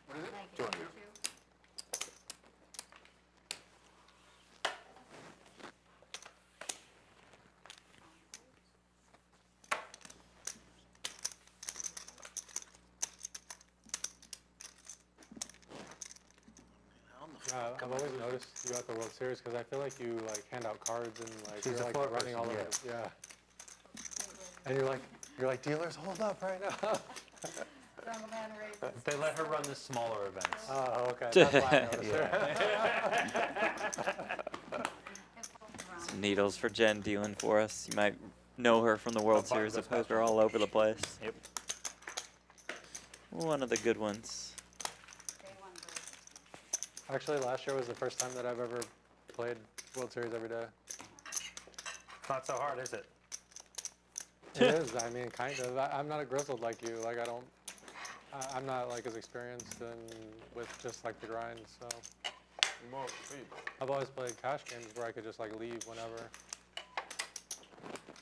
Speaker 13: Thank you.
Speaker 6: 200.
Speaker 5: I've always noticed you at the World Series because I feel like you like hand out cards and like
Speaker 6: She's
Speaker 5: you're
Speaker 6: a
Speaker 5: like
Speaker 6: floor
Speaker 5: running
Speaker 6: person,
Speaker 5: all over.
Speaker 6: yeah.
Speaker 5: Yeah. And you're like dealers, hold up right now.
Speaker 13: Jungleman raises.
Speaker 6: They let her run the smaller events.
Speaker 5: Oh, okay. That's why I noticed.
Speaker 2: Some needles for Jen dealing for us. You might know her from the World
Speaker 6: button
Speaker 2: Series
Speaker 6: goes
Speaker 2: of Poker
Speaker 6: faster.
Speaker 2: all over the place.
Speaker 6: Yep.
Speaker 2: One of the good ones.
Speaker 13: Day one versus.
Speaker 5: Actually, last year was the first time that I've ever played World Series every day.
Speaker 6: It's not so hard, is it?
Speaker 5: It is. I mean, kind of. I'm not a grizzled like you. Like I'm not like as experienced and with just like the grind. So
Speaker 1: More free.
Speaker 5: I've always played cash games where I could just like leave whenever.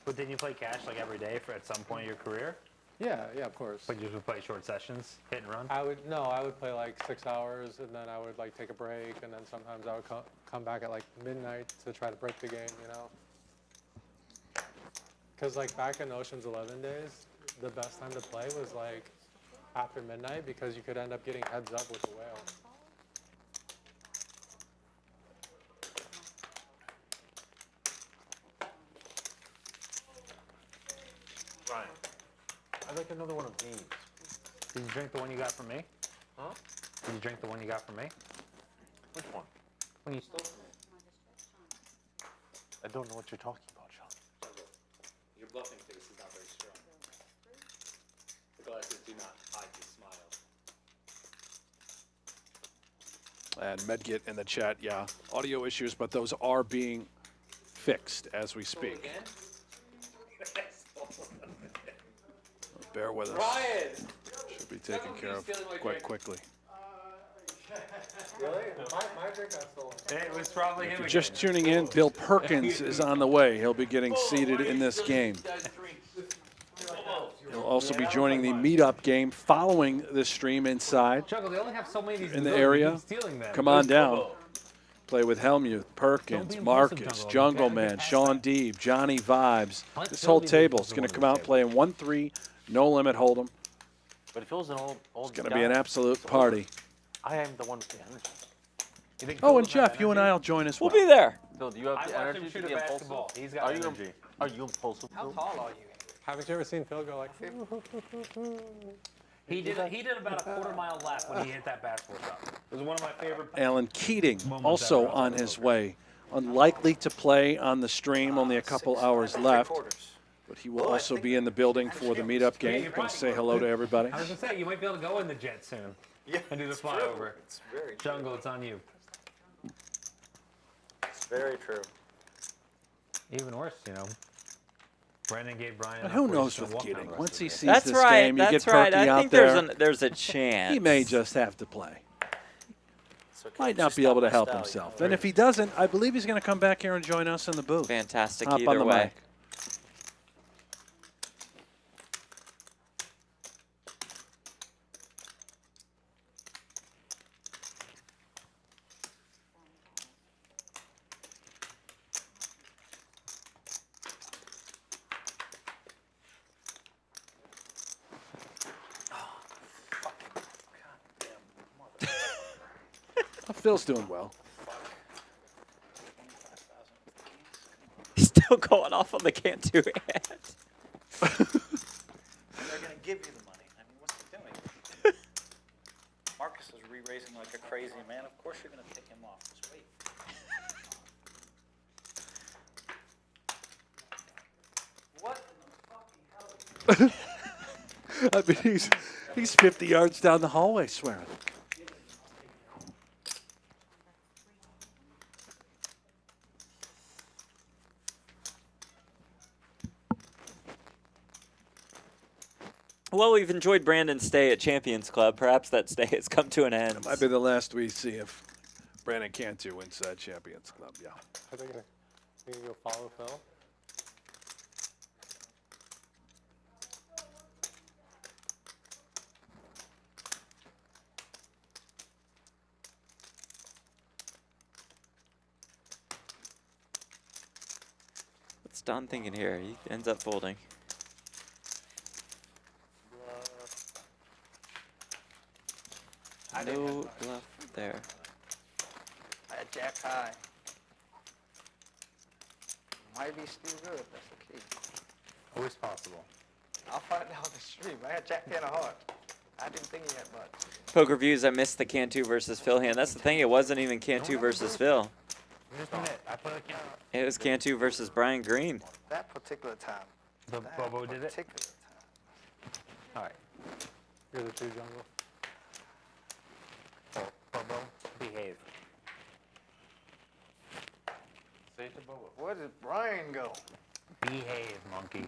Speaker 6: But didn't you play cash like every day for at some point in your career?
Speaker 5: Yeah, of course.
Speaker 6: But you just would play short sessions, hit and run?
Speaker 5: I would play like 6 hours and then I would like take a break and then sometimes I would come back at like midnight to try to break the game, you know? Because like back in Ocean's 11 days, the best time to play was like after midnight because you could end up getting heads up with the whale.
Speaker 1: Brian, I'd like another one of these.
Speaker 6: Did you drink the one you got from me?
Speaker 1: Huh?
Speaker 6: Did you drink the one you got from me?
Speaker 1: Which one?
Speaker 6: When you stole from me.
Speaker 1: I don't know what you're talking about, Sean.
Speaker 4: Your bluffing face is not very strong. The glasses do not hide the smile. And Medgit in the chat, yeah, audio issues, but those are being fixed as we speak. Bear with us. Should be taken care of quite quickly.
Speaker 5: Really? My drink got stolen.
Speaker 6: It was probably him again.
Speaker 4: Just tuning in, Bill Perkins is on the way. He'll be getting seated in this game. He'll also be joining the meetup game following this stream inside
Speaker 6: Juggle, they only have so many of these
Speaker 4: in the
Speaker 6: abilities. You
Speaker 4: area.
Speaker 6: keep stealing them.
Speaker 4: Come on down. Play with Hellmuth, Perkins, Markus, Jungleman, Shaun Deeb, Johnnie Vibes. This whole table is going to come out playing 1-3, no limit hold'em.
Speaker 1: But if it was an old
Speaker 4: It's going to be an absolute party.
Speaker 1: I am the one with the energy.
Speaker 6: You think
Speaker 4: Oh,
Speaker 6: Phil
Speaker 4: and
Speaker 6: doesn't have
Speaker 4: Jeff, you and I will join as well.
Speaker 2: We'll be there.
Speaker 1: Phil, do you have
Speaker 6: I
Speaker 1: the
Speaker 6: watched
Speaker 1: energy
Speaker 6: him
Speaker 1: to
Speaker 6: shoot a
Speaker 1: be
Speaker 6: basketball.
Speaker 1: impulsive?
Speaker 6: He's got energy.
Speaker 1: Are you impulsive?
Speaker 8: How
Speaker 1: Phil?
Speaker 8: tall are you?
Speaker 5: Haven't you ever seen Phil go like?
Speaker 6: He did about a quarter-mile lap when he hit that basketball shot. It was one of my favorite.
Speaker 4: Alan Keating also on his way. Unlikely to play on the stream, only a couple hours left. But he will also be in the building for the meetup game. Going to say hello to everybody.
Speaker 6: I was gonna say you might be able to go in the jet soon.
Speaker 3: Yeah,
Speaker 6: And do the
Speaker 3: it's
Speaker 6: flyover.
Speaker 3: true. It's very true.
Speaker 6: Jungle, it's on you.
Speaker 3: It's very true.
Speaker 6: Even worse, you know. Brandon gave Brian.
Speaker 4: But
Speaker 6: enough
Speaker 4: who
Speaker 6: where he
Speaker 4: knows
Speaker 6: should
Speaker 4: with
Speaker 6: walk down
Speaker 4: Keating?
Speaker 6: the rest
Speaker 4: Once
Speaker 6: of
Speaker 4: he
Speaker 6: the day.
Speaker 4: sees
Speaker 2: That's
Speaker 4: this
Speaker 2: right.
Speaker 4: game, you
Speaker 2: That's
Speaker 4: get
Speaker 2: right.
Speaker 4: Perky
Speaker 2: I
Speaker 4: out
Speaker 2: think
Speaker 4: there.
Speaker 2: there's a chance.
Speaker 4: He may just have to play.
Speaker 3: It's okay.
Speaker 4: Might
Speaker 3: It's
Speaker 4: not
Speaker 3: just
Speaker 4: be able to
Speaker 3: my
Speaker 4: help
Speaker 3: style,
Speaker 4: himself.
Speaker 3: you know.
Speaker 4: And if he doesn't, I believe he's going to come back here and join us in the booth.
Speaker 2: Fantastic
Speaker 4: Hop on
Speaker 2: either
Speaker 4: the
Speaker 2: way.
Speaker 4: mic. Phil's doing well.
Speaker 2: He's still going off on the Cantu hand.
Speaker 11: They're going to give you the money. I mean, what's he doing? Markus is re-raising like a crazy man. Of course you're going to pick him off. Just wait. What in the fucking hell?
Speaker 4: I mean, he's 50 yards down the hallway swearing.
Speaker 2: Well, we've enjoyed Brandon's stay at Champions Club. Perhaps that stay has come to an end.
Speaker 4: It might be the last we see if Brandon Cantu wins that Champions Club, yeah.
Speaker 5: I think you can go follow Phil.
Speaker 2: What's Don thinking here? He ends up folding. No bluff there.
Speaker 8: I had jack high. Might be still good, that's the key.
Speaker 6: Always possible.
Speaker 8: I'll find out on the stream. I had jack 10 of hearts. I didn't think he had much.
Speaker 2: Poker Views, I missed the Cantu versus Phil hand. That's the thing, it wasn't even Cantu versus Phil.
Speaker 6: Just a minute. I put a count.
Speaker 2: It was Cantu versus Brian Green.
Speaker 8: That particular time.
Speaker 6: The
Speaker 8: That
Speaker 6: Bobo did it?
Speaker 8: particular time.
Speaker 6: All right.
Speaker 5: You're the two jungle.
Speaker 6: Oh, Bobo, behave.
Speaker 1: Say it to Bobo.
Speaker 8: Where did Brian go?
Speaker 6: Behave, monkey.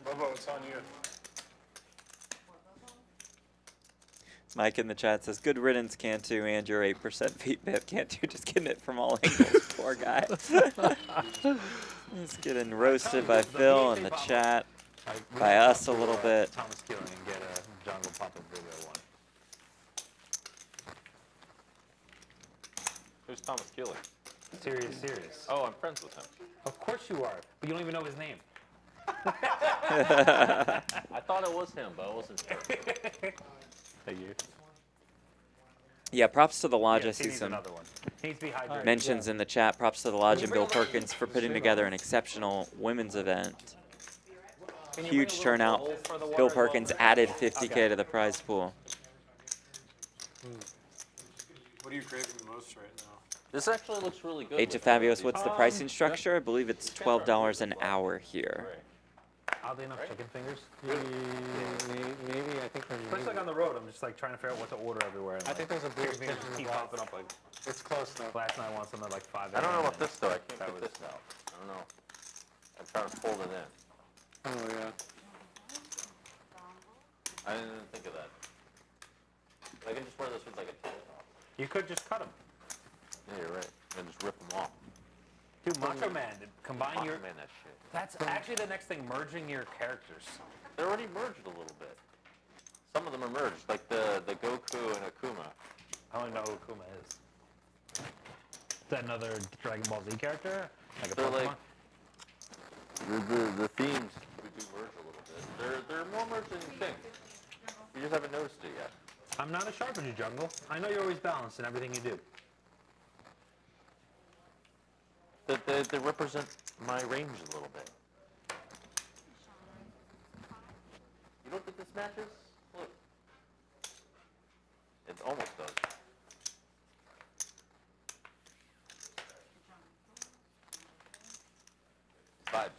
Speaker 7: Bobo, it's on you.
Speaker 2: Mike in the chat says, good riddance, Cantu, and your 8% feet bip. Cantu just getting it from all angles. Poor guy. He's getting roasted by Phil in the chat, by us a little bit.
Speaker 6: Thomas Keeling and get a Jungle Pop-Up video one.
Speaker 12: Who's Thomas Keeling?
Speaker 6: Serious.
Speaker 12: Oh, I'm friends with him.
Speaker 6: Of course you are, but you don't even know his name.
Speaker 12: I thought it was him, but I wasn't sure.
Speaker 6: Thank you.
Speaker 2: Yeah, props to the lodge. I
Speaker 6: Yes,
Speaker 2: see
Speaker 6: he needs
Speaker 2: some
Speaker 6: another one. He needs to be hydrated.
Speaker 2: mentions in the chat. Props to the lodge and Bill Perkins for putting together an exceptional women's event. Huge turnout. Bill Perkins added 50K to the prize pool.
Speaker 7: What are you craving the most right now?
Speaker 12: This actually looks really good.
Speaker 2: H of Fabios, what's the pricing structure? I believe it's $12 an hour here.
Speaker 6: Oddly enough, chicken fingers.
Speaker 5: Maybe, I think there's
Speaker 6: Especially like on the road, I'm just like trying to figure out what to order everywhere. And
Speaker 5: I think there's a beer
Speaker 6: chicken fingers keep popping up like.
Speaker 5: It's close though.
Speaker 6: Last night I want something like 5.
Speaker 12: I don't know about this though. I can't get this out. I don't know. I'm trying to fold it in.
Speaker 5: Oh yeah.
Speaker 12: I didn't even think of that. I can just wear this with like a tank top.
Speaker 6: You could just cut them.
Speaker 12: Yeah, you're right. And just rip them off.
Speaker 6: Dude, Macho Man, combine your.
Speaker 12: Man, that shit.
Speaker 6: That's actually the next thing, merging your characters.
Speaker 12: They're already merged a little bit. Some of them are merged, like the Goku and Akuma.
Speaker 6: I don't know who Akuma is. Is that another Dragon Ball Z character? Like a
Speaker 12: They're
Speaker 6: Pokemon?
Speaker 12: like the themes do merge a little bit. They're more merged than you think. You just haven't noticed it yet.
Speaker 6: I'm not as sharp as you, Jungle. I know you're always balanced in everything you do.
Speaker 12: They represent my range a little bit. You don't think this matches? Look. It almost does. Vibes.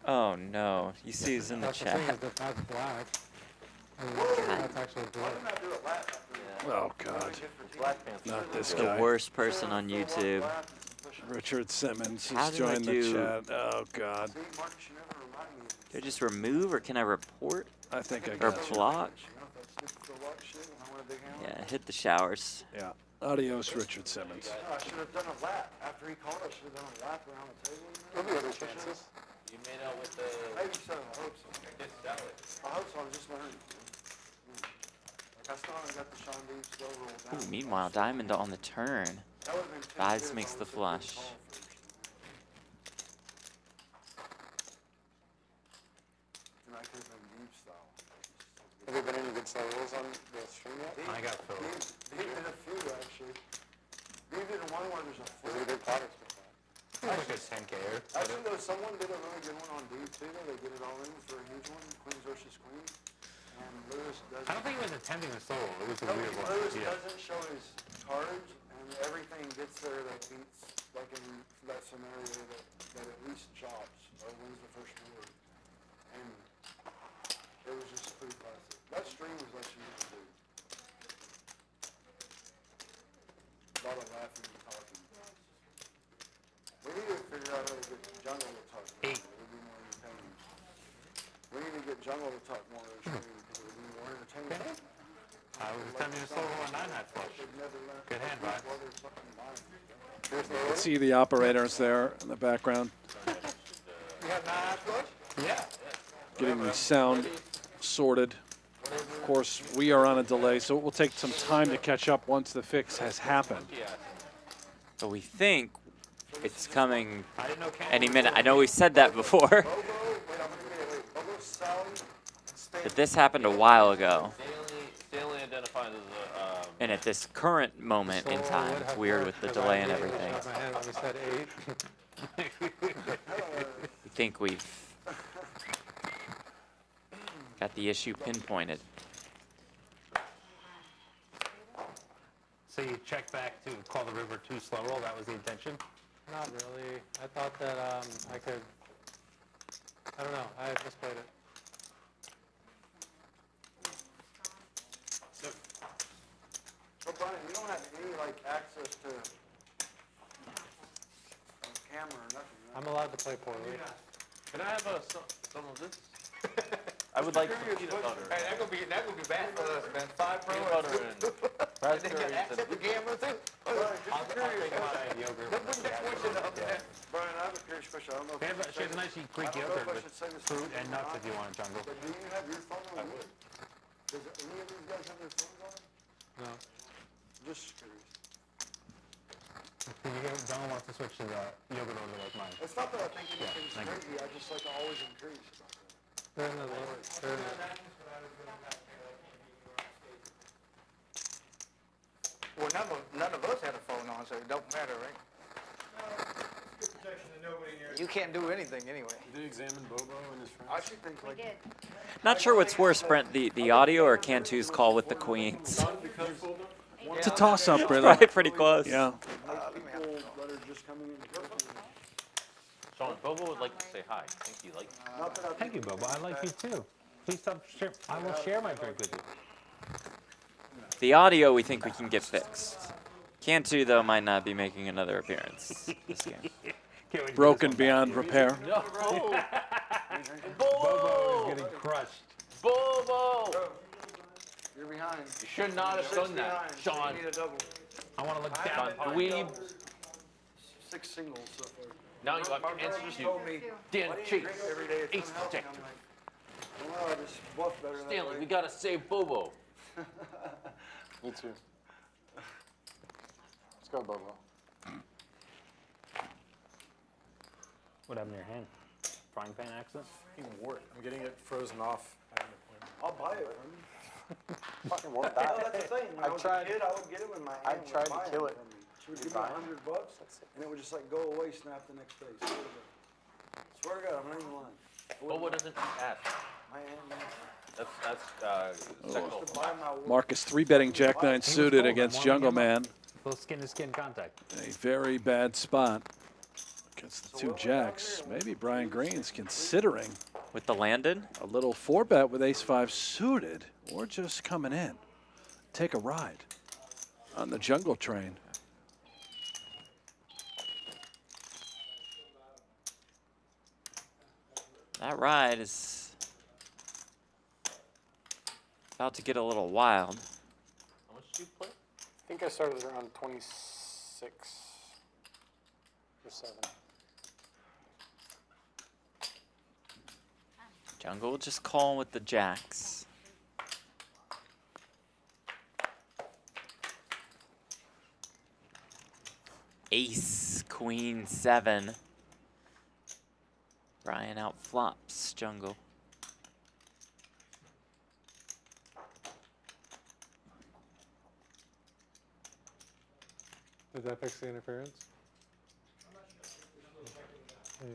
Speaker 2: Oh no, you see who's in the
Speaker 5: That's the
Speaker 2: chat.
Speaker 5: thing, is that that's black. That's actually black.
Speaker 4: Oh, God.
Speaker 12: Black pants.
Speaker 4: Not this
Speaker 2: The
Speaker 4: guy.
Speaker 2: worst person on YouTube.
Speaker 4: Richard Simmons
Speaker 2: How
Speaker 4: has
Speaker 2: do I
Speaker 4: joined the
Speaker 2: do-
Speaker 4: chat. Oh, God.
Speaker 9: See, Marcus, you never remind me.
Speaker 2: Do I just remove or can I report
Speaker 4: I think I
Speaker 2: or
Speaker 4: got you.
Speaker 2: block?
Speaker 9: You know, if I snip the lock shit and I want a big hammer.
Speaker 2: Yeah, hit the showers.
Speaker 4: Yeah. Adios, Richard Simmons.
Speaker 9: I should have done a lap. After he called, I should have done a lap around the table.
Speaker 7: There'll be other chances.
Speaker 12: You made out with the
Speaker 9: Maybe so. I hope so.
Speaker 12: kid salad.
Speaker 9: I hope so. I'm just learning. Like, I still haven't got the Shaun Deeb slow roll down.
Speaker 2: Ooh, meanwhile, Diamond on the turn.
Speaker 9: That would've been 10
Speaker 2: Vibes
Speaker 9: good if
Speaker 2: makes
Speaker 9: I
Speaker 2: the
Speaker 9: would've
Speaker 2: flush.
Speaker 9: said good call first. Then I could've been Deeb style.
Speaker 7: Have there been any good slow rolls on the stream yet?
Speaker 6: I got Phil.
Speaker 9: Deeb did a few, actually. Deeb did one where there's a
Speaker 7: Those are
Speaker 9: flip.
Speaker 7: good products with that.
Speaker 6: Like a 10K-er.
Speaker 9: Actually, though, someone did a really good one on Deeb, too, though. They did it all in for a huge one, Queens versus Queens. And Lewis doesn't...
Speaker 6: I don't think he was attempting to solo. It was a
Speaker 9: No,
Speaker 6: weird one.
Speaker 9: Lewis
Speaker 6: Yeah.
Speaker 9: doesn't show his cards, and everything gets there that beats, like in that scenario, that at least chops or wins the first board. And it was just pretty classic. That stream was what you used to do. A lot of laughing and talking. We need to figure out how to get Jungle to talk more. It would be more entertaining. We need to get Jungle to talk more because it would be more entertaining.
Speaker 6: I was attempting to solo a 9-hat flush. Good hand, Vibes.
Speaker 4: See the operators there in the background,
Speaker 9: You have 9-hat flush?
Speaker 6: Yeah.
Speaker 4: getting the sound sorted. Of course, we are on a delay, so it will take some time to catch up once the fix has happened.
Speaker 2: But we think it's coming
Speaker 6: I didn't know Canada
Speaker 2: any
Speaker 6: was
Speaker 2: minute.
Speaker 6: solo.
Speaker 2: I know we've said that before,
Speaker 9: Bogo, wait, I'm gonna get it. Bogo, Sally, Stan.
Speaker 2: but this happened a while ago.
Speaker 12: Stanley identified as a
Speaker 2: And at this current moment in time, it's weird with the delay and everything.
Speaker 5: Shot my hand when we said 8.
Speaker 2: We think we've got the issue pinpointed.
Speaker 6: So you check back to call the river 2 slow roll. That was the intention.
Speaker 5: Not really. I thought that I could. I don't know. I misplayed it.
Speaker 9: So Brian, you don't have any like access to a camera or nothing, right?
Speaker 5: I'm allowed to play poorly.
Speaker 12: Can I have some of this?
Speaker 1: I would like some peanut butter.
Speaker 7: Hey, that gonna be bad for us, man. 5 pro.
Speaker 1: Peanut butter and raspberries and
Speaker 7: the gambler too.
Speaker 6: I'll take my yogurt.
Speaker 7: Don't bring that question up, man.
Speaker 9: Brian, I have a curious question. I don't know if
Speaker 6: They
Speaker 9: I
Speaker 6: have
Speaker 9: should
Speaker 6: she has a
Speaker 9: say
Speaker 6: nice
Speaker 9: this.
Speaker 6: Greek
Speaker 9: I don't know
Speaker 6: yogurt
Speaker 9: if I
Speaker 6: with
Speaker 9: should say this
Speaker 6: fruit
Speaker 9: to you
Speaker 6: and
Speaker 9: or
Speaker 6: nuts
Speaker 9: not,
Speaker 6: if you want, Jungle.
Speaker 9: But do you have your phone on you? Does any of these guys have their phones on?
Speaker 5: No.
Speaker 9: Just curious.
Speaker 6: Can you get Jungle wants to switch to the yogurt order like mine?
Speaker 9: It's not that I think anything's
Speaker 6: thank you.
Speaker 9: crazy. I just like I always am curious about that.
Speaker 5: They're in the lower. They're in the,
Speaker 7: Well, none of us had a phone on, so it don't matter, right? You can't do anything anyway.
Speaker 5: did you examine Bobo and his friends?
Speaker 9: I actually think
Speaker 13: We
Speaker 9: like
Speaker 13: did.
Speaker 2: Not sure what's worse, Brent, the audio or Cantu's call with the queens.
Speaker 4: It's a toss-up, really.
Speaker 2: Probably pretty close.
Speaker 4: Yeah.
Speaker 9: people that are just coming in.
Speaker 1: Sean, Bobo would like to say hi. I think he likes you.
Speaker 9: Not that I
Speaker 6: Thank you, Bobo. I like you too. Please stop. I will share my drink with you.
Speaker 2: The audio we think we can get fixed. Cantu, though, might not be making another appearance this game.
Speaker 6: Can't wait to get
Speaker 4: Broken
Speaker 6: this one back.
Speaker 4: beyond repair.
Speaker 1: No!
Speaker 6: Bobo is getting crushed.
Speaker 1: Bobo!
Speaker 9: You're behind.
Speaker 1: You should not have done that, Sean.
Speaker 9: You need a double.
Speaker 6: I want to look
Speaker 1: Sean,
Speaker 6: down upon
Speaker 1: dweeb.
Speaker 9: 6 singles so far.
Speaker 1: Now you have
Speaker 9: My
Speaker 1: to
Speaker 9: brother
Speaker 1: answer
Speaker 9: just
Speaker 1: to
Speaker 9: told me,
Speaker 1: Dan
Speaker 9: why do you
Speaker 1: Chase.
Speaker 9: drink every day? It's
Speaker 1: Ace
Speaker 9: unhealthy.
Speaker 1: protector.
Speaker 9: I'm like, well, I just bluff better that
Speaker 1: Stanley,
Speaker 9: way.
Speaker 1: we gotta save Bobo.
Speaker 5: Me too. Let's go, Bobo.
Speaker 6: What happened to your hand? Frying pan accident?
Speaker 5: Fucking wart. I'm getting it frozen off. I have an appointment.
Speaker 9: I'll buy it from you.
Speaker 5: Fucking wart.
Speaker 9: No, that's the thing. When I was
Speaker 5: tried-
Speaker 9: a kid, I would get it when my
Speaker 5: I
Speaker 9: aunt would
Speaker 5: tried to
Speaker 9: buy
Speaker 5: kill
Speaker 9: it
Speaker 5: it.
Speaker 9: from me. She would
Speaker 5: You
Speaker 9: give me
Speaker 5: buy it?
Speaker 9: $100, and it would just like go away, snap the next day. Swear to God, I'm not even lying. I
Speaker 1: Bobo
Speaker 9: wouldn't-
Speaker 1: doesn't eat ass.
Speaker 9: My aunt
Speaker 1: That's sexual.
Speaker 9: used to buy my
Speaker 4: Marcus 3-betting Jack 9 suited
Speaker 6: cold.
Speaker 4: against
Speaker 6: I'm warming him
Speaker 4: Jungleman.
Speaker 6: Little skin-to-skin contact.
Speaker 4: A very bad spot against the two jacks. Maybe Brian Green's considering
Speaker 2: With the landed?
Speaker 4: a little 4-bet with ace-5 suited, or just coming in. Take a ride on the jungle train.
Speaker 2: That ride is about to get a little wild.
Speaker 1: How much do you play?
Speaker 5: I think I started around 26 or 7.
Speaker 2: Jungle will just call with the jacks. Ace, queen, 7. Brian out flops, Jungle.
Speaker 5: Did that fix the interference? Hey.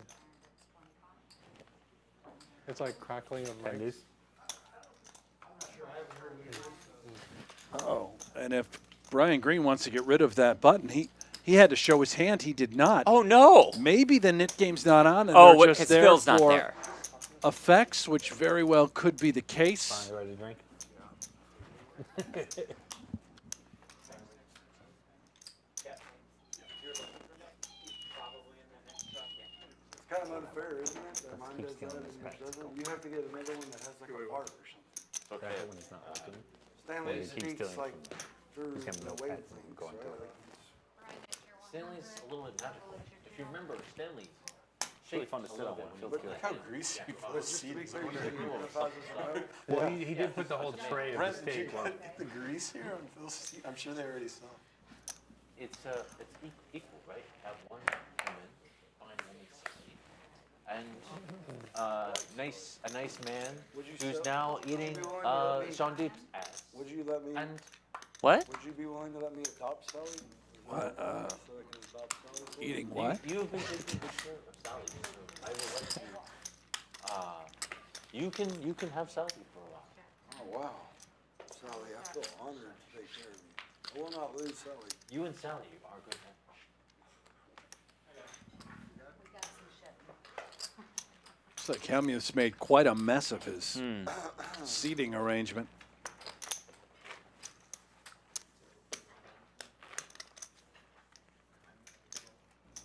Speaker 5: It's like crackling of mics.
Speaker 6: Candies?
Speaker 4: Oh, and if Brian Green wants to get rid of that button, he had to show his hand. He did not.
Speaker 2: Oh, no.
Speaker 4: Maybe the knit game's not on, and
Speaker 2: Oh,
Speaker 4: they're
Speaker 2: what,
Speaker 4: just
Speaker 2: because
Speaker 4: there
Speaker 2: Phil's not
Speaker 4: for
Speaker 2: there.
Speaker 4: effects, which very well could be the case.
Speaker 6: Finally ready to drink?
Speaker 9: It's kind of unfair, isn't it? That mine does that and yours doesn't. You have to get another one that has like a part or something.
Speaker 1: Okay.
Speaker 6: When he's not looking.
Speaker 9: Stanley
Speaker 6: he keeps
Speaker 9: speaks
Speaker 6: stealing
Speaker 9: like
Speaker 6: from
Speaker 9: through
Speaker 6: He's having
Speaker 9: the
Speaker 6: no
Speaker 9: wave
Speaker 6: pets and
Speaker 9: things,
Speaker 6: going to
Speaker 9: right?
Speaker 6: it.
Speaker 9: Like,
Speaker 1: Stanley's a little bit magical. If you remember, Stanley
Speaker 6: It's really fun to sit on. It feels
Speaker 1: But
Speaker 6: good.
Speaker 5: Look how greasy the seat is.
Speaker 6: Well, he did put the whole tray of the
Speaker 5: Brent, did you
Speaker 6: steak.
Speaker 5: get the grease here on Phil's seat? I'm sure they already saw.
Speaker 1: it's equal, right? Have one come in, find only 60, and a nice man
Speaker 9: Would you
Speaker 1: who's
Speaker 9: sell-
Speaker 1: now eating
Speaker 9: would you be willing to let me-
Speaker 1: Shaun Deeb's ass.
Speaker 9: Would you let me?
Speaker 1: And
Speaker 2: What?
Speaker 9: Would you be willing to let me adopt Sally?
Speaker 4: What,
Speaker 9: So I can adopt Sally?
Speaker 4: Eating what?
Speaker 1: you've been taking good care of Sally, so I will let you. You can have Sally for a while.
Speaker 9: Oh, wow. Sally, I feel honored to take care of you. I will not lose Sally.
Speaker 1: You and Sally are good men.
Speaker 4: Looks like Hellmuth's made quite a mess of his seating arrangement.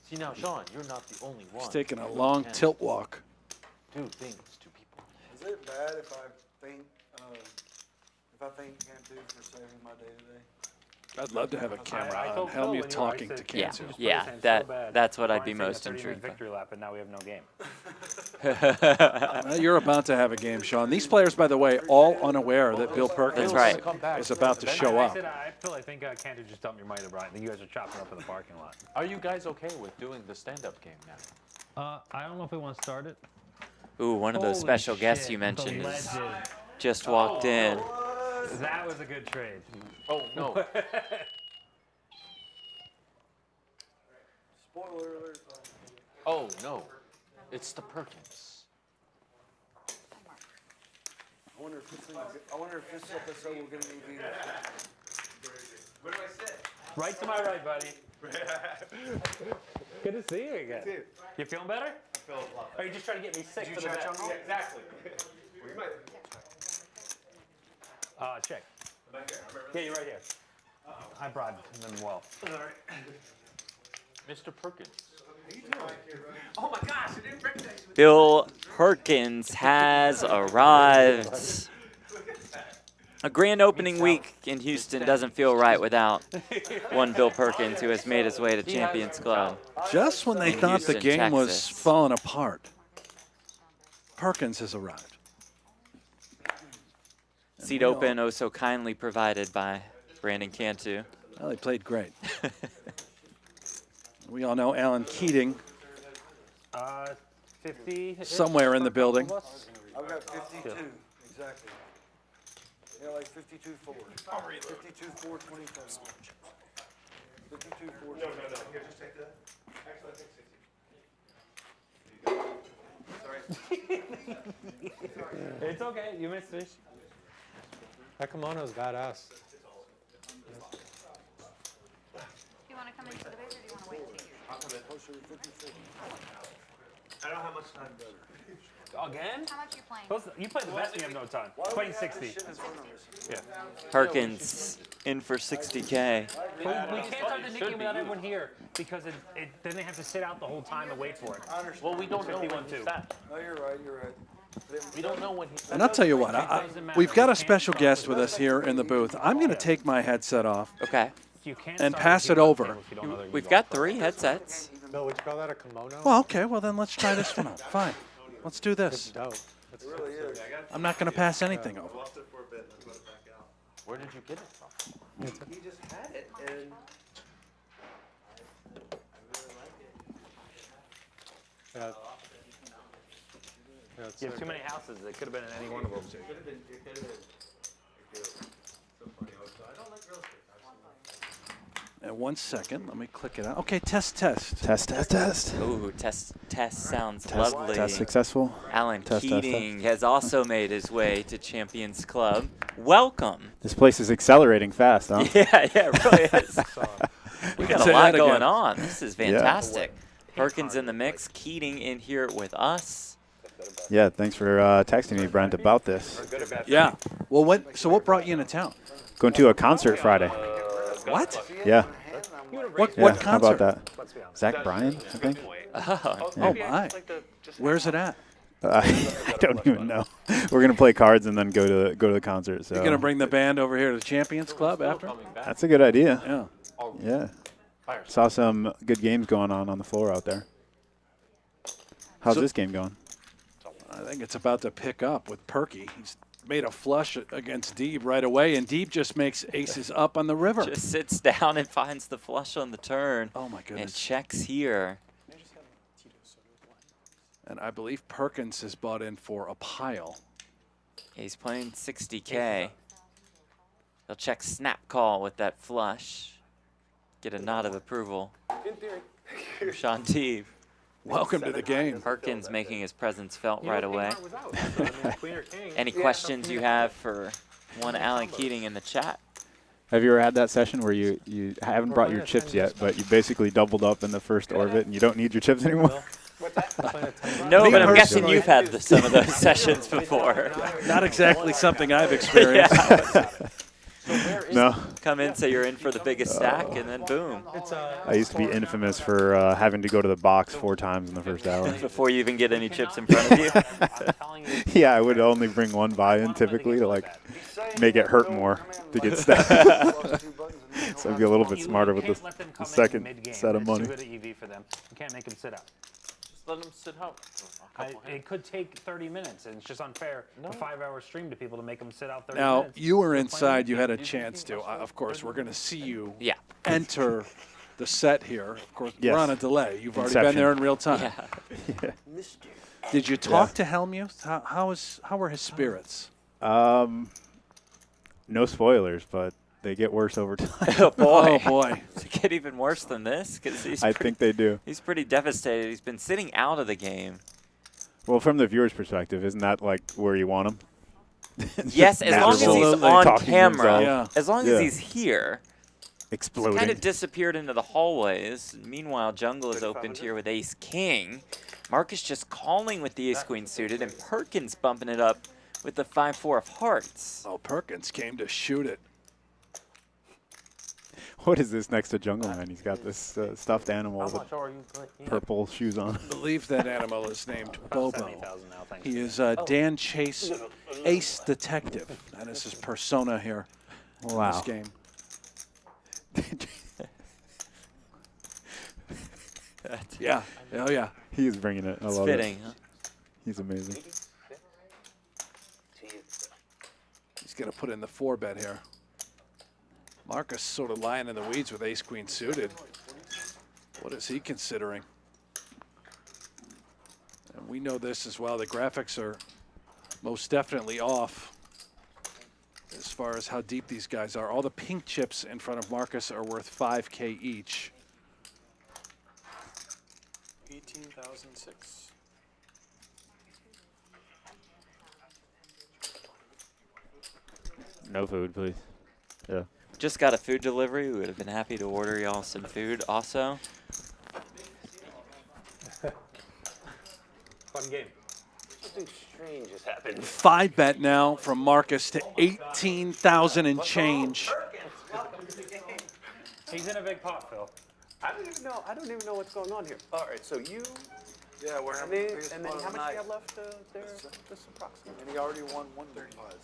Speaker 1: See now, Sean, you're not the only one.
Speaker 4: He's taking a
Speaker 1: who
Speaker 4: long
Speaker 1: can
Speaker 4: tilt walk.
Speaker 1: Do things to people.
Speaker 9: Is it bad if I thank Cantu for saving my day today?
Speaker 4: I'd love to have a camera
Speaker 6: I
Speaker 4: on
Speaker 6: told Phil when
Speaker 4: Hellmuth
Speaker 6: you were, I
Speaker 4: talking to
Speaker 6: said,
Speaker 2: Yeah,
Speaker 4: Cantu.
Speaker 6: just
Speaker 2: yeah,
Speaker 6: put his hands
Speaker 2: that
Speaker 6: so bad.
Speaker 2: that's what I'd be
Speaker 6: Brian's
Speaker 2: most
Speaker 6: saying a 30-minute
Speaker 2: intrigued by.
Speaker 6: victory lap, and now we have no game.
Speaker 4: Well, you're about to have a game, Shaun. These players, by the way, all unaware that Bill Perkins
Speaker 2: right.
Speaker 4: is about to show up.
Speaker 6: I think Cantu just dumped your money to Brian. I think you guys are chopping up in the parking lot.
Speaker 12: Are you guys okay with doing the stand-up game now?
Speaker 6: I don't know if we want to start it.
Speaker 2: Ooh, one of those
Speaker 6: Holy
Speaker 2: special guests
Speaker 6: shit,
Speaker 2: you mentioned
Speaker 6: the
Speaker 2: is
Speaker 6: legend.
Speaker 2: just walked in.
Speaker 6: That was a good trade.
Speaker 12: Oh, no.
Speaker 9: Spoiler alert.
Speaker 12: Oh, no. It's the Perkins.
Speaker 9: I wonder if this episode will get any views.
Speaker 7: Where do I sit?
Speaker 6: Right to my right, buddy. Good to see you again.
Speaker 7: too.
Speaker 6: You feeling better?
Speaker 7: I feel a lot
Speaker 6: Or are you just trying to get me sick
Speaker 9: Did
Speaker 6: for
Speaker 9: you
Speaker 6: the
Speaker 9: check
Speaker 6: bet?
Speaker 9: on
Speaker 7: Yeah, exactly. Well, you might.
Speaker 6: Check.
Speaker 7: Am I here? I remember
Speaker 6: Yeah, you're right here. I bribed them well.
Speaker 12: Mr. Perkins.
Speaker 7: Oh my gosh, I didn't recognize you.
Speaker 2: Bill Perkins has arrived. A grand opening week in Houston doesn't feel right without one Bill Perkins who has made his way to Champions Club.
Speaker 4: Just when they
Speaker 2: In
Speaker 4: thought the
Speaker 2: Houston,
Speaker 4: game was
Speaker 2: Texas.
Speaker 4: falling apart, Perkins has arrived.
Speaker 2: Seat open, oh so kindly provided by Brandon Cantu.
Speaker 4: Well, he played great. We all know Alan Keating
Speaker 6: 50.
Speaker 4: somewhere in the building.
Speaker 9: I've got 52, exactly. Yeah, like 52-4. 52-4, 25. 52-4.
Speaker 7: No. Here, just take that. Actually, I think 60. Sorry.
Speaker 6: It's okay. You missed fish.
Speaker 5: That kimono is badass.
Speaker 13: Do you want to come into the base or do you want to wait till you?
Speaker 9: Closer to 54.
Speaker 7: I don't have much time.
Speaker 6: Again?
Speaker 13: How much are you playing?
Speaker 6: You play the best when you have no time.
Speaker 9: Why do we
Speaker 6: Playing
Speaker 9: have
Speaker 6: 60.
Speaker 9: this shit in front of us?
Speaker 6: Yeah.
Speaker 2: Perkins in for 60K.
Speaker 6: We can't start the game without everyone here because then they have to sit out the whole time and wait for it.
Speaker 12: Well, we don't know when
Speaker 6: 51-2.
Speaker 12: he's back.
Speaker 9: No, you're right, you're right.
Speaker 12: We don't know when he's
Speaker 4: And I'll tell you what, we've got a special guest with us here in the booth. I'm going to take my headset off
Speaker 2: Okay.
Speaker 6: You can't
Speaker 4: and
Speaker 6: start
Speaker 4: pass
Speaker 6: the
Speaker 4: it
Speaker 6: game on
Speaker 4: over.
Speaker 6: table if you don't know they're
Speaker 2: We've
Speaker 6: gonna
Speaker 2: got 3 headsets.
Speaker 5: Bill, would you call that a kimono?
Speaker 4: Well, okay, well then let's try this one out. Fine. Let's do
Speaker 5: It's
Speaker 4: this.
Speaker 5: dope.
Speaker 9: It really is.
Speaker 4: I'm not going to pass anything over.
Speaker 7: Lost it for a bit, and I put it back out.
Speaker 12: Where did you get it from?
Speaker 7: He just had it, and
Speaker 5: Yeah. Yeah, it's
Speaker 6: You have
Speaker 5: sick.
Speaker 6: too many houses. It could have been in any one of them.
Speaker 7: it could have been. It could have been. So funny. I don't like real estate.
Speaker 4: And 1 second, let me click it out. Okay, test.
Speaker 14: Test.
Speaker 2: Ooh, test sounds
Speaker 14: Test,
Speaker 2: lovely.
Speaker 14: test successful.
Speaker 2: Alan
Speaker 14: Test.
Speaker 2: Keating has also made his way to Champions Club. Welcome.
Speaker 14: This place is accelerating fast, huh?
Speaker 2: Yeah, it really is. We got
Speaker 4: say
Speaker 2: a lot
Speaker 4: that
Speaker 2: going
Speaker 4: again.
Speaker 2: on. This is fantastic. Perkins in the mix, Keating in here with us.
Speaker 14: Yeah, thanks for texting me, Brent, about this.
Speaker 4: Yeah. Well, what brought you into town?
Speaker 14: Going to a concert Friday.
Speaker 4: What?
Speaker 14: Yeah.
Speaker 4: What
Speaker 14: Yeah,
Speaker 4: concert?
Speaker 14: how about that? Zach Bryan, I think.
Speaker 2: Oh,
Speaker 4: Oh my. Where's it at?
Speaker 14: I don't even know. We're gonna play cards and then go to the concert. So
Speaker 4: You're going to bring the band over here to the Champions Club after?
Speaker 14: that's a good idea.
Speaker 4: Yeah.
Speaker 14: Yeah. Saw some good games going on the floor out there. How's
Speaker 4: So-
Speaker 14: this game going?
Speaker 4: I think it's about to pick up with Perky. He's made a flush against Deeb right away, and Deeb just makes aces up on the river.
Speaker 2: just sits down and finds the flush on the turn.
Speaker 4: Oh, my
Speaker 2: And
Speaker 4: goodness.
Speaker 2: checks here.
Speaker 4: And I believe Perkins has bought in for a pile.
Speaker 2: He's playing 60K. He'll check snap call with that flush. Get a nod of approval from Shaun Deeb.
Speaker 4: Welcome to the game.
Speaker 2: Perkins making his presence felt right away.
Speaker 6: Was out. I mean, Queen or King.
Speaker 2: Any questions you have for one Alan Keating in the chat?
Speaker 14: Have you ever had that session where you haven't brought your chips yet, but you basically doubled up in the first orbit and you don't need your chips anymore?
Speaker 2: No,
Speaker 4: Me
Speaker 2: but I'm
Speaker 4: personally-
Speaker 2: guessing you've had some of those sessions before.
Speaker 4: Not exactly something I've experienced.
Speaker 2: Yeah.
Speaker 12: So where is
Speaker 14: No.
Speaker 2: Come in, say you're in for the biggest stack, and then boom.
Speaker 14: I used to be infamous for having to go to the box 4 times in the first hour.
Speaker 2: Before you even get any chips in front of you.
Speaker 14: Yeah, I would only bring 1 buy-in typically to like make it hurt more to get stacked. So I'd be a little bit smarter with the second set of money.
Speaker 6: Too good at EV for them. You can't make them sit out.
Speaker 12: Just let them sit out.
Speaker 6: It could take 30 minutes, and it's just unfair a 5-hour stream to people to make them sit out 30
Speaker 4: Now,
Speaker 6: minutes.
Speaker 4: you were inside. You had a chance to. Of course, we're going to see you enter the set here. Of course,
Speaker 14: Yes.
Speaker 4: we're on a delay. You've already been
Speaker 14: Inception.
Speaker 4: there in real time.
Speaker 14: Yeah.
Speaker 4: Did you talk to Hellmuth? How were his spirits?
Speaker 14: No spoilers, but they get worse over time.
Speaker 2: Oh boy.
Speaker 4: Oh boy.
Speaker 2: Does it get even worse than this? Because
Speaker 14: I think they do.
Speaker 2: He's pretty devastated. He's been sitting out of the game.
Speaker 14: Well, from the viewer's perspective, isn't that like where you want him?
Speaker 2: Yes, as long as he's on
Speaker 14: talking to
Speaker 2: camera.
Speaker 14: himself.
Speaker 2: As long as he's here.
Speaker 14: Exploding.
Speaker 2: He's kind of disappeared into the hallways. Meanwhile, Jungle is opened here with Ace King. Markus just calling with the Ace Queen suited, and Perkins bumping it up with the 5-4 of hearts.
Speaker 4: Oh, Perkins came to shoot it.
Speaker 14: What is this next to Jungleman? He's got this stuffed animal with purple shoes on.
Speaker 4: I believe that animal is named Bobo. He is Dan Chase, Ace Detective. That is his persona here in this game. Yeah. Oh, yeah.
Speaker 14: He is bringing it. I
Speaker 2: It's
Speaker 14: love
Speaker 2: fitting,
Speaker 14: it.
Speaker 2: huh?
Speaker 14: He's amazing.
Speaker 4: He's going to put in the 4-bet here. Markus sort of lying in the weeds with Ace Queen suited. What is he considering? And we know this as well. The graphics are most definitely off as far as how deep these guys are. All the pink chips in front of Markus are worth 5K each.
Speaker 7: 18,006.
Speaker 14: No food, please. Yeah.
Speaker 2: Just got a food delivery. We would have been happy to order y'all some food also.
Speaker 6: Fun game.
Speaker 3: Something strange has happened.
Speaker 4: 5-bet now from Markus to 18,000 and change.
Speaker 6: He's in a big pot, Phil.
Speaker 5: I don't even know what's going on here. All right, so you.
Speaker 9: Yeah, we're
Speaker 5: And
Speaker 9: having
Speaker 5: then,
Speaker 9: the biggest
Speaker 5: and then
Speaker 9: fun
Speaker 5: how
Speaker 9: of the
Speaker 5: much do you
Speaker 9: night.
Speaker 5: have left there? Just approximately.
Speaker 9: And he already won 135.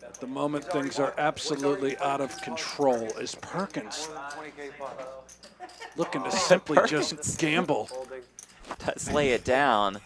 Speaker 4: At the moment, things are absolutely out of control as Perkins
Speaker 9: 20K pot.
Speaker 4: looking to simply just gamble.
Speaker 2: Let's lay it down.
Speaker 5: I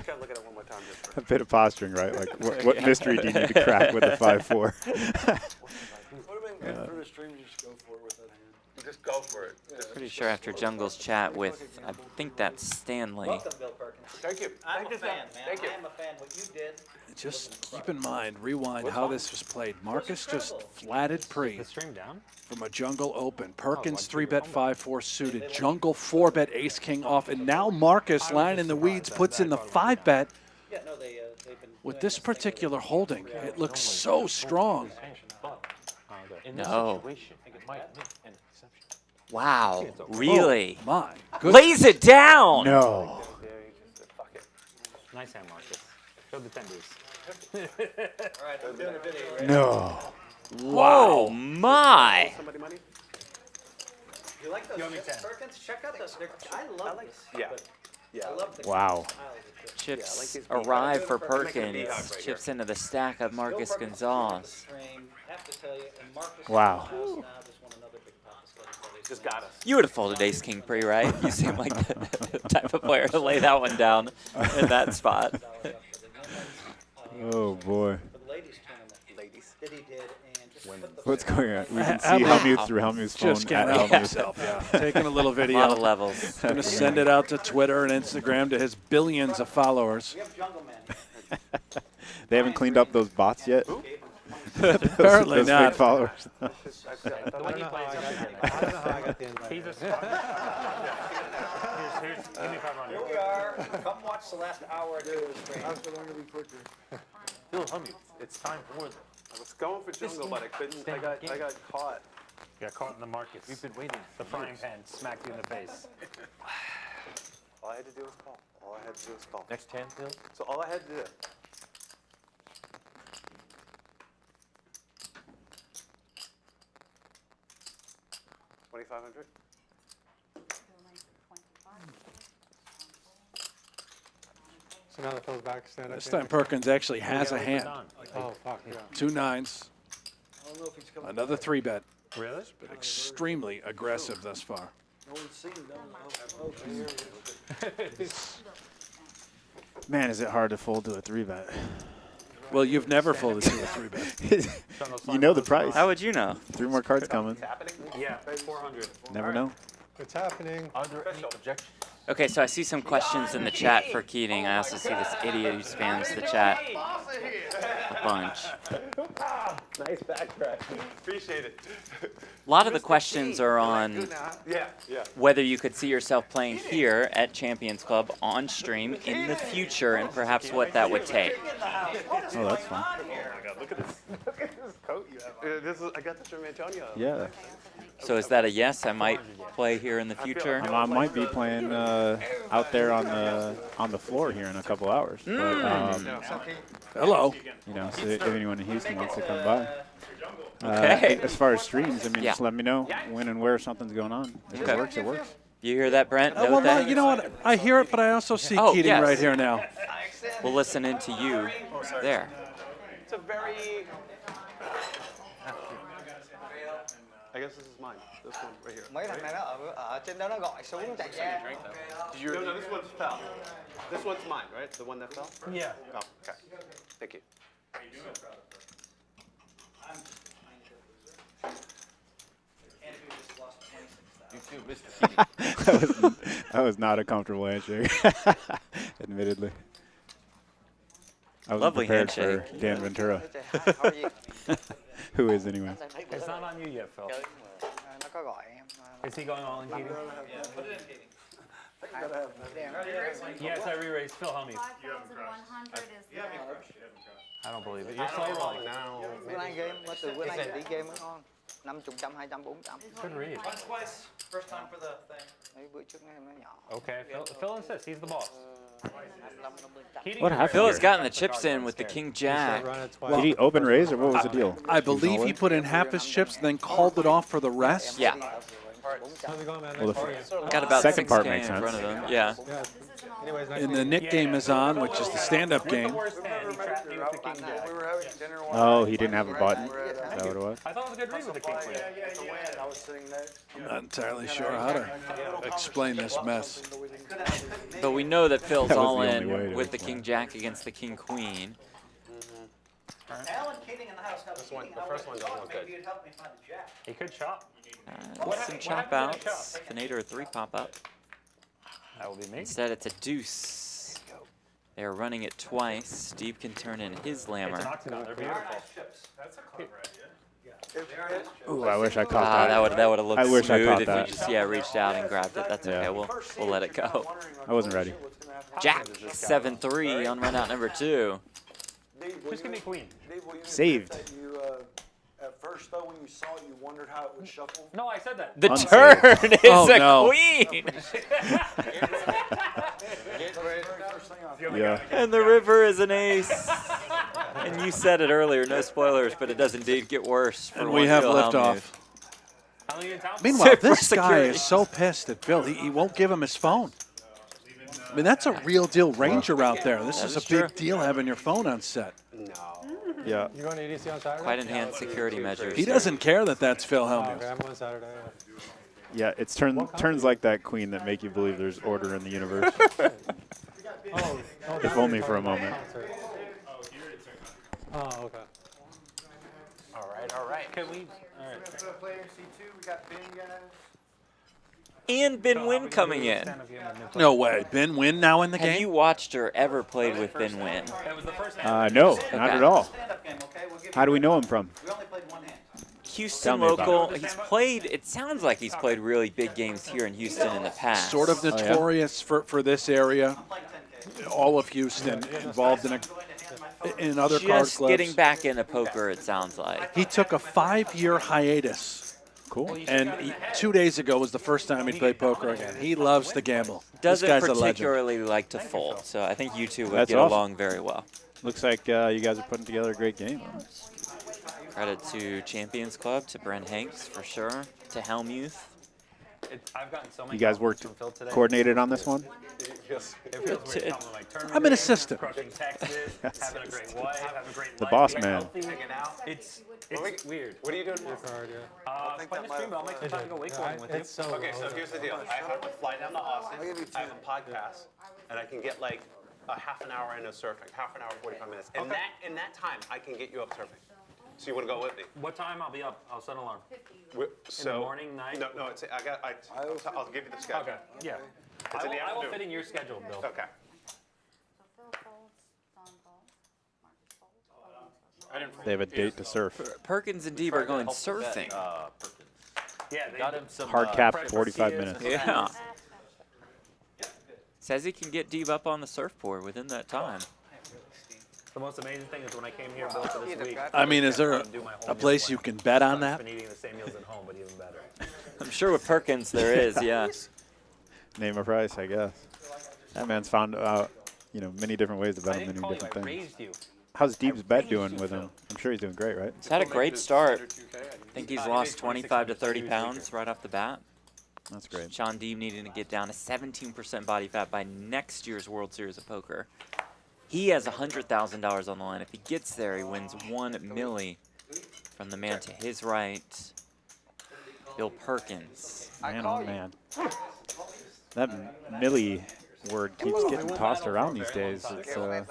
Speaker 5: can't look at it one more time.
Speaker 14: A bit of posturing, right? Like, what mystery do you need to crack with the 5-4?
Speaker 9: Would have been good for the stream to just go for it with that hand.
Speaker 7: Just go for it.
Speaker 2: Pretty sure after Jungle's chat with, I think that's Stanley.
Speaker 3: Welcome, Bill Perkins.
Speaker 7: Thank you.
Speaker 3: I'm a fan, man.
Speaker 7: Thank you.
Speaker 3: I am a fan. What you did.
Speaker 4: Just keep in mind, rewind how this was played. Markus just flatted pre
Speaker 6: The stream down?
Speaker 4: from a Jungle open. Perkins 3-bet 5-4 suited. Jungle 4-bet Ace King off. And now Markus, lying in the weeds, puts in the 5-bet.
Speaker 3: Yeah, no, they've been
Speaker 4: With this particular holding, it looks so strong.
Speaker 12: In this
Speaker 2: No.
Speaker 12: situation, it might make an exception.
Speaker 2: Wow, really?
Speaker 4: Oh, my goodness.
Speaker 2: Lays it down!
Speaker 14: No.
Speaker 6: Nice hand, Markus. Show the 10 deuce.
Speaker 3: All right, I'm doing a video right
Speaker 14: No.
Speaker 2: Whoa, my!
Speaker 5: Somebody money?
Speaker 3: You like those
Speaker 6: You owe me
Speaker 3: chips,
Speaker 6: 10.
Speaker 3: Perkins? Check out those. I love this.
Speaker 5: Yeah.
Speaker 3: But
Speaker 5: Yeah.
Speaker 3: I love the
Speaker 14: Wow.
Speaker 2: Chips arrive for Perkins. Chips into the stack of Markus Gonsalves.
Speaker 3: Have to tell you, and Markus
Speaker 14: Wow.
Speaker 3: now just won another big pot.
Speaker 5: Just got us.
Speaker 2: You would have folded Ace King pre, right? You seem like the type of player to lay that one down in that spot.
Speaker 14: Oh, boy.
Speaker 3: For the ladies tournament, that he did, and just put the
Speaker 14: What's going on? We can see
Speaker 4: Hellmuth.
Speaker 14: Hellmuth through Hellmuth's phone.
Speaker 4: Just can't
Speaker 14: at
Speaker 4: help
Speaker 14: Hellmuth.
Speaker 4: himself, yeah. Taking a little
Speaker 2: A
Speaker 4: video.
Speaker 2: lot of levels.
Speaker 4: Going to send it out to Twitter and Instagram to his billions of followers.
Speaker 3: We have Jungleman.
Speaker 14: They haven't cleaned up those bots yet?
Speaker 4: Apparently
Speaker 14: those
Speaker 4: not.
Speaker 14: fake followers.
Speaker 5: I don't know how I got the invite.
Speaker 6: He's a Here's, give me 500.
Speaker 3: Here we are. Come watch the last hour or two of the stream.
Speaker 9: I'm going to be quicker.
Speaker 12: Phil Hellmuth, it's time for them.
Speaker 5: I was going for Jungle, but I couldn't. I got caught.
Speaker 6: Got caught in the Markus.
Speaker 12: We've been waiting.
Speaker 6: The frying pan smacked you in the face.
Speaker 5: All I had to do was call. All I had to do was call.
Speaker 12: Next hand, Phil?
Speaker 5: So all I had to do.
Speaker 7: 2,500.
Speaker 5: So now the Phil's back stand up.
Speaker 4: This time Perkins actually has a hand.
Speaker 5: Oh, fuck, yeah.
Speaker 4: 2 9s.
Speaker 9: I don't know if he's coming.
Speaker 4: Another 3-bet.
Speaker 6: Really?
Speaker 4: But extremely aggressive thus far.
Speaker 9: No one's seen him.
Speaker 14: Man, is it hard to fold to a 3-bet.
Speaker 4: Well, you've never folded to a 3-bet.
Speaker 14: You know the price.
Speaker 2: How would you know?
Speaker 14: 3 more cards coming.
Speaker 6: Yeah, 400.
Speaker 14: Never know.
Speaker 5: It's happening.
Speaker 1: Are there any objections?
Speaker 2: Okay, so I see some questions in the chat for Keating. I also see this idiot who spams the chat a bunch.
Speaker 7: Nice backtrack. Appreciate it.
Speaker 2: A lot of the questions are on
Speaker 7: Yeah.
Speaker 2: whether you could see yourself playing here at Champions Club on stream in the future and perhaps what that would take.
Speaker 14: Oh, that's fun.
Speaker 7: Look at this coat you have. I got this from Antonio.
Speaker 14: Yeah.
Speaker 2: So is that a yes? I might play here in the future?
Speaker 14: I might be playing out there on the floor here in a couple hours. But,
Speaker 4: Hello.
Speaker 14: you know, so if anyone in Houston wants to come by.
Speaker 2: Okay.
Speaker 14: As far as streams, I mean,
Speaker 2: Yeah.
Speaker 14: just let me know when and where something's going on. If
Speaker 2: Okay.
Speaker 14: it works, it works.
Speaker 2: You hear that, Brent?
Speaker 4: Well,
Speaker 2: No
Speaker 4: no,
Speaker 2: thanks?
Speaker 4: you know what? I hear it, but I also see
Speaker 2: Oh,
Speaker 4: Keating
Speaker 2: yes.
Speaker 4: right here now.
Speaker 2: We'll listen into you there.
Speaker 7: It's a very. I guess this is mine. This one right here.
Speaker 8: Mấy thằng này nó ở trên đó nó gọi xuống chạy ra.
Speaker 7: No, this one's fell. This one's mine, right? The one that fell?
Speaker 6: Yeah.
Speaker 7: Oh, okay. Thank you.
Speaker 1: You too, Mr.
Speaker 14: that was not a comfortable handshake, admittedly. I was
Speaker 2: Lovely
Speaker 14: prepared
Speaker 2: handshake.
Speaker 14: for Dan Ventura.
Speaker 8: How are you?
Speaker 14: Who is anyway?
Speaker 6: It's not on you yet, Phil.
Speaker 8: Nó có gọi em.
Speaker 6: Is he going all in Keating? Yes, I re-raised Phil Hellmuth.
Speaker 13: 5,100 is the
Speaker 6: I don't believe it. You're slow rolling.
Speaker 7: Now.
Speaker 8: Bữa nay game, mới từ bữa nay đi game mới ngon. 50, 200, 400.
Speaker 6: Good read.
Speaker 11: Twice. First time for the thing.
Speaker 8: Mấy bữa trước nay nó nhỏ.
Speaker 6: Okay, Phil insists. He's the boss. Keating
Speaker 14: What
Speaker 6: is
Speaker 14: happened?
Speaker 2: Phil has
Speaker 14: here?
Speaker 2: gotten the chips in with the King Jack.
Speaker 5: Run it twice.
Speaker 14: Did he open raise or what was the deal?
Speaker 4: I believe he put in half his chips, then called it off for the rest.
Speaker 2: Yeah.
Speaker 5: How's it going, man?
Speaker 14: Well,
Speaker 5: Nice
Speaker 14: the
Speaker 5: meeting you.
Speaker 2: Got about
Speaker 14: Second
Speaker 2: 6K
Speaker 14: part
Speaker 2: in
Speaker 14: makes
Speaker 2: front
Speaker 14: sense.
Speaker 2: of him. Yeah.
Speaker 5: Yeah. Anyways, nice
Speaker 4: And
Speaker 5: meeting
Speaker 4: the
Speaker 5: you.
Speaker 4: Nick game is on, which is the stand-up game.
Speaker 9: We were having dinner one
Speaker 14: Oh,
Speaker 9: night.
Speaker 14: he didn't have a button.
Speaker 9: We're
Speaker 14: Is
Speaker 9: at,
Speaker 14: that what it was?
Speaker 6: I thought it was a good read with the King Queen.
Speaker 9: at the Win. I was sitting next.
Speaker 4: I'm not entirely sure how to explain this mess.
Speaker 2: But we know that Phil's
Speaker 14: That was
Speaker 2: all
Speaker 14: the only way
Speaker 2: in
Speaker 14: to
Speaker 2: with the
Speaker 14: explain
Speaker 2: King Jack against the King Queen.
Speaker 11: Alan Keating in the house. Now,
Speaker 7: one-
Speaker 11: Keating,
Speaker 7: the
Speaker 11: I
Speaker 7: first
Speaker 11: would've
Speaker 7: one doesn't
Speaker 11: thought
Speaker 7: look
Speaker 11: maybe
Speaker 7: good.
Speaker 11: you'd help me find the jack.
Speaker 6: He could chop.
Speaker 2: Some chop outs. Finator a 3 pop up.
Speaker 6: That would be me.
Speaker 2: Instead, it's a deuce. They're running it twice. Steve can turn in his
Speaker 6: It's an
Speaker 2: lammer.
Speaker 6: octagon. They're beautiful.
Speaker 14: Ooh, I wish I caught
Speaker 2: Ah,
Speaker 14: that.
Speaker 2: that would have looked
Speaker 14: I wish I
Speaker 2: smooth
Speaker 14: caught
Speaker 2: if
Speaker 14: that.
Speaker 2: you just reached out and grabbed it. That's okay.
Speaker 14: Yeah.
Speaker 2: We'll let it go.
Speaker 14: I wasn't ready.
Speaker 2: Jack 7-3 on run out number 2.
Speaker 6: Just give me queen.
Speaker 14: Saved.
Speaker 9: You, at first, though, when you saw it, you wondered how it would shuffle.
Speaker 6: No, I said that.
Speaker 2: The
Speaker 14: Unsaved.
Speaker 2: turn is
Speaker 4: Oh,
Speaker 2: a
Speaker 4: no.
Speaker 2: queen.
Speaker 14: Yeah.
Speaker 2: And the river is an ace. And you said it earlier, no spoilers, but it does indeed get worse. For
Speaker 4: And we
Speaker 2: one
Speaker 4: have
Speaker 2: Phil Hellmuth.
Speaker 4: liftoff.
Speaker 6: How many in town?
Speaker 4: Meanwhile,
Speaker 2: Sit for
Speaker 4: this guy
Speaker 2: security.
Speaker 4: is so pissed at Phil, he won't give him his phone. I mean, that's a real deal ranger out there. This
Speaker 2: That
Speaker 4: is
Speaker 2: is
Speaker 4: a big
Speaker 2: true.
Speaker 4: deal having your phone on set.
Speaker 7: No.
Speaker 14: Yeah.
Speaker 5: You going to EDC on Saturday?
Speaker 2: Quite enhanced security measures.
Speaker 4: He doesn't care that that's Phil
Speaker 5: Oh,
Speaker 4: Hellmuth.
Speaker 5: okay, I'm going Saturday.
Speaker 14: Yeah, it's turns like that queen that make you believe there's order in the universe.
Speaker 5: Oh,
Speaker 14: If only for a moment.
Speaker 5: Oh, okay.
Speaker 6: All right. Can we? All right.
Speaker 7: Player C2, we got Ben, guys.
Speaker 2: And Ben Wynn coming in.
Speaker 4: No way. Ben Wynn now in the
Speaker 2: Have
Speaker 4: game?
Speaker 2: you watched or ever played with Ben Wynn?
Speaker 6: That was the first
Speaker 14: No, not
Speaker 2: Okay.
Speaker 14: at all.
Speaker 11: Stand-up game, okay? We'll give
Speaker 14: How
Speaker 11: you
Speaker 14: do we know him from?
Speaker 11: We only played one hand.
Speaker 2: Houston
Speaker 14: Tell me about
Speaker 2: local. He's played, it sounds like he's played really big games here in Houston in the past.
Speaker 4: Sort of
Speaker 14: yeah?
Speaker 4: notorious for this area.
Speaker 11: I'm playing 10K.
Speaker 4: All of Houston involved in other card
Speaker 2: Just
Speaker 4: clubs.
Speaker 2: getting back into poker, it sounds like.
Speaker 4: He took a 5-year hiatus.
Speaker 14: Cool.
Speaker 4: And 2 days ago was the first time he played poker again. He loves to gamble.
Speaker 2: Doesn't
Speaker 4: this guy's a legend.
Speaker 2: particularly like to fold, so I think you two would
Speaker 14: That's
Speaker 2: get
Speaker 14: awesome.
Speaker 2: along very well.
Speaker 14: Looks like you guys are putting together a great game.
Speaker 2: Credit to Champions Club, to Brent Hanks for sure, to Hellmuth.
Speaker 6: I've gotten so many
Speaker 14: You guys worked
Speaker 6: compliments from Phil today.
Speaker 14: coordinated on this one?
Speaker 6: Yes. It feels weird telling him, like, tournament
Speaker 4: I'm an
Speaker 6: games,
Speaker 4: assistant.
Speaker 6: Crushing Texas, having a great wife, having a great
Speaker 14: The
Speaker 6: life,
Speaker 14: boss
Speaker 6: being
Speaker 14: man.
Speaker 6: healthy. It's weird.
Speaker 7: What are you doing?
Speaker 5: Your card, yeah.
Speaker 6: Playing the stream, but I'll make some time to go wakeboarding with you.
Speaker 5: It's so
Speaker 7: Okay, so here's the deal. I have to fly down to Austin. I have a podcast, and I can get like a half an hour into surfing, half an hour, 45 minutes. And in that time, I can get you up surfing. So you want to go with me?
Speaker 6: What time? I'll be up. I'll set an alarm.
Speaker 7: So,
Speaker 6: morning, night?
Speaker 7: No, I'll give you the schedule.
Speaker 6: Okay, yeah.
Speaker 7: It's in the
Speaker 6: I will
Speaker 7: afternoon.
Speaker 6: fit in your schedule, Bill.
Speaker 7: Okay.
Speaker 14: They have a date to surf.
Speaker 2: Perkins and Deeb are going surfing.
Speaker 6: Yeah, they
Speaker 12: Got him some
Speaker 14: Hard cap,
Speaker 6: fresh
Speaker 14: 45
Speaker 6: tortillas.
Speaker 14: minutes.
Speaker 2: Yeah. Says he can get Deeb up on the surfboard within that time.
Speaker 6: The most amazing thing is when I came here, Bill, for this week.
Speaker 4: I mean, is there
Speaker 6: do my whole
Speaker 4: a
Speaker 6: meal
Speaker 4: place
Speaker 6: plan.
Speaker 4: you can bet on
Speaker 6: I've
Speaker 4: that?
Speaker 6: been eating the same meals at home, but even better.
Speaker 2: I'm sure with Perkins there is, yeah.
Speaker 14: Name a price, I guess. That man's found out, many different ways to bet
Speaker 6: I
Speaker 14: on
Speaker 6: didn't
Speaker 14: many
Speaker 6: call you,
Speaker 14: different
Speaker 6: I
Speaker 14: things.
Speaker 6: raised you.
Speaker 14: How's Deeb's bet doing with him? I'm sure he's doing great, right?
Speaker 2: He's had a great start. I think he's lost 25 to 30 pounds right off the bat.
Speaker 14: That's great.
Speaker 2: Shaun Deeb needing to get down to 17% body fat by next year's World Series of Poker. He has $100,000 on the line. If he gets there, he wins $1 million from the man to his right, Bill Perkins.
Speaker 14: Man, oh man. That Millie word keeps getting tossed around these days. It's
Speaker 6: And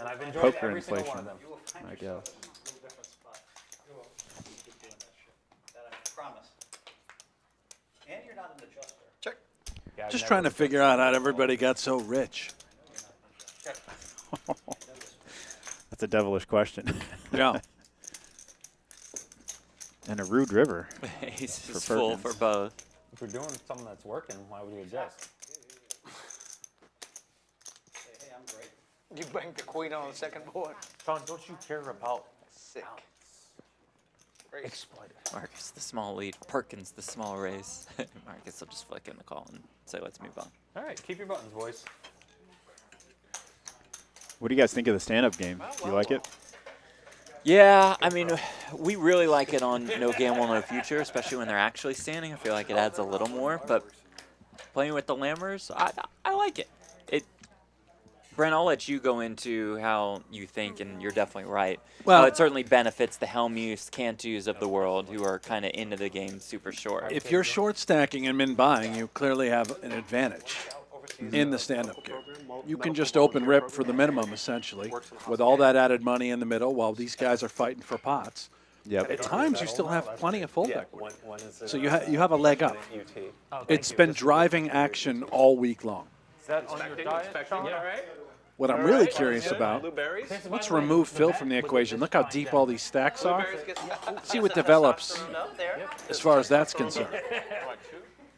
Speaker 6: I've enjoyed
Speaker 14: poker
Speaker 6: every single one
Speaker 14: inflation,
Speaker 6: of them.
Speaker 14: I guess.
Speaker 11: Promise. And you're not an adjuster.
Speaker 5: Check.
Speaker 6: Yeah, I've
Speaker 4: Just
Speaker 6: never
Speaker 4: trying to
Speaker 6: looked
Speaker 4: figure out how everybody got so rich.
Speaker 14: That's a devilish question.
Speaker 4: Yeah.
Speaker 14: And a rude river.
Speaker 2: He's
Speaker 14: For
Speaker 2: just full
Speaker 14: Perkins.
Speaker 2: for both.
Speaker 6: If we're doing something that's working, why would we adjust?
Speaker 11: Hey, I'm great.
Speaker 8: You banged the queen on the second board.
Speaker 12: Sean, don't you care about
Speaker 8: Sick.
Speaker 6: Exploited.
Speaker 2: Marcus, the small lead. Perkins, the small raise. Marcus will just flick in the call and say, let's move on.
Speaker 6: All right, keep your buttons, boys.
Speaker 14: What do you guys think of the stand-up game? Do you like it?
Speaker 2: Yeah, I mean, we really like it on No Gamble, No Future, especially when they're actually standing. I feel like it adds a little more, but playing with the Lammers, I like it. Brent, I'll let you go into how you think, and you're definitely right.
Speaker 4: Well,
Speaker 2: it certainly benefits the Hellmuths, Cantus of the world who are kind of into the game super short.
Speaker 4: If you're short stacking and min buying, you clearly have an advantage in the stand-up game. You can just open rip for the minimum, essentially, with all that added money in the middle while these guys are fighting for pots.
Speaker 14: Yep.
Speaker 4: At times, you still have plenty of full deck.
Speaker 7: When is it?
Speaker 4: So you have a leg up.
Speaker 7: UT.
Speaker 4: It's been driving action all week long.
Speaker 12: Is that on your diet, Sean?
Speaker 6: Yeah, right?
Speaker 4: What I'm really curious about,
Speaker 7: Blueberries?
Speaker 4: let's remove Phil from the equation. Look how deep all these stacks are. See what develops as far as that's concerned.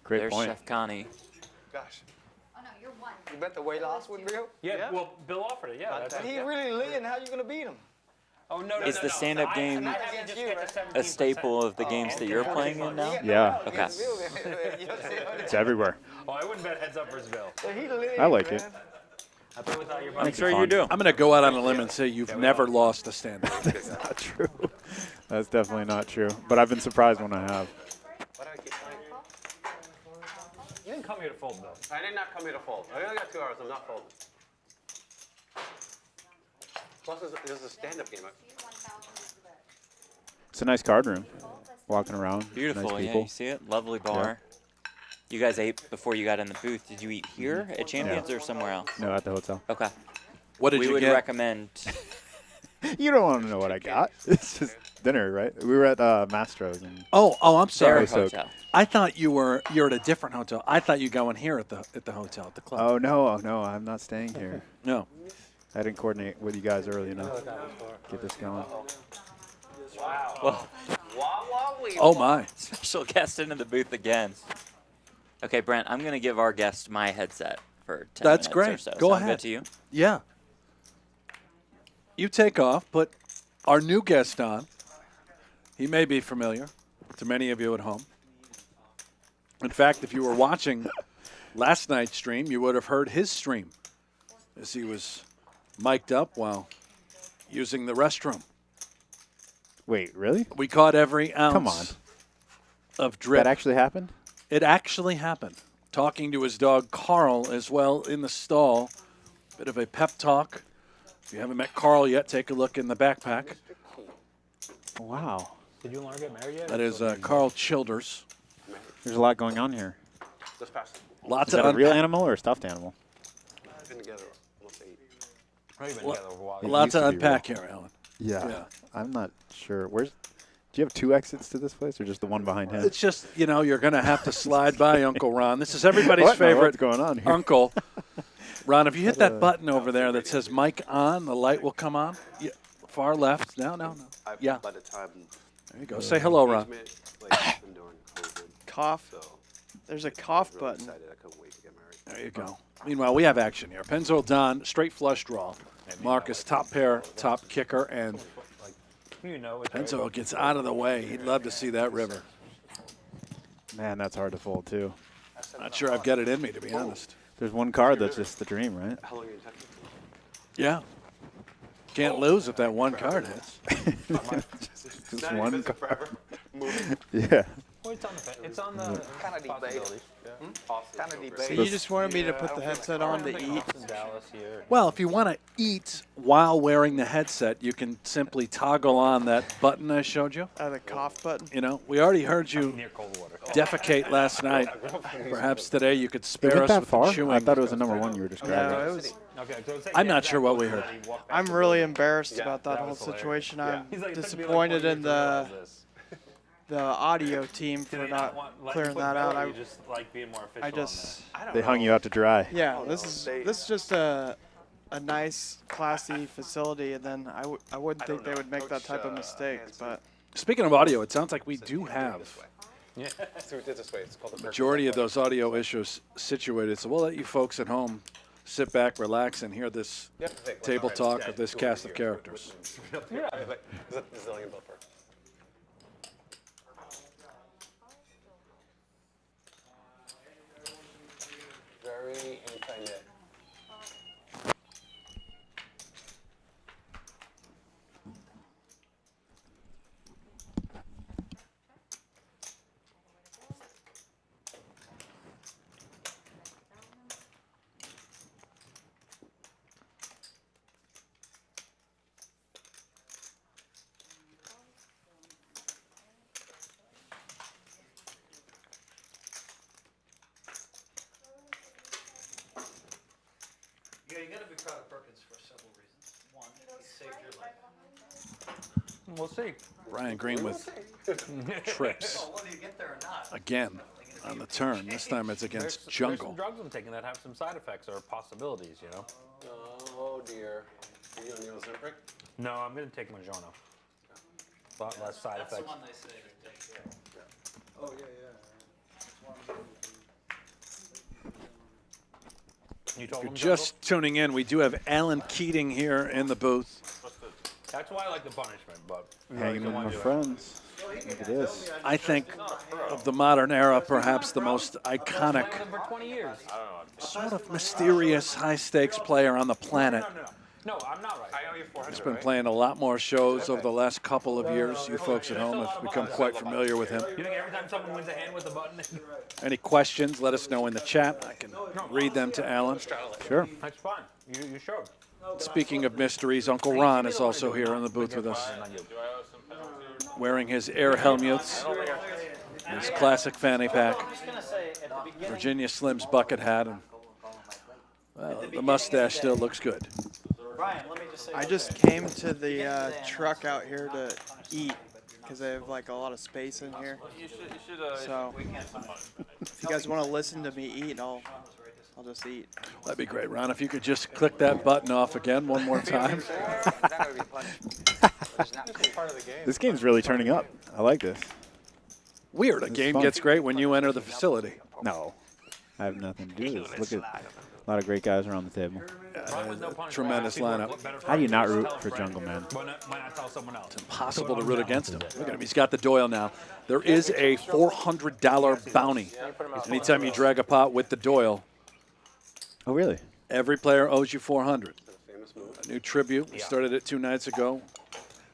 Speaker 14: Great
Speaker 2: There's
Speaker 14: point.
Speaker 2: Chef Connie.
Speaker 8: Gosh.
Speaker 13: Oh, no, you're one.
Speaker 8: You bet the weight loss with Bill?
Speaker 6: Yeah, well, Bill offered it, yeah. That's
Speaker 8: He really leading. How you gonna beat him?
Speaker 6: Oh, no,
Speaker 2: Is the stand-up game a staple of the games that you're playing in now?
Speaker 14: Yeah.
Speaker 2: Okay.
Speaker 14: It's everywhere.
Speaker 6: Oh, I wouldn't bet heads up versus Bill.
Speaker 14: I like it.
Speaker 6: I play without your
Speaker 2: I'm
Speaker 6: money.
Speaker 2: sure you do.
Speaker 4: I'm going to go out on a limb and say you've never lost a stand-up.
Speaker 14: That's not true. That's definitely not true. But I've been surprised when I have.
Speaker 6: You didn't come here to fold, Bill.
Speaker 7: I did not come here to fold. I only got 2 hours. I'm not folding. Plus, this is a stand-up game.
Speaker 14: It's a nice card room. Walking around.
Speaker 2: Beautiful,
Speaker 14: Nice
Speaker 2: yeah,
Speaker 14: people.
Speaker 2: you see it? Lovely bar. You guys ate before you got in the booth. Did you eat here at Champions or somewhere else?
Speaker 14: No, at the hotel.
Speaker 2: Okay.
Speaker 4: What did
Speaker 2: we
Speaker 4: you
Speaker 2: would
Speaker 4: get?
Speaker 2: recommend.
Speaker 14: You don't want to know what I got. It's just dinner, right? We were at Mastro's. And
Speaker 4: Oh, I'm
Speaker 2: Their
Speaker 4: sorry.
Speaker 2: hotel.
Speaker 4: I thought you're at a different hotel. I thought you go in here at the hotel at the club.
Speaker 14: oh, no, I'm not staying here.
Speaker 4: No.
Speaker 14: I didn't coordinate with you guys early enough. Get this going.
Speaker 2: Well,
Speaker 4: Oh my.
Speaker 2: special guest into the booth again. Okay, Brent, I'm going to give our guest my headset for 10
Speaker 4: That's
Speaker 2: minutes
Speaker 4: great.
Speaker 2: or so.
Speaker 4: Go
Speaker 2: Sound
Speaker 4: ahead.
Speaker 2: good to you?
Speaker 4: Yeah. You take off, put our new guest on. He may be familiar to many of you at home. In fact, if you were watching last night's stream, you would have heard his stream as he was mic'd up while using the restroom.
Speaker 14: Wait, really?
Speaker 4: We caught every ounce
Speaker 14: Come on.
Speaker 4: of drip.
Speaker 14: That actually happened?
Speaker 4: It actually happened. Talking to his dog Carl as well in the stall. Bit of a pep talk. If you haven't met Carl yet, take a look in the backpack.
Speaker 14: Wow.
Speaker 6: Did you and Laura get married yet?
Speaker 4: That is Carl Childers.
Speaker 14: There's a lot going on here.
Speaker 7: Let's pass it.
Speaker 4: Lots
Speaker 14: Is that
Speaker 4: of
Speaker 14: a real animal or a stuffed animal?
Speaker 7: We've been together almost 8.
Speaker 6: We've been together over a while.
Speaker 14: It
Speaker 4: Lots
Speaker 14: used
Speaker 4: to
Speaker 14: to be
Speaker 4: unpack
Speaker 14: real.
Speaker 4: here, Alan.
Speaker 14: Yeah. I'm not sure. Do you have 2 exits to this place or just the one behind him?
Speaker 4: It's just, you're going to have to slide by Uncle Ron. This is everybody's
Speaker 14: What? No,
Speaker 4: favorite
Speaker 14: what's going on here?
Speaker 4: uncle. Ron, if you hit that button over there that says mic on, the light will come on. Yeah, far left. No. Yeah.
Speaker 7: By the time
Speaker 4: There you go. Say hello, Ron.
Speaker 7: been during COVID,
Speaker 15: Cough.
Speaker 7: so
Speaker 15: There's a cough
Speaker 7: really
Speaker 15: button.
Speaker 7: excited. I couldn't wait to get married.
Speaker 4: There you go. Meanwhile, we have action here. Penzo Don, straight flush draw. Marcus, top pair, top kicker, and Penzo gets out of the way. He'd love to see that river.
Speaker 14: Man, that's hard to fold, too.
Speaker 4: Not sure I've got it in me, to be honest.
Speaker 14: There's one card that's just the dream, right?
Speaker 7: How long are you taking?
Speaker 4: Yeah. Can't lose if that one card hits.
Speaker 14: Just one card.
Speaker 7: Forever. Moving.
Speaker 14: Yeah.
Speaker 6: Well, it's on the
Speaker 8: Kind of debate. Kind of debate.
Speaker 15: So you just wanted me to put the headset on to eat?
Speaker 4: Well, if you want to eat while wearing the headset, you can simply toggle on that button I showed you.
Speaker 15: The cough button?
Speaker 4: We already heard you defecate last night. Perhaps today you could
Speaker 14: It
Speaker 4: spare
Speaker 14: went
Speaker 4: us
Speaker 14: that
Speaker 4: with
Speaker 14: far?
Speaker 4: chewing.
Speaker 14: I thought it was the number 1 you were describing.
Speaker 15: No, it was.
Speaker 4: I'm not sure what we heard.
Speaker 15: I'm really embarrassed about that whole situation. I'm disappointed in the audio team for not clearing that out. I just
Speaker 14: They hung you out to dry.
Speaker 15: yeah. This is just a nice, classy facility, and then I wouldn't think they would make that type of mistake. But
Speaker 4: Speaking of audio, it sounds like we do have
Speaker 7: Yeah. So we did this way. It's called the
Speaker 4: majority of those audio issues situated. So we'll let you folks at home sit back, relax, and hear this table talk of this cast of characters.
Speaker 7: Yeah. Like, is that the zillion buffer? Very anti-net.
Speaker 11: Yeah, you gotta be proud of Perkins for several reasons. One, he saved your life.
Speaker 6: We'll see.
Speaker 4: Ryan Green with trips
Speaker 11: Well, whether you get there or not.
Speaker 4: again on the turn. This time it's against
Speaker 6: There's
Speaker 4: Jungle.
Speaker 6: some drugs I'm taking that have some side effects or possibilities,
Speaker 7: Oh dear. Are you on the Ozempic?
Speaker 6: No, I'm going to take Mojono. A lot less side
Speaker 11: That's the
Speaker 6: effects.
Speaker 11: one they say to take. Yeah.
Speaker 9: Oh, yeah.
Speaker 6: You told
Speaker 4: If
Speaker 6: him
Speaker 4: you're just tuning in, we do have Alan Keating here in the booth.
Speaker 6: That's why I like the punishment, but
Speaker 14: Hanging with my friends. Look at this.
Speaker 4: I think of the modern era, perhaps the most iconic,
Speaker 6: for 20 years.
Speaker 4: sort of mysterious high-stakes player on the planet.
Speaker 6: No, I'm not right.
Speaker 7: I owe you 400.
Speaker 4: He's been playing a lot more shows over the last couple of years. You folks at home have become quite familiar with him.
Speaker 6: You think every time someone wins a hand with the button?
Speaker 4: Any questions, let us know in the chat. I can read them to Alan. Sure.
Speaker 6: That's fine. You showed.
Speaker 4: Speaking of mysteries, Uncle Ron is also here in the booth with us, wearing his Air Hellmuths, his classic fanny pack, Virginia Slim's bucket hat, and well, the mustache still looks good.
Speaker 15: I just came to the truck out here to eat because they have like a lot of space in here. So if you guys want to listen to me eat, I'll just eat.
Speaker 4: That'd be great, Ron. If you could just click that button off again one more time.
Speaker 14: This game's really turning up. I like this.
Speaker 4: Weird. A
Speaker 14: This is
Speaker 4: game
Speaker 14: fun.
Speaker 4: gets great when you enter the facility.
Speaker 14: No. I have nothing to do with this. Look at a lot of great guys around the table.
Speaker 4: Tremendous lineup.
Speaker 14: How do you not root for Jungleman?
Speaker 6: Why not tell someone else?
Speaker 4: Impossible to root against him. Look at him. He's got the Doyle now. There is a $400 bounty anytime you drag a pot with the Doyle.
Speaker 14: Oh, really?
Speaker 4: Every player owes you $400. A new tribute. We started it 2 nights ago.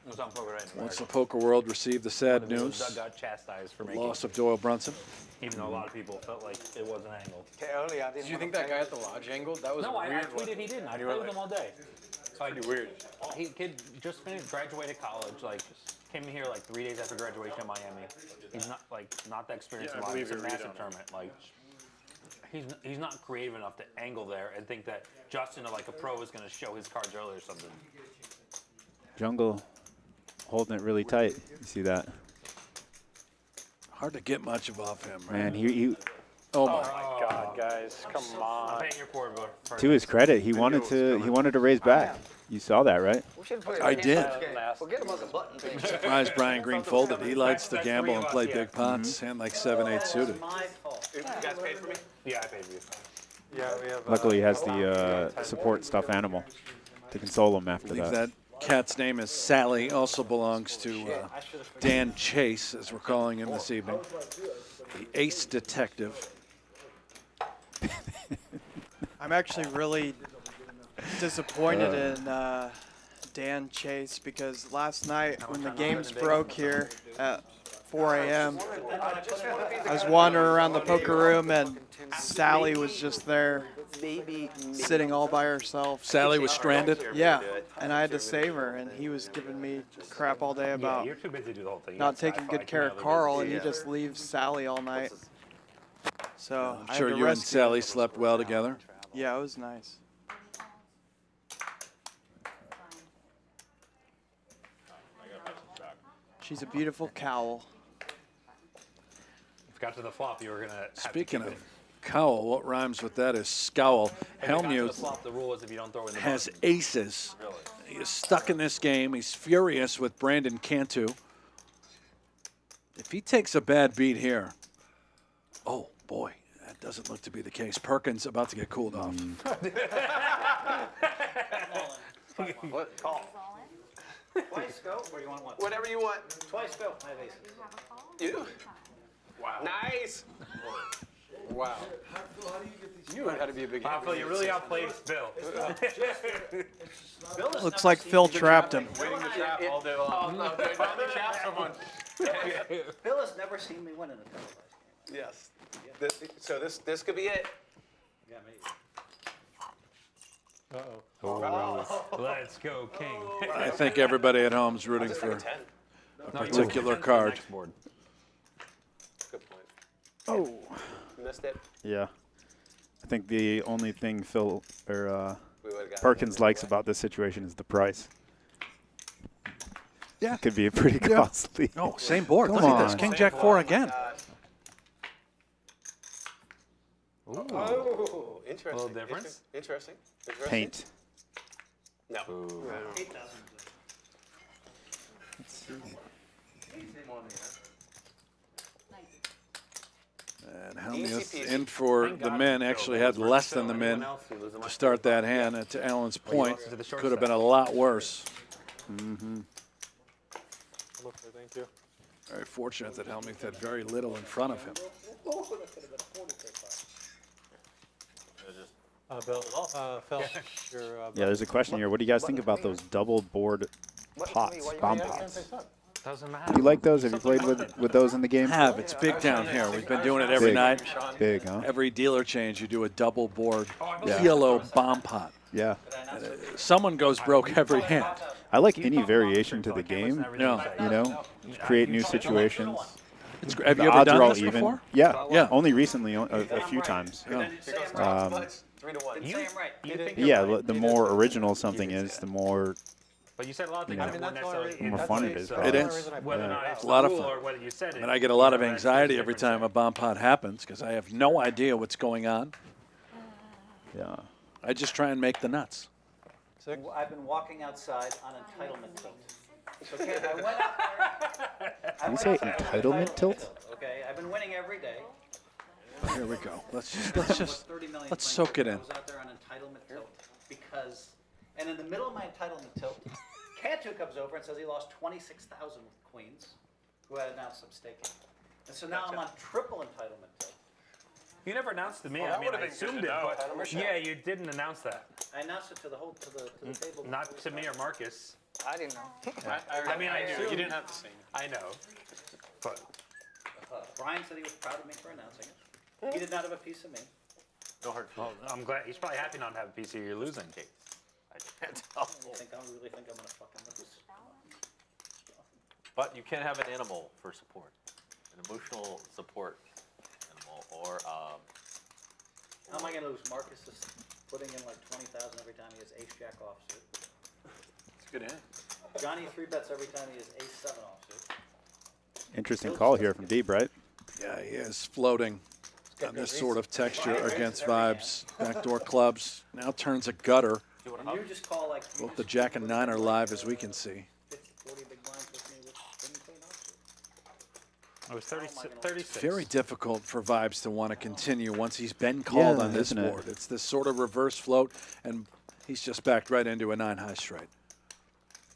Speaker 6: It was on Poker Legends.
Speaker 4: Once the poker world received the sad news,
Speaker 6: Doug got chastised for making
Speaker 4: loss of Doyle Brunson.
Speaker 6: even though a lot of people felt like it wasn't angled.
Speaker 5: Did you think that guy at the lodge angled? That was
Speaker 6: No, I
Speaker 5: weird.
Speaker 6: tweeted he didn't. I played with him all day. Like,
Speaker 5: weird.
Speaker 6: He kid just finished, graduated college, like came here like 3 days after graduation in Miami. He's not that experienced.
Speaker 5: Yeah, I
Speaker 6: It's a
Speaker 5: believe you're
Speaker 6: massive tournament. Like he's not creative enough to angle there and think that Justin, like a pro, is going to show his cards early or something.
Speaker 14: Jungle holding it really tight. You see that?
Speaker 4: Hard to get much of off him, right?
Speaker 14: Man, he
Speaker 4: Oh my
Speaker 5: God, guys, come on.
Speaker 6: I'm paying your board for
Speaker 14: to his credit, he wanted to raise back. You saw that, right?
Speaker 4: I did.
Speaker 8: Forget about the button thing.
Speaker 4: Surprised Brian Green folded. He likes to gamble and play big pots, hand like 7-8 suited.
Speaker 7: You guys paid for me?
Speaker 6: Yeah, I paid you.
Speaker 5: Yeah, we have.
Speaker 14: Luckily, he has the support stuffed animal to console him
Speaker 4: I
Speaker 14: after
Speaker 4: believe
Speaker 14: that.
Speaker 4: that cat's name is Sally. Also belongs to Dan Chase, as we're calling him this evening. The ace detective.
Speaker 15: I'm actually really disappointed in Dan Chase because last night when the games broke here at 4 a.m., I was wandering around the poker room and Sally was just there sitting all by herself.
Speaker 4: Sally was stranded?
Speaker 15: Yeah, and I had to save her, and he was giving me crap all day about
Speaker 6: you're too busy to do the whole thing.
Speaker 15: not taking good care of Carl, and he just leaves Sally all night. So
Speaker 4: I'm
Speaker 15: I had
Speaker 4: sure
Speaker 15: to
Speaker 4: you and
Speaker 15: rescue
Speaker 4: Sally slept well together.
Speaker 15: Yeah, it was nice. She's a beautiful cowl.
Speaker 6: If you got to the flop, you were gonna.
Speaker 4: Speaking of cowl, what rhymes with that is scowl. Hellmuth
Speaker 6: The rule is if you don't throw in the
Speaker 4: has
Speaker 6: button.
Speaker 4: aces. He is stuck in this game. He's furious with Brandon Cantu. If he takes a bad beat here, oh boy, that doesn't look to be the case. Perkins about to get cooled off.
Speaker 7: What? Call.
Speaker 11: Twice go, or you want one?
Speaker 7: Whatever you want.
Speaker 11: Twice go. I have aces.
Speaker 7: You? Wow. Nice.
Speaker 5: Wow. You had to be a big.
Speaker 6: Phil, you really outplayed Bill.
Speaker 15: Looks like Phil trapped him.
Speaker 7: Waiting to trap all day long. Finally trap someone.
Speaker 11: Bill has never seen me win in a televised game.
Speaker 7: Yes. So this could be it.
Speaker 11: Yeah, me.
Speaker 6: Let's go, King.
Speaker 4: I think everybody at home is rooting for a particular card.
Speaker 7: Good point.
Speaker 14: Oh.
Speaker 7: Missed it.
Speaker 14: Yeah. I think the only thing Phil or
Speaker 7: We would've got
Speaker 14: Perkins likes about this situation is the price.
Speaker 4: Yeah.
Speaker 14: It could be pretty costly.
Speaker 4: Oh, same board.
Speaker 14: Come
Speaker 4: Look at this.
Speaker 14: on.
Speaker 4: King Jack 4 again.
Speaker 7: Oh, interesting.
Speaker 6: A little difference?
Speaker 7: Interesting.
Speaker 14: Paint.
Speaker 7: No.
Speaker 4: And Hellmuth in for the men actually had less than the men to start that hand. And to Alan's point, could have been a lot worse.
Speaker 14: Mm-hmm.
Speaker 5: Thank you.
Speaker 4: Very fortunate that Hellmuth had very little in front of him.
Speaker 5: Bill, Phil, your,
Speaker 14: Yeah, there's a question here. What do you guys think about those double board pots, bomb pots?
Speaker 6: Doesn't matter.
Speaker 14: Do you like those? Have you played with those in the game?
Speaker 4: Have. It's big down here. We've been doing it every
Speaker 14: Big.
Speaker 4: night.
Speaker 14: Big, huh?
Speaker 4: Every dealer change, you do a double board
Speaker 14: Yeah.
Speaker 4: yellow bomb pot.
Speaker 14: Yeah.
Speaker 4: Someone goes broke every hand.
Speaker 14: I like any variation to the game.
Speaker 4: Yeah.
Speaker 14: You know, create new situations.
Speaker 4: It's, have
Speaker 14: The
Speaker 4: you ever
Speaker 14: odds
Speaker 4: done
Speaker 14: are all
Speaker 4: this
Speaker 14: even.
Speaker 4: before?
Speaker 14: Yeah.
Speaker 4: Yeah.
Speaker 14: Only recently, a few times.
Speaker 4: Yeah.
Speaker 7: 3-1.
Speaker 14: Yeah, the more original something is, the more
Speaker 6: But you said a lot of things
Speaker 14: Yeah.
Speaker 6: that weren't necessarily
Speaker 14: the more
Speaker 6: in
Speaker 14: fun
Speaker 6: play,
Speaker 14: it is.
Speaker 6: so
Speaker 14: probably.
Speaker 4: It is.
Speaker 6: Whether or
Speaker 14: Yeah.
Speaker 6: not it's
Speaker 4: A lot
Speaker 6: the
Speaker 4: of
Speaker 6: rule
Speaker 4: fun.
Speaker 6: or whether you said it.
Speaker 4: And I get a lot of
Speaker 6: that's
Speaker 4: anxiety
Speaker 6: the
Speaker 4: every
Speaker 6: difference
Speaker 4: time a bomb pot happens because I have no idea what's going on.
Speaker 14: Yeah.
Speaker 4: I just try and make the nuts.
Speaker 11: I've been walking outside on entitlement tilt. Okay, I went out there.
Speaker 14: Did you say entitlement tilt?
Speaker 11: Okay, I've been winning every day.
Speaker 4: Here we go. Let's just
Speaker 11: 30 million
Speaker 4: let's
Speaker 11: playing
Speaker 4: soak it
Speaker 11: poker.
Speaker 4: in.
Speaker 11: I was out there on entitlement tilt because, and in the middle of my entitlement tilt, Cantu comes over and says he lost 26,000 with queens, who had announced some staking. And so now I'm on triple entitlement tilt.
Speaker 6: You never announced to me.
Speaker 7: Well,
Speaker 6: I
Speaker 7: that
Speaker 6: mean,
Speaker 7: would've
Speaker 6: I
Speaker 7: been good
Speaker 6: assumed
Speaker 7: to
Speaker 6: it,
Speaker 7: know.
Speaker 6: but yeah, you didn't announce that.
Speaker 11: I announced it to the whole to the table.
Speaker 6: Not to me or Marcus.
Speaker 8: I didn't know.
Speaker 6: I mean, I knew.
Speaker 7: You didn't have to sing.
Speaker 6: I know. But
Speaker 11: Brian said he was proud of me for announcing it. He did not have a piece of me.
Speaker 1: No hard feelings.
Speaker 6: well, I'm glad. He's probably happy not to have a piece of you. You're losing.
Speaker 1: I can't tell.
Speaker 11: I really think I'm gonna fucking lose.
Speaker 1: But you can't have an animal for support, an emotional support animal, or
Speaker 11: How am I gonna lose? Marcus is putting in like 20,000 every time he has ace jack offsuit.
Speaker 7: It's a good hand.
Speaker 11: Johnny 3-bets every time he has ace 7 offsuit.
Speaker 14: Interesting call here from Deeb, right?
Speaker 4: Yeah, he is floating on this sort of texture against Vibes. Backdoor clubs. Now turns a gutter.
Speaker 11: And you just call like
Speaker 4: Both the Jack and 9 are live, as we can see.
Speaker 11: 50, 40 big blinds with me with didn't clean offsuit.
Speaker 6: I was 36.
Speaker 4: Very difficult for Vibes to want to continue once he's been called
Speaker 14: Yeah,
Speaker 4: on this
Speaker 14: isn't it?
Speaker 4: board. It's this sort of reverse float, and he's just backed right into a 9 high straight.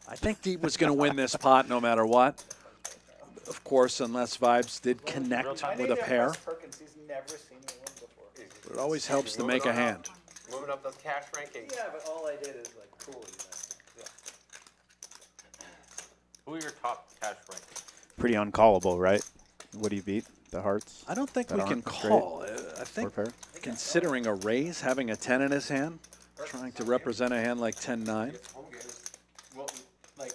Speaker 4: I think Deeb was going to win this pot no matter what. Of course, unless Vibes did connect with a pair.
Speaker 11: He's never seen me win before.
Speaker 4: But it always helps to make a hand.
Speaker 7: Moving up those cash rankings.
Speaker 11: Yeah, but all I did is like cool.
Speaker 1: who are your top cash rankings?
Speaker 14: Pretty uncallable, right? What do you beat? The hearts?
Speaker 4: I don't think
Speaker 14: that
Speaker 4: we can
Speaker 14: aren't straight?
Speaker 4: call. I think
Speaker 14: pair?
Speaker 4: considering a raise, having a 10 in his hand, trying to represent a hand like 10-9.
Speaker 7: Home games. Well, like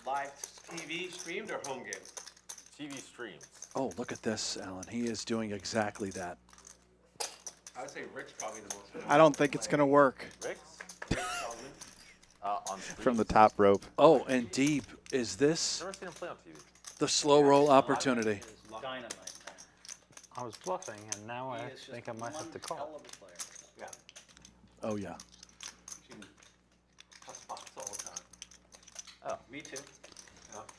Speaker 7: live TV streamed or home games?
Speaker 1: TV streams.
Speaker 4: Oh, look at this, Alan. He is doing exactly that.
Speaker 7: I would say Rick's probably the most.
Speaker 15: I don't think it's gonna work.
Speaker 1: Rick's? On
Speaker 14: From the top rope.
Speaker 4: Oh, and Deeb, is this
Speaker 1: Never seen him play on TV.
Speaker 4: the slow roll opportunity?
Speaker 11: Dynamite.
Speaker 6: I was bluffing, and now I
Speaker 11: He is just
Speaker 6: think I might have to
Speaker 11: one hell
Speaker 6: call.
Speaker 11: of a player.
Speaker 7: Yeah.
Speaker 4: Oh, yeah.
Speaker 7: Tough spots all the time.
Speaker 1: Oh,
Speaker 11: Me too.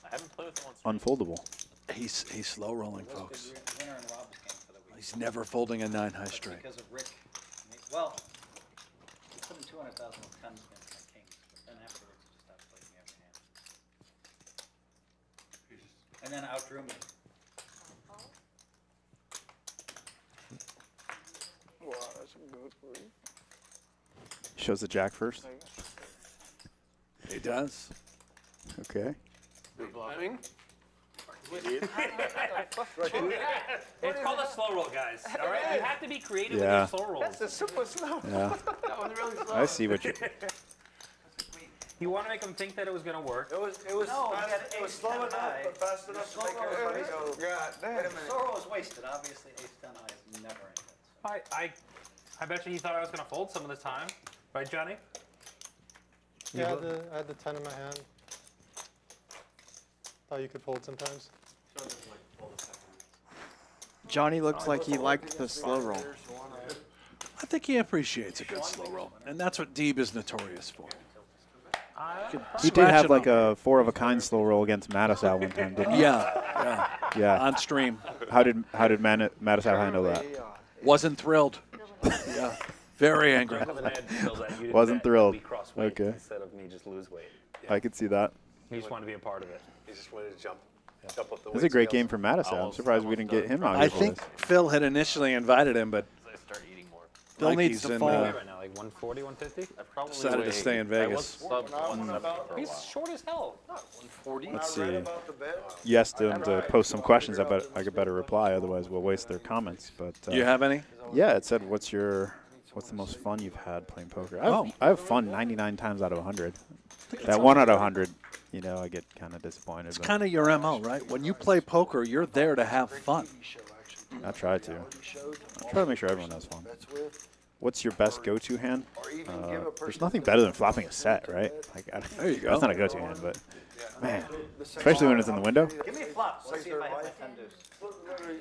Speaker 1: I haven't played with him on stream.
Speaker 14: Unfoldable.
Speaker 4: He's slow rolling,
Speaker 11: Was
Speaker 4: folks.
Speaker 11: good winner in Rob's game for the week.
Speaker 4: He's never folding a 9 high
Speaker 11: That's
Speaker 4: straight.
Speaker 11: because of Rick. Well, he put in 200,000 with 10s against my kings, but then afterwards he just stopped playing me every hand. And then outdrew me.
Speaker 9: Wow, that's good for you.
Speaker 14: Shows the Jack first.
Speaker 4: He does.
Speaker 14: Okay.
Speaker 7: Bluffing?
Speaker 6: It's called a slow roll, guys. All right, you have to be creative
Speaker 14: Yeah.
Speaker 6: with your slow rolls.
Speaker 7: That's super slow.
Speaker 14: Yeah.
Speaker 7: That was really slow.
Speaker 14: I see what you.
Speaker 6: You want to make them think that it was going to work.
Speaker 9: It was
Speaker 11: No,
Speaker 9: fast,
Speaker 11: he had
Speaker 9: it was
Speaker 11: ace
Speaker 9: slow
Speaker 11: 10
Speaker 9: enough,
Speaker 11: high.
Speaker 9: but fast enough to make everybody go. God damn. Wait a minute.
Speaker 11: Sorrow was wasted. Obviously, ace 10 high is never anything.
Speaker 6: I bet you he thought I was going to fold some of the time, right, Johnny?
Speaker 5: Yeah, I had the 10 in my hand. Thought you could fold sometimes.
Speaker 15: Johnny looks like he liked the slow roll.
Speaker 4: I think he appreciates a good slow roll, and that's what Deeb is notorious for.
Speaker 14: He did have like a 4 of a kind slow roll against Mattisau one time, didn't he?
Speaker 4: Yeah.
Speaker 14: Yeah.
Speaker 4: On stream.
Speaker 14: How did Mattisau handle that?
Speaker 4: Wasn't thrilled. Yeah. Very angry.
Speaker 14: Wasn't thrilled. Okay.
Speaker 6: Instead of me just lose weight.
Speaker 14: I could see that.
Speaker 6: He just wanted to be a part of it.
Speaker 7: He just wanted to jump up the
Speaker 14: It was a great game for Mattisau. I'm surprised we didn't get him out
Speaker 4: I
Speaker 14: here for
Speaker 4: think
Speaker 14: this.
Speaker 4: Phil had initially invited him, but
Speaker 1: Start eating more.
Speaker 15: Phil
Speaker 4: like
Speaker 15: needs
Speaker 4: he's
Speaker 15: to
Speaker 4: in,
Speaker 15: fold.
Speaker 6: Right now, like 140, 150?
Speaker 1: I probably
Speaker 4: decided to stay in Vegas.
Speaker 1: sub 170 for a
Speaker 6: He's
Speaker 1: while.
Speaker 6: short as hell.
Speaker 7: 140.
Speaker 14: Let's
Speaker 9: Read
Speaker 14: see.
Speaker 9: about the bet.
Speaker 14: You asked them to post some questions. I bet I could better reply. Otherwise, we'll waste their comments. But
Speaker 4: do you have any?
Speaker 14: yeah, it said, "What's the most fun you've had playing poker?" I have fun 99 times out of 100. That 1 out of 100, I get kind of disappointed.
Speaker 4: It's
Speaker 14: but
Speaker 4: kind of your MO, right? When you play poker, you're there to have fun.
Speaker 14: I try to. I try to make sure everyone has fun. What's your best go-to hand? There's nothing better than flopping a set, right? Like,
Speaker 4: There you go.
Speaker 14: That's not a go-to hand, but man, especially when it's in the window.
Speaker 11: Give me a flop. Let's see if I have my 10 deuce.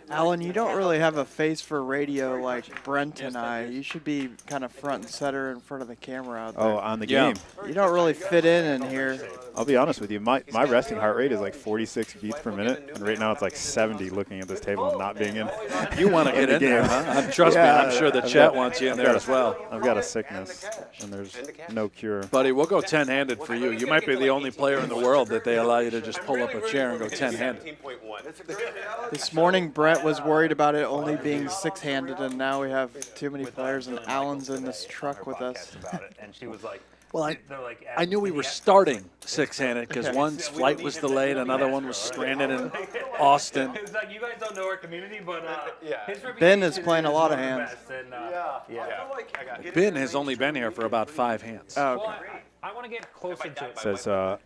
Speaker 15: Alan, you don't really have a face for radio like Brent and I. You should be kind of front and center in front of the camera out there.
Speaker 14: Oh, on the
Speaker 4: Yeah.
Speaker 14: game.
Speaker 15: You don't really fit in here.
Speaker 14: I'll be honest with you. My resting heart rate is like 46 beats per minute, and right now it's like 70 looking at this table and not being in.
Speaker 4: You want to get in there, huh? Trust me, I'm sure the chat wants you in there as well.
Speaker 14: I've got a sickness, and there's no cure.
Speaker 4: Buddy, we'll go 10-handed for you. You might be the only player in the world that they allow you to just pull up a chair and go 10-handed.
Speaker 7: 17.1.
Speaker 15: This morning, Brett was worried about it only being 6-handed, and now we have too many players, and Alan's in this truck with us.
Speaker 6: About it, and she was like,
Speaker 4: Well,
Speaker 6: they're like
Speaker 4: I knew we were starting six-handed because one's flight was delayed, another one was stranded in Austin.
Speaker 6: It's like, you guys don't know our community, but his
Speaker 15: Ben is
Speaker 6: reputation
Speaker 15: playing a lot of
Speaker 6: one the
Speaker 15: hands.
Speaker 6: best, and,
Speaker 4: Ben has only been here for about 5 hands.
Speaker 15: Oh,
Speaker 6: Well,
Speaker 15: okay.
Speaker 6: I want to get closer to it.
Speaker 14: Says, oh,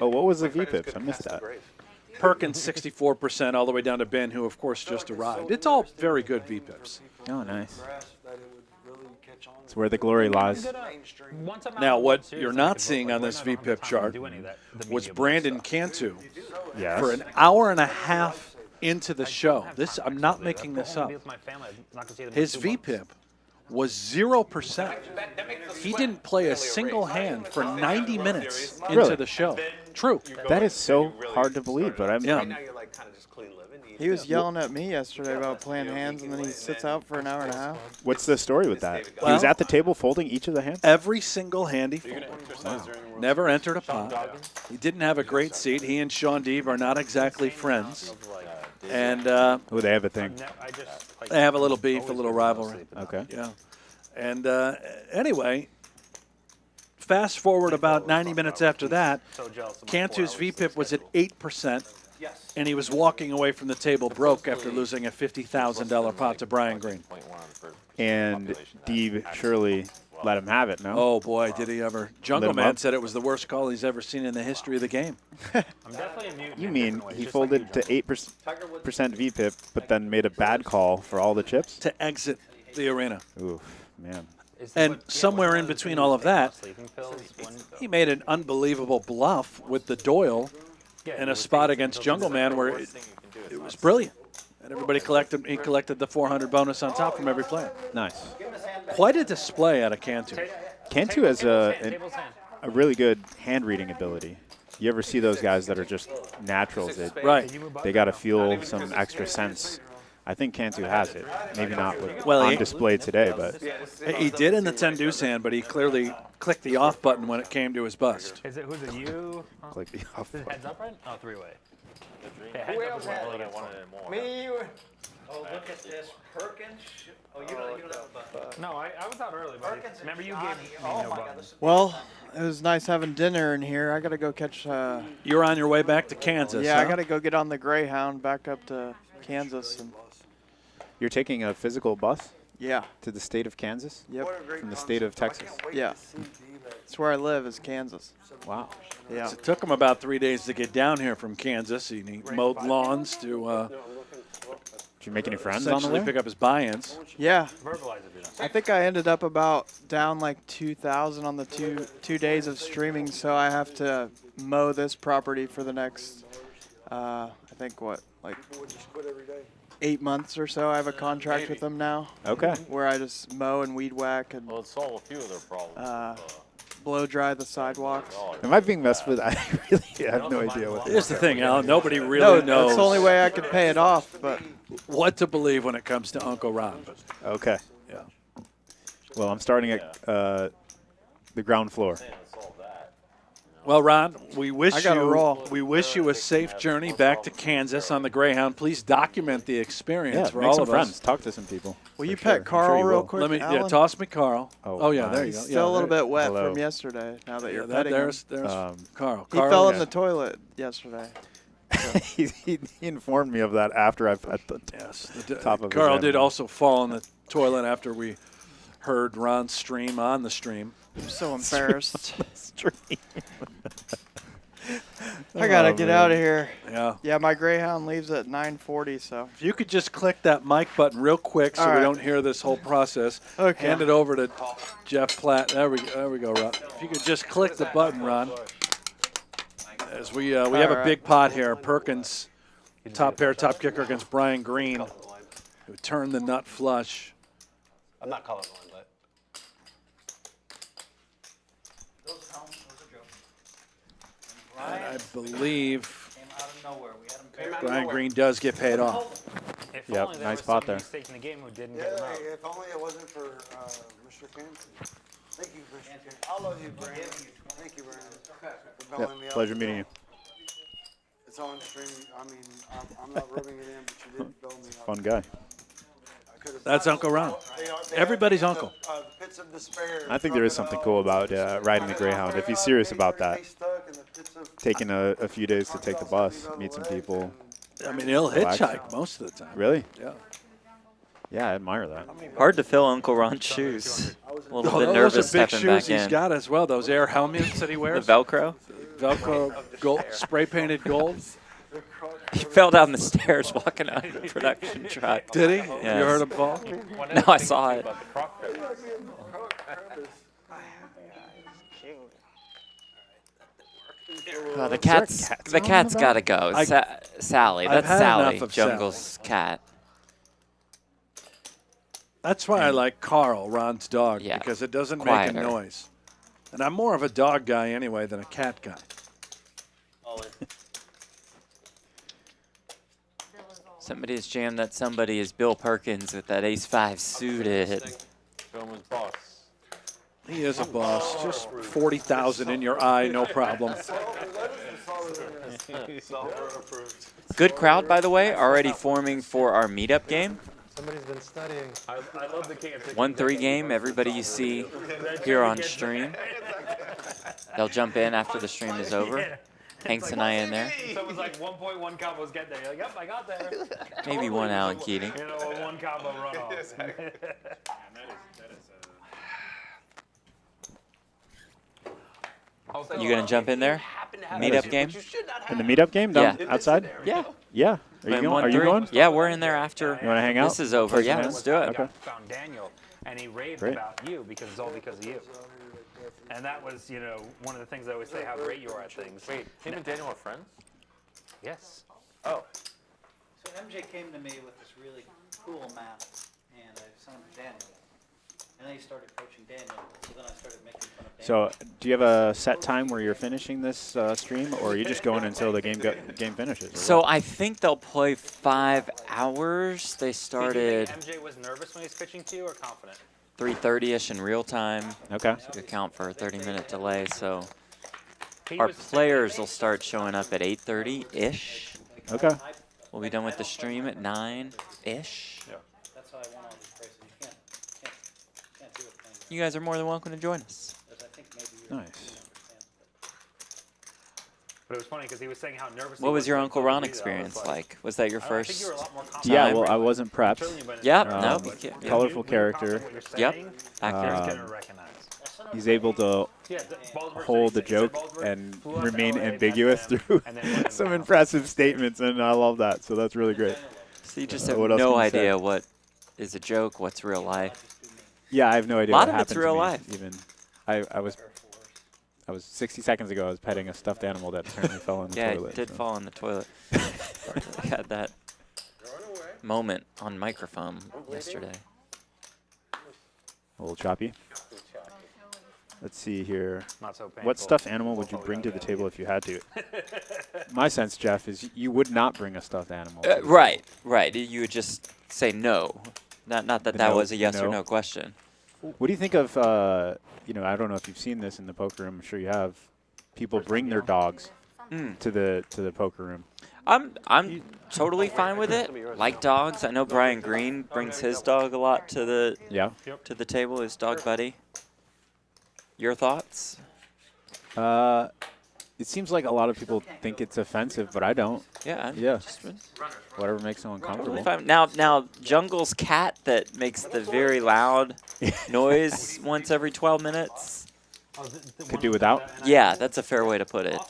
Speaker 14: what was the VPIPs? I missed that.
Speaker 4: Perkins 64% all the way down to Ben, who of course just arrived. It's all very good VPIPs.
Speaker 14: Oh, nice.
Speaker 9: Grass that it would really catch on.
Speaker 14: It's where the glory lies.
Speaker 6: Once I'm out
Speaker 4: Now,
Speaker 6: of
Speaker 4: what
Speaker 6: World Series,
Speaker 4: you're
Speaker 6: I
Speaker 4: not
Speaker 6: could vote,
Speaker 4: seeing
Speaker 6: like,
Speaker 4: on
Speaker 6: we're
Speaker 4: this
Speaker 6: not gonna have
Speaker 4: VPIP
Speaker 6: time to
Speaker 4: chart
Speaker 6: do any of that, the
Speaker 4: was
Speaker 6: media
Speaker 4: Brandon
Speaker 6: stuff.
Speaker 4: Cantu
Speaker 14: Yes.
Speaker 4: for an hour and a half into the show. This I'm not making this up. His VPIP was 0%. He didn't play a single hand for 90 minutes into
Speaker 14: Really?
Speaker 4: the show. True.
Speaker 14: That is so hard to believe, but I'm,
Speaker 4: Yeah.
Speaker 14: I'm
Speaker 7: Now you're like kind of just clean living.
Speaker 15: He was yelling at me yesterday about playing hands, and then he sits out for an hour and a half.
Speaker 14: what's the story with that? He was
Speaker 4: Well-
Speaker 14: at the table folding each of the hands?
Speaker 4: Every single hand he folded. Never entered a pot. He didn't have a great seat. He and Shaun Deeb are not exactly friends. And
Speaker 14: Oh, they have a thing.
Speaker 4: they have a little beef, a little rivalry.
Speaker 14: Okay.
Speaker 4: Yeah. And anyway, fast forward about 90 minutes after that, Cantu's VPIP was at 8%, and he was walking away from the table broke after losing a $50,000 pot to Brian Green.
Speaker 14: And Deeb surely let him have it, no?
Speaker 4: Oh, boy, did he ever.
Speaker 14: Lit him
Speaker 4: Jungleman
Speaker 14: up.
Speaker 4: said it was the worst call he's ever seen in the history of the game.
Speaker 6: I'm definitely a mutant.
Speaker 14: You mean he folded to 8% VPIP, but then made a bad call for all the chips?
Speaker 4: To exit the arena.
Speaker 14: Oof, man.
Speaker 4: And somewhere in between all of that, he made an unbelievable bluff with the Doyle in a spot against Jungleman where it was brilliant. And everybody he collected the 400 bonus on top from every player.
Speaker 14: Nice.
Speaker 4: Quite a display out of Cantu.
Speaker 14: Cantu has a really good hand reading ability. You ever see those guys that are just naturals?
Speaker 4: Right.
Speaker 14: They got to feel some extra sense. I think Cantu has it. Maybe not
Speaker 4: Well,
Speaker 14: on display today, but
Speaker 4: He did in the 10 deuce hand, but he clearly clicked the off button when it came to his bust.
Speaker 6: Is it who's it? You?
Speaker 14: click the off
Speaker 6: Is it
Speaker 14: button.
Speaker 6: heads up right? Oh, three-way. Yeah, heads up is what I like it.
Speaker 11: Me? Oh, look at this. Perkins. Oh, you don't have a butt.
Speaker 6: No, I was out early, but remember you gave me no button.
Speaker 15: Well, it was nice having dinner in here. I got to go catch.
Speaker 4: You're on your way back to Kansas.
Speaker 15: Yeah, I
Speaker 4: huh?
Speaker 15: got to go get on the Greyhound back up to Kansas. And
Speaker 14: You're taking a physical bus
Speaker 15: yeah,
Speaker 14: to the state of Kansas
Speaker 15: yep,
Speaker 14: from the state of Texas?
Speaker 15: yeah. That's where I live, is Kansas.
Speaker 14: Wow.
Speaker 15: Yeah.
Speaker 4: It took him about 3 days to get down here from Kansas. He mowed lawns to
Speaker 14: Did you make any friends on the
Speaker 4: essentially
Speaker 14: way?
Speaker 4: pick up his buy-ins.
Speaker 15: Yeah.
Speaker 6: Verbalize it, dude.
Speaker 15: I think I ended up about down like 2,000 on the two days of streaming, so I have to mow this property for the next, I think what, like 8 months or so. I have a contract with them now.
Speaker 14: Okay.
Speaker 15: Where I just mow and weed whack and
Speaker 12: Well, solve a few of their problems.
Speaker 15: blow dry the sidewalks.
Speaker 14: Am I being messed with? I really have no idea what
Speaker 4: Here's the thing, Alan. Nobody really
Speaker 15: No,
Speaker 4: knows
Speaker 15: that's the only way I could pay it off. But
Speaker 4: what to believe when it comes to Uncle Ron. But
Speaker 14: Okay.
Speaker 4: yeah.
Speaker 14: Well, I'm starting at the ground floor.
Speaker 4: Well, Ron, we wish
Speaker 15: I gotta roll.
Speaker 4: we wish you a safe journey back to Kansas on the Greyhound. Please document the experience
Speaker 14: Yeah,
Speaker 4: for
Speaker 14: make
Speaker 4: all
Speaker 14: some
Speaker 4: of
Speaker 14: friends.
Speaker 4: us.
Speaker 14: Talk to some people.
Speaker 15: will
Speaker 14: for
Speaker 15: you
Speaker 14: sure.
Speaker 15: pet
Speaker 14: I'm
Speaker 15: Carl
Speaker 14: sure you
Speaker 15: real
Speaker 14: will.
Speaker 15: quick?
Speaker 4: Let me
Speaker 15: Alan?
Speaker 4: toss me Carl.
Speaker 14: Oh,
Speaker 4: Yeah, there you
Speaker 15: He's
Speaker 4: go.
Speaker 15: still a little bit wet
Speaker 14: Hello.
Speaker 15: from yesterday. Now that
Speaker 4: Yeah,
Speaker 15: you're petting him.
Speaker 4: there's Carl.
Speaker 15: He
Speaker 4: Carl,
Speaker 15: fell in
Speaker 14: yeah.
Speaker 15: the toilet yesterday.
Speaker 14: he informed me of that after I at the
Speaker 4: Yes,
Speaker 14: top of his
Speaker 4: Carl
Speaker 14: head.
Speaker 4: did also fall in the toilet after we heard Ron stream on the stream.
Speaker 15: I'm so embarrassed.
Speaker 14: stream.
Speaker 15: I gotta
Speaker 14: Oh,
Speaker 15: get
Speaker 14: man.
Speaker 15: out of here.
Speaker 4: Yeah.
Speaker 15: Yeah, my Greyhound leaves at 9:40, so.
Speaker 4: If you could just click that mic button real quick so
Speaker 15: All
Speaker 4: we
Speaker 15: right.
Speaker 4: don't hear this whole process.
Speaker 15: Okay.
Speaker 4: Hand it over to Jeff Platt. There we go, Ron. If you could just click the button, Ron. As we have a
Speaker 15: right.
Speaker 4: big pot here. Perkins, top pair, top kicker against Brian Green, who turned the nut flush.
Speaker 7: I'm not colorblind, but
Speaker 4: And I believe
Speaker 11: Came out of nowhere. We had him
Speaker 4: Brian Green does get paid off.
Speaker 6: If
Speaker 14: Yep,
Speaker 6: only there
Speaker 14: nice
Speaker 6: was
Speaker 14: spot
Speaker 6: somebody
Speaker 14: there.
Speaker 6: who's taking the game who didn't get him
Speaker 9: Yeah,
Speaker 6: out.
Speaker 9: if only it wasn't for Mr. Cantu. Thank you, Mr. Cantu. I love you, Brandon. Thank you, Brandon, for bailing me
Speaker 14: Yep,
Speaker 9: out.
Speaker 14: pleasure meeting you.
Speaker 9: It's on stream. I mean, I'm not rubbing it in, but you did bail me out.
Speaker 14: Fun guy.
Speaker 4: That's Uncle Ron. Everybody's uncle.
Speaker 9: Pits of despair.
Speaker 14: I think there is something cool about riding the Greyhound. If he's serious about that, taking a few days to take the bus, meet some people.
Speaker 4: I mean, he'll
Speaker 14: relax.
Speaker 4: hitchhike most of the time.
Speaker 14: Really?
Speaker 4: Yeah.
Speaker 14: Yeah, I admire that.
Speaker 2: Hard to fill Uncle Ron's shoes. A little
Speaker 4: Oh,
Speaker 2: bit
Speaker 4: those
Speaker 2: nervous
Speaker 4: are big
Speaker 2: stepping
Speaker 4: shoes
Speaker 2: back
Speaker 4: he's
Speaker 2: in.
Speaker 4: got as well. Those air helmets that he
Speaker 2: The
Speaker 4: wears.
Speaker 2: Velcro.
Speaker 4: Velcro gold, spray painted gold.
Speaker 2: He fell down the stairs walking out of the production truck.
Speaker 4: Did he?
Speaker 2: Yes.
Speaker 4: You heard him fall?
Speaker 2: No, I saw it. Oh, the cat's got to go. Sally,
Speaker 4: I've
Speaker 2: that's
Speaker 4: had
Speaker 2: Sally,
Speaker 4: enough of
Speaker 2: Jungle's cat.
Speaker 4: That's why I like Carl, Ron's dog,
Speaker 2: Yeah.
Speaker 4: because it doesn't
Speaker 2: Quieter.
Speaker 4: make a noise. And I'm more of a dog guy anyway than a cat guy.
Speaker 2: Somebody has jammed that somebody is Bill Perkins with that ace-5 suited.
Speaker 1: Gentleman's boss.
Speaker 4: He is a boss. Just 40,000 in your eye, no problem.
Speaker 2: Good crowd, by the way, already forming for our meetup game.
Speaker 5: Somebody's been studying.
Speaker 1: I love the king.
Speaker 2: 1-3 game, everybody you see here on stream. They'll jump in after the stream is over. Hanks and I in there.
Speaker 6: Someone's like 1.1 combos get there. You're like, yep, I got there.
Speaker 2: Maybe one Alan Keating.
Speaker 6: You know, a one combo runoff.
Speaker 2: You gonna jump in there? Meetup game?
Speaker 14: In the meetup game down
Speaker 2: Yeah.
Speaker 14: outside?
Speaker 2: Yeah.
Speaker 14: Yeah. Are you going? Are you going?
Speaker 2: Yeah, we're in there after.
Speaker 14: You want to hang out?
Speaker 2: This is over. Yeah, let's do it.
Speaker 14: Okay.
Speaker 6: Found Daniel, and he raved
Speaker 14: Great.
Speaker 6: about you because it's all because of you. And that was, you know, one of the things I always say, how great you are at things.
Speaker 1: Wait, him and Daniel are friends?
Speaker 6: Yes.
Speaker 1: Oh.
Speaker 11: So MJ came to me with this really cool map, and I sent him to Daniel. And then he started coaching Daniel, so then I started making fun of Daniel.
Speaker 14: So, do you have a set time where you're finishing this stream, or are you just going until the game finishes? or
Speaker 2: So
Speaker 14: what?
Speaker 2: I think they'll play 5 hours. They
Speaker 6: Did you
Speaker 2: started
Speaker 6: think MJ was nervous when he was pitching to you, or confident?
Speaker 2: 3:30ish in real time.
Speaker 14: Okay.
Speaker 2: So you account for a 30-minute delay. So
Speaker 6: He
Speaker 2: our
Speaker 6: was-
Speaker 2: players will start showing up at 8:30-ish.
Speaker 14: Okay.
Speaker 2: We'll be done with the stream at 9-ish.
Speaker 11: That's how I won all these races. You can't do a thing.
Speaker 2: You guys are more than welcome to join us.
Speaker 11: Because I think maybe you
Speaker 14: Nice.
Speaker 6: But it was funny because he was saying how nervous.
Speaker 2: What was your Uncle Ron experience like? Was that your first
Speaker 14: Yeah,
Speaker 2: time?
Speaker 14: well, I wasn't prepped.
Speaker 2: Yep,
Speaker 14: Um,
Speaker 2: no. you can't- yeah.
Speaker 14: Colorful character.
Speaker 2: Yep. Accurate.
Speaker 14: He's able to hold the joke and remain ambiguous through some impressive statements, and I love that. So that's really great.
Speaker 2: So you just have
Speaker 14: What else
Speaker 2: no
Speaker 14: can you say?
Speaker 2: idea what is a joke, what's real life.
Speaker 14: Yeah, I have no idea.
Speaker 2: A lot
Speaker 14: what
Speaker 2: of it's
Speaker 14: happened to
Speaker 2: real
Speaker 14: me,
Speaker 2: life.
Speaker 14: Even I was 60 seconds ago. I was petting a stuffed animal that apparently fell in the
Speaker 2: Yeah,
Speaker 14: toilet.
Speaker 2: it did
Speaker 14: so.
Speaker 2: fall in the toilet. We had that moment on microphone yesterday.
Speaker 14: A little choppy. Let's see here.
Speaker 6: Not so painful.
Speaker 14: What stuffed animal would you bring to the table if you had to? My sense, Jeff, is you would not bring a stuffed animal. to the
Speaker 2: Right, right. You would just say no. Not that
Speaker 14: The
Speaker 2: that
Speaker 14: no-
Speaker 2: was a yes or
Speaker 14: no.
Speaker 2: no question.
Speaker 14: What do you think of, you know, I don't know if you've seen this in the poker room. I'm sure you have. People bring their dogs to the poker room.
Speaker 2: I'm totally fine with it. Like dogs. I know Brian Green brings his dog a lot to the table, his dog buddy. Your thoughts?
Speaker 14: It seems like a lot of people think it's offensive, but I don't.
Speaker 2: Yeah.
Speaker 14: Yeah. Whatever makes them uncomfortable.
Speaker 2: Totally fine. Now, Jungle's cat that makes the very loud noise once every 12 minutes.
Speaker 14: Could do without.
Speaker 2: Yeah, that's a fair way to put it.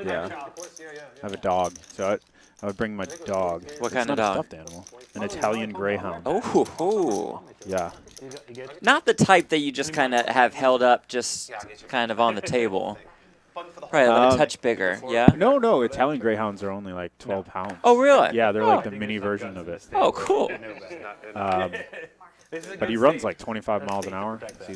Speaker 14: Yeah. I have a dog, so I would bring my dog.
Speaker 2: What
Speaker 14: It's
Speaker 2: kind of
Speaker 14: not a
Speaker 2: dog?
Speaker 14: stuffed animal. An Italian Greyhound.
Speaker 2: Oh.
Speaker 14: Yeah.
Speaker 2: Not the type that you just kind of have held up just kind of on the table. Probably a little touch bigger, yeah?
Speaker 14: No, Italian Greyhounds are only like 12 pounds.
Speaker 2: Oh, really?
Speaker 14: Yeah, they're
Speaker 2: Oh.
Speaker 14: like the mini version of it.
Speaker 2: Oh, cool.
Speaker 14: But he runs like 25 miles an hour. So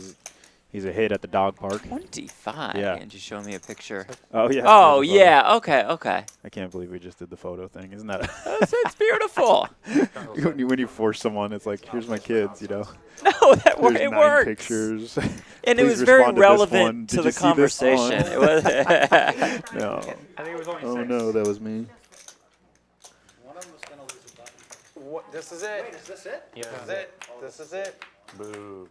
Speaker 14: he's a hit at the dog park.
Speaker 2: 25?
Speaker 14: Yeah.
Speaker 2: And you show me a picture.
Speaker 14: Oh, yeah.
Speaker 2: Oh,
Speaker 14: there's a photo.
Speaker 2: yeah. Okay.
Speaker 14: I can't believe we just did the photo thing. Isn't that?
Speaker 2: It's beautiful.
Speaker 14: when you force someone, it's like, here's my kids, you know.
Speaker 2: No, it
Speaker 14: Here's 9
Speaker 2: works.
Speaker 14: pictures.
Speaker 2: And it
Speaker 14: Please
Speaker 2: was very
Speaker 14: respond to this one.
Speaker 2: relevant
Speaker 14: Did
Speaker 2: to
Speaker 14: you
Speaker 2: the
Speaker 14: see this one?
Speaker 2: conversation. It was
Speaker 14: No.
Speaker 6: I think it was only
Speaker 14: Oh
Speaker 6: 6.
Speaker 14: no, that was me.
Speaker 11: One of them was going to lose a button.
Speaker 7: What,
Speaker 5: This is it.
Speaker 9: Wait, is this it?
Speaker 6: Yeah.
Speaker 5: This is it. This is it.
Speaker 6: Boo.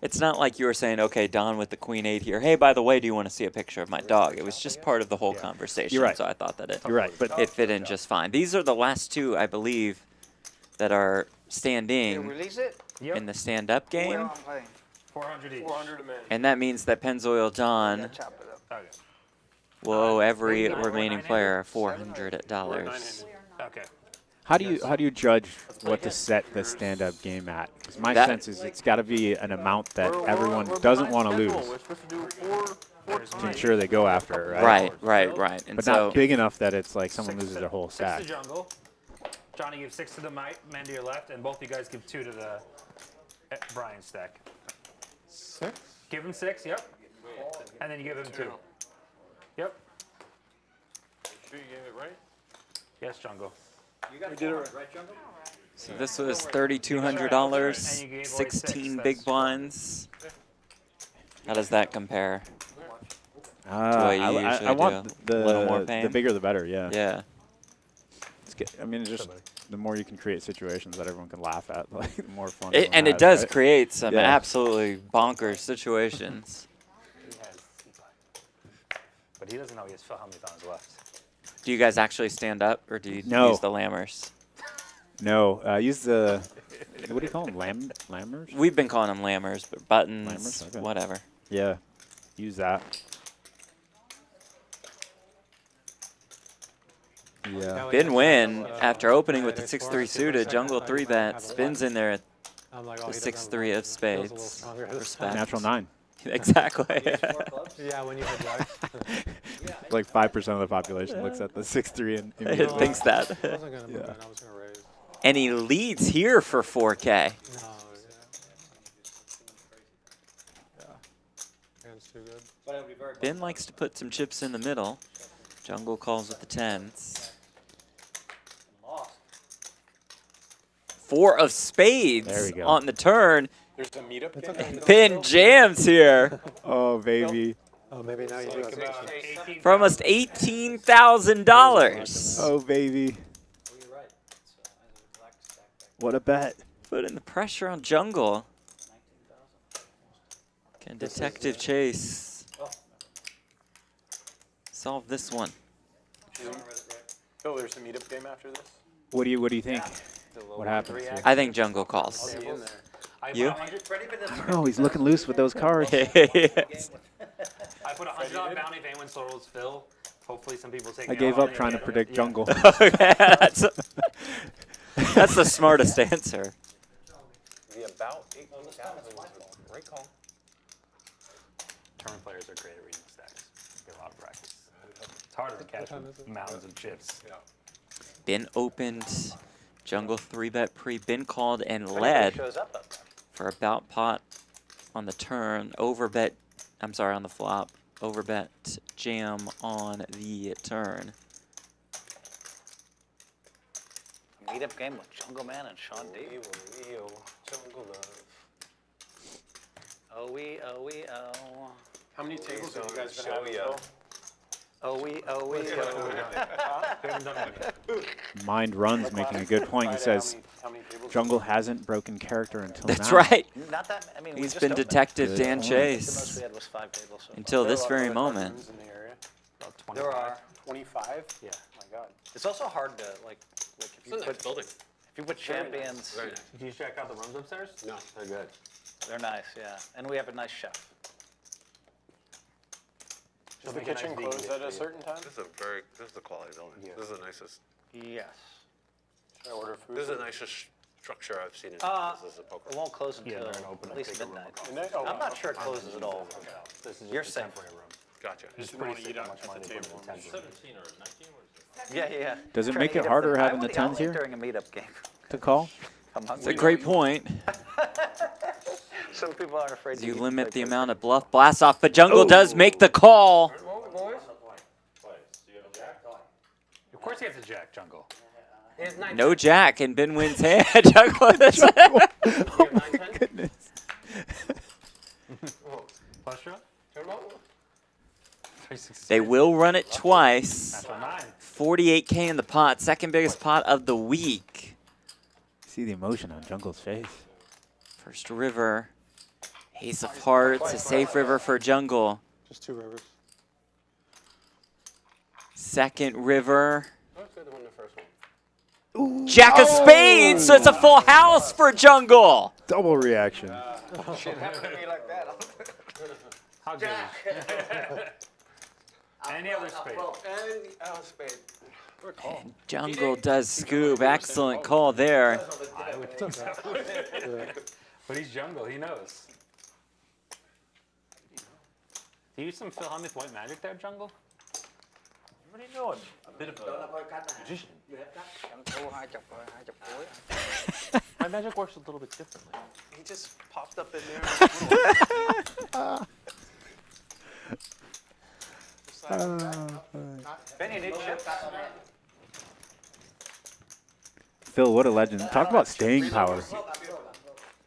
Speaker 2: It's not like you were saying, okay, Don with the queen 8 here. Hey, by the way, do you want to see a picture of my dog? It was just part of the whole conversation.
Speaker 14: You're right.
Speaker 2: So I thought that
Speaker 14: You're right, but
Speaker 2: it fit in just fine. These are the last two, I believe, that are
Speaker 8: You
Speaker 2: standing
Speaker 8: release it?
Speaker 2: in the stand-up
Speaker 8: Where
Speaker 2: game.
Speaker 8: I'm playing.
Speaker 6: 400 each.
Speaker 11: 400 a man.
Speaker 2: And that means that Pennzoil John
Speaker 8: Chop it up.
Speaker 6: Okay.
Speaker 2: will owe every
Speaker 6: We're
Speaker 2: remaining
Speaker 6: nine-handed?
Speaker 2: player $400.
Speaker 6: Okay.
Speaker 14: How do you judge what to set the stand-up game at? 'Cause my
Speaker 2: That-
Speaker 14: sense is it's got to be an amount that everyone doesn't want to lose
Speaker 12: We're supposed to do
Speaker 14: to ensure they go after it, right?
Speaker 2: Right. And
Speaker 14: But
Speaker 2: so
Speaker 14: not big enough that it's like someone loses their whole
Speaker 6: 6
Speaker 14: stack.
Speaker 6: to jungle. Johnny gives 6 to the man to your left, and both you guys give 2 to the Brian stack.
Speaker 5: 6?
Speaker 6: Give him 6, yep. And then you give him 2. Yep.
Speaker 12: Sure you gave it right?
Speaker 6: Yes, jungle.
Speaker 11: You got 400, right, Jungle?
Speaker 2: So this was $3,200,
Speaker 6: And you gave away
Speaker 2: 16
Speaker 6: 6,
Speaker 2: big
Speaker 6: that's
Speaker 2: blinds. How does that compare?
Speaker 14: I,
Speaker 2: you usually
Speaker 14: I want
Speaker 2: do. A little more
Speaker 14: the
Speaker 2: pain?
Speaker 14: bigger the better, yeah.
Speaker 2: Yeah.
Speaker 14: I mean, just the more you can create situations that everyone can laugh at, like the more fun.
Speaker 2: And
Speaker 14: everyone
Speaker 2: it
Speaker 14: has,
Speaker 2: does
Speaker 14: right?
Speaker 2: create some
Speaker 14: Yeah.
Speaker 2: absolutely bonkers situations.
Speaker 6: But he doesn't know he has Phil Hellmuth on his left.
Speaker 2: Do you guys actually stand up, or do you
Speaker 14: No.
Speaker 2: use the lammers?
Speaker 14: No, use the, what do you call them, lammers?
Speaker 2: We've been calling them lammers, but buttons,
Speaker 14: Lammers? Okay.
Speaker 2: whatever.
Speaker 14: Yeah, use that. Yeah.
Speaker 2: Bin win after opening with the 6-3 suited. Jungle 3-bet spins in there at
Speaker 5: I'm like, oh,
Speaker 2: the
Speaker 5: he doesn't have
Speaker 2: 6-3 of
Speaker 5: feels a little
Speaker 2: spades.
Speaker 5: stronger this
Speaker 2: Respect.
Speaker 14: Natural 9.
Speaker 2: Exactly.
Speaker 5: Yeah, when you hit jacks.
Speaker 14: Like 5% of the population looks at the 6-3 and
Speaker 2: It
Speaker 14: immediately-
Speaker 2: thinks that.
Speaker 5: I wasn't going to move in. I was going to raise.
Speaker 2: And he leads here for 4K.
Speaker 5: No, yeah. Hand's too good.
Speaker 11: But it'll be very
Speaker 2: Ben likes to put some chips in the middle. Jungle calls with the 10s.
Speaker 11: lost.
Speaker 2: 4 of spades
Speaker 14: There we go.
Speaker 2: on the turn.
Speaker 12: There's a meetup game.
Speaker 2: Ben jams here
Speaker 14: Oh, baby.
Speaker 5: Oh, maybe now you do have 18.
Speaker 2: for almost $18,000.
Speaker 14: Oh, baby.
Speaker 11: Oh, you're right. It's, black stack back.
Speaker 14: What a bet.
Speaker 2: Putting the pressure on Jungle. Can Detective Chase solve this one?
Speaker 12: Phil, there's a meetup game after this.
Speaker 14: What do you think? What happens? here?
Speaker 2: I think Jungle calls.
Speaker 12: Be in there.
Speaker 2: You?
Speaker 14: Oh, he's looking loose with those cards.
Speaker 2: Yes.
Speaker 6: I put $100 bounty if anyone solves Phil. Hopefully some people take
Speaker 14: I
Speaker 6: me
Speaker 14: gave
Speaker 6: out
Speaker 14: up
Speaker 6: on
Speaker 14: trying to
Speaker 6: it.
Speaker 14: predict
Speaker 6: Yeah.
Speaker 14: jungle.
Speaker 2: Okay, that's the smartest answer.
Speaker 7: The about 18,000 was a great call.
Speaker 6: Tournament players are great at reading stacks. Get a lot of practice. It's harder to catch with mounds of chips.
Speaker 2: Ben opened. Jungle 3-bet pre. Ben called and
Speaker 3: If anybody
Speaker 2: led
Speaker 3: shows up there.
Speaker 2: for about pot on the turn. Overbet. I'm sorry, on the flop. Overbet jam on the turn.
Speaker 3: A meetup game with Jungleman and Shaun Deeb.
Speaker 7: Jungle love.
Speaker 3: Oh, oh.
Speaker 12: How many tables have you guys been
Speaker 7: Show
Speaker 12: having,
Speaker 7: ya.
Speaker 12: Phil?
Speaker 3: Oh,
Speaker 6: We haven't done one yet.
Speaker 14: Mind Runs making a good point. He says
Speaker 12: How many tables?
Speaker 14: Jungle hasn't broken character until now.
Speaker 2: That's right.
Speaker 3: Not that, I mean, we
Speaker 2: He's
Speaker 3: just
Speaker 2: been
Speaker 3: opened.
Speaker 2: Detective
Speaker 14: Good
Speaker 2: Dan
Speaker 14: point.
Speaker 3: The most
Speaker 2: Chase
Speaker 3: we had was 5 tables. So
Speaker 2: until this very
Speaker 12: Other
Speaker 2: moment.
Speaker 12: rooms in the area?
Speaker 6: About
Speaker 3: there
Speaker 6: 25.
Speaker 3: are.
Speaker 12: 25?
Speaker 6: Yeah.
Speaker 12: My God.
Speaker 3: It's also hard to, like if you put,
Speaker 7: building.
Speaker 3: if you put champions,
Speaker 6: Do you check out the rooms upstairs?
Speaker 7: No, they're good.
Speaker 3: they're nice, yeah. And we have a nice chef.
Speaker 12: Is the
Speaker 6: make a nice
Speaker 12: kitchen
Speaker 6: vegan
Speaker 12: closed
Speaker 6: dish
Speaker 12: at
Speaker 6: for
Speaker 12: a
Speaker 6: you.
Speaker 12: certain time?
Speaker 7: This is a quality building.
Speaker 6: Yeah.
Speaker 7: This is the nicest.
Speaker 3: Yes.
Speaker 12: Should I order food?
Speaker 7: This is the nicest structure I've seen in this is a poker.
Speaker 3: It won't close
Speaker 6: Yeah,
Speaker 3: until
Speaker 6: they're gonna open
Speaker 3: at
Speaker 6: a
Speaker 3: least
Speaker 6: bigger room
Speaker 3: midnight.
Speaker 6: across.
Speaker 12: Midnight? Oh,
Speaker 3: I'm
Speaker 12: wow.
Speaker 3: not sure it closes at all.
Speaker 6: This is just
Speaker 3: You're
Speaker 6: a
Speaker 3: safe.
Speaker 6: temporary room.
Speaker 7: Gotcha.
Speaker 6: It's
Speaker 12: Just wanna
Speaker 6: pretty
Speaker 12: eat
Speaker 6: sick how
Speaker 12: at
Speaker 6: much
Speaker 12: the
Speaker 6: money they
Speaker 12: table.
Speaker 6: put in the tens room.
Speaker 12: 17 or 19? What is it?
Speaker 3: Yeah.
Speaker 14: Does it
Speaker 3: Trying
Speaker 14: make
Speaker 3: to
Speaker 14: it
Speaker 3: eat
Speaker 14: harder
Speaker 3: I
Speaker 14: having the
Speaker 3: wouldn't- I'll
Speaker 14: tens
Speaker 3: eat
Speaker 14: here?
Speaker 3: during a meetup game.
Speaker 14: To call?
Speaker 3: I'm
Speaker 2: It's a
Speaker 3: hungry.
Speaker 2: great point.
Speaker 3: Some people aren't afraid to
Speaker 2: You
Speaker 3: eat
Speaker 2: limit
Speaker 3: like
Speaker 2: the
Speaker 3: this.
Speaker 2: amount of bluff blast off, but Jungle does make the call.
Speaker 6: Of course he has a jack, Jungle.
Speaker 2: No jack, and Ben wins hand. Jungle.
Speaker 14: Goodness.
Speaker 6: Plus draw?
Speaker 2: They will run it twice.
Speaker 6: Natural 9.
Speaker 2: 48K in the pot, second biggest pot of the week.
Speaker 14: See the emotion on Jungle's face.
Speaker 2: First river. Ace of hearts, a safe river for Jungle.
Speaker 5: Just 2 rivers.
Speaker 2: Second river.
Speaker 7: Oh, it's good to win the first one.
Speaker 2: Jack of spades, so it's a full house for Jungle.
Speaker 14: Double reaction.
Speaker 8: Shit happened to me like that.
Speaker 6: How good Any other spade.
Speaker 8: Any other spade.
Speaker 2: And Jungle does scoop. Excellent call there.
Speaker 6: I would think so. But he's Jungle, he knows. Do you use some Phil Hellmuth white magic there, Jungle?
Speaker 12: What do you know? A bit of a magician. My magic works a little bit differently.
Speaker 7: He just popped up in there.
Speaker 11: Benny, need chips?
Speaker 14: Phil, what a legend. Talk about staying power.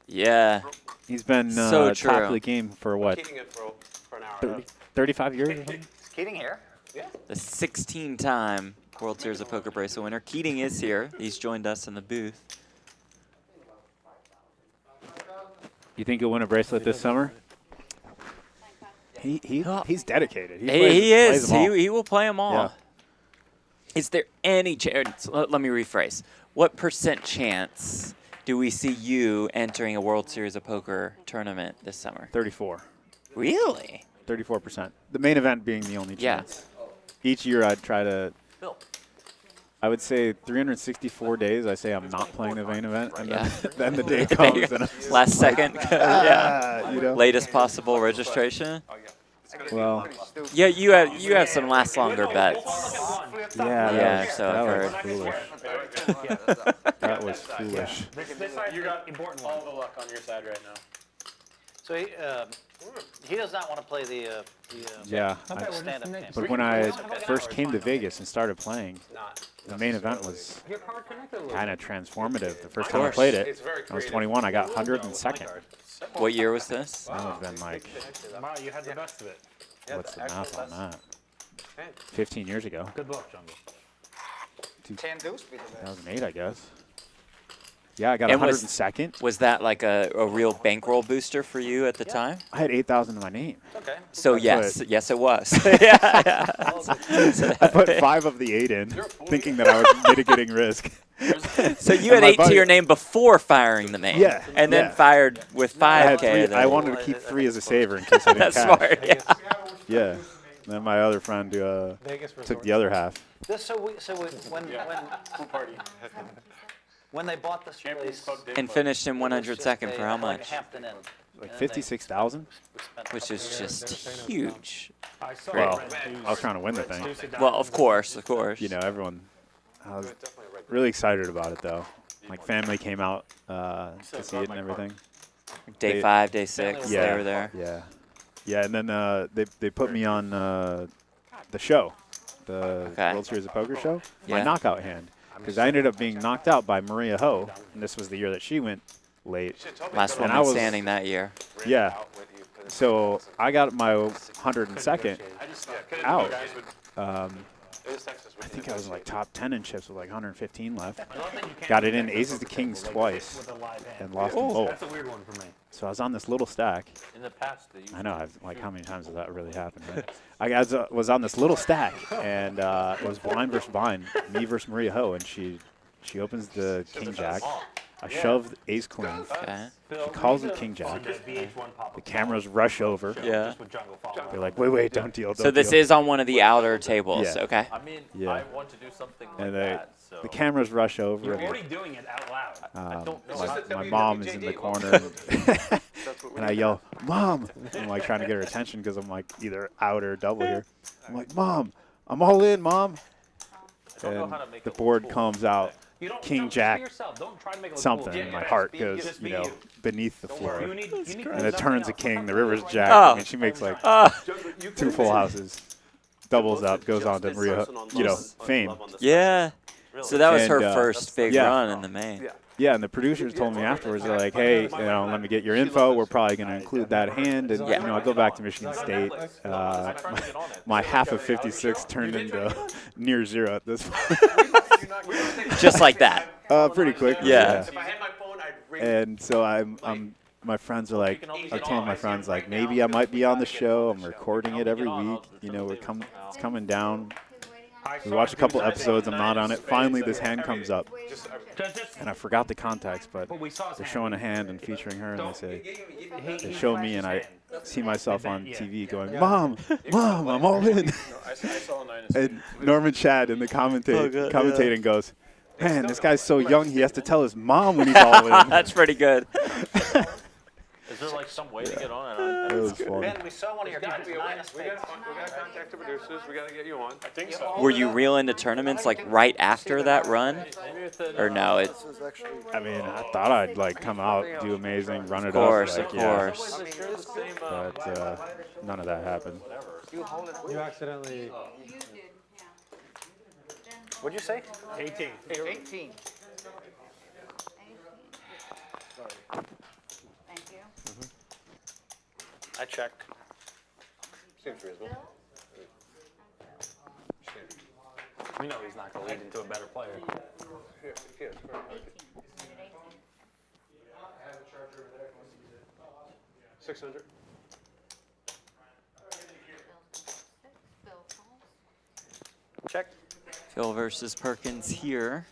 Speaker 2: Yeah.
Speaker 14: He's been
Speaker 2: So
Speaker 14: top
Speaker 2: true.
Speaker 14: of the game for what?
Speaker 7: Keating it for an hour.
Speaker 14: 35 years or something?
Speaker 11: Is Keating here?
Speaker 7: Yeah.
Speaker 2: The 16-time World Series of Poker bracelet winner. Keating is here. He's joined us in the booth.
Speaker 14: You think he'll win a bracelet this summer? He's dedicated.
Speaker 2: He
Speaker 14: plays
Speaker 2: is.
Speaker 14: them all.
Speaker 2: He will play them all.
Speaker 14: Yeah.
Speaker 2: Is there any chance? Let me rephrase. What % chance do we see you entering a World Series of Poker tournament this summer?
Speaker 14: 34.
Speaker 2: Really?
Speaker 14: 34%. The main event being the only
Speaker 2: Yeah.
Speaker 14: chance. Each year I'd try to, I would say 364 days, I say I'm not playing the main event, and then the day comes. And
Speaker 2: Last second? Yeah.
Speaker 14: You know?
Speaker 2: Latest possible registration?
Speaker 14: Well,
Speaker 2: Yeah, you have some last longer bets.
Speaker 14: yeah,
Speaker 2: so I've
Speaker 14: that was
Speaker 2: heard.
Speaker 14: foolish. That was foolish.
Speaker 6: You got important one.
Speaker 12: All the luck on your side right now.
Speaker 11: So he does not want to play the
Speaker 14: Yeah,
Speaker 11: stand-up game.
Speaker 14: but when I first came to Vegas and started playing, the main event was kind of transformative. The first time I played it, I was 21. I got 102nd.
Speaker 2: What year was this?
Speaker 14: That would have been like,
Speaker 6: Wow, you had the best of it.
Speaker 14: what's the math on that? 15 years ago.
Speaker 6: Good luck, Jungle.
Speaker 8: 10 deuce be the best.
Speaker 14: 2008, I guess. Yeah, I got
Speaker 2: And
Speaker 14: 102nd.
Speaker 2: Was that like a real bankroll booster for you at the time?
Speaker 14: I had 8,000 in my name.
Speaker 11: Okay.
Speaker 2: So
Speaker 14: I
Speaker 2: yes,
Speaker 14: put-
Speaker 2: yes it was. yeah.
Speaker 14: I put 5 of the 8 in, thinking that I was mitigating risk.
Speaker 2: So you
Speaker 14: And
Speaker 2: had
Speaker 14: my
Speaker 2: 8 to
Speaker 14: buddy-
Speaker 2: your name before firing the main.
Speaker 14: Yeah,
Speaker 2: And then
Speaker 14: yeah.
Speaker 2: fired with
Speaker 14: I had
Speaker 2: 5K.
Speaker 14: 3.
Speaker 2: then.
Speaker 14: I wanted to keep 3 as a saver in case I didn't
Speaker 2: That's
Speaker 14: cash.
Speaker 2: smart, yeah.
Speaker 14: Yeah. And then my other friend took the other half.
Speaker 11: When they bought this place,
Speaker 2: And finished in 102nd for how much?
Speaker 11: Hampton Inn.
Speaker 14: Like 56,000?
Speaker 2: Which is just huge.
Speaker 14: Well, I was trying to win the thing.
Speaker 2: Well, of course, of course.
Speaker 14: You know, everyone. I was really excited about it, though. Like, family came out to see it and everything.
Speaker 2: Day 5, day 6,
Speaker 14: yeah,
Speaker 2: they were there.
Speaker 14: Yeah. Yeah, and then they put me on the show, the World Series of Poker show, my
Speaker 2: Yeah.
Speaker 14: knockout hand. Because I ended up being knocked out by Maria Ho, and this was the year that she went late.
Speaker 2: Last
Speaker 14: And
Speaker 2: woman standing that year.
Speaker 14: Yeah. So I got my 102nd out. I think I was like top 10 in chips with like 115 left. Got it in aces to kings twice and lost them both.
Speaker 6: That's a weird one for me.
Speaker 14: So I was on this little stack.
Speaker 12: In the past,
Speaker 14: I know, like how many times has that really happened, right? I was on this little stack, and it was blind versus blind, me versus Maria Ho, and she opens the king jack. I shoved ace queen.
Speaker 2: Okay.
Speaker 14: She calls it king jack. The cameras rush over.
Speaker 2: Yeah.
Speaker 14: They're like, wait, don't deal.
Speaker 2: So this is on one of the outer tables,
Speaker 14: Yeah.
Speaker 2: okay?
Speaker 12: I mean,
Speaker 14: Yeah.
Speaker 12: I want to do something like
Speaker 14: And
Speaker 12: that, so.
Speaker 14: the cameras rush over.
Speaker 6: You're
Speaker 14: and,
Speaker 6: already doing it out loud.
Speaker 14: my mom is in the corner, and I yell, "Mom!" I'm like trying to get her attention because I'm like either out or double here. I'm like, "Mom, I'm all in, Mom." And the board comes out, king jack, something, and my heart goes, beneath the floor. And it turns a king, the river's jack. I mean, she makes like 2 full houses, doubles up, goes on to Maria, fame.
Speaker 2: Yeah. So that was her
Speaker 14: And,
Speaker 2: first big run in the main.
Speaker 14: Yeah, and the producers told me afterwards, they're like, hey, let me get your info. We're probably going to include that hand. And, I go back to Michigan State. My half of 56 turned into near 0 at this point.
Speaker 2: Just like that.
Speaker 14: Pretty quick.
Speaker 2: Yeah.
Speaker 7: If I had my phone, I'd ring.
Speaker 14: And so my friends are like, I told my friends like, maybe I might be on the show. I'm recording it every week. You know, it's coming down. We watched a couple episodes. I'm not on it. Finally, this hand comes up, and I forgot the context, but they're showing a hand and featuring her, and they show me, and I see myself on TV going, Mom, I'm all in. And Norman Chad in the commentating goes, man, this guy's so young, he has to tell his mom when he's all in.
Speaker 2: That's pretty good.
Speaker 12: Is there like some way to get on?
Speaker 14: It was fun.
Speaker 3: Ben, we saw one of your people
Speaker 5: We
Speaker 3: tonight.
Speaker 5: got to contact the producers. We got to get you on. I think so.
Speaker 2: Were you real into tournaments like right after that run? Or no? It.
Speaker 14: I mean, I thought I'd like come out, do amazing, run it
Speaker 2: Of
Speaker 14: up.
Speaker 2: course.
Speaker 14: But none of that happened.
Speaker 5: You accidentally.
Speaker 3: What'd you say?
Speaker 5: 18.
Speaker 3: 18.
Speaker 13: Thank you.
Speaker 3: I checked.
Speaker 7: Seems reasonable.
Speaker 6: We know he's not going to lead into a better player.
Speaker 7: Here. 600.
Speaker 3: Check.
Speaker 2: Phil versus Perkins here.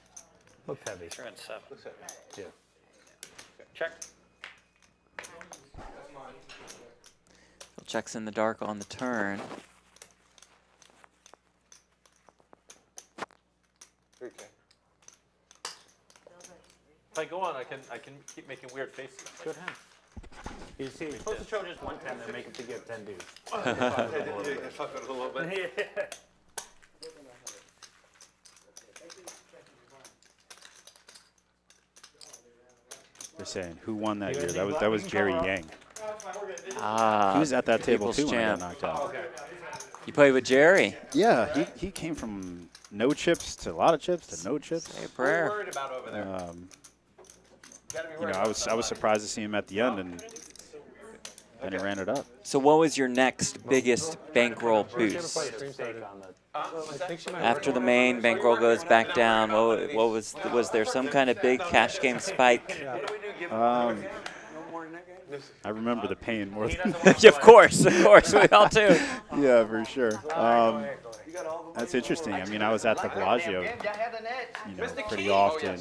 Speaker 6: Look heavy.
Speaker 3: You're in 7.
Speaker 6: Yeah.
Speaker 3: Check.
Speaker 2: Phil checks in the dark on the turn.
Speaker 7: 3K.
Speaker 12: If I go on, I can keep making weird faces.
Speaker 6: Good hand. You see, you're supposed to show just 1 10 and make him to get 10 dudes.
Speaker 7: Fuck with it a little bit.
Speaker 6: Yeah.
Speaker 14: They're saying who won that year? That was Jerry Yang.
Speaker 2: Ah.
Speaker 14: He was at that table
Speaker 2: People's
Speaker 14: too when I
Speaker 2: champ.
Speaker 14: got knocked out.
Speaker 2: You played with Jerry.
Speaker 14: Yeah, he came from no chips to a lot of chips to no chips.
Speaker 2: Say a prayer.
Speaker 7: Worried about over there.
Speaker 14: You know, I was surprised to see him at the end, and then he ran it up.
Speaker 2: So what was your next biggest bankroll boost? After the main, bankroll goes back down. What was there some kind of big cash game spike?
Speaker 14: I remember the pain more than
Speaker 2: Yeah, of course, we all do.
Speaker 14: Yeah, for sure. That's interesting. I mean, I was at the Bellagio, you know, pretty often,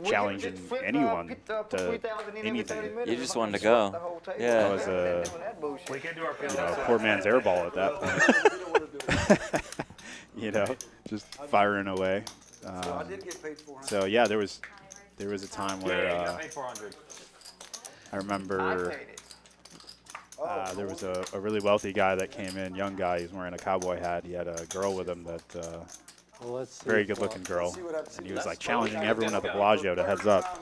Speaker 14: challenging anyone to anything.
Speaker 2: You just wanted to go. Yeah.
Speaker 14: I was a poor man's airball at that point. You know, just firing away. So yeah, there was a time where I remember there was a really wealthy guy that came in, young guy. He was wearing a cowboy hat. He had a girl with him that very good-looking girl, and he was like challenging everyone at the Bellagio to heads up.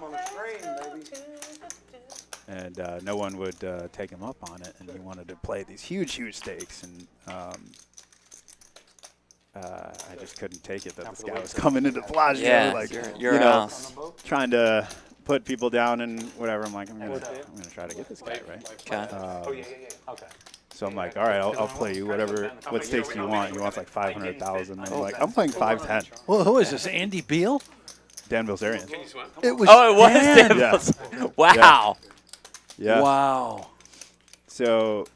Speaker 14: And no one would take him up on it, and he wanted to play these huge stakes, and I just couldn't take it that this guy was coming into Bellagio,
Speaker 2: Yeah,
Speaker 14: like
Speaker 2: your
Speaker 14: you know,
Speaker 2: house.
Speaker 14: trying to put people down and whatever. I'm like, I'm gonna try to get this guy, right?
Speaker 2: Okay.
Speaker 6: Okay.
Speaker 14: So I'm like, all right, I'll play you what stakes do you want? He wants like 500,000. And I'm like, I'm playing 510.
Speaker 4: Well, who is this? Andy Beal?
Speaker 14: Dan Bilzerian.
Speaker 4: It was.
Speaker 2: Oh, it was
Speaker 4: Dan.
Speaker 2: Dan
Speaker 14: Yeah.
Speaker 2: Bilzerian. Wow.
Speaker 14: Yeah.
Speaker 4: Wow.
Speaker 14: So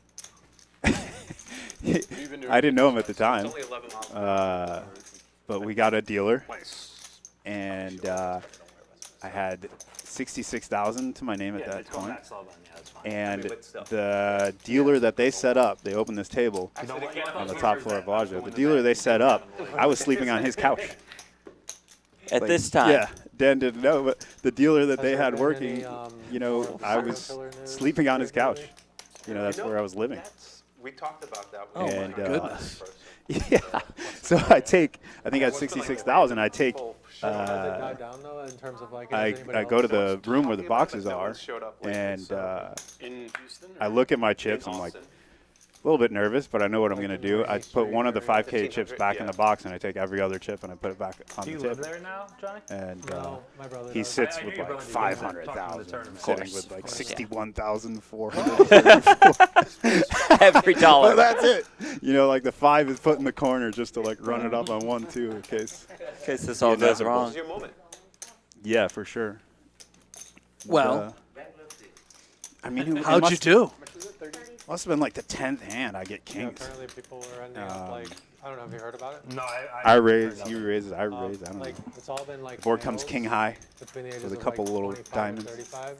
Speaker 14: I didn't know him at the time, but we got a dealer, and I had 66,000 to my name at that point. And the dealer that they set up, they opened this table on the top floor of Bellagio. The dealer they set up, I was sleeping on his couch.
Speaker 2: At this time?
Speaker 14: Yeah, Dan didn't know, but the dealer that they had working, you know, I was sleeping on his couch. You know, that's where I was living.
Speaker 7: We talked about that.
Speaker 4: Oh,
Speaker 14: And,
Speaker 4: my goodness.
Speaker 14: Yeah. So I think at 66,000, I take. I go to the room where the boxes are, and I look at my chips. I'm like, a little bit nervous, but I know what I'm going to do. I put one of the 5K chips back in the box, and I take every other chip and I put it back on the table.
Speaker 6: Do you live there now, Johnny?
Speaker 14: And he sits with like 500,000. I'm sitting with like 61,400.
Speaker 2: Every dollar.
Speaker 14: But that's it. You know, like the 5 is put in the corner just to like run it up on 1, 2 in case
Speaker 2: this all goes wrong.
Speaker 7: Your moment.
Speaker 14: Yeah, for sure.
Speaker 4: Well,
Speaker 14: I mean,
Speaker 4: how'd you do?
Speaker 14: Must have been like the 10th hand. I get
Speaker 5: Yeah,
Speaker 14: kings.
Speaker 5: apparently people were ending up like, I don't know if you heard about it.
Speaker 6: No,
Speaker 14: I raise, he raises, I raise. I don't
Speaker 5: Like,
Speaker 14: know.
Speaker 5: it's all been like
Speaker 14: The board comes
Speaker 5: males
Speaker 14: king high
Speaker 5: between the ages
Speaker 14: with a
Speaker 5: of
Speaker 14: couple
Speaker 5: like
Speaker 14: little
Speaker 5: 25
Speaker 14: diamonds.
Speaker 5: and 35. have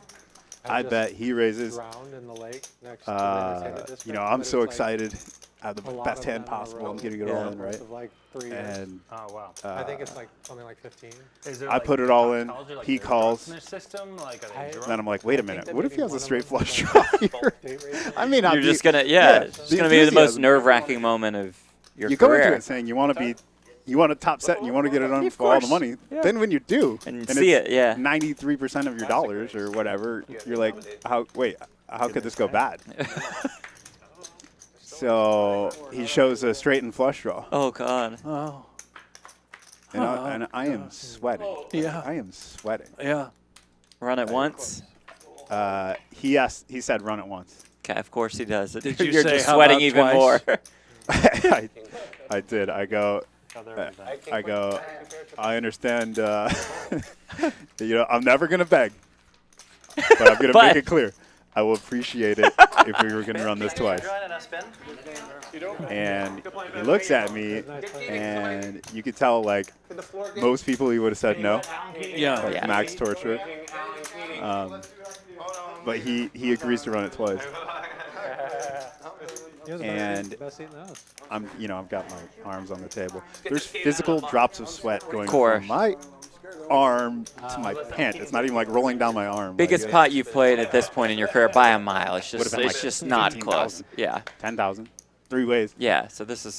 Speaker 14: I
Speaker 5: just
Speaker 14: bet he raises.
Speaker 5: drowned in the lake next to the entertainment
Speaker 14: You
Speaker 5: district,
Speaker 14: know, I'm
Speaker 5: but
Speaker 14: so
Speaker 5: it's, like,
Speaker 14: excited. I have the
Speaker 5: a lot
Speaker 14: best
Speaker 5: of
Speaker 14: hand
Speaker 5: them in a
Speaker 14: possible.
Speaker 5: row
Speaker 14: I'm getting it
Speaker 5: over
Speaker 14: all
Speaker 5: the
Speaker 14: in,
Speaker 5: course
Speaker 14: right?
Speaker 5: of, like 3 years.
Speaker 14: And
Speaker 6: Oh wow.
Speaker 5: I think it's like something like 15.
Speaker 6: Is there,
Speaker 14: I
Speaker 6: like,
Speaker 14: put it all in.
Speaker 6: college or, like,
Speaker 14: He
Speaker 6: their
Speaker 14: calls.
Speaker 6: drugs in their system? Like, are they drunk?
Speaker 14: Then I'm like, wait a
Speaker 5: I think
Speaker 14: minute.
Speaker 5: that
Speaker 14: What if
Speaker 5: maybe
Speaker 14: he has
Speaker 5: one
Speaker 14: a
Speaker 5: of
Speaker 14: straight
Speaker 5: them was,
Speaker 14: flush
Speaker 5: like,
Speaker 14: draw here?
Speaker 5: date raping.
Speaker 14: I mean,
Speaker 2: You're just gonna, yeah, it's
Speaker 14: the
Speaker 2: gonna be the most
Speaker 14: enthusiasm.
Speaker 2: nerve-wracking moment of your
Speaker 14: You go
Speaker 2: career.
Speaker 14: into it saying you want to top set and you want to get it on
Speaker 2: Of
Speaker 14: for all the
Speaker 2: course.
Speaker 14: money.
Speaker 2: Yeah.
Speaker 14: Then when you do,
Speaker 2: And see
Speaker 14: it's
Speaker 2: it, yeah.
Speaker 14: 93% of your dollars or whatever, you're like, how could this go bad? So he shows a straight and flush draw.
Speaker 2: Oh God.
Speaker 4: Oh.
Speaker 14: And I am sweating.
Speaker 4: Yeah.
Speaker 14: I am sweating.
Speaker 4: Yeah.
Speaker 2: Run it once.
Speaker 14: He said run it once.
Speaker 2: Okay, of course he does.
Speaker 4: Did you
Speaker 2: You're
Speaker 4: say,
Speaker 2: just
Speaker 4: "How
Speaker 2: sweating
Speaker 4: about
Speaker 2: even
Speaker 4: twice?"
Speaker 2: more.
Speaker 14: I did. I go, I understand, you know, I'm never going to beg, but I'm going to make it clear. I will appreciate it if we were going to run this twice. And he looks at me, and you could tell, like, most people he would have said no.
Speaker 4: Yeah.
Speaker 14: Like max torture. But he agrees to run it twice. And I've got my arms on the table. There's physical drops of sweat going from my arm to my pant. It's not even like rolling down my arm.
Speaker 2: Biggest
Speaker 14: like,
Speaker 2: pot you've played at this point in your career by a mile. It's
Speaker 14: Would've
Speaker 2: just
Speaker 14: been
Speaker 2: it's
Speaker 14: like
Speaker 2: just not
Speaker 14: 15,000.
Speaker 2: close. Yeah.
Speaker 14: 10,000. 3 ways.
Speaker 2: Yeah. So this is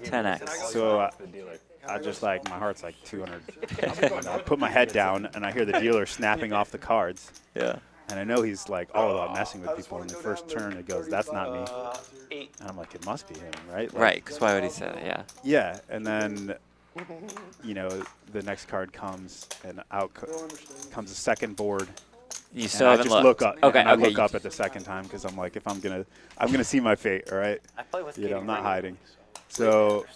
Speaker 2: 10x.
Speaker 14: So I just like, my heart's like 200. I put my head down and I hear the dealer snapping off the cards.
Speaker 2: Yeah.
Speaker 14: And I know he's like all about messing with people. In the first turn, it goes, "That's not me." And I'm like, "It must be him, right?" Like,
Speaker 2: Right. Because why would he say that? Yeah.
Speaker 14: Yeah, and then, the next card comes, and out comes a second board.
Speaker 2: You still
Speaker 14: I
Speaker 2: haven't
Speaker 14: just
Speaker 2: looked.
Speaker 14: look up.
Speaker 2: Okay.
Speaker 14: And I
Speaker 2: Okay.
Speaker 14: look up at the second time because I'm like, if I'm gonna see my fate, all right?
Speaker 3: I play with
Speaker 14: I'm not hiding. So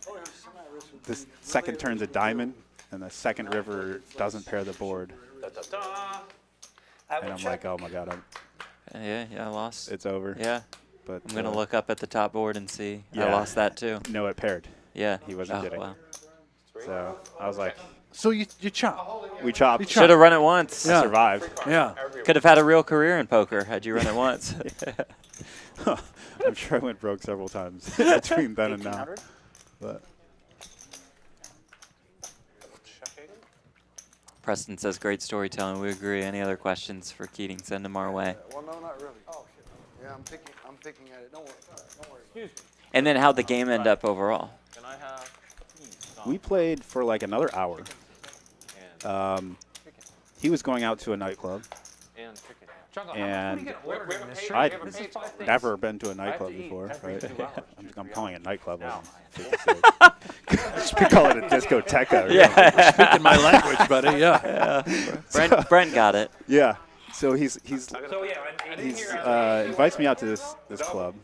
Speaker 14: the second turn's a diamond, and the second river doesn't pair the board. And I'm like, oh my god,
Speaker 2: Yeah. I lost.
Speaker 14: it's over.
Speaker 2: Yeah.
Speaker 14: But
Speaker 2: I'm gonna look up at the top board and see. I
Speaker 14: yeah.
Speaker 2: lost that too.
Speaker 14: No, it paired.
Speaker 2: Yeah.
Speaker 14: He wasn't
Speaker 2: Oh,
Speaker 14: kidding.
Speaker 2: wow.
Speaker 14: So I was like,
Speaker 4: So you chop.
Speaker 14: we chopped.
Speaker 2: Should have run it once.
Speaker 14: I survived.
Speaker 4: Yeah.
Speaker 2: Could have had a real career in poker had you run it once.
Speaker 14: I'm sure I went broke several times between then and now. But
Speaker 2: Preston says great storytelling. We agree. Any other questions for Keating? Send them our way.
Speaker 9: Well, no, not really. Yeah, I'm picking at it. Don't worry.
Speaker 2: And then how'd the game end up overall?
Speaker 14: we played for like another hour. He was going out to a nightclub. And I'd never been to a nightclub before, right? I'm calling it nightclub. Just call it a discoteca.
Speaker 2: Yeah.
Speaker 4: Speaking my language, buddy. Yeah.
Speaker 2: Brent got it.
Speaker 14: Yeah. So he invites me out to this club.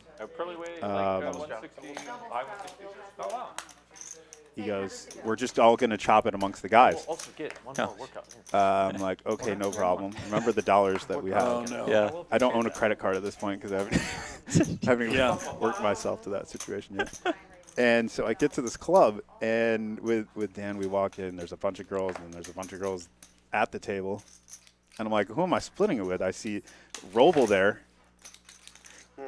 Speaker 14: He goes, "We're just all gonna chop it amongst the guys."
Speaker 12: Also get one more workout.
Speaker 14: I'm like, okay, no problem. Remember the dollars that we have.
Speaker 4: Oh, no.
Speaker 2: Yeah.
Speaker 14: I don't own a credit card at this point because I haven't even worked myself to that situation yet. And so I get to this club, and with Dan, we walk in. There's a bunch of girls, and there's a bunch of girls at the table. And I'm like, who am I splitting it with? I see Roble there,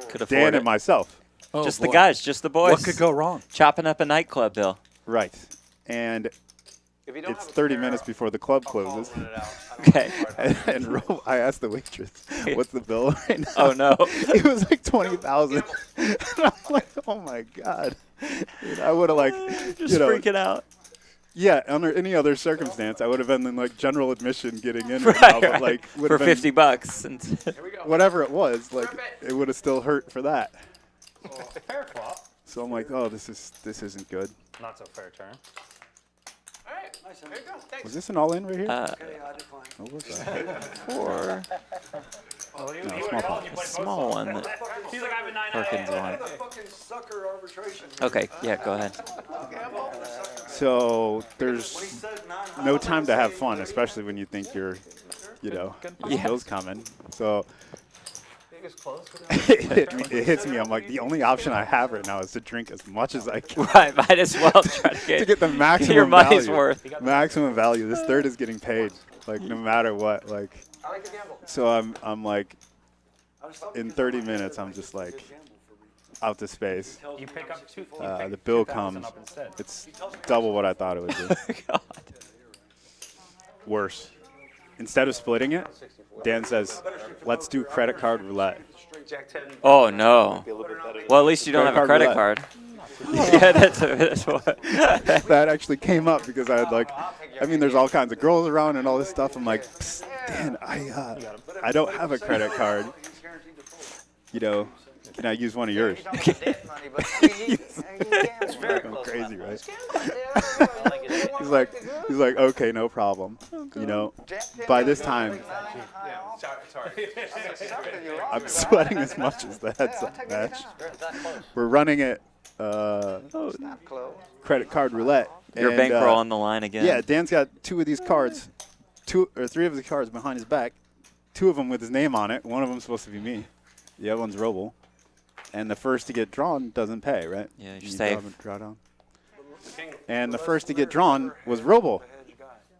Speaker 2: Could afford
Speaker 14: Dan
Speaker 2: it.
Speaker 14: and myself.
Speaker 4: Oh,
Speaker 2: Just
Speaker 4: boy.
Speaker 2: the guys, just the boys.
Speaker 4: What could go wrong?
Speaker 2: Chopping up a nightclub bill.
Speaker 14: Right. And it's 30 minutes before the club closes.
Speaker 2: Okay.
Speaker 14: And I asked the waitress, what's the bill right now?
Speaker 2: Oh, no.
Speaker 14: It was like 20,000. And I'm like, oh, my God. Dude, I would have, like,
Speaker 2: Just freaking out.
Speaker 14: Yeah, under any other circumstance, I would have been in, like, general admission getting in right now. But, like,
Speaker 2: for $50. And
Speaker 14: whatever it was, like, it would have still hurt for that.
Speaker 6: Fair flop.
Speaker 14: So I'm like, oh, this isn't good.
Speaker 6: Not so fair turn.
Speaker 7: All right, there you go. Thanks.
Speaker 14: Was this an all-in right here?
Speaker 9: Okay, I decline.
Speaker 14: What was that?
Speaker 2: Four. Small one that
Speaker 6: He's like, I have a 9.
Speaker 2: Perkins won.
Speaker 9: Fucking sucker arbitration.
Speaker 2: Okay, yeah, go ahead.
Speaker 14: So there's no time to have fun, especially when you think you're, your skill's coming. So it hits me. I'm like, the only option I have right now is to drink as much as I can.
Speaker 2: Right, might as well try to
Speaker 14: get the maximum
Speaker 2: your money's
Speaker 14: value.
Speaker 2: worth.
Speaker 14: Maximum value. This third is getting paid, like no matter what. Like, so I'm like, in 30 minutes, I'm just like out to space.
Speaker 6: You pick up two.
Speaker 14: The bill comes. It's double what I thought it would be.
Speaker 2: God.
Speaker 14: Worse. Instead of splitting it, Dan says, let's do credit card roulette.
Speaker 2: Oh, no. Well, at least you don't have a credit card. Yeah, that's what.
Speaker 14: That actually came up because I had there's all kinds of girls around and all this stuff. I'm like, Dan, I don't have a credit card. Can I use one of yours? It's fucking crazy, right? He's like, okay, no problem. By this time, I'm sweating as much as the heads up match. We're running it credit card roulette.
Speaker 2: Your bankroll on the line again.
Speaker 14: Yeah, Dan's got 2 of these cards, 2 or 3 of the cards behind his back, 2 of them with his name on it. One of them's supposed to be me. The other one's Roble. And the first to get drawn doesn't pay, right?
Speaker 2: Yeah, you're safe.
Speaker 14: Draw down. And the first to get drawn was Roble.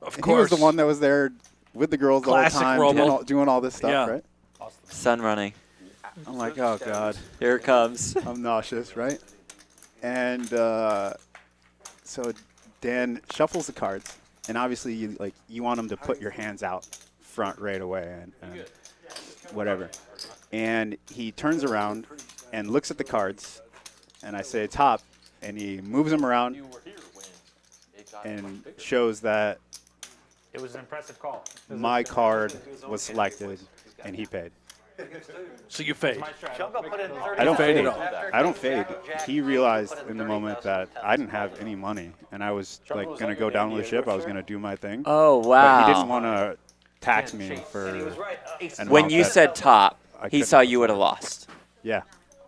Speaker 4: Of
Speaker 14: and
Speaker 4: course.
Speaker 14: He was the one that was there with the girls
Speaker 4: Classic
Speaker 14: the whole time, doing all this stuff, right?
Speaker 2: Sun running.
Speaker 14: I'm like, oh, God.
Speaker 2: Here it comes.
Speaker 14: I'm nauseous, right? And so Dan shuffles the cards. And obviously, you want him to put your hands out front right away and whatever. And he turns around and looks at the cards, and I say top, and he moves them around and shows that
Speaker 6: It was an impressive call.
Speaker 14: my card was selected, and he paid.
Speaker 4: So you fade.
Speaker 14: I don't fade at all. I don't fade. He realized in the moment that I didn't have any money, and I was going to go down with the ship. I was going to do my thing.
Speaker 2: Oh, wow.
Speaker 14: But he didn't want to tax me for an
Speaker 2: When
Speaker 14: amount
Speaker 2: you
Speaker 14: that
Speaker 2: said top, he
Speaker 14: couldn't
Speaker 2: saw you would have lost.
Speaker 14: Yeah.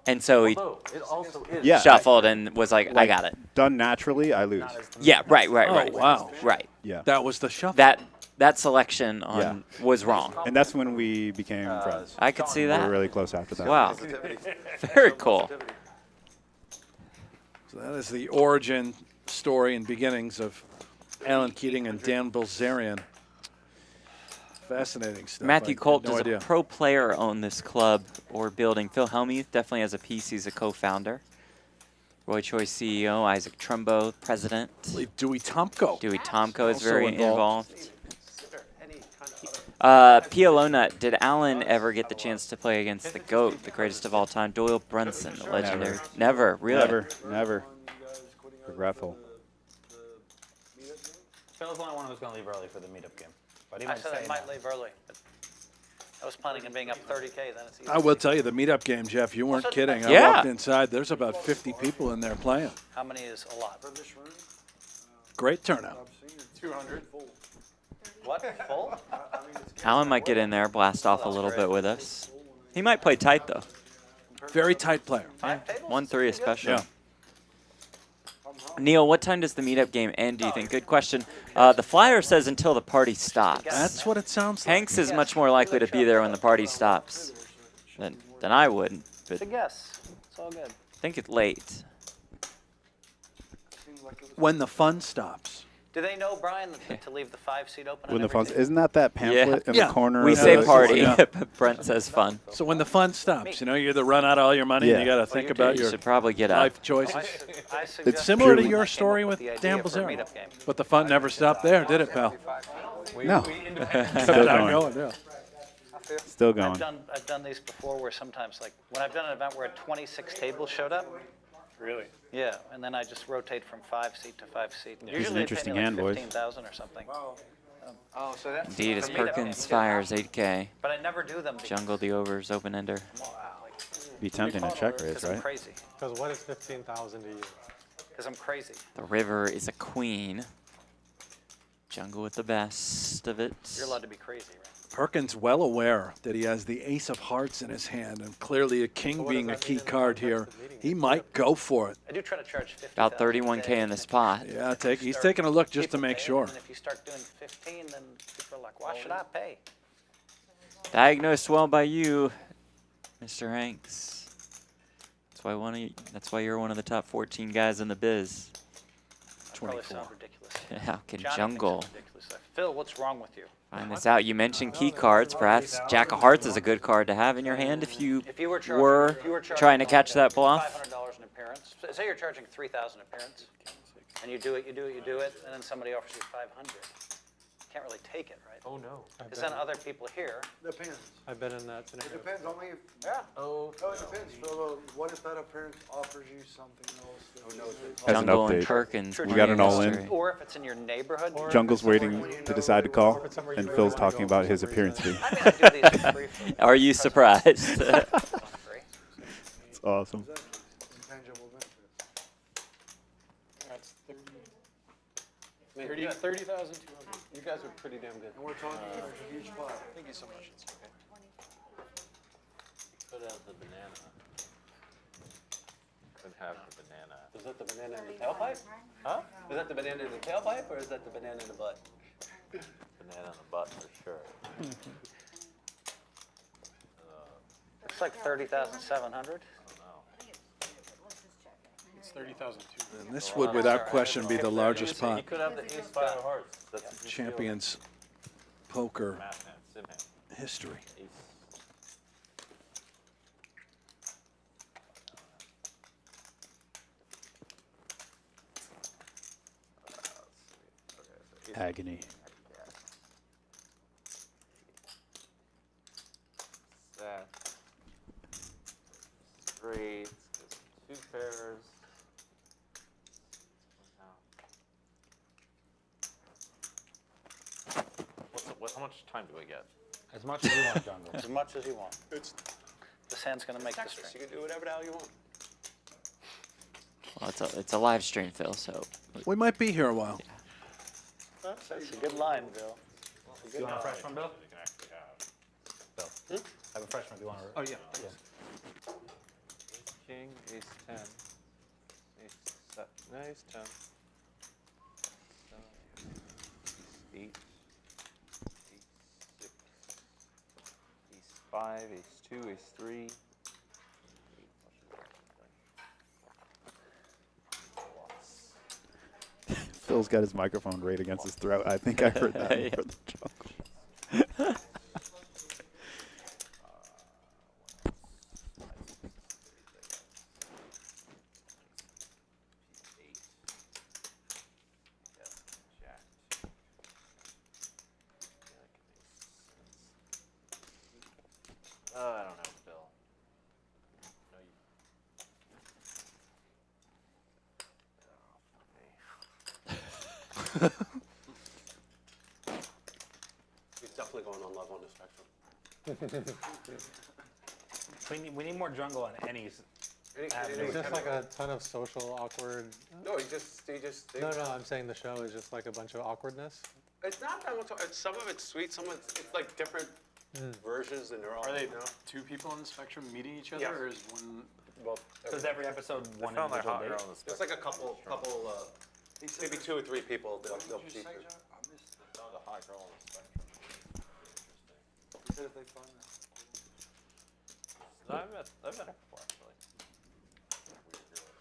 Speaker 2: And so he
Speaker 14: Yeah,
Speaker 2: shuffled and was like, I got it.
Speaker 14: Done naturally, I lose.
Speaker 2: Yeah, right.
Speaker 4: Oh, wow.
Speaker 2: Right.
Speaker 14: Yeah.
Speaker 4: That was the shuffle.
Speaker 2: That selection was wrong.
Speaker 14: And that's when we became friends.
Speaker 2: I could see
Speaker 14: We
Speaker 2: that.
Speaker 14: were really close after that.
Speaker 2: Wow. Very cool.
Speaker 4: So that is the origin story and beginnings of Alan Keating and Dan Bilzerian. Fascinating stuff.
Speaker 2: Matthew Colt,
Speaker 4: no
Speaker 2: does
Speaker 4: idea.
Speaker 2: a pro player own this club or building? Phil Hellmuth definitely has a piece. He's a co-founder. Roy Choi, CEO. Isaac Trumbo, president.
Speaker 4: I believe Dewey Tomko.
Speaker 2: Dewey Tomko is
Speaker 4: Also
Speaker 2: very
Speaker 4: involved.
Speaker 2: Pialona, did Alan ever get the chance to play against the GOAT, the greatest of all time, Doyle Brunson, the legendary? Never, really?
Speaker 14: Never. Regretful.
Speaker 6: Phil's the only one who was going to leave early for the meetup game. But he
Speaker 3: I
Speaker 6: might
Speaker 3: said
Speaker 6: say
Speaker 3: I might
Speaker 6: no.
Speaker 3: leave early. But I was planning on being up 30K. Then it's easy.
Speaker 4: I will tell you, the meetup game, Jeff, you weren't kidding. I
Speaker 2: Yeah.
Speaker 4: walked inside. There's about 50 people in there playing.
Speaker 3: How many is a lot?
Speaker 4: Great turnout.
Speaker 7: 200.
Speaker 3: What? Full?
Speaker 2: Alan might get in there, blast off a little bit with us. He might play tight, though.
Speaker 4: Very tight player.
Speaker 2: 1-3 especially.
Speaker 4: Yeah.
Speaker 2: Neil, what time does the meetup game end, do you think? Good question. The flyer says until the party stops.
Speaker 4: That's what it sounds like.
Speaker 2: Hanks is much more likely to be there when the party stops than I would. But
Speaker 3: It's a guess. It's all good.
Speaker 2: I think it's late.
Speaker 4: When the fun stops.
Speaker 3: Do they know, Brian, that to leave the 5-seat open?
Speaker 14: When
Speaker 3: and
Speaker 14: the fun,
Speaker 3: everything?
Speaker 14: isn't that pamphlet in
Speaker 4: Yeah.
Speaker 14: the corner?
Speaker 2: We
Speaker 14: of
Speaker 2: say
Speaker 14: the
Speaker 2: party,
Speaker 4: Yeah.
Speaker 2: but Brent says fun.
Speaker 4: So when the fun stops, you either run out all your money and you got to think about
Speaker 2: You
Speaker 4: your
Speaker 2: should probably get up.
Speaker 4: life choices.
Speaker 3: I suggest
Speaker 4: It's similar to
Speaker 3: we
Speaker 4: your
Speaker 3: came
Speaker 4: story
Speaker 3: up
Speaker 4: with
Speaker 3: the idea
Speaker 4: Dan
Speaker 3: for a
Speaker 4: Bilzerian.
Speaker 3: meetup game.
Speaker 4: But the fun never stopped there, did it, pal?
Speaker 14: No. Still going.
Speaker 4: Yeah.
Speaker 14: Still going.
Speaker 3: I've done these before where sometimes, like, when I've done an event where 26 tables showed up.
Speaker 7: Really?
Speaker 3: Yeah, and then I just rotate from 5-seat to 5-seat.
Speaker 14: an
Speaker 3: Usually they pay
Speaker 14: interesting
Speaker 3: me like
Speaker 14: hand, boys.
Speaker 3: 15,000 or something.
Speaker 8: Oh, so that's
Speaker 2: Indeed, as
Speaker 3: For meetup
Speaker 2: Perkins
Speaker 3: games.
Speaker 2: fires 8K.
Speaker 3: But I never do them because
Speaker 2: Jungle the overs, open ender.
Speaker 14: Be tempting to check raise,
Speaker 3: I'm
Speaker 14: right?
Speaker 3: crazy.
Speaker 5: Because what is 15,000 to you?
Speaker 3: Because I'm crazy.
Speaker 2: The river is a queen. Jungle with the best of it.
Speaker 3: You're allowed to be crazy, right?
Speaker 4: Perkins well aware that he has the ace of hearts in his hand, and clearly a king being a key card here. He might go for it.
Speaker 11: I do try to charge 50.
Speaker 2: About 31K in the spot.
Speaker 4: Yeah, he's taking a look just to make sure.
Speaker 11: And if you start doing 15, then people are like, why should I pay?
Speaker 2: Diagnosed well by you, Mr. Hanks. That's why you're one of the top 14 guys in the biz.
Speaker 11: Probably sound ridiculous.
Speaker 2: How can
Speaker 11: Johnny
Speaker 2: Jungle
Speaker 11: thinks I'm ridiculous. Phil, what's wrong with you?
Speaker 2: find this out? You mentioned key cards. Perhaps Jack of Hearts is a good card to have in your hand if you were trying to catch that bluff.
Speaker 11: $500 an appearance. Say you're charging 3,000 appearance, and you do it, and then somebody offers you 500. You can't really take it, right?
Speaker 12: Oh no.
Speaker 11: Because then other people here.
Speaker 9: Depends.
Speaker 5: I've been in that scenario.
Speaker 9: It depends only if.
Speaker 11: Yeah.
Speaker 9: Oh, it depends, Phil. What if that appearance offers you something else?
Speaker 14: As an
Speaker 2: Jungle and
Speaker 14: update,
Speaker 2: Perkins.
Speaker 14: we got an all-in.
Speaker 11: Or if it's in your neighborhood.
Speaker 14: Jungle's waiting to decide to call, and Phil's talking about his appearance fee.
Speaker 11: I do these for free.
Speaker 2: Are you surprised?
Speaker 14: It's awesome.
Speaker 9: Intangible benefits.
Speaker 5: That's
Speaker 7: 30,200.
Speaker 5: 30,200.
Speaker 7: You guys are pretty damn good.
Speaker 9: And we're talking a huge pot.
Speaker 5: Thank you so much. It's okay.
Speaker 12: Could have the banana. Could have the banana.
Speaker 7: Is that the banana in the tailpipe? Huh? Is that the banana in the tailpipe, or is that the banana in the butt?
Speaker 12: Banana in the butt for sure.
Speaker 11: It's like 30,700.
Speaker 5: It's 30,200.
Speaker 4: And this would, without question, be the largest
Speaker 12: He
Speaker 4: pot.
Speaker 12: could have the ace five of hearts. That's
Speaker 4: Champions poker
Speaker 12: Math hand, sim hand.
Speaker 4: history.
Speaker 12: Ace.
Speaker 14: Agony.
Speaker 12: That. Straight. Two pairs. How much time do I get?
Speaker 6: As much as you want, Jungle.
Speaker 11: As much as you want. This hand's going to make the string.
Speaker 7: You can do whatever the hell you want.
Speaker 2: Well, it's a live stream, Phil. So
Speaker 4: We might be here a while.
Speaker 11: That's a good line, Bill.
Speaker 6: You want a fresh one, Bill? Bill. Have a fresh one if you want.
Speaker 5: Oh, yeah.
Speaker 12: Ace king, ace 10. Ace 7. No, ace 10. 8. Ace 6. Ace 5. Ace 2. Ace 3.
Speaker 14: Phil's got his microphone right against his throat. I think I heard that for the Jungle.
Speaker 12: I don't know, Bill. No,
Speaker 7: He's definitely going on love on the spectrum.
Speaker 6: We need more Jungle on Any's.
Speaker 5: It's just like a ton of social awkward.
Speaker 7: No, he just.
Speaker 5: No, I'm saying the show is just like a bunch of awkwardness.
Speaker 7: It's not that much. Some of it's sweet. Some of it's like different versions, and they're all.
Speaker 5: Are they
Speaker 7: you know?
Speaker 5: two people on the spectrum meeting each other,
Speaker 7: Yeah.
Speaker 5: or is one?
Speaker 7: Well,
Speaker 6: Does every episode one
Speaker 12: found that
Speaker 6: individual
Speaker 12: hot
Speaker 6: date?
Speaker 12: girl on the
Speaker 7: There's like a couple, maybe 2 or 3 people they'll keep it.
Speaker 12: Found a hot girl on the spectrum.
Speaker 9: He said if they find that.
Speaker 12: I've met her before, actually.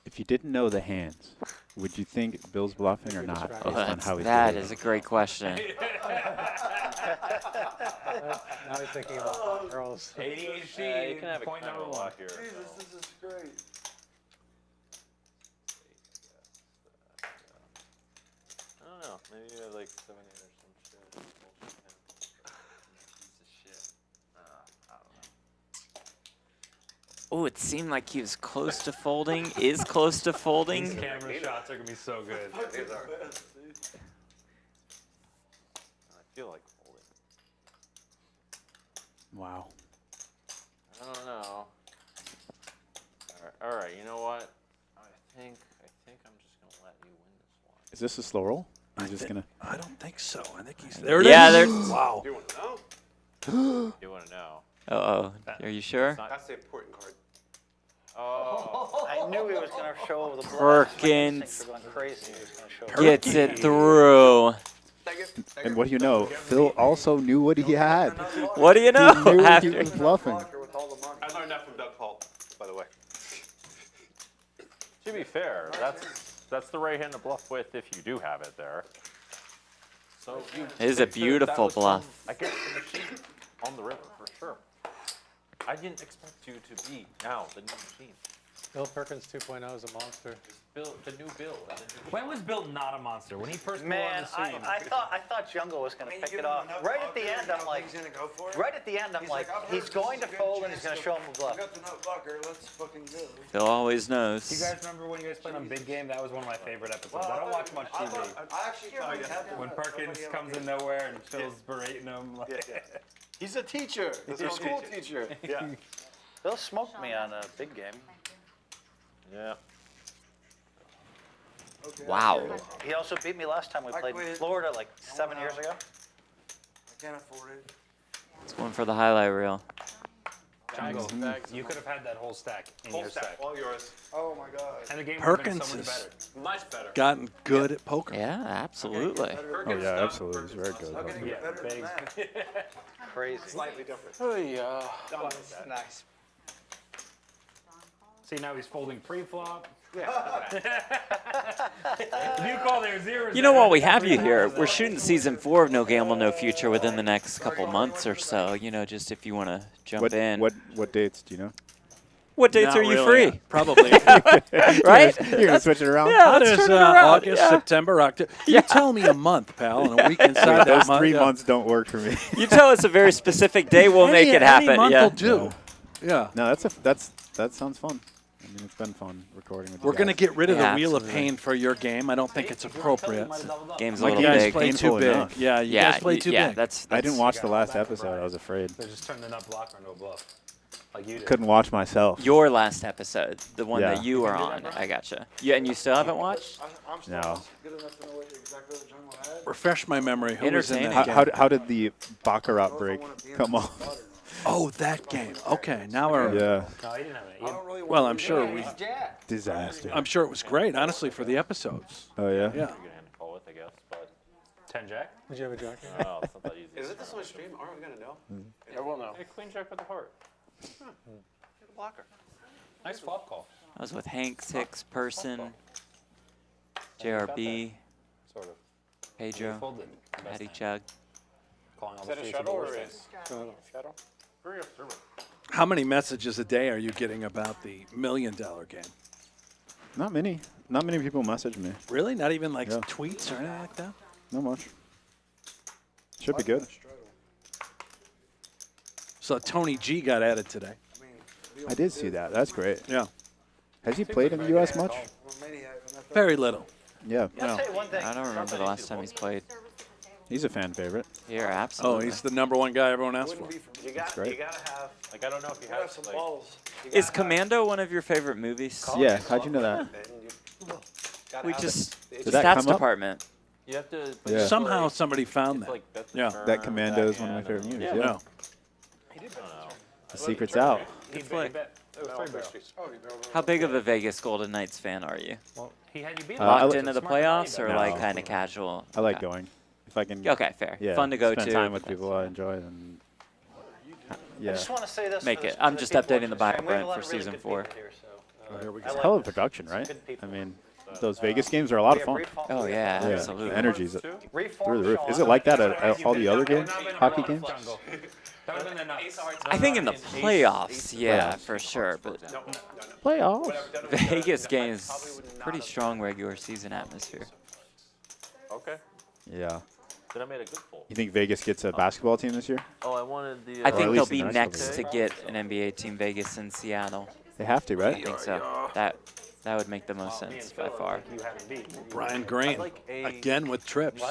Speaker 14: If you didn't know the hands, would you think Bill's bluffing or not, based on how he's
Speaker 2: that
Speaker 14: behaving?
Speaker 2: is a great question.
Speaker 5: Now he's thinking about hot girls.
Speaker 6: ADHD.
Speaker 12: You can have
Speaker 6: point
Speaker 12: a
Speaker 6: number
Speaker 12: camera
Speaker 6: one.
Speaker 12: lock here.
Speaker 9: Jesus, this is great.
Speaker 12: I don't know. Maybe you have like 7, 8 or some shit. Bullshit hand. Piece of shit. I don't know.
Speaker 2: Oh, it seemed like he was close to folding. Is close to
Speaker 6: These
Speaker 2: folding.
Speaker 6: camera shots are gonna be so good.
Speaker 7: These are.
Speaker 12: I feel like folding.
Speaker 14: Wow.
Speaker 12: I don't know. All right. You know what? I think I'm just gonna let you win this one.
Speaker 14: Is this a slow roll? I'm just gonna.
Speaker 4: I don't think so. I think he's there. It
Speaker 2: Yeah,
Speaker 4: is.
Speaker 2: there's.
Speaker 4: Wow.
Speaker 7: Do you want to know?
Speaker 12: You want to know?
Speaker 2: Uh-oh. Are you sure?
Speaker 7: That's the important card.
Speaker 12: Oh.
Speaker 11: I knew he was going to show the bluff.
Speaker 2: Perkins
Speaker 11: Going crazy. He was going to show
Speaker 2: gets it through.
Speaker 14: And what do you know? Phil also knew what he had.
Speaker 2: What do you know?
Speaker 14: He knew he
Speaker 2: After
Speaker 14: was bluffing.
Speaker 7: I learned that from Doug Holt, by the way.
Speaker 12: To be fair, that's the right hand to bluff with if you do have it there. So you
Speaker 2: It is a
Speaker 12: think that
Speaker 2: beautiful
Speaker 12: was from,
Speaker 2: bluff.
Speaker 12: I guess the machine on the river for sure. I didn't expect you to be now the new machine.
Speaker 5: Bill Perkins 2.0 is a monster.
Speaker 12: Bill, the new Bill. And the new
Speaker 6: When was Bill not a monster? When he first blew on
Speaker 11: Man,
Speaker 6: the scene.
Speaker 11: I thought Jungle was going to pick it off. Right at the end, I'm like, he's going to fold and he's going to show him a bluff.
Speaker 9: Got the nut blocker. Let's fucking go.
Speaker 2: Phil always knows.
Speaker 6: Do you guys remember when you guys played on Big Game? That was one of my favorite episodes. I don't watch much TV.
Speaker 9: I actually thought he had
Speaker 6: When Perkins comes in nowhere and Phil's berating him. Like,
Speaker 9: He's a teacher. He's a school teacher.
Speaker 7: Yeah.
Speaker 11: Bill smoked me on a Big Game.
Speaker 12: Yeah.
Speaker 9: Okay,
Speaker 2: Wow.
Speaker 11: He also beat me last time we
Speaker 9: I
Speaker 11: played
Speaker 9: quit.
Speaker 11: Florida like 7 years ago.
Speaker 9: I can't afford it.
Speaker 2: It's one for the highlight reel.
Speaker 6: Jungle, you could have had that whole stack in
Speaker 7: Whole
Speaker 6: your
Speaker 7: stack,
Speaker 6: stack.
Speaker 7: all yours.
Speaker 9: Oh my god.
Speaker 6: And the game would have been
Speaker 4: Perkins
Speaker 6: so much
Speaker 4: is
Speaker 6: better.
Speaker 7: Much better.
Speaker 4: gotten good at poker.
Speaker 2: Yeah, absolutely.
Speaker 14: Oh yeah, absolutely. He's very good.
Speaker 9: Okay,
Speaker 6: Yeah,
Speaker 9: better
Speaker 6: big.
Speaker 9: than that.
Speaker 11: Crazy.
Speaker 7: Slightly different.
Speaker 12: Oh yeah.
Speaker 8: Nice.
Speaker 6: See, now he's folding pre-flop. If you call their zeros.
Speaker 2: You know, while we have you here, we're shooting season 4 of No Gamble, No Future within the next couple months or so. You know, just if you want to jump
Speaker 14: What,
Speaker 2: in.
Speaker 14: what dates do you know?
Speaker 2: What dates
Speaker 4: Not
Speaker 2: are you
Speaker 4: really,
Speaker 2: free?
Speaker 4: Probably.
Speaker 2: Right?
Speaker 14: You're gonna switch it around.
Speaker 2: Yeah,
Speaker 4: How
Speaker 2: let's
Speaker 4: does
Speaker 2: turn it around.
Speaker 4: August,
Speaker 2: Yeah.
Speaker 4: September, October? You tell me a month, pal, and a week inside that
Speaker 14: Those
Speaker 4: month.
Speaker 14: 3
Speaker 4: yeah.
Speaker 14: months don't work for me.
Speaker 2: You tell us a very specific day, we'll make it happen.
Speaker 4: Any month
Speaker 2: Yeah.
Speaker 4: will do. Yeah.
Speaker 14: No, that sounds fun. I mean, it's been fun recording with you
Speaker 4: We're going to
Speaker 14: guys.
Speaker 4: get rid of
Speaker 2: Yeah,
Speaker 4: the Wheel of
Speaker 2: absolutely.
Speaker 4: Pain for your game. I don't think it's appropriate.
Speaker 2: Game's a
Speaker 14: My
Speaker 2: little
Speaker 4: You
Speaker 14: game
Speaker 4: guys
Speaker 2: big.
Speaker 4: play
Speaker 14: painful
Speaker 4: too big.
Speaker 14: enough.
Speaker 4: Yeah, you guys play too big.
Speaker 2: That's
Speaker 14: I didn't watch the last episode. I was afraid.
Speaker 6: They just turned the nut blocker into a bluff. Like you did.
Speaker 14: Couldn't watch myself.
Speaker 2: your last episode, the one
Speaker 14: Yeah.
Speaker 2: that you were on. I gotcha. Yeah, and you still haven't watched?
Speaker 9: I'm still
Speaker 14: No.
Speaker 9: good enough to know what exactly the Jungle had.
Speaker 4: Refresh my memory. Who was in
Speaker 2: Entertaining.
Speaker 4: that
Speaker 14: How,
Speaker 4: game?
Speaker 14: how did the Baccarat break come off?
Speaker 4: Oh, that game. Okay, now we're.
Speaker 14: Yeah,
Speaker 6: No, he didn't have it.
Speaker 9: I don't really want
Speaker 4: Well, I'm sure we.
Speaker 14: disaster.
Speaker 4: I'm sure it was great, honestly, for the episodes.
Speaker 14: Oh yeah.
Speaker 4: Yeah.
Speaker 12: You're gonna hand to call with, I guess, but
Speaker 6: 10 jack?
Speaker 5: Did you have a jack?
Speaker 12: oh, it's not that easy.
Speaker 7: Is it this on stream? Aren't we gonna know?
Speaker 6: Yeah, we'll know.
Speaker 12: Hey, queen jack with the heart.
Speaker 7: Get a blocker.
Speaker 6: Nice flop call.
Speaker 2: I was with Hank, Six, Person, JRB,
Speaker 12: Sort of.
Speaker 2: Pedro,
Speaker 6: Folded.
Speaker 2: Patty Chug.
Speaker 6: Calling all
Speaker 7: Is
Speaker 6: the
Speaker 7: that a
Speaker 6: streets
Speaker 7: shuttle
Speaker 6: with
Speaker 7: or
Speaker 6: the
Speaker 7: is?
Speaker 12: Shadow? Very observant.
Speaker 4: How many messages a day are you getting about the $1 Million game?
Speaker 14: Not many. Not many people message me.
Speaker 4: Really? Not even like
Speaker 14: Yeah.
Speaker 4: tweets or anything like that?
Speaker 14: Not much. Should be good.
Speaker 4: So Tony G got added today.
Speaker 14: I did see that. That's great.
Speaker 4: Yeah.
Speaker 14: Has he played in the U.S. much?
Speaker 4: Very little.
Speaker 14: Yeah.
Speaker 11: I'll tell you one thing.
Speaker 2: I don't remember the last time he's played.
Speaker 14: He's a fan favorite.
Speaker 2: Here,
Speaker 4: Oh,
Speaker 2: absolutely.
Speaker 4: he's the #1 guy everyone asks for.
Speaker 7: You got.
Speaker 14: great.
Speaker 7: You gotta have.
Speaker 12: Like, I don't know if you
Speaker 9: I have
Speaker 12: have
Speaker 9: some
Speaker 12: like,
Speaker 9: balls.
Speaker 2: Is Commando one of your favorite movies?
Speaker 14: Yeah. How'd you know that?
Speaker 2: We just,
Speaker 14: Did
Speaker 2: the
Speaker 14: that
Speaker 2: stats
Speaker 14: come up?
Speaker 2: department.
Speaker 12: you have to.
Speaker 14: Yeah.
Speaker 4: Somehow somebody found
Speaker 12: It's
Speaker 4: that.
Speaker 12: like that's
Speaker 4: Yeah.
Speaker 12: the
Speaker 14: That
Speaker 12: term,
Speaker 14: Commando is
Speaker 12: that
Speaker 14: one of my favorite
Speaker 12: hand,
Speaker 14: movies.
Speaker 12: and-
Speaker 14: Yeah.
Speaker 4: Yeah.
Speaker 14: The secret's out.
Speaker 6: He
Speaker 2: flick.
Speaker 6: bet. It was 3 barrel.
Speaker 2: How big of a Vegas Golden Knights fan are you?
Speaker 6: Well, he had you beat
Speaker 14: I
Speaker 2: Locked
Speaker 14: li-
Speaker 2: into the
Speaker 6: Smart money
Speaker 2: playoffs or
Speaker 6: bet.
Speaker 2: like
Speaker 14: No.
Speaker 2: kind of casual?
Speaker 14: I like
Speaker 2: Okay.
Speaker 14: going. If I can.
Speaker 2: Okay, fair.
Speaker 14: Yeah.
Speaker 2: Fun to go
Speaker 14: spend
Speaker 2: to.
Speaker 14: time with people I enjoy and.
Speaker 11: I
Speaker 14: Yeah.
Speaker 11: just want to say this.
Speaker 2: Make
Speaker 11: for
Speaker 2: it.
Speaker 11: the-
Speaker 2: I'm
Speaker 11: for
Speaker 2: just
Speaker 11: people
Speaker 2: updating the
Speaker 11: watching
Speaker 2: bio
Speaker 11: stream. We have
Speaker 2: Brent
Speaker 11: a lot
Speaker 2: for
Speaker 11: of really
Speaker 2: season
Speaker 11: good
Speaker 2: 4.
Speaker 11: people here, so,
Speaker 4: Here we
Speaker 11: I
Speaker 4: go.
Speaker 11: like
Speaker 14: Hell of a
Speaker 11: this.
Speaker 14: production, right?
Speaker 11: Good people.
Speaker 14: I mean, those Vegas games are a lot of fun.
Speaker 2: Oh yeah,
Speaker 14: Yeah.
Speaker 2: absolutely.
Speaker 14: The energy's
Speaker 11: Reform
Speaker 14: through the roof.
Speaker 11: Sean.
Speaker 14: Is it like that at all the other games? Hockey games?
Speaker 6: That would have been the nuts.
Speaker 2: I think in the playoffs, yeah, for sure. But
Speaker 14: Playoffs.
Speaker 2: Vegas games, pretty strong regular season atmosphere.
Speaker 12: Okay.
Speaker 14: Yeah.
Speaker 12: Then I made a good pull.
Speaker 14: You think Vegas gets a basketball team this year?
Speaker 12: Oh, I wanted the.
Speaker 2: I
Speaker 14: Or
Speaker 2: think
Speaker 14: at
Speaker 2: they'll
Speaker 14: least
Speaker 2: be
Speaker 14: the national
Speaker 2: next
Speaker 14: team.
Speaker 2: to get an NBA team, Vegas and Seattle.
Speaker 14: They have to,
Speaker 2: I
Speaker 14: right?
Speaker 2: think so. That would make the most sense by far.
Speaker 6: You haven't beat.
Speaker 4: Brian Green
Speaker 12: like a-
Speaker 4: again with trips.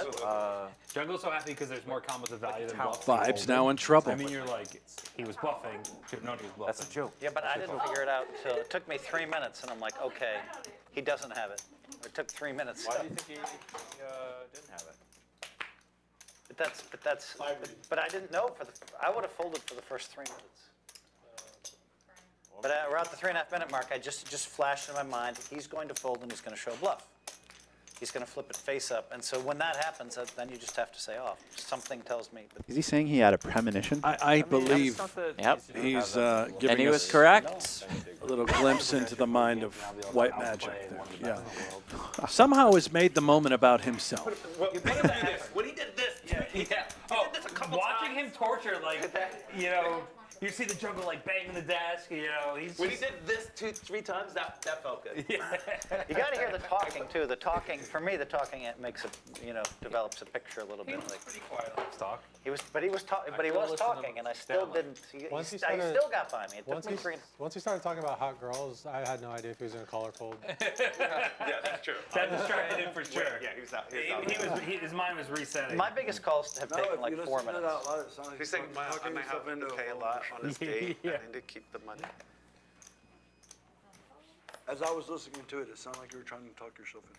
Speaker 6: Jungle's so happy because there's more combos of value than bluff.
Speaker 4: Vibes now in trouble.
Speaker 6: I mean, you're like, he was bluffing. Should have known he was bluffing.
Speaker 12: That's a joke.
Speaker 11: Yeah, but I didn't figure it out until it took me 3 minutes, and I'm like, okay, he doesn't have it. It took 3 minutes.
Speaker 12: Why do you think he didn't have it?
Speaker 11: but I didn't know I would have folded for the first 3 minutes. But we're at the 3.5 minute mark. I just flashed in my mind, he's going to fold and he's going to show bluff. He's going to flip it face up. And so when that happens, then you just have to say, oh, something tells me.
Speaker 14: Is he saying he had a premonition?
Speaker 4: I believe
Speaker 2: Yep.
Speaker 4: he's
Speaker 2: And
Speaker 4: giving
Speaker 2: he was
Speaker 4: us
Speaker 2: correct.
Speaker 4: a little glimpse into the mind of white magic there. Yeah. Somehow has made the moment about himself.
Speaker 7: When he did this,
Speaker 6: Oh, watching him torture, like, you know, you see the jungle like banging the desk, you know.
Speaker 7: when he did this 2-3 times, that felt good.
Speaker 11: You got to hear the talking too. The talking, for me, it makes it, develops a picture a little bit. Like,
Speaker 6: Pretty quiet on his talk.
Speaker 11: he was talking, and I still didn't. I still got by me. It took me
Speaker 5: Once he started talking about hot girls, I had no idea if he was in a color fold.
Speaker 7: Yeah, that's true.
Speaker 6: That distracted him for sure.
Speaker 7: Yeah, he was out.
Speaker 6: His mind was resetting.
Speaker 11: My biggest calls have taken like 4 minutes.
Speaker 7: He's saying, I might have to pay a lot on this date. I need to keep the money.
Speaker 9: As I was listening to it, it sounded like you were trying to talk yourself into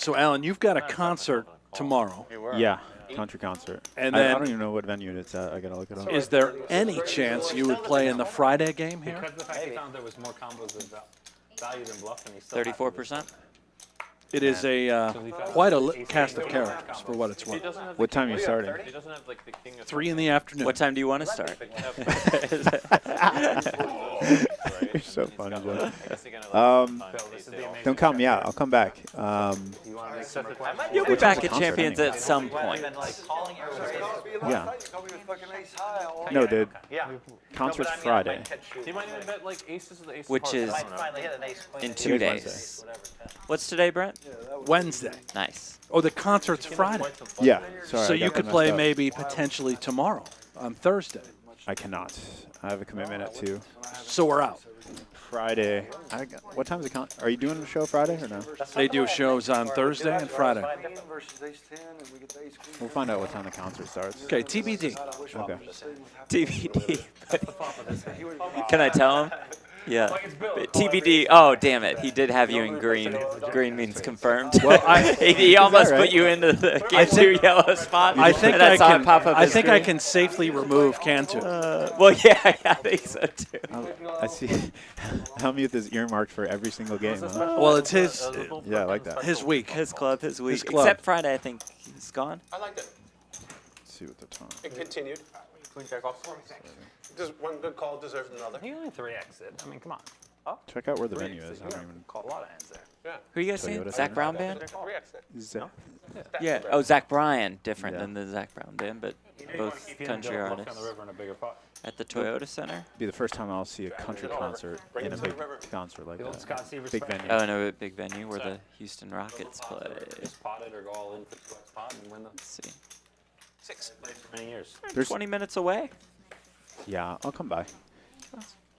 Speaker 4: So, Alan, you've got a concert tomorrow.
Speaker 14: Yeah, country concert.
Speaker 4: And
Speaker 14: I
Speaker 4: then-
Speaker 14: don't even know what venue it's at. I gotta look it up.
Speaker 4: Is there any chance you would play in the Friday game here?
Speaker 6: Because the fact he found there was more combos of value than bluff, and he still
Speaker 2: 34%.
Speaker 4: It is a quite a cast of characters for what it's worth.
Speaker 14: What time are you starting?
Speaker 12: He doesn't have like the king of
Speaker 4: 3 in the afternoon.
Speaker 2: What time do you want to start?
Speaker 14: You're so funny, Joe. Don't count me out. I'll come back.
Speaker 2: You'll be
Speaker 14: What time's
Speaker 2: back
Speaker 14: the
Speaker 2: at
Speaker 14: concert
Speaker 2: Champions
Speaker 14: anyway?
Speaker 2: at some point.
Speaker 14: Yeah. No, dude. Concert's Friday.
Speaker 12: He might even bet like aces of the ace of
Speaker 2: Which
Speaker 12: hearts.
Speaker 2: is
Speaker 12: I don't know.
Speaker 2: in 2
Speaker 14: Today's
Speaker 2: days. What's today, Brent?
Speaker 4: Wednesday.
Speaker 2: Nice.
Speaker 4: Oh, the concert's Friday.
Speaker 14: Yeah. Sorry,
Speaker 4: So
Speaker 14: I
Speaker 4: you
Speaker 14: got
Speaker 4: could
Speaker 14: that
Speaker 4: play
Speaker 14: messed up.
Speaker 4: maybe potentially tomorrow on Thursday.
Speaker 14: I cannot. I have a commitment at 2.
Speaker 4: So we're out.
Speaker 14: Friday. What time's the Are you doing the show Friday or no?
Speaker 4: They do shows on Thursday and Friday.
Speaker 14: We'll find out what time the concert starts.
Speaker 4: Okay, TBD.
Speaker 14: Okay.
Speaker 2: TBD. Can I tell him? Yeah. TBD. Oh, damn it. He did have you in green. Green means confirmed.
Speaker 4: Well,
Speaker 2: he almost
Speaker 14: right?
Speaker 2: put you into the Cantu yellow spot.
Speaker 4: I think
Speaker 2: and I saw it
Speaker 4: can.
Speaker 2: pop up
Speaker 4: I
Speaker 2: his
Speaker 4: think I
Speaker 2: screen.
Speaker 4: can safely remove Cantu.
Speaker 2: Well, yeah, I think so too.
Speaker 14: I see. Hellmuth is earmarked for every single game. Huh?
Speaker 4: Well, it's his
Speaker 14: Yeah, I like that.
Speaker 4: his week.
Speaker 2: His club, his week.
Speaker 4: club.
Speaker 2: Except Friday, I think he's gone.
Speaker 7: I liked it.
Speaker 14: Let's see what the time.
Speaker 7: It continued.
Speaker 12: Queen jack off.
Speaker 7: Just one good call deserves another.
Speaker 6: He only 3x'd it. I mean, come on.
Speaker 14: Check out where the venue is. I don't even.
Speaker 6: Called a lot of hands there.
Speaker 2: Who are you guys seeing?
Speaker 14: Toyota
Speaker 2: Zach
Speaker 14: Center.
Speaker 2: Brown band?
Speaker 14: Zach.
Speaker 2: Yeah. Oh, Zach Bryan. Different
Speaker 14: Yeah.
Speaker 2: than the Zach Brown band, but both
Speaker 6: If you
Speaker 2: country
Speaker 6: didn't go bluff
Speaker 2: artists.
Speaker 6: on the river in a bigger pot.
Speaker 2: At the Toyota Center?
Speaker 14: Be the first time I'll see a country concert in a big concert like
Speaker 6: The old
Speaker 14: that.
Speaker 6: Scott Severs
Speaker 14: Big
Speaker 6: spot.
Speaker 14: venue.
Speaker 2: Oh, no, a big venue where the Houston Rockets play.
Speaker 6: Just pot it or go all in for 2x pot and win the
Speaker 2: Let's see.
Speaker 6: 6 for many years.
Speaker 14: There's
Speaker 2: 20 minutes away.
Speaker 14: Yeah, I'll come by.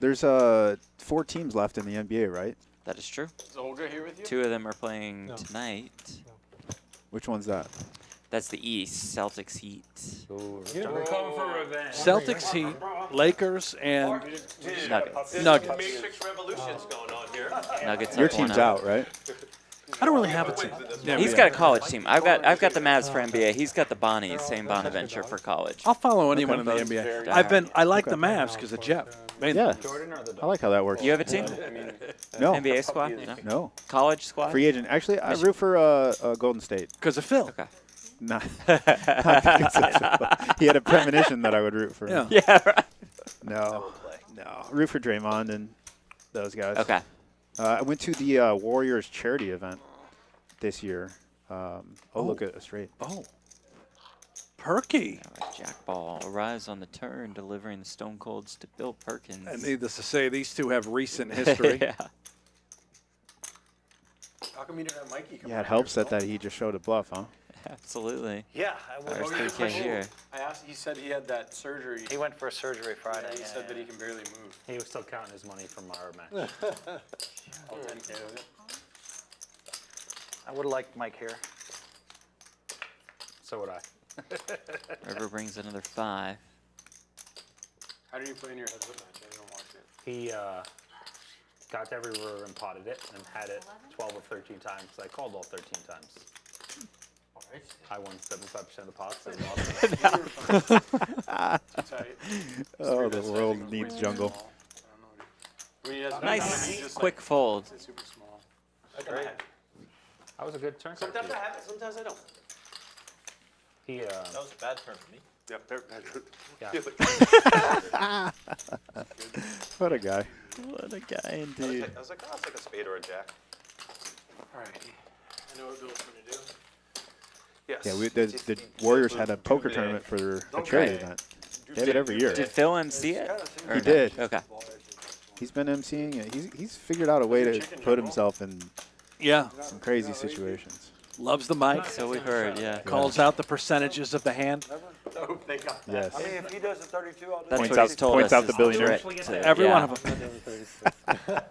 Speaker 14: There's 4 teams left in the NBA, right?
Speaker 2: That is true.
Speaker 12: Is Olga here with you?
Speaker 2: 2 of them are playing tonight.
Speaker 14: Which one's that?
Speaker 2: That's the East. Celtics Heat.
Speaker 6: We're coming for revenge.
Speaker 4: Celtics, Heat, Lakers, and
Speaker 2: Nuggets.
Speaker 4: Nuggets.
Speaker 7: Matrix revolution's going on here.
Speaker 2: Nuggets.
Speaker 14: Your
Speaker 2: up
Speaker 14: team's
Speaker 2: 1-0.
Speaker 14: out, right?
Speaker 4: I don't really have a team.
Speaker 2: He's got a college team. I've got the Mavs for NBA. He's got the Bonnies, same Bonaventure for college.
Speaker 4: I'll follow anyone in the
Speaker 2: Okay.
Speaker 4: NBA. I like the Mavs because of Jeff. Mainly.
Speaker 14: Yeah. I like how that works.
Speaker 2: You have a team?
Speaker 14: No.
Speaker 2: NBA squad? No.
Speaker 14: No.
Speaker 2: College squad?
Speaker 14: Free agent. Actually, I root for Golden State.
Speaker 4: Because of Phil.
Speaker 2: Okay.
Speaker 14: Not because of Phil. He had a premonition that I would root for him.
Speaker 4: Yeah.
Speaker 2: Yeah, right.
Speaker 14: No. Root for Draymond and those guys.
Speaker 2: Okay.
Speaker 14: I went to the Warriors charity event this year. Look at a straight.
Speaker 4: Oh. Perky.
Speaker 2: Jack Ball arrives on the turn, delivering the Stone Colds to Bill Perkins.
Speaker 4: And needless to say, these two have recent history.
Speaker 2: Yeah.
Speaker 12: How come you didn't have Mikey come
Speaker 14: Yeah, it helps that he just showed a bluff, huh?
Speaker 2: Absolutely.
Speaker 11: Yeah, I
Speaker 2: There's
Speaker 11: would.
Speaker 2: 3K here.
Speaker 12: I asked. He said he had that surgery.
Speaker 11: He went for surgery Friday.
Speaker 12: He said that he can barely move.
Speaker 6: He was still counting his money from our match.
Speaker 12: All 10K of it.
Speaker 11: I would have liked Mike here.
Speaker 6: So would I.
Speaker 2: River brings another 5.
Speaker 12: How did you play in your head with match? I didn't watch it.
Speaker 6: He got to every river and potted it and had it 12 or 13 times. I called all 13 times.
Speaker 12: Okay.
Speaker 6: I won 75% of the pots. And lost.
Speaker 14: Oh, the world needs jungle.
Speaker 2: Nice quick fold.
Speaker 6: That was a good turn.
Speaker 7: Sometimes I have it, sometimes I don't.
Speaker 6: He,
Speaker 12: That was a bad turn for me.
Speaker 7: Yep,
Speaker 14: What a guy.
Speaker 2: What a guy
Speaker 7: I
Speaker 2: indeed.
Speaker 7: was like, oh, it's like a spade or a jack.
Speaker 9: All right. I know what Bill's going to do.
Speaker 7: Yes.
Speaker 14: Yeah, the Warriors had a poker tournament for a charity event. They have it every year.
Speaker 2: Did Phil MC it? Or
Speaker 14: He
Speaker 2: no?
Speaker 14: did.
Speaker 2: Okay.
Speaker 14: He's been emceeing it. He's figured out a way to put himself in some crazy situations.
Speaker 4: Loves the mic.
Speaker 2: So we heard, yeah.
Speaker 4: Calls out the percentages of the hand.
Speaker 7: Oh, they got
Speaker 14: Yes.
Speaker 9: I mean, if he does a 32, I'll do
Speaker 2: That's
Speaker 9: it.
Speaker 2: what he's told
Speaker 14: points
Speaker 2: us
Speaker 14: out the
Speaker 2: is
Speaker 14: billionaire.
Speaker 2: trick to-
Speaker 4: Every
Speaker 2: yeah.
Speaker 4: one of them.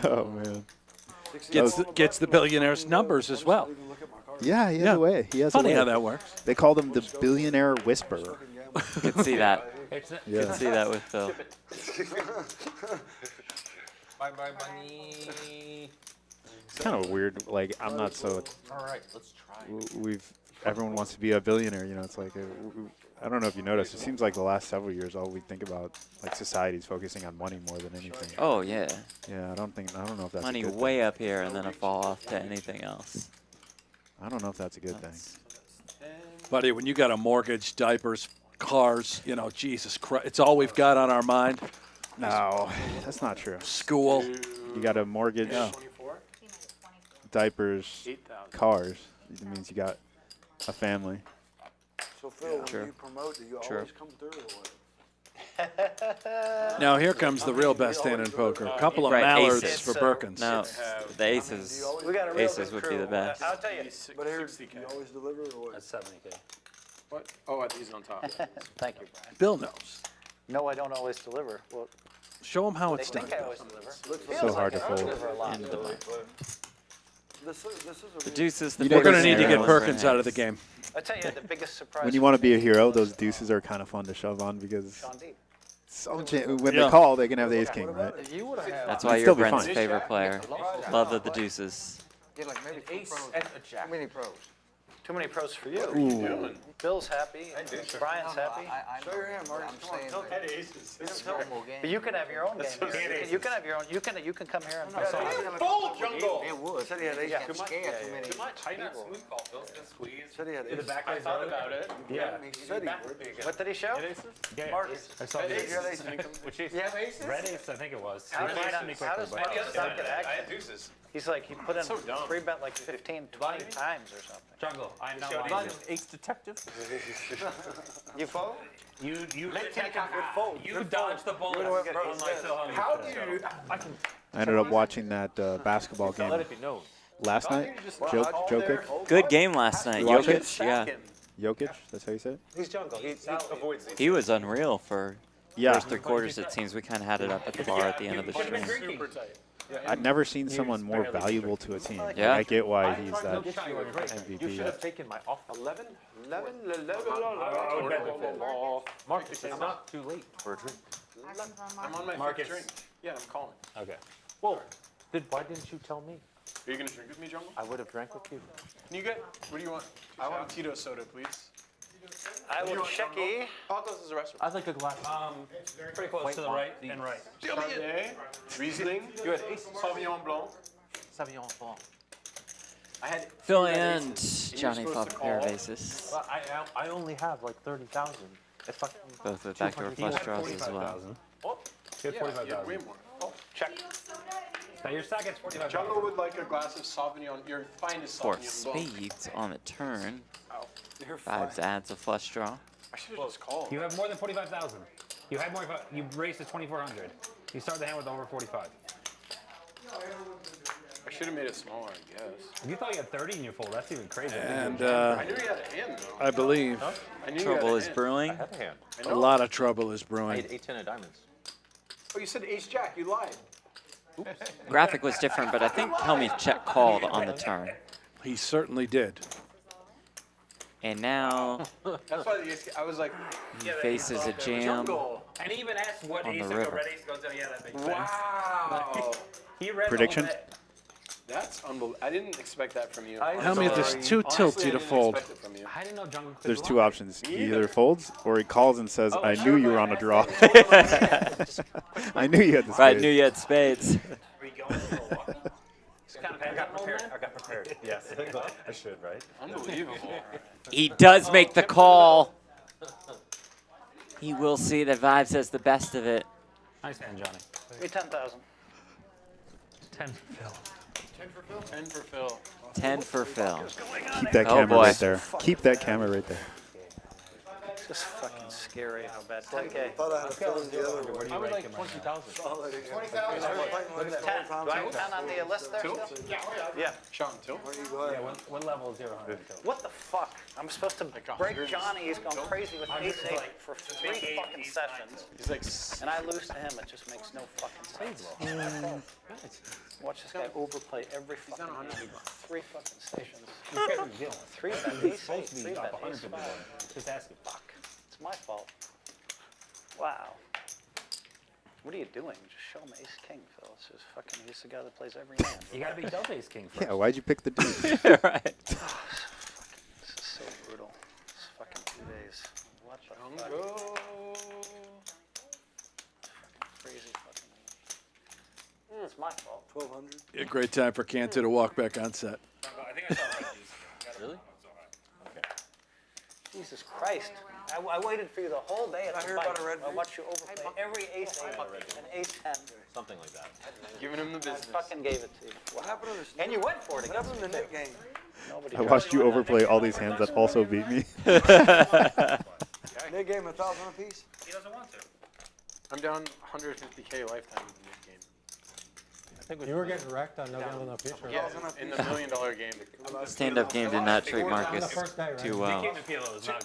Speaker 14: Oh man.
Speaker 4: Gets the billionaire's numbers as well.
Speaker 14: Yeah, he has a way. He has
Speaker 4: Funny
Speaker 14: a way.
Speaker 4: how that works.
Speaker 14: They called him the billionaire whisperer.
Speaker 2: Could see that.
Speaker 14: Yeah.
Speaker 2: Could see that with Phil.
Speaker 12: Bye bye money.
Speaker 14: It's kind of weird. Like I'm not so.
Speaker 12: All right, let's try.
Speaker 14: Everyone wants to be a billionaire. You know, it's like I don't know if you noticed. It seems like the last several years, all we think about, like society's focusing on money more than anything.
Speaker 2: Oh yeah.
Speaker 14: Yeah, I don't know if that's
Speaker 2: Money
Speaker 14: a good
Speaker 2: way
Speaker 14: thing.
Speaker 2: up here and then a fall off to anything else.
Speaker 14: I don't know if that's a good thing.
Speaker 4: Buddy, when you got a mortgage, diapers, cars, you know, Jesus Christ, it's all we've got on our mind.
Speaker 14: No, that's not true.
Speaker 4: School.
Speaker 14: You got a mortgage, diapers, cars. It means you got a family.
Speaker 9: So, Phil,
Speaker 14: Sure.
Speaker 9: when you promote, do you
Speaker 14: Sure.
Speaker 9: always come through or what?
Speaker 4: Now here comes the real best hand in poker. A couple of
Speaker 2: Right,
Speaker 4: mallards
Speaker 2: aces.
Speaker 4: for Birkins.
Speaker 2: No, the aces.
Speaker 3: We got a real
Speaker 2: Aces
Speaker 3: good
Speaker 2: would
Speaker 3: crew.
Speaker 2: be the best.
Speaker 3: I'll tell you.
Speaker 9: But here, do you always deliver or what?
Speaker 6: That's 70K.
Speaker 9: What? Oh, he's on top.
Speaker 3: Thank you, Brian.
Speaker 4: Bill knows.
Speaker 3: No, I don't always deliver. Well,
Speaker 4: Show him how
Speaker 3: they
Speaker 4: it's done.
Speaker 3: think I always deliver.
Speaker 14: So hard to
Speaker 3: I
Speaker 14: fold.
Speaker 3: deliver a lot.
Speaker 2: Into the money.
Speaker 9: This is a
Speaker 2: The deuces. The
Speaker 4: We're going to
Speaker 2: biggest
Speaker 4: need to get
Speaker 2: area was
Speaker 4: Perkins
Speaker 2: Brent
Speaker 4: out of the
Speaker 2: Hanks.
Speaker 4: game.
Speaker 3: I tell you, the biggest surprise.
Speaker 14: When you want to be a hero, those deuces are kind of fun to shove on because
Speaker 3: Shaun Deeb.
Speaker 14: when they call, they can have the ace king, right?
Speaker 2: That's why
Speaker 14: It'd
Speaker 2: you're
Speaker 14: still be
Speaker 2: Brent's
Speaker 14: fine.
Speaker 2: favorite player. Love of the deuces.
Speaker 8: Get like maybe two
Speaker 12: Ace
Speaker 8: pros.
Speaker 12: and a jack.
Speaker 8: Too many pros.
Speaker 3: Too many pros for you.
Speaker 14: Ooh.
Speaker 3: Bill's happy. Brian's happy.
Speaker 8: I
Speaker 9: Show your hand, Mark.
Speaker 8: I'm saying like, it's a normal game.
Speaker 3: But you can have your own game here. You can have your own. You can come here and
Speaker 7: Full jungle.
Speaker 8: It would.
Speaker 9: Said he had ace.
Speaker 8: Yeah, I'm scared too many.
Speaker 7: Too much.
Speaker 8: people.
Speaker 7: Smooth call. Bill's gonna squeeze.
Speaker 9: Said he had ace.
Speaker 7: I thought about it.
Speaker 6: Yeah.
Speaker 9: He said he would.
Speaker 3: What did he show?
Speaker 6: Yeah.
Speaker 9: Marcus.
Speaker 6: I saw the
Speaker 9: Did you have ace?
Speaker 6: Which ace?
Speaker 8: You have aces?
Speaker 6: Red ace, I think it was.
Speaker 3: How does
Speaker 6: He flashed
Speaker 3: he
Speaker 6: me
Speaker 3: not-
Speaker 6: quickly,
Speaker 3: how does
Speaker 6: but-
Speaker 3: Marcus not get
Speaker 7: I
Speaker 3: action?
Speaker 7: had deuces.
Speaker 3: He's like, he put in
Speaker 7: so dumb.
Speaker 3: 3-bet like 15, 20 times or something.
Speaker 6: Jungle, I'm not
Speaker 12: I'm not
Speaker 6: lying.
Speaker 12: an ace detective.
Speaker 8: You fold?
Speaker 6: You
Speaker 7: Good
Speaker 6: dodged the bullet. Unlike Phil Hellmuth.
Speaker 12: How do you? I can
Speaker 14: I ended up watching that basketball game
Speaker 12: let it be known.
Speaker 14: last night. Jokic.
Speaker 2: Good game last night.
Speaker 14: You watch it?
Speaker 2: Jokic, yeah.
Speaker 14: Jokic, that's how you say it?
Speaker 7: He's jungle. He avoids these.
Speaker 2: He was unreal for
Speaker 14: Yeah.
Speaker 2: first 3 quarters. It seems we kind of had it up at the bar at the end of the stream.
Speaker 7: Super tight.
Speaker 14: I've never seen someone more valuable to a team. Like,
Speaker 2: Yeah.
Speaker 14: I get why he's that
Speaker 12: You
Speaker 14: MVP.
Speaker 12: should have taken my off 11.
Speaker 6: I
Speaker 12: Marcus, it's not too late for a drink.
Speaker 7: I'm on my
Speaker 6: Marcus.
Speaker 7: fifth drink. Yeah, I'm calling.
Speaker 6: Okay.
Speaker 12: Whoa. Why didn't you tell me?
Speaker 7: Are you gonna drink with me, Jungle?
Speaker 12: I would have drank with you.
Speaker 7: Can you get? What do you want? I want Tito soda, please.
Speaker 3: I will check E.
Speaker 7: Patos is a restaurant.
Speaker 12: I'd like a glass.
Speaker 6: Pretty close to the right and right.
Speaker 7: Chardonnay, Riesling,
Speaker 12: You had ace.
Speaker 7: Sauvignon Blanc.
Speaker 12: Sauvignon Blanc.
Speaker 7: I had.
Speaker 2: Phil
Speaker 7: three red
Speaker 2: and
Speaker 7: aces.
Speaker 2: Johnny
Speaker 7: You're
Speaker 2: fell
Speaker 7: supposed to
Speaker 2: pair of
Speaker 7: call.
Speaker 2: aces.
Speaker 12: Well, I only have like 30,000. If I can,
Speaker 2: Both with backdoor
Speaker 12: 200
Speaker 2: flush draws as well.
Speaker 6: 45,000.
Speaker 7: Oh,
Speaker 6: You had
Speaker 7: yeah, you had way
Speaker 6: 45,000.
Speaker 7: more. Oh, check.
Speaker 6: Now your stack gets 45,000.
Speaker 7: Jungle would like a glass of Sauvignon, your finest
Speaker 2: Four
Speaker 7: Sauvignon Blanc.
Speaker 2: spades on the turn.
Speaker 7: Ow. You're
Speaker 2: Vibes adds a flush draw.
Speaker 7: I should have just called.
Speaker 6: You have more than 45,000. You had more. You raised to 2,400. You start the hand with over 45.
Speaker 7: I should have made it smaller, I guess.
Speaker 6: You thought you had 30 in your fold. That's even crazy.
Speaker 4: And
Speaker 7: I knew you had a hand, though.
Speaker 4: I believe
Speaker 7: I knew you
Speaker 2: Trouble
Speaker 7: had a
Speaker 2: is
Speaker 7: hand.
Speaker 2: brewing.
Speaker 12: I had a hand.
Speaker 4: a lot of trouble is
Speaker 12: I
Speaker 4: brewing.
Speaker 12: had 8-10 of diamonds.
Speaker 7: Oh, you said ace jack. You lied.
Speaker 2: Graphic was different, but I think Hellmuth check called on the turn.
Speaker 4: He certainly did.
Speaker 2: And now
Speaker 7: That's why the ace. I was like,
Speaker 2: he faces a jam.
Speaker 6: And he even asked what
Speaker 2: On
Speaker 6: ace
Speaker 2: the
Speaker 6: of
Speaker 2: river.
Speaker 6: red ace goes. Oh yeah, that makes sense.
Speaker 7: wow.
Speaker 6: He read
Speaker 14: Prediction?
Speaker 6: The whole bet.
Speaker 5: That's unbelievable. I didn't expect that from you.
Speaker 4: Hellmuth is too tilty to fold.
Speaker 6: I didn't know Jungle could
Speaker 14: There's
Speaker 6: do
Speaker 14: two
Speaker 6: that.
Speaker 14: options. He either folds or he calls and says, I knew you were on a draw. I knew you had the spades.
Speaker 2: Right, knew you had spades.
Speaker 7: I got prepared. Yes. I should, right?
Speaker 5: Unbelievable.
Speaker 2: He does make the call. He will see that Vibes has the best of it.
Speaker 6: Nice hand, Johnny.
Speaker 11: Give me 10,000.
Speaker 6: 10 for Phil.
Speaker 5: 10 for Phil.
Speaker 2: 10 for Phil.
Speaker 14: Keep that
Speaker 2: Oh,
Speaker 14: camera
Speaker 2: boy.
Speaker 14: right there. Keep that camera right there.
Speaker 11: It's just fucking scary how bad. 10K.
Speaker 9: Thought I had a feeling the other way.
Speaker 1: I would like 20,000.
Speaker 11: 10. Do I go 10 on the list there still? Yeah.
Speaker 5: Sean, two.
Speaker 6: Yeah, what level is 0 100?
Speaker 11: What the fuck? I'm supposed to break Johnny. He's gone crazy with ace-8 for 3 fucking sessions.
Speaker 5: He's like,
Speaker 11: And I lose to him. It just makes no fucking sense. Watch this guy overplay every fucking hand. 3 fucking stations. 3 bet ace-8. 3 bet ace-5.
Speaker 6: Just ask him.
Speaker 11: Fuck. It's my fault. Wow. What are you doing? Just show him ace-king, Phil. It's just fucking, he's the guy that plays every hand.
Speaker 6: You gotta be double ace king first.
Speaker 14: Yeah, why'd you pick the dude?
Speaker 2: Right.
Speaker 11: This is so brutal. It's fucking 2 days. What the fuck? Crazy fucking. It's my fault.
Speaker 9: 1,200.
Speaker 4: A great time for Cantor to walk back on set.
Speaker 12: I think I saw it. Really?
Speaker 11: Jesus Christ. I waited for you the whole day at
Speaker 9: I
Speaker 11: the
Speaker 9: heard
Speaker 11: bike.
Speaker 9: about a red
Speaker 11: I watched you overplay every ace-8 and ace-10.
Speaker 1: Something like that.
Speaker 5: giving him the
Speaker 11: I
Speaker 5: business.
Speaker 11: fucking gave it to you.
Speaker 9: What happened to this?
Speaker 11: And you went for it
Speaker 9: What
Speaker 11: against
Speaker 9: happened to
Speaker 11: me,
Speaker 9: the Nick game?
Speaker 11: Nobody
Speaker 14: I watched you overplay all these hands that also beat me.
Speaker 9: Nick game 1,000 apiece?
Speaker 12: He doesn't want to.
Speaker 5: I'm down 150K lifetime in this game. You were getting wrecked on No Gamble No Future.
Speaker 9: Yeah,
Speaker 5: In the $1 million game.
Speaker 2: Stand-up game did not treat Marcus too well.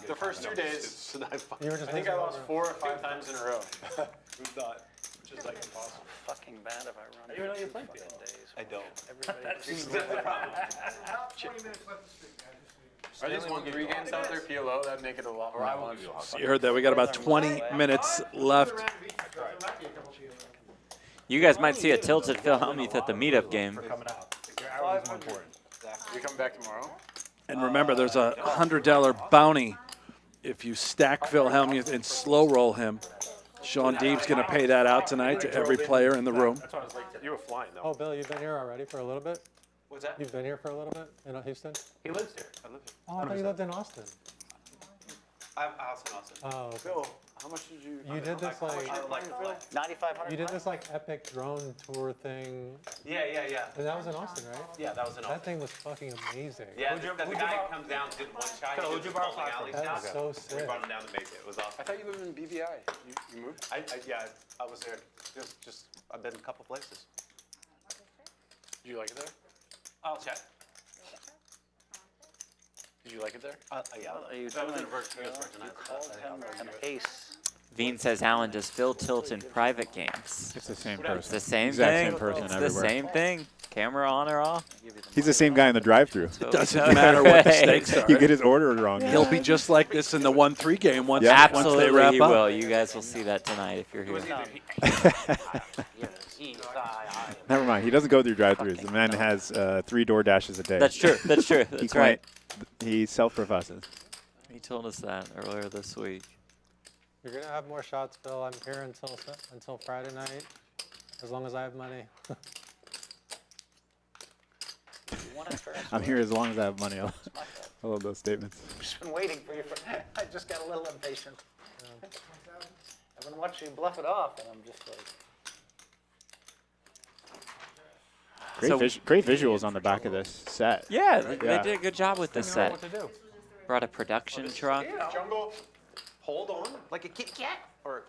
Speaker 5: The first 2 days, I think I lost 4 or 5 times in a row. Who thought? Which is like impossible.
Speaker 11: Fucking bad if I run it.
Speaker 6: You know you
Speaker 11: for
Speaker 6: play
Speaker 11: 2 fucking days.
Speaker 7: I don't.
Speaker 5: I just won 3 games out there, PLO. That'd make it a lot more fun.
Speaker 4: So you heard that. We got about 20 minutes left.
Speaker 2: You guys might see a tilted Phil Hellmuth at the meetup game.
Speaker 6: Coming out. Your hour is more important.
Speaker 5: You come back tomorrow?
Speaker 4: And remember, there's a $100 bounty if you stack Phil Hellmuth and slow roll him. Shaun Deeb's going to pay that out tonight to every player in the room.
Speaker 5: That's why I was like, you were flying though. Oh, Bill, you've been here already for a little bit?
Speaker 7: What's that?
Speaker 5: You've been here for a little bit in Houston?
Speaker 6: He lives here.
Speaker 7: I live here.
Speaker 5: Oh, I thought you lived in Austin.
Speaker 7: I have a house in Austin.
Speaker 5: Oh, okay.
Speaker 9: Phil, how much did you?
Speaker 5: You did this like,
Speaker 7: I would like to play.
Speaker 11: 9,500.
Speaker 5: you did this like epic drone tour thing,
Speaker 7: Yeah.
Speaker 5: and that was in Austin, right?
Speaker 7: Yeah, that was in
Speaker 5: That
Speaker 7: Austin.
Speaker 5: thing was fucking amazing.
Speaker 7: Yeah, the guy comes down, did one shot, he did the bowling alley
Speaker 5: That
Speaker 7: shot.
Speaker 5: was so
Speaker 7: We
Speaker 5: sick.
Speaker 7: brought him down to make it. It was awesome.
Speaker 5: I thought you lived in BVI. You moved?
Speaker 7: Yeah, I was there. Just I've been a couple places.
Speaker 5: Did you like it there?
Speaker 7: I'll check.
Speaker 5: Did you like it there?
Speaker 7: Yeah.
Speaker 11: Are you
Speaker 7: That was
Speaker 11: doing?
Speaker 7: in a virgin.
Speaker 11: You called him an ace.
Speaker 2: Veen says, Alan, does Phil tilt in private games?
Speaker 14: It's the same person.
Speaker 2: It's the same
Speaker 14: Exact
Speaker 2: thing.
Speaker 14: same person
Speaker 2: It's
Speaker 14: everywhere.
Speaker 2: the same thing. Camera on or off.
Speaker 14: He's the same guy in the drive-thru.
Speaker 4: It doesn't matter what the stakes are.
Speaker 14: You get his order wrong.
Speaker 4: He'll be just like this in the 1-3 game once,
Speaker 14: Yeah.
Speaker 4: once
Speaker 2: Absolutely,
Speaker 4: they wrap
Speaker 2: he
Speaker 4: up.
Speaker 2: will. You guys will see that tonight if you're here.
Speaker 14: Never mind. He doesn't go through drive-thrus. The man has 3 door dashes a day.
Speaker 2: That's true. That's true. That's right.
Speaker 14: He self-professes.
Speaker 2: He told us that earlier this week.
Speaker 5: You're gonna have more shots, Phil. I'm here until Friday night, as long as I have money.
Speaker 14: I'm here as long as I have money. I love those statements.
Speaker 11: I've just been waiting for you. I just got a little impatient. I've been watching you bluff it off, and I'm just like.
Speaker 14: Great visuals on the back of this set.
Speaker 2: Yeah, they did a good job with this set.
Speaker 6: What to do?
Speaker 2: Brought a production truck.
Speaker 7: Yeah, Jungle, hold on like a Kit Kat. Or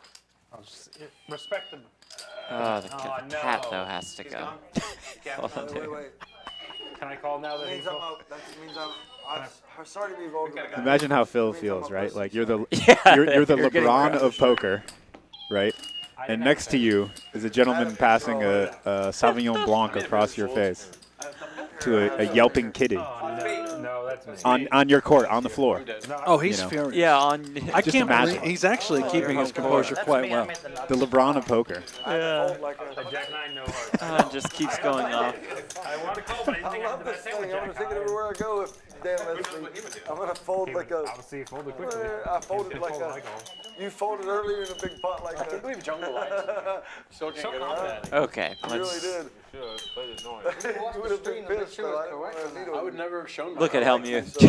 Speaker 6: Respect the.
Speaker 2: Oh, the
Speaker 6: no.
Speaker 2: cat, though, has to
Speaker 7: he's
Speaker 2: go.
Speaker 7: gone.
Speaker 2: Hold on, dude.
Speaker 9: Wait.
Speaker 6: Can I call now that he's
Speaker 9: That means I'm sorry to be vulgar.
Speaker 14: Imagine how Phil feels, right? Like you're the
Speaker 2: Yeah,
Speaker 14: you're the
Speaker 2: you're getting
Speaker 14: LeBron
Speaker 2: crushed.
Speaker 14: of poker, right? And next to you is a gentleman passing a Sauvignon Blanc across your face to a yelping kitty.
Speaker 6: No, that's me.
Speaker 14: on your court, on the floor.
Speaker 4: Oh, he's
Speaker 14: You know.
Speaker 4: furious.
Speaker 2: Yeah, on.
Speaker 4: I
Speaker 14: Just
Speaker 4: can't
Speaker 14: imagine.
Speaker 4: believe he's actually keeping his composure
Speaker 11: That's
Speaker 4: quite
Speaker 11: me, I
Speaker 4: well.
Speaker 11: made the nuts.
Speaker 14: The LeBron of poker.
Speaker 2: Yeah.
Speaker 11: Fold like
Speaker 6: A
Speaker 11: a,
Speaker 6: Jack 9, no heart.
Speaker 2: Just keeps going off.
Speaker 6: I want to call, but I didn't
Speaker 9: I
Speaker 6: think I had
Speaker 9: love
Speaker 6: the
Speaker 9: this
Speaker 6: best
Speaker 9: thing.
Speaker 6: hand
Speaker 9: I'm
Speaker 6: with
Speaker 9: gonna
Speaker 6: Jack
Speaker 9: take it
Speaker 6: high.
Speaker 9: everywhere I go. If Dan lets me, I'm gonna fold like a.
Speaker 6: Obviously, fold it quickly.
Speaker 9: I folded like a. You folded earlier in a big pot like
Speaker 7: I can't
Speaker 9: that.
Speaker 7: believe Jungleman still can't get over that.
Speaker 2: Okay,
Speaker 9: You really
Speaker 2: let's
Speaker 9: did.
Speaker 1: Should play the noise.
Speaker 9: You would have been pissed. Though.
Speaker 7: I would never have shown that.
Speaker 2: look at Hellmuth.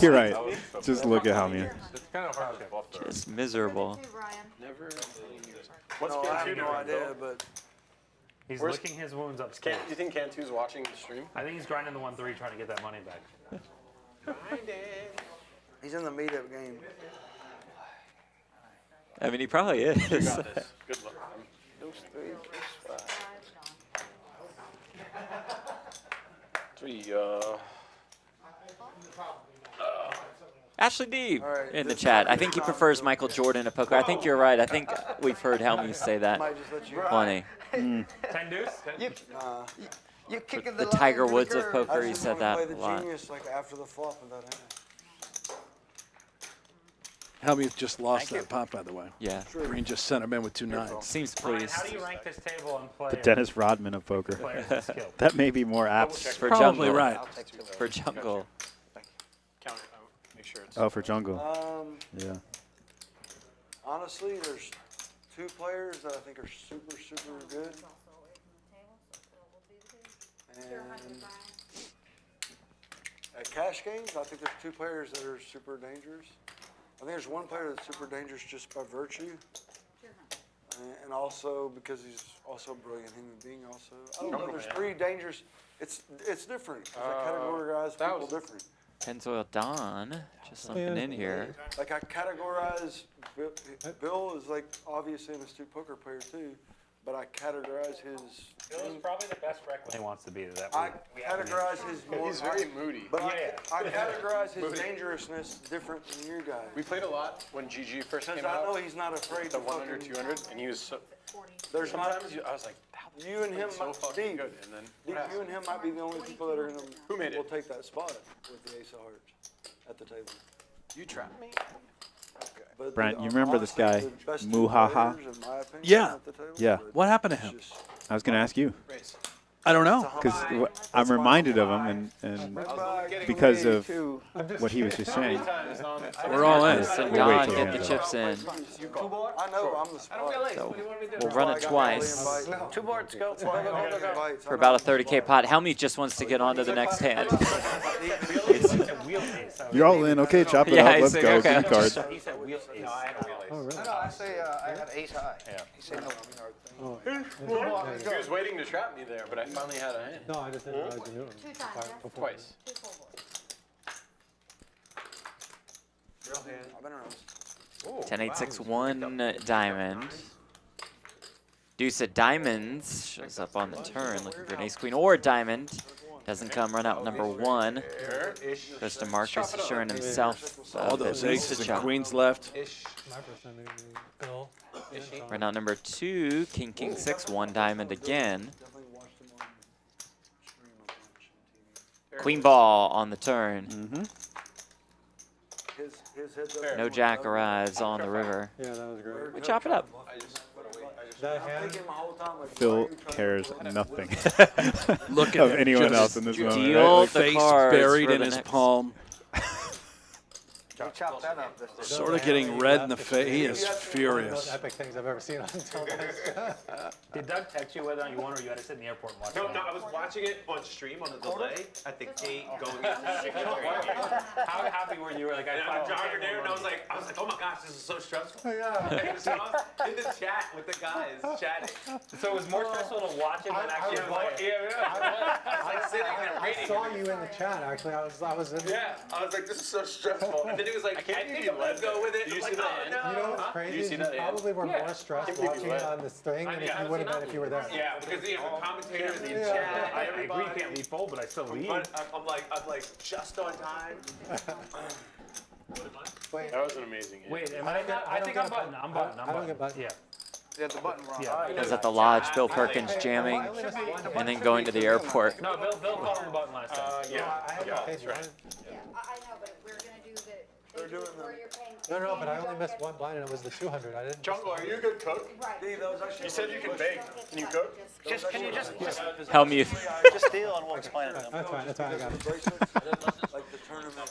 Speaker 14: You're right. Just look at Hellmuth.
Speaker 1: It's kind of hard to bluff there.
Speaker 2: Just miserable.
Speaker 7: Never.
Speaker 9: No, I have no idea, but
Speaker 6: He's
Speaker 7: Where's-
Speaker 6: licking his wounds upstairs.
Speaker 7: Do you think Cantu's watching the stream?
Speaker 6: I think he's grinding the 1-3 trying to get that money back.
Speaker 9: he's in the meetup game.
Speaker 2: I mean, he probably is.
Speaker 7: Good luck.
Speaker 9: Those three.
Speaker 7: Three.
Speaker 2: Ashley Deeb
Speaker 9: All right,
Speaker 2: in the
Speaker 9: this
Speaker 2: chat. I
Speaker 9: might be
Speaker 2: think he
Speaker 9: wrong.
Speaker 2: prefers Michael Jordan to poker. I think you're right. I think we've heard Hellmuth say that
Speaker 9: Might just let you.
Speaker 2: plenty.
Speaker 6: 10 deuce?
Speaker 8: You're kicking
Speaker 2: The
Speaker 8: the
Speaker 2: Tiger
Speaker 8: line to the
Speaker 2: Woods of
Speaker 8: curb.
Speaker 2: poker,
Speaker 9: I
Speaker 2: he
Speaker 9: just
Speaker 2: said
Speaker 9: wanna
Speaker 2: that
Speaker 9: play
Speaker 2: a
Speaker 9: the
Speaker 2: lot.
Speaker 9: genius like after the flop of that hand.
Speaker 4: Hellmuth just lost that pot, by the way.
Speaker 2: Yeah,
Speaker 4: Green just sent him in with 2 nines.
Speaker 2: seems
Speaker 6: Ryan,
Speaker 2: pleased.
Speaker 6: how do you rank this table on
Speaker 14: The
Speaker 6: players?
Speaker 14: Dennis Rodman of poker.
Speaker 6: Players and skill?
Speaker 14: That may be more apt.
Speaker 2: For
Speaker 4: Probably
Speaker 2: jungle.
Speaker 4: right.
Speaker 2: For jungle.
Speaker 7: Count it. Make sure it's.
Speaker 14: Oh, for jungle. Yeah.
Speaker 9: Honestly, there's 2 players that I think are super, super good. And at cash games, I think there's 2 players that are super dangerous. I think there's 1 player that's super dangerous just by virtue. And also because he's also a brilliant human being also. I don't know, there's 3 dangerous. It's different. 'Cause I categorize people different.
Speaker 2: Pennzoil Don, just something in here.
Speaker 9: Like I categorize, Bill is like obviously an astute poker player too, but I categorize his.
Speaker 6: Bill's probably the best rec when he wants to be that
Speaker 9: I
Speaker 6: we haven't
Speaker 9: categorize his more.
Speaker 7: He's very moody.
Speaker 9: But I categorize his dangerousness different than you guys.
Speaker 7: We played a lot when GG first
Speaker 9: Since
Speaker 7: came
Speaker 9: I
Speaker 7: out.
Speaker 9: know he's not afraid
Speaker 7: The
Speaker 9: to
Speaker 7: 100,
Speaker 9: fucking.
Speaker 7: 200, and he was so.
Speaker 9: There's not.
Speaker 7: Sometimes I was like,
Speaker 9: You and him,
Speaker 7: so fucking
Speaker 9: Deep,
Speaker 7: good, and then
Speaker 9: Deep, you and him might be the only people that are gonna.
Speaker 7: Who made it?
Speaker 9: Will take that spot with the ace of hearts at the table.
Speaker 7: you trapped me.
Speaker 9: But
Speaker 14: Brent, you remember this
Speaker 9: honestly,
Speaker 14: guy,
Speaker 9: the best 2
Speaker 14: Muhaha?
Speaker 9: players, in my opinion,
Speaker 4: Yeah.
Speaker 9: at the table,
Speaker 14: Yeah.
Speaker 9: but
Speaker 4: What happened to
Speaker 9: it's
Speaker 4: him?
Speaker 9: just-
Speaker 14: I was going to ask you.
Speaker 7: Race.
Speaker 4: I don't know.
Speaker 14: Because I'm reminded of him and because of what he was just saying.
Speaker 4: We're all in.
Speaker 2: So
Speaker 14: We'll wait
Speaker 2: Don,
Speaker 14: till
Speaker 2: get
Speaker 14: he
Speaker 2: the
Speaker 14: hands
Speaker 2: chips in.
Speaker 9: I know, I'm the spot.
Speaker 2: So we'll run it twice.
Speaker 11: 2 boards, go.
Speaker 2: For about a 30K pot. Hellmuth just wants to get on to the next hand.
Speaker 14: You're all in. Okay, chop it
Speaker 2: Yeah,
Speaker 14: up.
Speaker 2: he's
Speaker 14: Let's
Speaker 2: like,
Speaker 14: go.
Speaker 2: okay.
Speaker 14: Give me cards.
Speaker 6: He said wheel ace.
Speaker 7: No, I had a wheel ace.
Speaker 8: No, no, I say I had ace high.
Speaker 6: Yeah.
Speaker 8: He said no.
Speaker 7: He was waiting to trap me there, but I finally had a hand.
Speaker 5: No, I just didn't realize you knew him.
Speaker 13: 2 times, yeah?
Speaker 7: Twice.
Speaker 13: 2 full boards.
Speaker 7: Real hand.
Speaker 9: I've been around.
Speaker 2: 10-8-6-1 diamond. Deuce of diamonds shows up on the turn, looking for an ace queen or a diamond. Doesn't come. Run out number 1. Goes to Marcus, assuring himself
Speaker 4: All
Speaker 2: of at
Speaker 4: those
Speaker 2: least
Speaker 4: aces
Speaker 2: a
Speaker 4: and
Speaker 2: chop.
Speaker 4: queens left.
Speaker 5: My first time meeting Bill.
Speaker 2: Run out number 2, King, King, 6, 1 diamond again.
Speaker 9: Definitely watched him on stream a bunch on TV.
Speaker 2: Queen ball on the turn.
Speaker 9: His heads up.
Speaker 2: No jack arrives on the river.
Speaker 5: Yeah, that was great.
Speaker 2: We chop it up.
Speaker 5: That hand.
Speaker 9: Thinking my whole time, like,
Speaker 14: Phil
Speaker 9: why are you trying to
Speaker 14: cares
Speaker 9: play this?
Speaker 14: nothing
Speaker 4: Look at
Speaker 14: of
Speaker 4: him,
Speaker 14: anyone
Speaker 4: just
Speaker 14: else in this moment.
Speaker 2: deal
Speaker 14: right?
Speaker 2: the
Speaker 4: Face
Speaker 2: cards
Speaker 4: buried
Speaker 2: for
Speaker 4: in
Speaker 2: the
Speaker 4: his
Speaker 2: next-
Speaker 4: palm.
Speaker 8: You chopped that up.
Speaker 4: Sort of getting red in the face. He is
Speaker 5: One of those
Speaker 4: furious.
Speaker 5: epic things I've ever seen on television.
Speaker 6: Did Doug text you whether or not you won, or you had to sit in the airport and watch
Speaker 7: No,
Speaker 6: it?
Speaker 7: no, I was watching it on stream on the delay at the gate going into
Speaker 6: How happy were you? Like,
Speaker 7: And
Speaker 6: I
Speaker 7: I'm jogging there, and I was like, oh my gosh, this is so stressful. Yeah. So I was in the chat with the guys chatting.
Speaker 6: So it was more stressful to watch it than actually play it.
Speaker 7: I was like sitting there
Speaker 5: I
Speaker 7: waiting.
Speaker 5: saw you in the chat, actually. I was in
Speaker 7: Yeah, I was like, this is so stressful. And then he was like, I think I'm gonna go with it.
Speaker 5: You
Speaker 7: I'm
Speaker 5: see
Speaker 7: like,
Speaker 5: that?
Speaker 7: oh, no.
Speaker 5: You know what's
Speaker 7: Huh?
Speaker 5: crazy?
Speaker 7: You
Speaker 5: is
Speaker 7: see
Speaker 5: you
Speaker 7: that?
Speaker 5: probably were
Speaker 7: Yeah.
Speaker 5: more stressed
Speaker 7: Can't believe
Speaker 5: watching
Speaker 7: you
Speaker 5: it
Speaker 7: left.
Speaker 5: on this thing than
Speaker 7: I
Speaker 5: if you would have been if you were there.
Speaker 7: Yeah, because the commentators in the
Speaker 5: Yeah.
Speaker 7: chat,
Speaker 6: I agree,
Speaker 7: everybody.
Speaker 6: you can't leave fold, but I still leave.
Speaker 7: But I'm like just on time.
Speaker 5: Wait,
Speaker 7: That was an amazing game.
Speaker 6: Wait, am
Speaker 5: I
Speaker 6: I
Speaker 5: don't get-
Speaker 6: not?
Speaker 5: I
Speaker 6: I
Speaker 5: don't
Speaker 6: think
Speaker 5: get
Speaker 6: I'm
Speaker 5: a
Speaker 6: button. I'm button. I'm
Speaker 5: I don't get
Speaker 6: button.
Speaker 5: button.
Speaker 6: Yeah.
Speaker 8: Yeah, the button wrong.
Speaker 6: Yeah.
Speaker 2: Because at the lodge, Bill Perkins jamming, and then going to the airport.
Speaker 6: No, Bill called on the button last time.
Speaker 5: I haven't paid you.
Speaker 13: Yeah, I know, but we're gonna do the.
Speaker 9: They're doing
Speaker 13: where
Speaker 9: them.
Speaker 13: you're paying
Speaker 5: No, no, but I
Speaker 13: 15,
Speaker 5: only missed one blind and it was the 200. I didn't.
Speaker 7: Jungle, are you a good cook?
Speaker 13: Right.
Speaker 9: Dave, that was actually.
Speaker 7: You said you can bake. Can you cook?
Speaker 3: Just, can you just
Speaker 2: Hellmuth.
Speaker 3: just deal and we'll explain it to them.
Speaker 5: That's fine. That's fine. I got it.
Speaker 9: Like the tournament.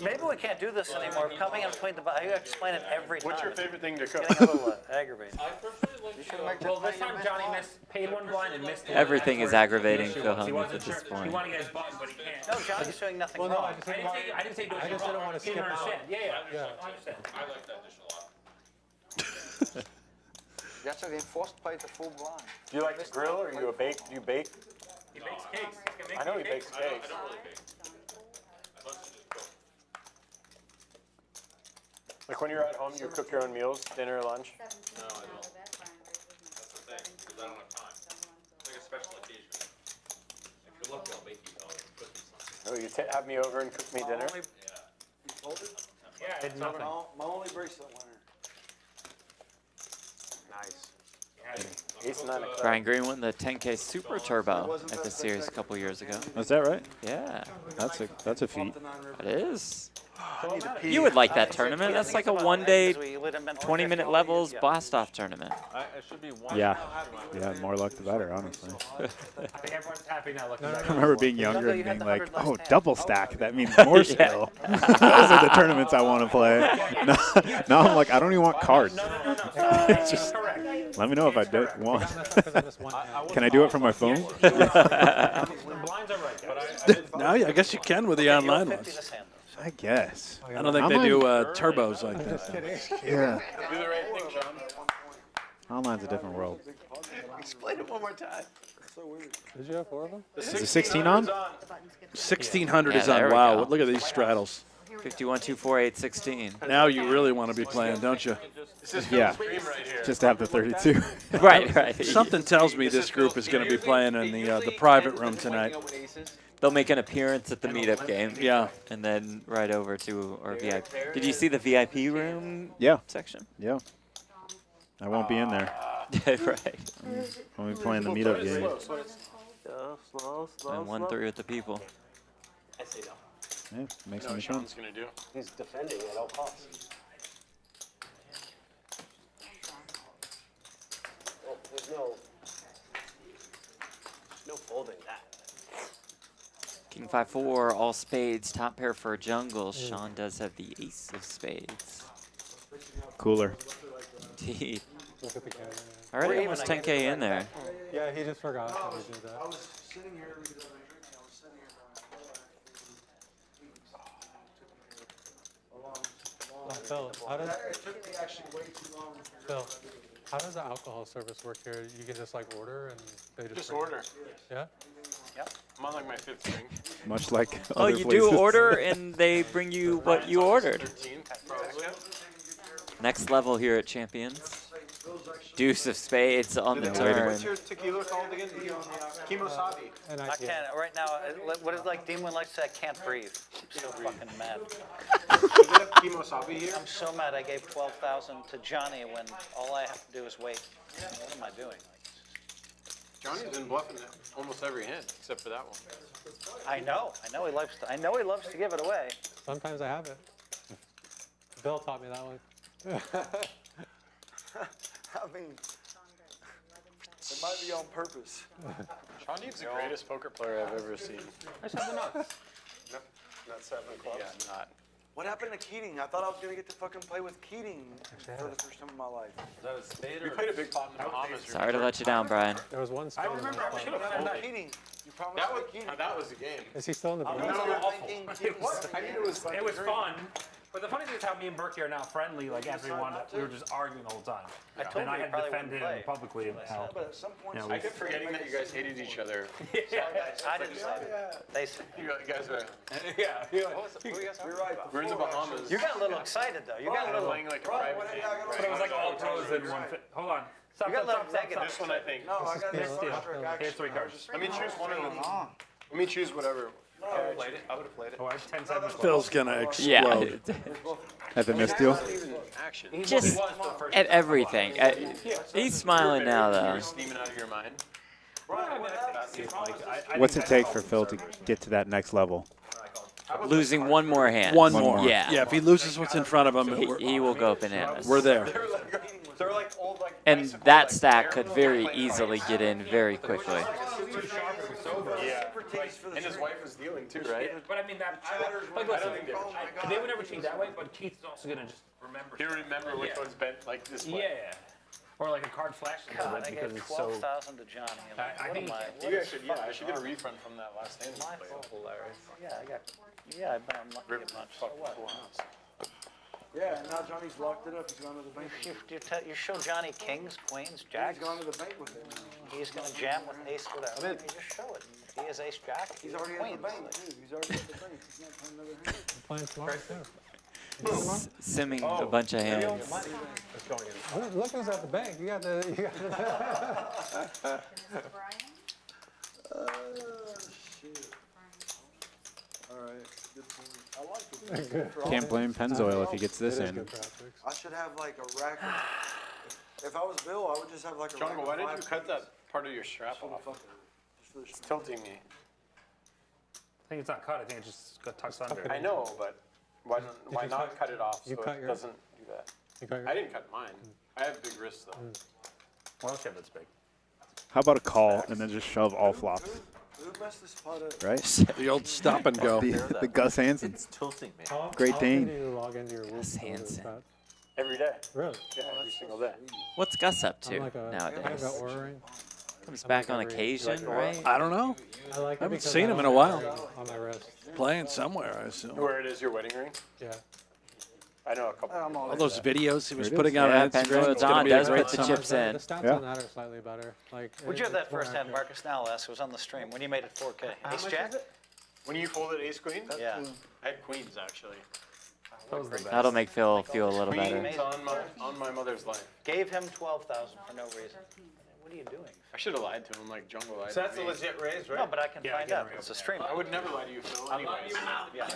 Speaker 3: Maybe we can't do this anymore. Coming in between the, you explain it every time.
Speaker 7: What's your favorite thing to cook?
Speaker 3: It's getting a little aggravating.
Speaker 6: Well, this time Johnny paid one blind and missed one.
Speaker 2: Everything is aggravating Phil
Speaker 6: He
Speaker 2: Hellmuth
Speaker 6: wasn't
Speaker 2: at this
Speaker 6: sure. He
Speaker 2: point.
Speaker 6: wanted to get his button, but he can't.
Speaker 3: No, Johnny's doing nothing
Speaker 5: Well, no,
Speaker 3: wrong.
Speaker 5: I just didn't want.
Speaker 6: I didn't say do
Speaker 5: I
Speaker 6: anything
Speaker 5: just didn't
Speaker 6: wrong.
Speaker 5: want to
Speaker 6: He
Speaker 5: skip
Speaker 6: didn't
Speaker 5: out.
Speaker 6: understand. Yeah.
Speaker 5: Yeah.
Speaker 6: I understand.
Speaker 12: I like that dish a lot.
Speaker 8: That's okay. Forced to play the full blind.
Speaker 7: Do you like to grill or you bake? Do you bake?
Speaker 6: He makes cakes. He's gonna make
Speaker 7: I know he
Speaker 6: cakes.
Speaker 7: bakes cakes.
Speaker 12: I don't really bake. I mostly just cook.
Speaker 7: Like when you're at home, you cook your own meals, dinner, lunch?
Speaker 12: No, I don't. That's the thing, because I don't have time. It's like a special occasion. If you're lucky, I'll make you cook me something.
Speaker 7: Oh, you have me over and cook me dinner?
Speaker 12: Yeah.
Speaker 9: You told it?
Speaker 6: Yeah, it's nothing.
Speaker 9: My only bracelet winner.
Speaker 7: Nice. 8 to 9 o'clock.
Speaker 2: Brian Green won the 10K Super Turbo at the series a couple years ago.
Speaker 14: Is that right?
Speaker 2: Yeah,
Speaker 14: That's a feat.
Speaker 2: it is. You would like that tournament. That's like a one-day, 20-minute levels blast-off tournament.
Speaker 1: It should be one.
Speaker 14: Yeah. Yeah, more luck the better, honestly.
Speaker 6: I think everyone's happy now. Looking
Speaker 14: I remember being younger and being like, oh, double stack, that means
Speaker 2: Yeah.
Speaker 14: more skill. Those are the tournaments I want to play. Now I'm like, I don't even want cards. It's just, let me know if I did one. Can I do it from my phone?
Speaker 6: The blinds are right, guys.
Speaker 4: Now, I guess you can with the online ones.
Speaker 14: I guess.
Speaker 4: I don't think they do turbos like that.
Speaker 14: Yeah.
Speaker 7: Do the right thing, Sean.
Speaker 14: Online's a different world.
Speaker 7: Explain it one more time.
Speaker 5: Did you have 4 of them?
Speaker 14: Is the 16 on?
Speaker 4: 1600
Speaker 2: Yeah,
Speaker 4: is
Speaker 2: there
Speaker 4: on.
Speaker 2: we
Speaker 4: Wow,
Speaker 2: go.
Speaker 4: look at these straddles.
Speaker 2: 51, 2, 4, 8, 16.
Speaker 4: Now you really want to be playing, don't you?
Speaker 14: Yeah. Just to have the 32.
Speaker 2: Right.
Speaker 4: Something tells me this group is going to be playing in the private room tonight.
Speaker 2: They'll make an appearance at the meetup game.
Speaker 4: Yeah.
Speaker 2: And then right over to our VIP. Did you see the VIP room
Speaker 14: Yeah.
Speaker 2: section?
Speaker 14: Yeah. I won't be in there.
Speaker 2: Right.
Speaker 14: I'll be playing the meetup game.
Speaker 2: And 1-3 with the people.
Speaker 14: Yeah, makes
Speaker 7: No,
Speaker 14: me
Speaker 7: Sean's
Speaker 14: fun.
Speaker 7: going to do.
Speaker 3: He's defending at all costs. Well, there's no folding that.
Speaker 2: King 5-4, all spades, top pair for jungle. Shaun does have the ace of spades.
Speaker 14: Cooler.
Speaker 2: Indeed.
Speaker 5: Look at the camera.
Speaker 2: Already almost 10K in there.
Speaker 5: Yeah, he just forgot that he did
Speaker 9: I
Speaker 5: that.
Speaker 9: was sitting here every time I drink, I was sitting here
Speaker 5: Phil, how does
Speaker 9: It took me actually way too long to figure
Speaker 5: Phil?
Speaker 9: out.
Speaker 5: How does the alcohol service work here? You can just like order and they
Speaker 7: Just
Speaker 5: bring it?
Speaker 7: order.
Speaker 5: Yeah.
Speaker 7: I'm on like my 5th drink.
Speaker 14: Much like
Speaker 2: Oh,
Speaker 14: other
Speaker 2: you
Speaker 14: places.
Speaker 2: do order and they bring you what you ordered.
Speaker 7: 13th, probably.
Speaker 2: Next level here at Champions. Deuce of spades on the turn.
Speaker 7: What's your tequila called again? Kimosabi.
Speaker 5: And
Speaker 3: I can't, right now, what is like Demon likes to say, I can't breathe. I'm so fucking mad.
Speaker 7: Does it have Kimosabi here?
Speaker 3: I'm so mad I gave 12,000 to Johnny when all I have to do is wait. What am I doing?
Speaker 7: Johnny's been bluffing it almost every hand, except for that one.
Speaker 3: I know he loves to give it away.
Speaker 5: Sometimes I have it. Bill taught me that one.
Speaker 9: I mean, it might be on purpose.
Speaker 7: Shaun Deeb's the greatest poker player I've ever seen.
Speaker 6: I said the nuts.
Speaker 7: No, not 7 clubs. Yeah, not.
Speaker 9: What happened to Keating? I thought I was going to get to fucking play with Keating for the first time in my life.
Speaker 1: Is that a spade
Speaker 7: We
Speaker 1: or?
Speaker 7: played a big pot in the Bahamas.
Speaker 2: Sorry to let you down, Brian.
Speaker 5: There was one spade.
Speaker 6: I remember I should have
Speaker 9: Oh,
Speaker 6: had that.
Speaker 9: Keating. You promised
Speaker 7: That
Speaker 9: me
Speaker 7: was,
Speaker 9: Keating.
Speaker 7: that was the game.
Speaker 5: Is he still in the
Speaker 9: I
Speaker 5: business?
Speaker 9: was
Speaker 7: No,
Speaker 9: thinking
Speaker 7: awful.
Speaker 9: Keating was
Speaker 7: I mean, it was
Speaker 6: It was fun. But the funny thing is how me and Berkey are now friendly, like everyone, we were just arguing the whole time.
Speaker 3: I told
Speaker 6: And
Speaker 3: you
Speaker 6: I
Speaker 3: you
Speaker 6: had
Speaker 3: probably wouldn't
Speaker 6: defended him
Speaker 3: play.
Speaker 6: publicly how,
Speaker 9: But at some point,
Speaker 6: Yeah,
Speaker 7: I kept forgetting that you guys hated each other.
Speaker 3: I didn't say it. They said it.
Speaker 7: You guys were.
Speaker 6: yeah.
Speaker 9: you're right.
Speaker 7: We're in the Bahamas.
Speaker 3: You got a little excited though. You got a
Speaker 7: I'm
Speaker 3: little.
Speaker 7: playing like a private game.
Speaker 6: But it was like all pros in one fit. Hold on. Stop,
Speaker 3: You got a little
Speaker 6: stop.
Speaker 3: negative.
Speaker 7: This one, I think.
Speaker 9: No, I got
Speaker 5: This
Speaker 9: this
Speaker 5: is
Speaker 9: one.
Speaker 5: steal.
Speaker 6: Here's 3 cards.
Speaker 7: Let me choose one of them. Let me choose whatever. I would have played it. I would have played it.
Speaker 6: Oh, I have 10 seconds.
Speaker 4: Phil's going to
Speaker 2: Yeah.
Speaker 4: explode.
Speaker 14: At the missed deal?
Speaker 7: Action.
Speaker 2: Just at everything. He's smiling now,
Speaker 7: You
Speaker 2: though.
Speaker 7: were steaming out of your mind.
Speaker 14: What's it take for Phil to get to that next level?
Speaker 2: Losing one more hand.
Speaker 4: One more.
Speaker 2: Yeah.
Speaker 4: Yeah, if he loses what's in front of him,
Speaker 2: He will go bananas.
Speaker 4: we're there.
Speaker 7: They're like old, like.
Speaker 2: And that stack could very easily get in very quickly.
Speaker 7: Yeah. And his wife is dealing too, right?
Speaker 6: But I mean, like, listen, they would never cheat that way, but Keith's also going to just remember.
Speaker 7: He'll remember which one's bent like this way.
Speaker 6: Yeah. Or like a card flash a little
Speaker 11: God,
Speaker 6: bit
Speaker 11: I
Speaker 6: because
Speaker 11: gave
Speaker 6: it's so.
Speaker 11: 12,000 to Johnny. I'm like,
Speaker 6: I
Speaker 11: what
Speaker 6: think
Speaker 11: am I?
Speaker 7: You guys should, I should get a refund from that last hand.
Speaker 11: My fault. Yeah, I bet I'm lucky a bunch. So what?
Speaker 9: Yeah, and now Johnny's locked it up. He's gone to the bank.
Speaker 11: You show Johnny kings, queens, jacks.
Speaker 9: He's gone to the bank with it now.
Speaker 11: He's going to jam with ace whatever. You just show it. He has ace jack.
Speaker 9: He's already at
Speaker 11: queens.
Speaker 9: the bank, too. He's already at the bank. He's not playing another hand.
Speaker 5: Playing tomorrow too.
Speaker 2: Simming a bunch of hands.
Speaker 5: Look who's at the bank. You got the.
Speaker 9: Shit. All right. Good point. I like it.
Speaker 14: Can't blame Pennzoil if he gets this in.
Speaker 9: I should have like a rack of, if I was Bill, I would just have like a rack
Speaker 7: Jungle,
Speaker 9: of
Speaker 7: why did you
Speaker 9: 5
Speaker 7: cut that part of your strap off? It's tilting me.
Speaker 6: I think it's not cut. I think it just got tucked under.
Speaker 7: I know, but why not cut it off so
Speaker 5: cut
Speaker 7: it
Speaker 5: yours?
Speaker 7: doesn't do that?
Speaker 5: You
Speaker 7: I didn't cut mine. I have big wrists though.
Speaker 6: Why don't you have this big?
Speaker 14: How about a call and then just shove all flops,
Speaker 9: Who messed this pot up?
Speaker 14: right?
Speaker 4: The old stop and go.
Speaker 14: The Gus Hansen.
Speaker 1: It's tilting me.
Speaker 14: Great
Speaker 5: How
Speaker 14: Dane.
Speaker 5: often do you log into your Whoop
Speaker 2: Hansen.
Speaker 5: spot?
Speaker 7: Every day.
Speaker 5: Really?
Speaker 7: Yeah, every single day.
Speaker 2: What's Gus up to
Speaker 5: I'm like a
Speaker 2: nowadays?
Speaker 5: ordering.
Speaker 2: Comes back on occasion, right?
Speaker 4: I don't know.
Speaker 5: I like it
Speaker 4: haven't
Speaker 5: because
Speaker 4: seen
Speaker 5: I
Speaker 4: him in
Speaker 5: don't
Speaker 4: a
Speaker 5: have
Speaker 4: while.
Speaker 5: On my wrist.
Speaker 4: Playing somewhere, I assume.
Speaker 7: Where it is your wedding ring?
Speaker 5: Yeah.
Speaker 7: I know a couple.
Speaker 4: All those videos he was
Speaker 14: There it
Speaker 4: putting
Speaker 14: is.
Speaker 4: out
Speaker 2: Yeah,
Speaker 4: on Instagram.
Speaker 2: Pennzoil
Speaker 4: It's gonna
Speaker 2: Don
Speaker 4: be a
Speaker 2: does
Speaker 4: great
Speaker 2: put the
Speaker 4: summer.
Speaker 2: chips in.
Speaker 5: The stats
Speaker 14: Yeah.
Speaker 5: on that are slightly better. Like.
Speaker 11: Would you have that
Speaker 5: it's more
Speaker 11: first hand
Speaker 5: accurate.
Speaker 11: Marcus now last? It was on the stream when you made it 4K. Ace jack?
Speaker 7: When you folded ace queen?
Speaker 11: Yeah.
Speaker 7: I had queens actually.
Speaker 2: That'll make Phil feel a little better.
Speaker 7: Queens on my mother's life.
Speaker 11: Gave him 12,000 for no reason. What are you doing?
Speaker 7: I should have lied to him like Jungle lied
Speaker 1: So
Speaker 7: to
Speaker 1: that's a
Speaker 7: me.
Speaker 1: legit raise, right?
Speaker 11: No, but I can
Speaker 6: Yeah, I
Speaker 11: find
Speaker 6: get
Speaker 11: out.
Speaker 6: it.
Speaker 11: It's a stream.
Speaker 7: I would never lie to you, Phil. Anyways.
Speaker 11: Yeah.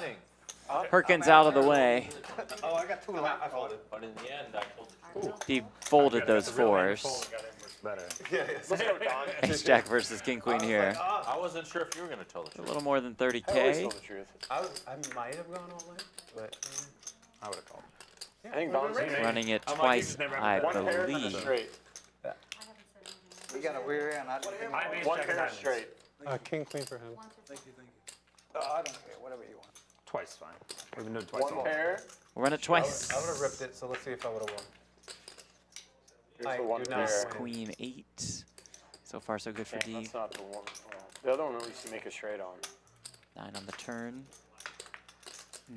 Speaker 2: Perkins out of the way.
Speaker 1: Oh, I got two and I folded, but in the end, I told the truth.
Speaker 2: He folded those fours.
Speaker 6: Better.
Speaker 7: Let's go, Don.
Speaker 2: Ace Jack versus King Queen here.
Speaker 1: I wasn't sure if you were going to tell the
Speaker 2: A
Speaker 1: truth.
Speaker 2: little more than
Speaker 7: I always
Speaker 2: 30K.
Speaker 7: tell the truth.
Speaker 1: I might have gone all in, but I would have called.
Speaker 7: I think Don's
Speaker 2: Running it
Speaker 6: I'm like,
Speaker 2: twice,
Speaker 6: you just never
Speaker 2: I
Speaker 6: have
Speaker 7: one pair
Speaker 2: believe.
Speaker 7: straight.
Speaker 8: We got a weird hand. I didn't think
Speaker 6: I have ace
Speaker 7: One
Speaker 6: jack of
Speaker 7: pair
Speaker 6: diamonds.
Speaker 7: straight.
Speaker 5: King, queen for him.
Speaker 9: Thank you.
Speaker 8: I don't care. Whatever you want.
Speaker 6: Twice fine. We've been doing twice.
Speaker 7: One
Speaker 6: all.
Speaker 7: pair.
Speaker 2: We'll run it twice.
Speaker 1: I would have ripped it, so let's see if I would have won.
Speaker 7: Here's the one
Speaker 1: do not
Speaker 7: pair.
Speaker 1: win.
Speaker 2: Queen 8. So far, so good for
Speaker 7: Okay,
Speaker 2: Deeb.
Speaker 7: that's not the one. Well, the other one at least you make a straight on.
Speaker 2: 9 on the turn.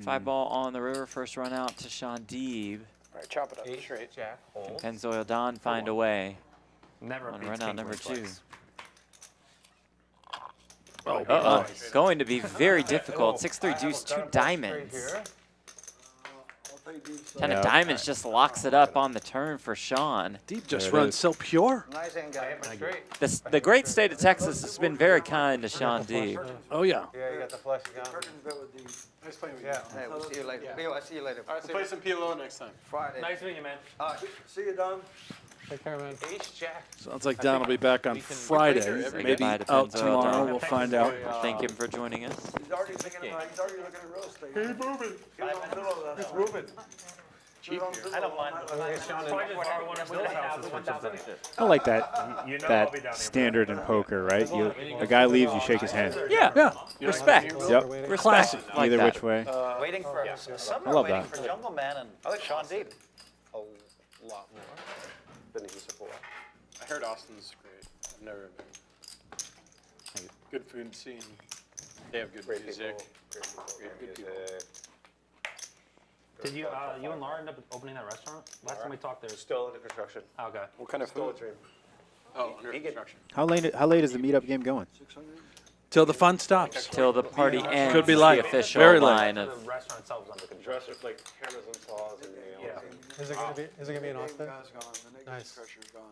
Speaker 2: 5 ball on the river. First run out to Shaun Deeb.
Speaker 7: All right, chop it up
Speaker 1: Ace,
Speaker 7: straight.
Speaker 1: jack, hold.
Speaker 2: Pennzoil Don find a way
Speaker 6: Never
Speaker 2: on
Speaker 6: beats
Speaker 2: run out
Speaker 6: king
Speaker 2: number
Speaker 6: queen
Speaker 2: 2.
Speaker 6: twice.
Speaker 4: Oh,
Speaker 2: Uh-oh. Going to be very difficult. 6-3 deuce, 2 diamonds.
Speaker 9: I'll take these.
Speaker 2: 10 of diamonds just locks it up on the turn for Shaun.
Speaker 4: Deep just
Speaker 14: There it
Speaker 4: runs
Speaker 14: is.
Speaker 4: so pure.
Speaker 8: Nice hand, guy.
Speaker 2: The great state of Texas has been very kind to Shaun Deeb.
Speaker 4: Oh, yeah.
Speaker 1: Yeah, you got the flush gun.
Speaker 9: Perkins bet with these.
Speaker 7: Nice playing with
Speaker 1: Yeah.
Speaker 7: you.
Speaker 8: Hey, we'll see you later. Bill, I'll see you later.
Speaker 7: All right, so play some PLO next time.
Speaker 8: Friday.
Speaker 6: Nice meeting you, man.
Speaker 9: See you, Don.
Speaker 5: Take care, man.
Speaker 1: Ace, jack.
Speaker 4: Sounds like Don will be back on
Speaker 1: we can-
Speaker 4: Friday.
Speaker 2: Say
Speaker 4: Maybe
Speaker 2: goodbye to
Speaker 4: out
Speaker 2: Pennzoil
Speaker 4: tomorrow.
Speaker 2: Don.
Speaker 4: We'll find out.
Speaker 2: Thank him for joining us.
Speaker 9: He's already thinking about. He's already looking at real estate. He's moving. He was on Zillow last night.
Speaker 7: moving.
Speaker 9: He was on Zillow
Speaker 11: I don't mind.
Speaker 9: last night.
Speaker 6: Probably just borrow one of Bill's houses for something.
Speaker 14: I like that.
Speaker 6: You know I'll be down
Speaker 14: That
Speaker 6: here.
Speaker 14: standard in poker, right? You, a guy leaves, you shake his hand.
Speaker 2: Yeah.
Speaker 4: Yeah.
Speaker 2: Respect.
Speaker 14: Yep.
Speaker 2: Respect. Like
Speaker 14: Either
Speaker 2: that.
Speaker 14: which way.
Speaker 11: Waiting for some
Speaker 14: I
Speaker 11: are
Speaker 14: love
Speaker 11: waiting
Speaker 14: that.
Speaker 11: for Jungleman and Shaun Deeb.
Speaker 7: A lot more than he used to pull. I heard Austin's great. I've never been. Good food scene. They have good music. Great people.
Speaker 6: Did you you and Laura end up opening that restaurant? Last time we talked, there was
Speaker 1: Still under construction.
Speaker 6: okay.
Speaker 7: What kind of
Speaker 1: Still a
Speaker 7: food?
Speaker 1: dream.
Speaker 7: Oh, under construction.
Speaker 14: How late is the meetup game going?
Speaker 4: Till the fun stops.
Speaker 2: Till the party ends.
Speaker 4: Could be
Speaker 2: is
Speaker 4: light.
Speaker 2: The official
Speaker 4: Very late.
Speaker 2: line
Speaker 6: The
Speaker 2: of
Speaker 6: restaurant itself was under construction.
Speaker 7: Dress with like hammers and saws and nails.
Speaker 6: Yeah.
Speaker 5: Is it gonna be? Is it gonna be in Austin?
Speaker 9: Guy's gone. The negative
Speaker 5: Nice.
Speaker 9: pressure's gone.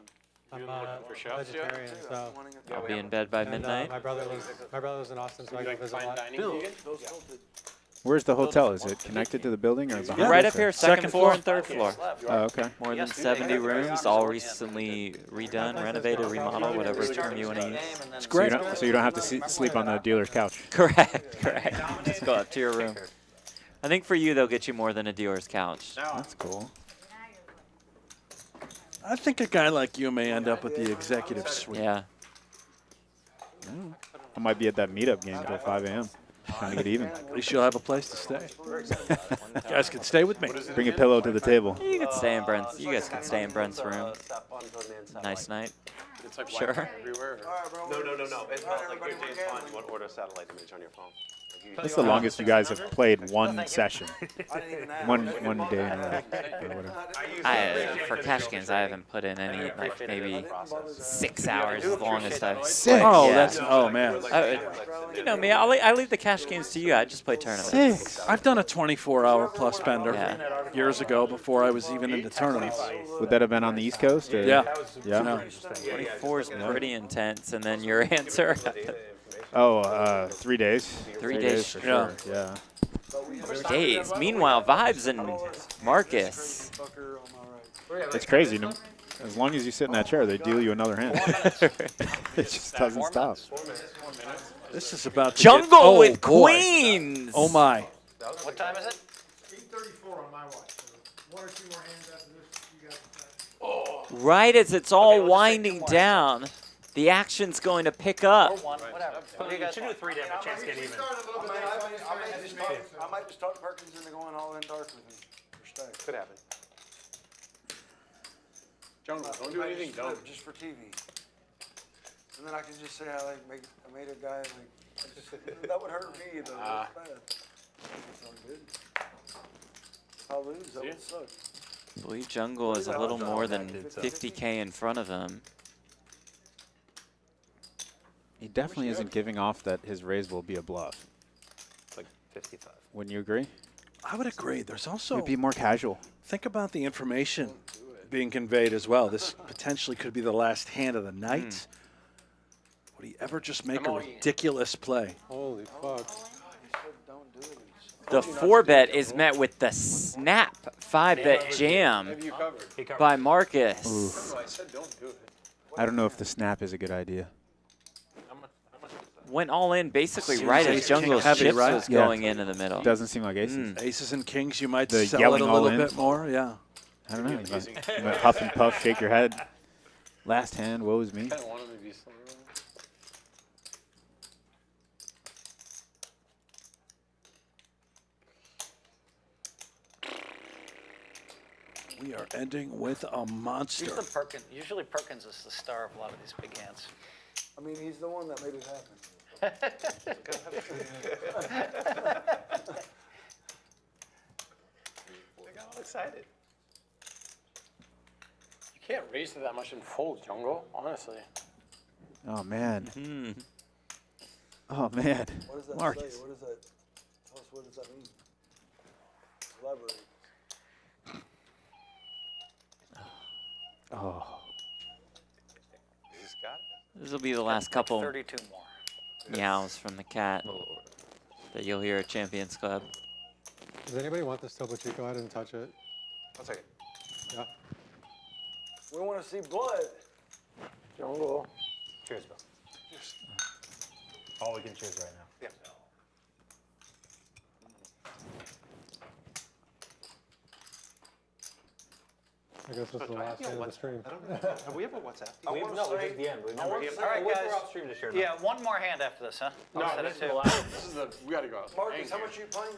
Speaker 5: I'm
Speaker 7: looking for chefs yet?
Speaker 5: vegetarian, so.
Speaker 2: I'll be in bed by
Speaker 5: And,
Speaker 2: midnight.
Speaker 5: my brother lives in Austin, so I
Speaker 7: You
Speaker 5: go
Speaker 7: like
Speaker 5: visit a
Speaker 7: fine
Speaker 5: lot.
Speaker 7: dining vegan?
Speaker 9: Those tilted.
Speaker 14: Where's the hotel? Is it connected to the building or is it
Speaker 2: Right up here, second floor and third floor.
Speaker 14: Oh, okay.
Speaker 2: More than 70 rooms, all recently redone, renovated, remodeled, whatever term you want to use.
Speaker 14: It's great. So you don't have to sleep on the dealer's couch.
Speaker 2: Correct, correct. Just go up to your room. I think for you, they'll get you more than a dealer's couch.
Speaker 14: That's cool.
Speaker 4: I think a guy like you may end up with the executive suite.
Speaker 2: Yeah.
Speaker 14: I might be at that meetup game until 5 a.m. Trying to get even.
Speaker 4: At least you'll have a place to stay. You guys can stay with me.
Speaker 14: Bring a pillow to the table.
Speaker 2: You can stay in Brent's. You guys can stay in Brent's room. Nice night.
Speaker 7: It's like
Speaker 2: Sure.
Speaker 7: Wi-Fi everywhere.
Speaker 3: No. It's not like your James Bond. You want to order a satellite image on your phone.
Speaker 14: That's the longest you guys have played one session. One day in a row. Or whatever.
Speaker 2: For cash games, I haven't put in any, like maybe 6 hours, as long as I've.
Speaker 4: Oh,
Speaker 2: Yeah.
Speaker 4: that's man.
Speaker 2: You know me, I leave the cash games to you. I just play tournaments.
Speaker 4: I've done a 24-hour plus bender
Speaker 2: Yeah.
Speaker 4: years ago before I was even into tournaments.
Speaker 14: Would that have been on the East Coast? Or?
Speaker 4: Yeah.
Speaker 14: Yeah.
Speaker 4: No.
Speaker 2: 24 is pretty intense, and then your answer.
Speaker 14: Oh, 3 days.
Speaker 2: 3 days.
Speaker 14: for sure. Yeah.
Speaker 2: 3 days. Meanwhile, Vibes and Marcus.
Speaker 14: It's crazy. No, as long as you sit in that chair, they deal you another hand. It just doesn't stop.
Speaker 4: This is about to
Speaker 2: Jungle
Speaker 4: get, oh,
Speaker 2: with
Speaker 4: boy.
Speaker 2: queens.
Speaker 4: Oh my.
Speaker 3: What time is it?
Speaker 16: 8:34 on my watch. So 1 or 2 more hands after this. You guys.
Speaker 2: Right as it's all winding down, the action's going to pick up.
Speaker 3: Whatever.
Speaker 6: You should do 3 to have a chance to get even.
Speaker 9: I might just talk Perkins into going all in dark with me. For stacks.
Speaker 3: Could happen.
Speaker 7: Jungle, don't do anything dumb.
Speaker 9: Just for TV. And then I can just say I made a guy that would hurt me though. That's bad. It's all good. I'll lose. That would suck.
Speaker 2: I believe Jungle is a little more than 50K in front of him.
Speaker 14: He definitely isn't giving off that his raise will be a bluff.
Speaker 3: It's like 55.
Speaker 14: Wouldn't you agree?
Speaker 4: I would agree. There's also
Speaker 14: It'd be more casual.
Speaker 4: think about the information being conveyed as well. This potentially could be the last hand of the night. Would he ever just make a ridiculous play?
Speaker 5: Holy fuck.
Speaker 2: The 4-bet is met with the snap 5-bet jam by Marcus.
Speaker 14: Oof.
Speaker 7: I said don't do it.
Speaker 14: I don't know if the snap is a good idea.
Speaker 2: Went all in basically
Speaker 4: Seems
Speaker 2: right
Speaker 4: ace
Speaker 2: as Jungle's
Speaker 4: king heavy,
Speaker 2: chips
Speaker 4: right?
Speaker 2: was
Speaker 14: Yeah.
Speaker 2: going into the middle.
Speaker 14: Doesn't seem like aces.
Speaker 4: Aces and kings, you might
Speaker 14: The
Speaker 4: sell it
Speaker 14: yelling
Speaker 4: a
Speaker 14: all
Speaker 4: little
Speaker 14: in.
Speaker 4: bit more. Yeah.
Speaker 14: I don't know. You might huff and puff, shake your head. Last hand, woe is me.
Speaker 7: I kind of want him to be slower.
Speaker 4: We are ending with a monster.
Speaker 11: Usually Perkins is the star of a lot of these big hands.
Speaker 9: I mean, he's the one that made it happen.
Speaker 7: I got all excited. You can't raise to that much in fold, Jungle, honestly.
Speaker 14: Oh, man.
Speaker 2: Hmm.
Speaker 14: Oh, man.
Speaker 9: What does that
Speaker 14: Marcus.
Speaker 9: say? What does that? Tell us, what does that mean? Elaborate.
Speaker 14: Oh.
Speaker 3: You just got it?
Speaker 2: This will be the last couple
Speaker 11: 32 more.
Speaker 2: meows from the cat that you'll hear at Champions Club.
Speaker 5: Does anybody want this Topo Chico? I didn't touch it.
Speaker 3: I'll take it.
Speaker 5: Yeah.
Speaker 9: We want to see blood.
Speaker 7: Jungle.
Speaker 6: Cheers, Bill. All we can choose right now.
Speaker 3: Yeah.
Speaker 5: I guess this is the last hand of the stream.
Speaker 3: Have we ever WhatsApp?
Speaker 6: No, this is the end. We've never.
Speaker 3: All right,
Speaker 6: We're
Speaker 3: guys.
Speaker 6: off stream to share.
Speaker 11: Yeah, one more hand after this, huh?
Speaker 7: No,
Speaker 11: I'll set
Speaker 7: this
Speaker 11: it
Speaker 7: is
Speaker 11: too.
Speaker 7: the last. This is the. We gotta go out.
Speaker 9: Marcus, how much are you playing?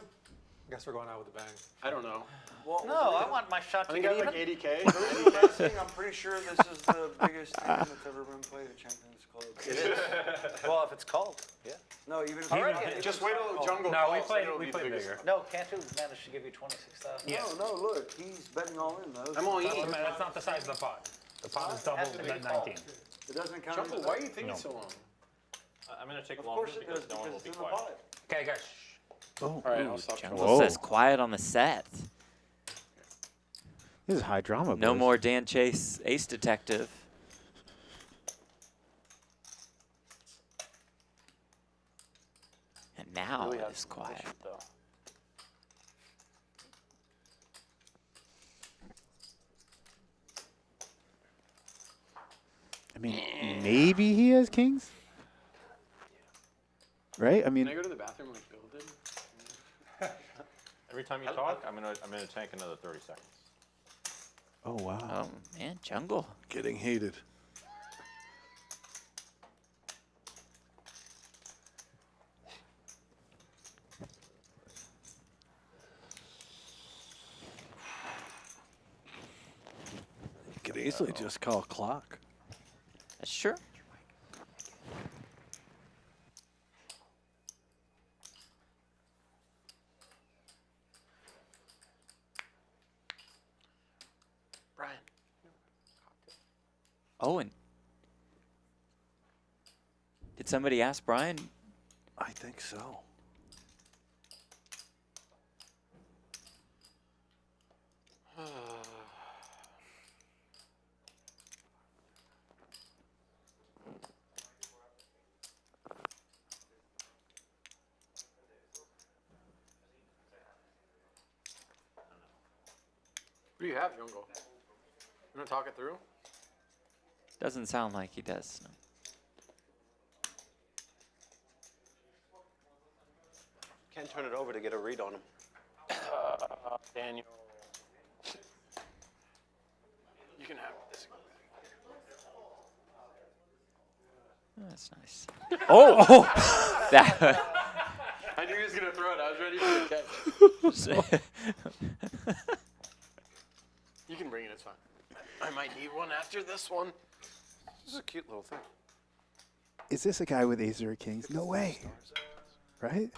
Speaker 5: I guess we're going out with a bang.
Speaker 7: I don't know.
Speaker 9: Well,
Speaker 11: No, I want my shot
Speaker 7: I
Speaker 11: to
Speaker 7: think
Speaker 11: get
Speaker 7: I
Speaker 11: even.
Speaker 7: have like 80K.
Speaker 9: last thing, I'm pretty sure this is the biggest tournament that's ever been played at Champions Club.
Speaker 11: It is. Well, if it's cold. Yeah.
Speaker 9: No, even if
Speaker 11: All right,
Speaker 9: even if
Speaker 7: Just
Speaker 9: it's
Speaker 7: wait till
Speaker 9: cold.
Speaker 7: Jungle
Speaker 6: No, we
Speaker 7: calls,
Speaker 6: played.
Speaker 7: then it'll
Speaker 6: We
Speaker 7: be
Speaker 6: played
Speaker 7: the biggest.
Speaker 6: bigger.
Speaker 11: No, Cantu managed to give you 26,000.
Speaker 6: Yeah.
Speaker 9: No, look, he's betting all in though.
Speaker 7: I'm all in.
Speaker 6: That's not the size of the pot. The pot is double that 19.
Speaker 9: It doesn't count.
Speaker 7: Jungle,
Speaker 9: as
Speaker 7: why are
Speaker 9: that.
Speaker 7: you thinking so long?
Speaker 1: I'm going to take
Speaker 9: Of
Speaker 1: longer
Speaker 9: course it
Speaker 1: because
Speaker 9: does,
Speaker 1: no one will
Speaker 9: because
Speaker 1: be
Speaker 9: it's in the
Speaker 1: quiet.
Speaker 9: pot.
Speaker 6: Okay, guys.
Speaker 4: Oh,
Speaker 7: All right, I'll stop.
Speaker 2: Jungle
Speaker 14: Whoa.
Speaker 2: says quiet on the set.
Speaker 14: This is high drama,
Speaker 2: No
Speaker 14: boys.
Speaker 2: more Dan Chase, Ace Detective. And now
Speaker 7: Really
Speaker 2: it
Speaker 7: has
Speaker 2: is
Speaker 7: some
Speaker 2: quiet.
Speaker 7: bullshit, though.
Speaker 14: I mean, maybe he has kings, right? I mean,
Speaker 7: Can I go to the bathroom like Bill did?
Speaker 1: Every time you talk, I'm gonna tank another 30 seconds.
Speaker 14: oh wow.
Speaker 2: Oh man, jungle.
Speaker 4: Getting heated. You could easily just call clock.
Speaker 2: That's true.
Speaker 7: Brian.
Speaker 2: Owen. Did somebody ask Brian?
Speaker 4: I think so.
Speaker 7: What do you have, Jungle? You want to talk it through?
Speaker 2: Doesn't sound like he does. No.
Speaker 3: Can't turn it over to get a read on him.
Speaker 7: Daniel. You can have this.
Speaker 2: Oh, that's nice. Oh! That.
Speaker 7: I knew he was going to throw it. I was ready for the catch. You can bring it. It's fine. I might need one after this one. This is a cute little thing.
Speaker 14: Is this a guy with ace or kings? No way. Right?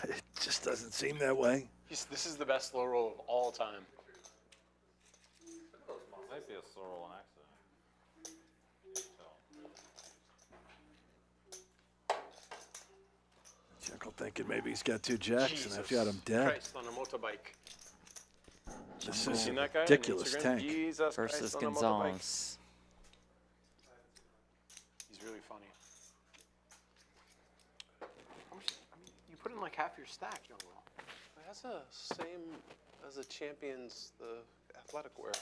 Speaker 4: It just doesn't seem that way.
Speaker 7: This is the best slow roll of all time.
Speaker 1: Might be a slow roll on accident.
Speaker 4: Jungle thinking maybe he's got two jacks and I've got him dead.
Speaker 7: Christ on a motorbike.
Speaker 4: This
Speaker 7: You
Speaker 4: is
Speaker 7: seen
Speaker 4: a
Speaker 7: that guy on
Speaker 4: ridiculous
Speaker 7: Instagram?
Speaker 4: tank.
Speaker 7: Jesus
Speaker 2: Versus
Speaker 7: Christ on a motorbike.
Speaker 2: Gonsalves.
Speaker 7: He's really funny. How much, I mean, you put in like half your stack, Jungle. That's the same as the champions, the athletic wear.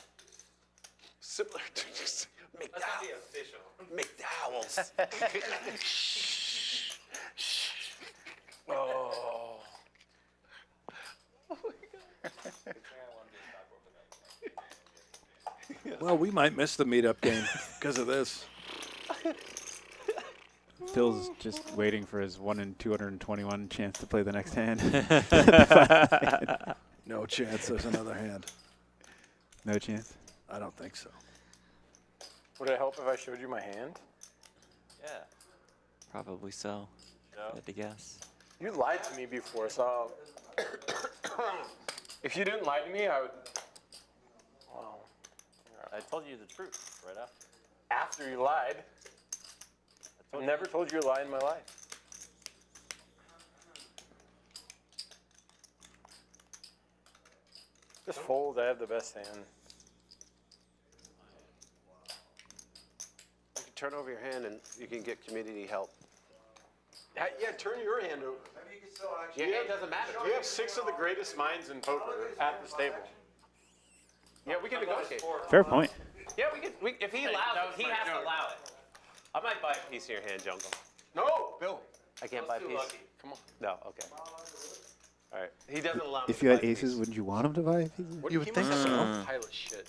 Speaker 7: Similar to just McDowell's. Oh.
Speaker 4: Well, we might miss the meetup game because of this.
Speaker 14: Phil's just waiting for his 1 in 221 chance to play the next hand.
Speaker 4: No chance there's another hand.
Speaker 14: No chance?
Speaker 4: I don't think so.
Speaker 7: Would it help if I showed you my hand?
Speaker 1: Yeah.
Speaker 2: Probably so.
Speaker 1: Yeah.
Speaker 2: Had to guess.
Speaker 7: You lied to me before, so if you didn't lie to me, I would. Well,
Speaker 1: I told you the truth right after.
Speaker 7: after you lied, I've never told you a lie in my life. Just fold. I have the best hand.
Speaker 3: You can turn over your hand and you can get community help.
Speaker 7: Yeah, turn your hand over. Your hand doesn't matter. We have 6 of the greatest minds in poker at this table. Yeah, we can negotiate.
Speaker 14: Fair point.
Speaker 3: Yeah, if he allows it, he has to allow it. I might buy a piece of your hand, Jungle.
Speaker 7: No, Bill.
Speaker 3: I can't buy a piece.
Speaker 7: Come on.
Speaker 3: No, okay. All right. He doesn't allow me
Speaker 14: If
Speaker 3: to
Speaker 14: you
Speaker 3: buy
Speaker 14: had
Speaker 3: a
Speaker 14: aces,
Speaker 3: piece.
Speaker 14: wouldn't you want him to buy a piece?
Speaker 7: What
Speaker 4: You would think so.
Speaker 7: Pile of shit.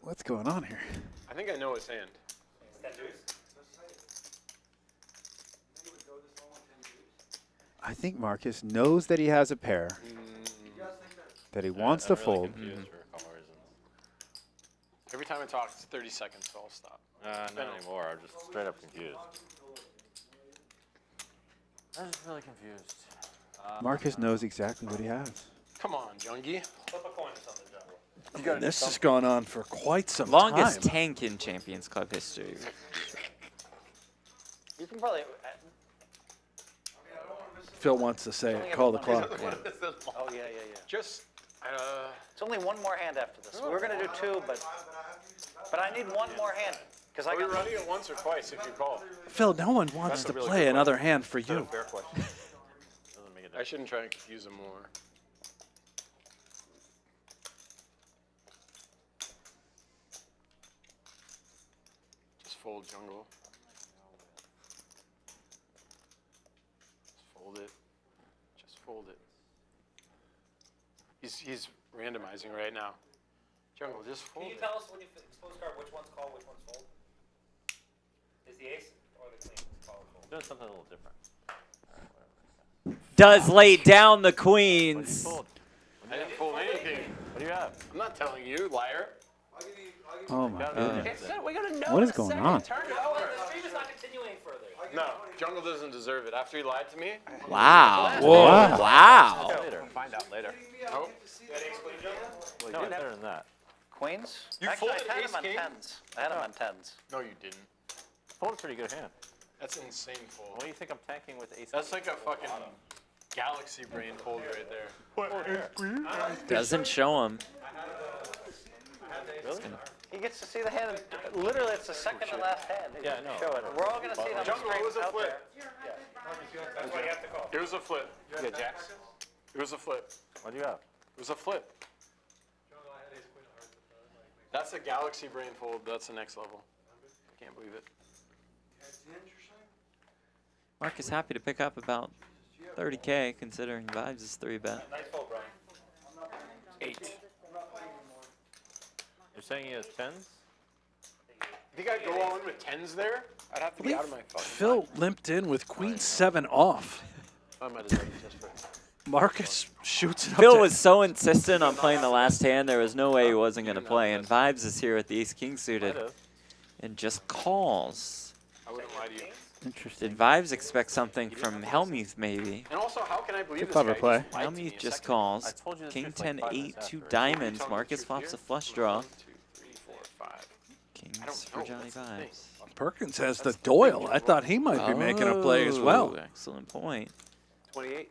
Speaker 14: What's going on here?
Speaker 7: I think I know his hand.
Speaker 14: I think Marcus knows that he has a pair, that he wants to fold.
Speaker 1: For a couple reasons.
Speaker 7: Every time I talk, it's 30 seconds, so I'll stop.
Speaker 1: Not anymore. I'm just straight up confused. I'm just really confused.
Speaker 14: Marcus knows exactly what he has.
Speaker 7: Come on, Jungie.
Speaker 11: Flip a coin or something, Jungle.
Speaker 7: You gotta do
Speaker 4: This has
Speaker 7: something.
Speaker 4: gone on for quite some
Speaker 2: Longest
Speaker 4: time.
Speaker 2: tank in Champions Club history.
Speaker 3: You can probably.
Speaker 4: Phil wants to say it. Call the clock.
Speaker 3: Oh, yeah.
Speaker 7: Just,
Speaker 3: It's only one more hand after this. We were going to do 2, but I need one more hand. Because I
Speaker 7: are we
Speaker 3: got
Speaker 7: running it once or twice if you call?
Speaker 4: Phil, no one wants to play another hand for
Speaker 3: That's a
Speaker 4: you.
Speaker 3: fair question.
Speaker 1: Doesn't make a
Speaker 7: I shouldn't try and confuse him more. Just fold, Jungle. Just fold it. Just fold it. He's randomizing right now. Jungle, just fold
Speaker 6: Can you
Speaker 7: it.
Speaker 6: tell us when you expose card which one's call, which one's fold? Is the ace or the queen call or fold?
Speaker 1: Doing something a little different.
Speaker 2: Does lay down the queens.
Speaker 7: I didn't fold anything.
Speaker 1: What do you have?
Speaker 7: I'm not telling you, liar.
Speaker 14: Oh my goodness.
Speaker 1: We gotta know
Speaker 14: What
Speaker 1: in
Speaker 14: is
Speaker 1: a
Speaker 14: going
Speaker 1: second.
Speaker 14: on?
Speaker 1: Turn it over.
Speaker 6: The stream is not continuing further.
Speaker 7: No, Jungle doesn't deserve it. After he lied to me.
Speaker 2: Wow.
Speaker 14: Whoa.
Speaker 2: Wow.
Speaker 1: Later. Find out later.
Speaker 7: Nope.
Speaker 1: Well, no, better than that.
Speaker 3: Queens?
Speaker 7: You
Speaker 3: Actually,
Speaker 7: folded
Speaker 3: I had
Speaker 7: ace
Speaker 3: him on
Speaker 7: king?
Speaker 3: tens. I had him on tens.
Speaker 7: No, you didn't.
Speaker 1: Fold's a pretty good hand.
Speaker 7: That's an insane fold.
Speaker 1: What do you think I'm tanking with ace?
Speaker 7: That's like a fucking galaxy brain fold right there.
Speaker 2: Doesn't show him.
Speaker 1: Really?
Speaker 3: He gets to see the hand. Literally, it's the second to last hand.
Speaker 1: Yeah, I know.
Speaker 3: Show it. We're all going to see it on the
Speaker 7: Jungle,
Speaker 3: screen
Speaker 7: it was a
Speaker 3: out
Speaker 7: flip.
Speaker 3: there.
Speaker 6: That's why you have to call.
Speaker 7: It was a flip.
Speaker 1: Yeah, Jacks.
Speaker 7: It was a flip.
Speaker 1: What do you have?
Speaker 7: It was a flip. That's a galaxy brain fold. That's the next level. Can't believe it.
Speaker 2: Mark is happy to pick up about 30K considering Vibes is 3-bet.
Speaker 6: Nice fold, Brian.
Speaker 7: 8.
Speaker 1: You're saying he has tens?
Speaker 7: You think I'd go all in with tens there? I'd have to be out of my fucking
Speaker 4: Phil limped in with queen 7 off.
Speaker 7: I might have done it just for
Speaker 4: Marcus shoots it up
Speaker 2: Phil
Speaker 4: to-
Speaker 2: was so insistent on playing the last hand, there was no way he wasn't going to play. And Vibes is here with the ace-king suited and just calls.
Speaker 7: I wouldn't lie to you.
Speaker 14: Interesting.
Speaker 2: Did Vibes expect something from Hellmuth, maybe?
Speaker 7: And also, how can I believe
Speaker 14: Good
Speaker 7: this
Speaker 14: clever
Speaker 7: guy
Speaker 14: play.
Speaker 7: just lied to me
Speaker 2: Hellmuth
Speaker 7: a
Speaker 2: just
Speaker 7: second?
Speaker 2: calls.
Speaker 1: I told you this
Speaker 2: King
Speaker 1: was
Speaker 2: 10,
Speaker 1: like 5
Speaker 2: 8,
Speaker 1: minutes
Speaker 2: 2
Speaker 1: after.
Speaker 2: diamonds.
Speaker 7: Tell me the
Speaker 2: Marcus
Speaker 7: truth
Speaker 2: flops
Speaker 7: here.
Speaker 2: a flush draw.
Speaker 7: 1, 2, 3, 4, 5.
Speaker 2: Kings
Speaker 7: don't
Speaker 2: for
Speaker 7: know.
Speaker 2: Johnny
Speaker 7: That's the thing.
Speaker 2: Vibes.
Speaker 4: Perkins has the Doyle. I thought he might be making a play as well.
Speaker 2: Oh, excellent point.
Speaker 7: 28.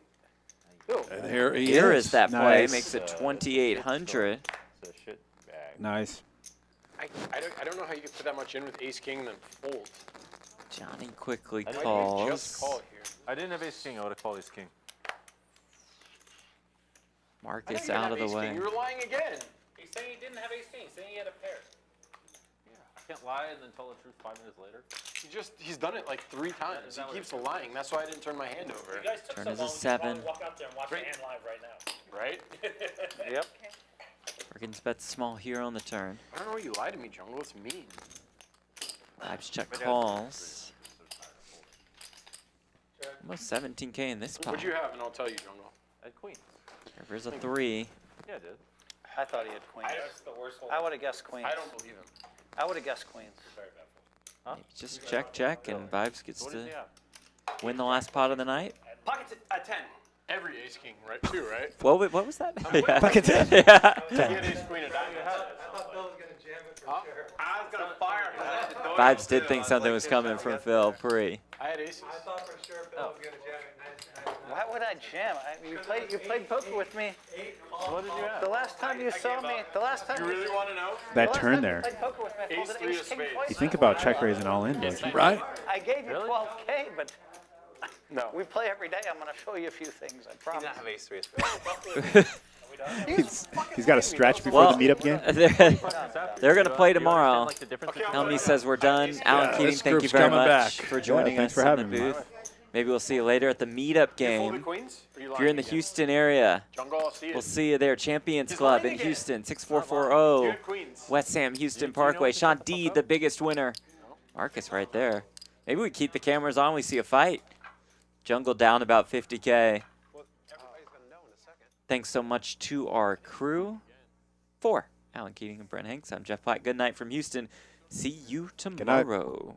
Speaker 4: And here he
Speaker 2: Here
Speaker 4: is.
Speaker 2: is that play.
Speaker 14: Nice.
Speaker 2: Makes it 2,800.
Speaker 1: It's a shit bag.
Speaker 14: Nice.
Speaker 7: I don't know how you could put that much in with ace king and then fold.
Speaker 2: Johnny quickly
Speaker 1: I didn't
Speaker 7: Why do you just
Speaker 2: calls.
Speaker 7: call here?
Speaker 1: I didn't have ace king. I would have called ace king.
Speaker 7: I
Speaker 2: Marcus
Speaker 7: didn't
Speaker 2: out
Speaker 7: have
Speaker 2: of the
Speaker 7: ace king.
Speaker 2: way.
Speaker 7: You were lying again.
Speaker 6: He's saying he didn't have ace king. He's saying he had a pair.
Speaker 1: I can't lie and then tell the truth 5 minutes later.
Speaker 7: He's done it like 3 times. He keeps lying. That's why I didn't turn my hand over.
Speaker 6: You guys took
Speaker 2: Turn
Speaker 6: so
Speaker 2: is a
Speaker 6: long. You should
Speaker 2: 7.
Speaker 6: probably walk out there and watch the hand live right now.
Speaker 7: Right?
Speaker 3: Yep.
Speaker 2: Perkins bets small here on the turn.
Speaker 7: I don't know why you lied to me, Jungle. It's mean.
Speaker 2: Vibes check calls. Almost 17K in this pot.
Speaker 7: What'd you have? And I'll tell you, Jungle.
Speaker 1: I had queens.
Speaker 2: River's a 3.
Speaker 1: Yeah, I did.
Speaker 3: I thought he had queens.
Speaker 6: That's the worst hold.
Speaker 3: I would have guessed queens.
Speaker 7: I don't believe him.
Speaker 3: I would have guessed queens.
Speaker 6: Very bad fold.
Speaker 2: Maybe just check, and Vibes gets
Speaker 1: What
Speaker 2: to
Speaker 1: does he have?
Speaker 2: win the last pot of the night.
Speaker 7: Pockets at 10. Every ace king, right? 2, right?
Speaker 2: What was that?
Speaker 14: Pocket 10.
Speaker 2: Yeah.
Speaker 7: He had ace queen of diamonds.
Speaker 16: I thought Bill was gonna jam it for sure.
Speaker 7: I was gonna fire him.
Speaker 2: Vibes did think something was coming from Phil. Pre.
Speaker 7: I had aces.
Speaker 16: I thought for sure Bill was gonna jam it.
Speaker 3: Why would I jam? You played poker with me.
Speaker 1: What did you have?
Speaker 3: The last time you saw me, the last time
Speaker 7: You really want to know?
Speaker 14: That
Speaker 3: the last
Speaker 14: turn
Speaker 3: time
Speaker 14: there.
Speaker 3: You played poker with me, I
Speaker 7: Ace
Speaker 3: folded
Speaker 7: three
Speaker 3: ace
Speaker 7: of
Speaker 3: king
Speaker 7: spades.
Speaker 3: twice.
Speaker 14: You think about check raising all in, don't you?
Speaker 4: Right?
Speaker 3: I gave you
Speaker 1: Really?
Speaker 3: 12K, but
Speaker 7: No.
Speaker 3: we play every day. I'm going to show you a few things. I promise.
Speaker 7: have ace 3 of spades.
Speaker 14: He's got a stretch before the meetup game.
Speaker 2: they're going to play tomorrow.
Speaker 1: Like the difference
Speaker 2: Helmy says we're done. Alan Keating,
Speaker 4: this
Speaker 2: thank you
Speaker 4: group's
Speaker 2: very
Speaker 4: coming
Speaker 2: much
Speaker 4: back.
Speaker 2: for joining
Speaker 14: thanks
Speaker 2: us
Speaker 14: for
Speaker 2: in the
Speaker 14: having me.
Speaker 2: booth. Maybe we'll see you later at the meetup
Speaker 7: Folded
Speaker 2: game.
Speaker 7: queens? Or you
Speaker 2: If you're in the
Speaker 7: lying again?
Speaker 2: Houston area,
Speaker 7: Jungle, I'll see it.
Speaker 2: we'll see you there. Champions
Speaker 7: He's
Speaker 2: Club
Speaker 7: lying
Speaker 2: in
Speaker 7: again.
Speaker 2: Houston,
Speaker 7: You
Speaker 2: 6440.
Speaker 7: had queens.
Speaker 2: W Sam Houston
Speaker 1: Do you know
Speaker 2: Pkwy.
Speaker 1: what
Speaker 2: Shaun
Speaker 1: the fuck
Speaker 2: Deeb,
Speaker 1: up?
Speaker 2: the biggest winner. Marcus right there. Maybe we keep the cameras on. We see a fight. Jungle down about 50K. Thanks so much to our crew. For Alan Keating and Brent Hanks, I'm Jeff Platt. Good night from Houston. See you
Speaker 14: night.
Speaker 2: tomorrow.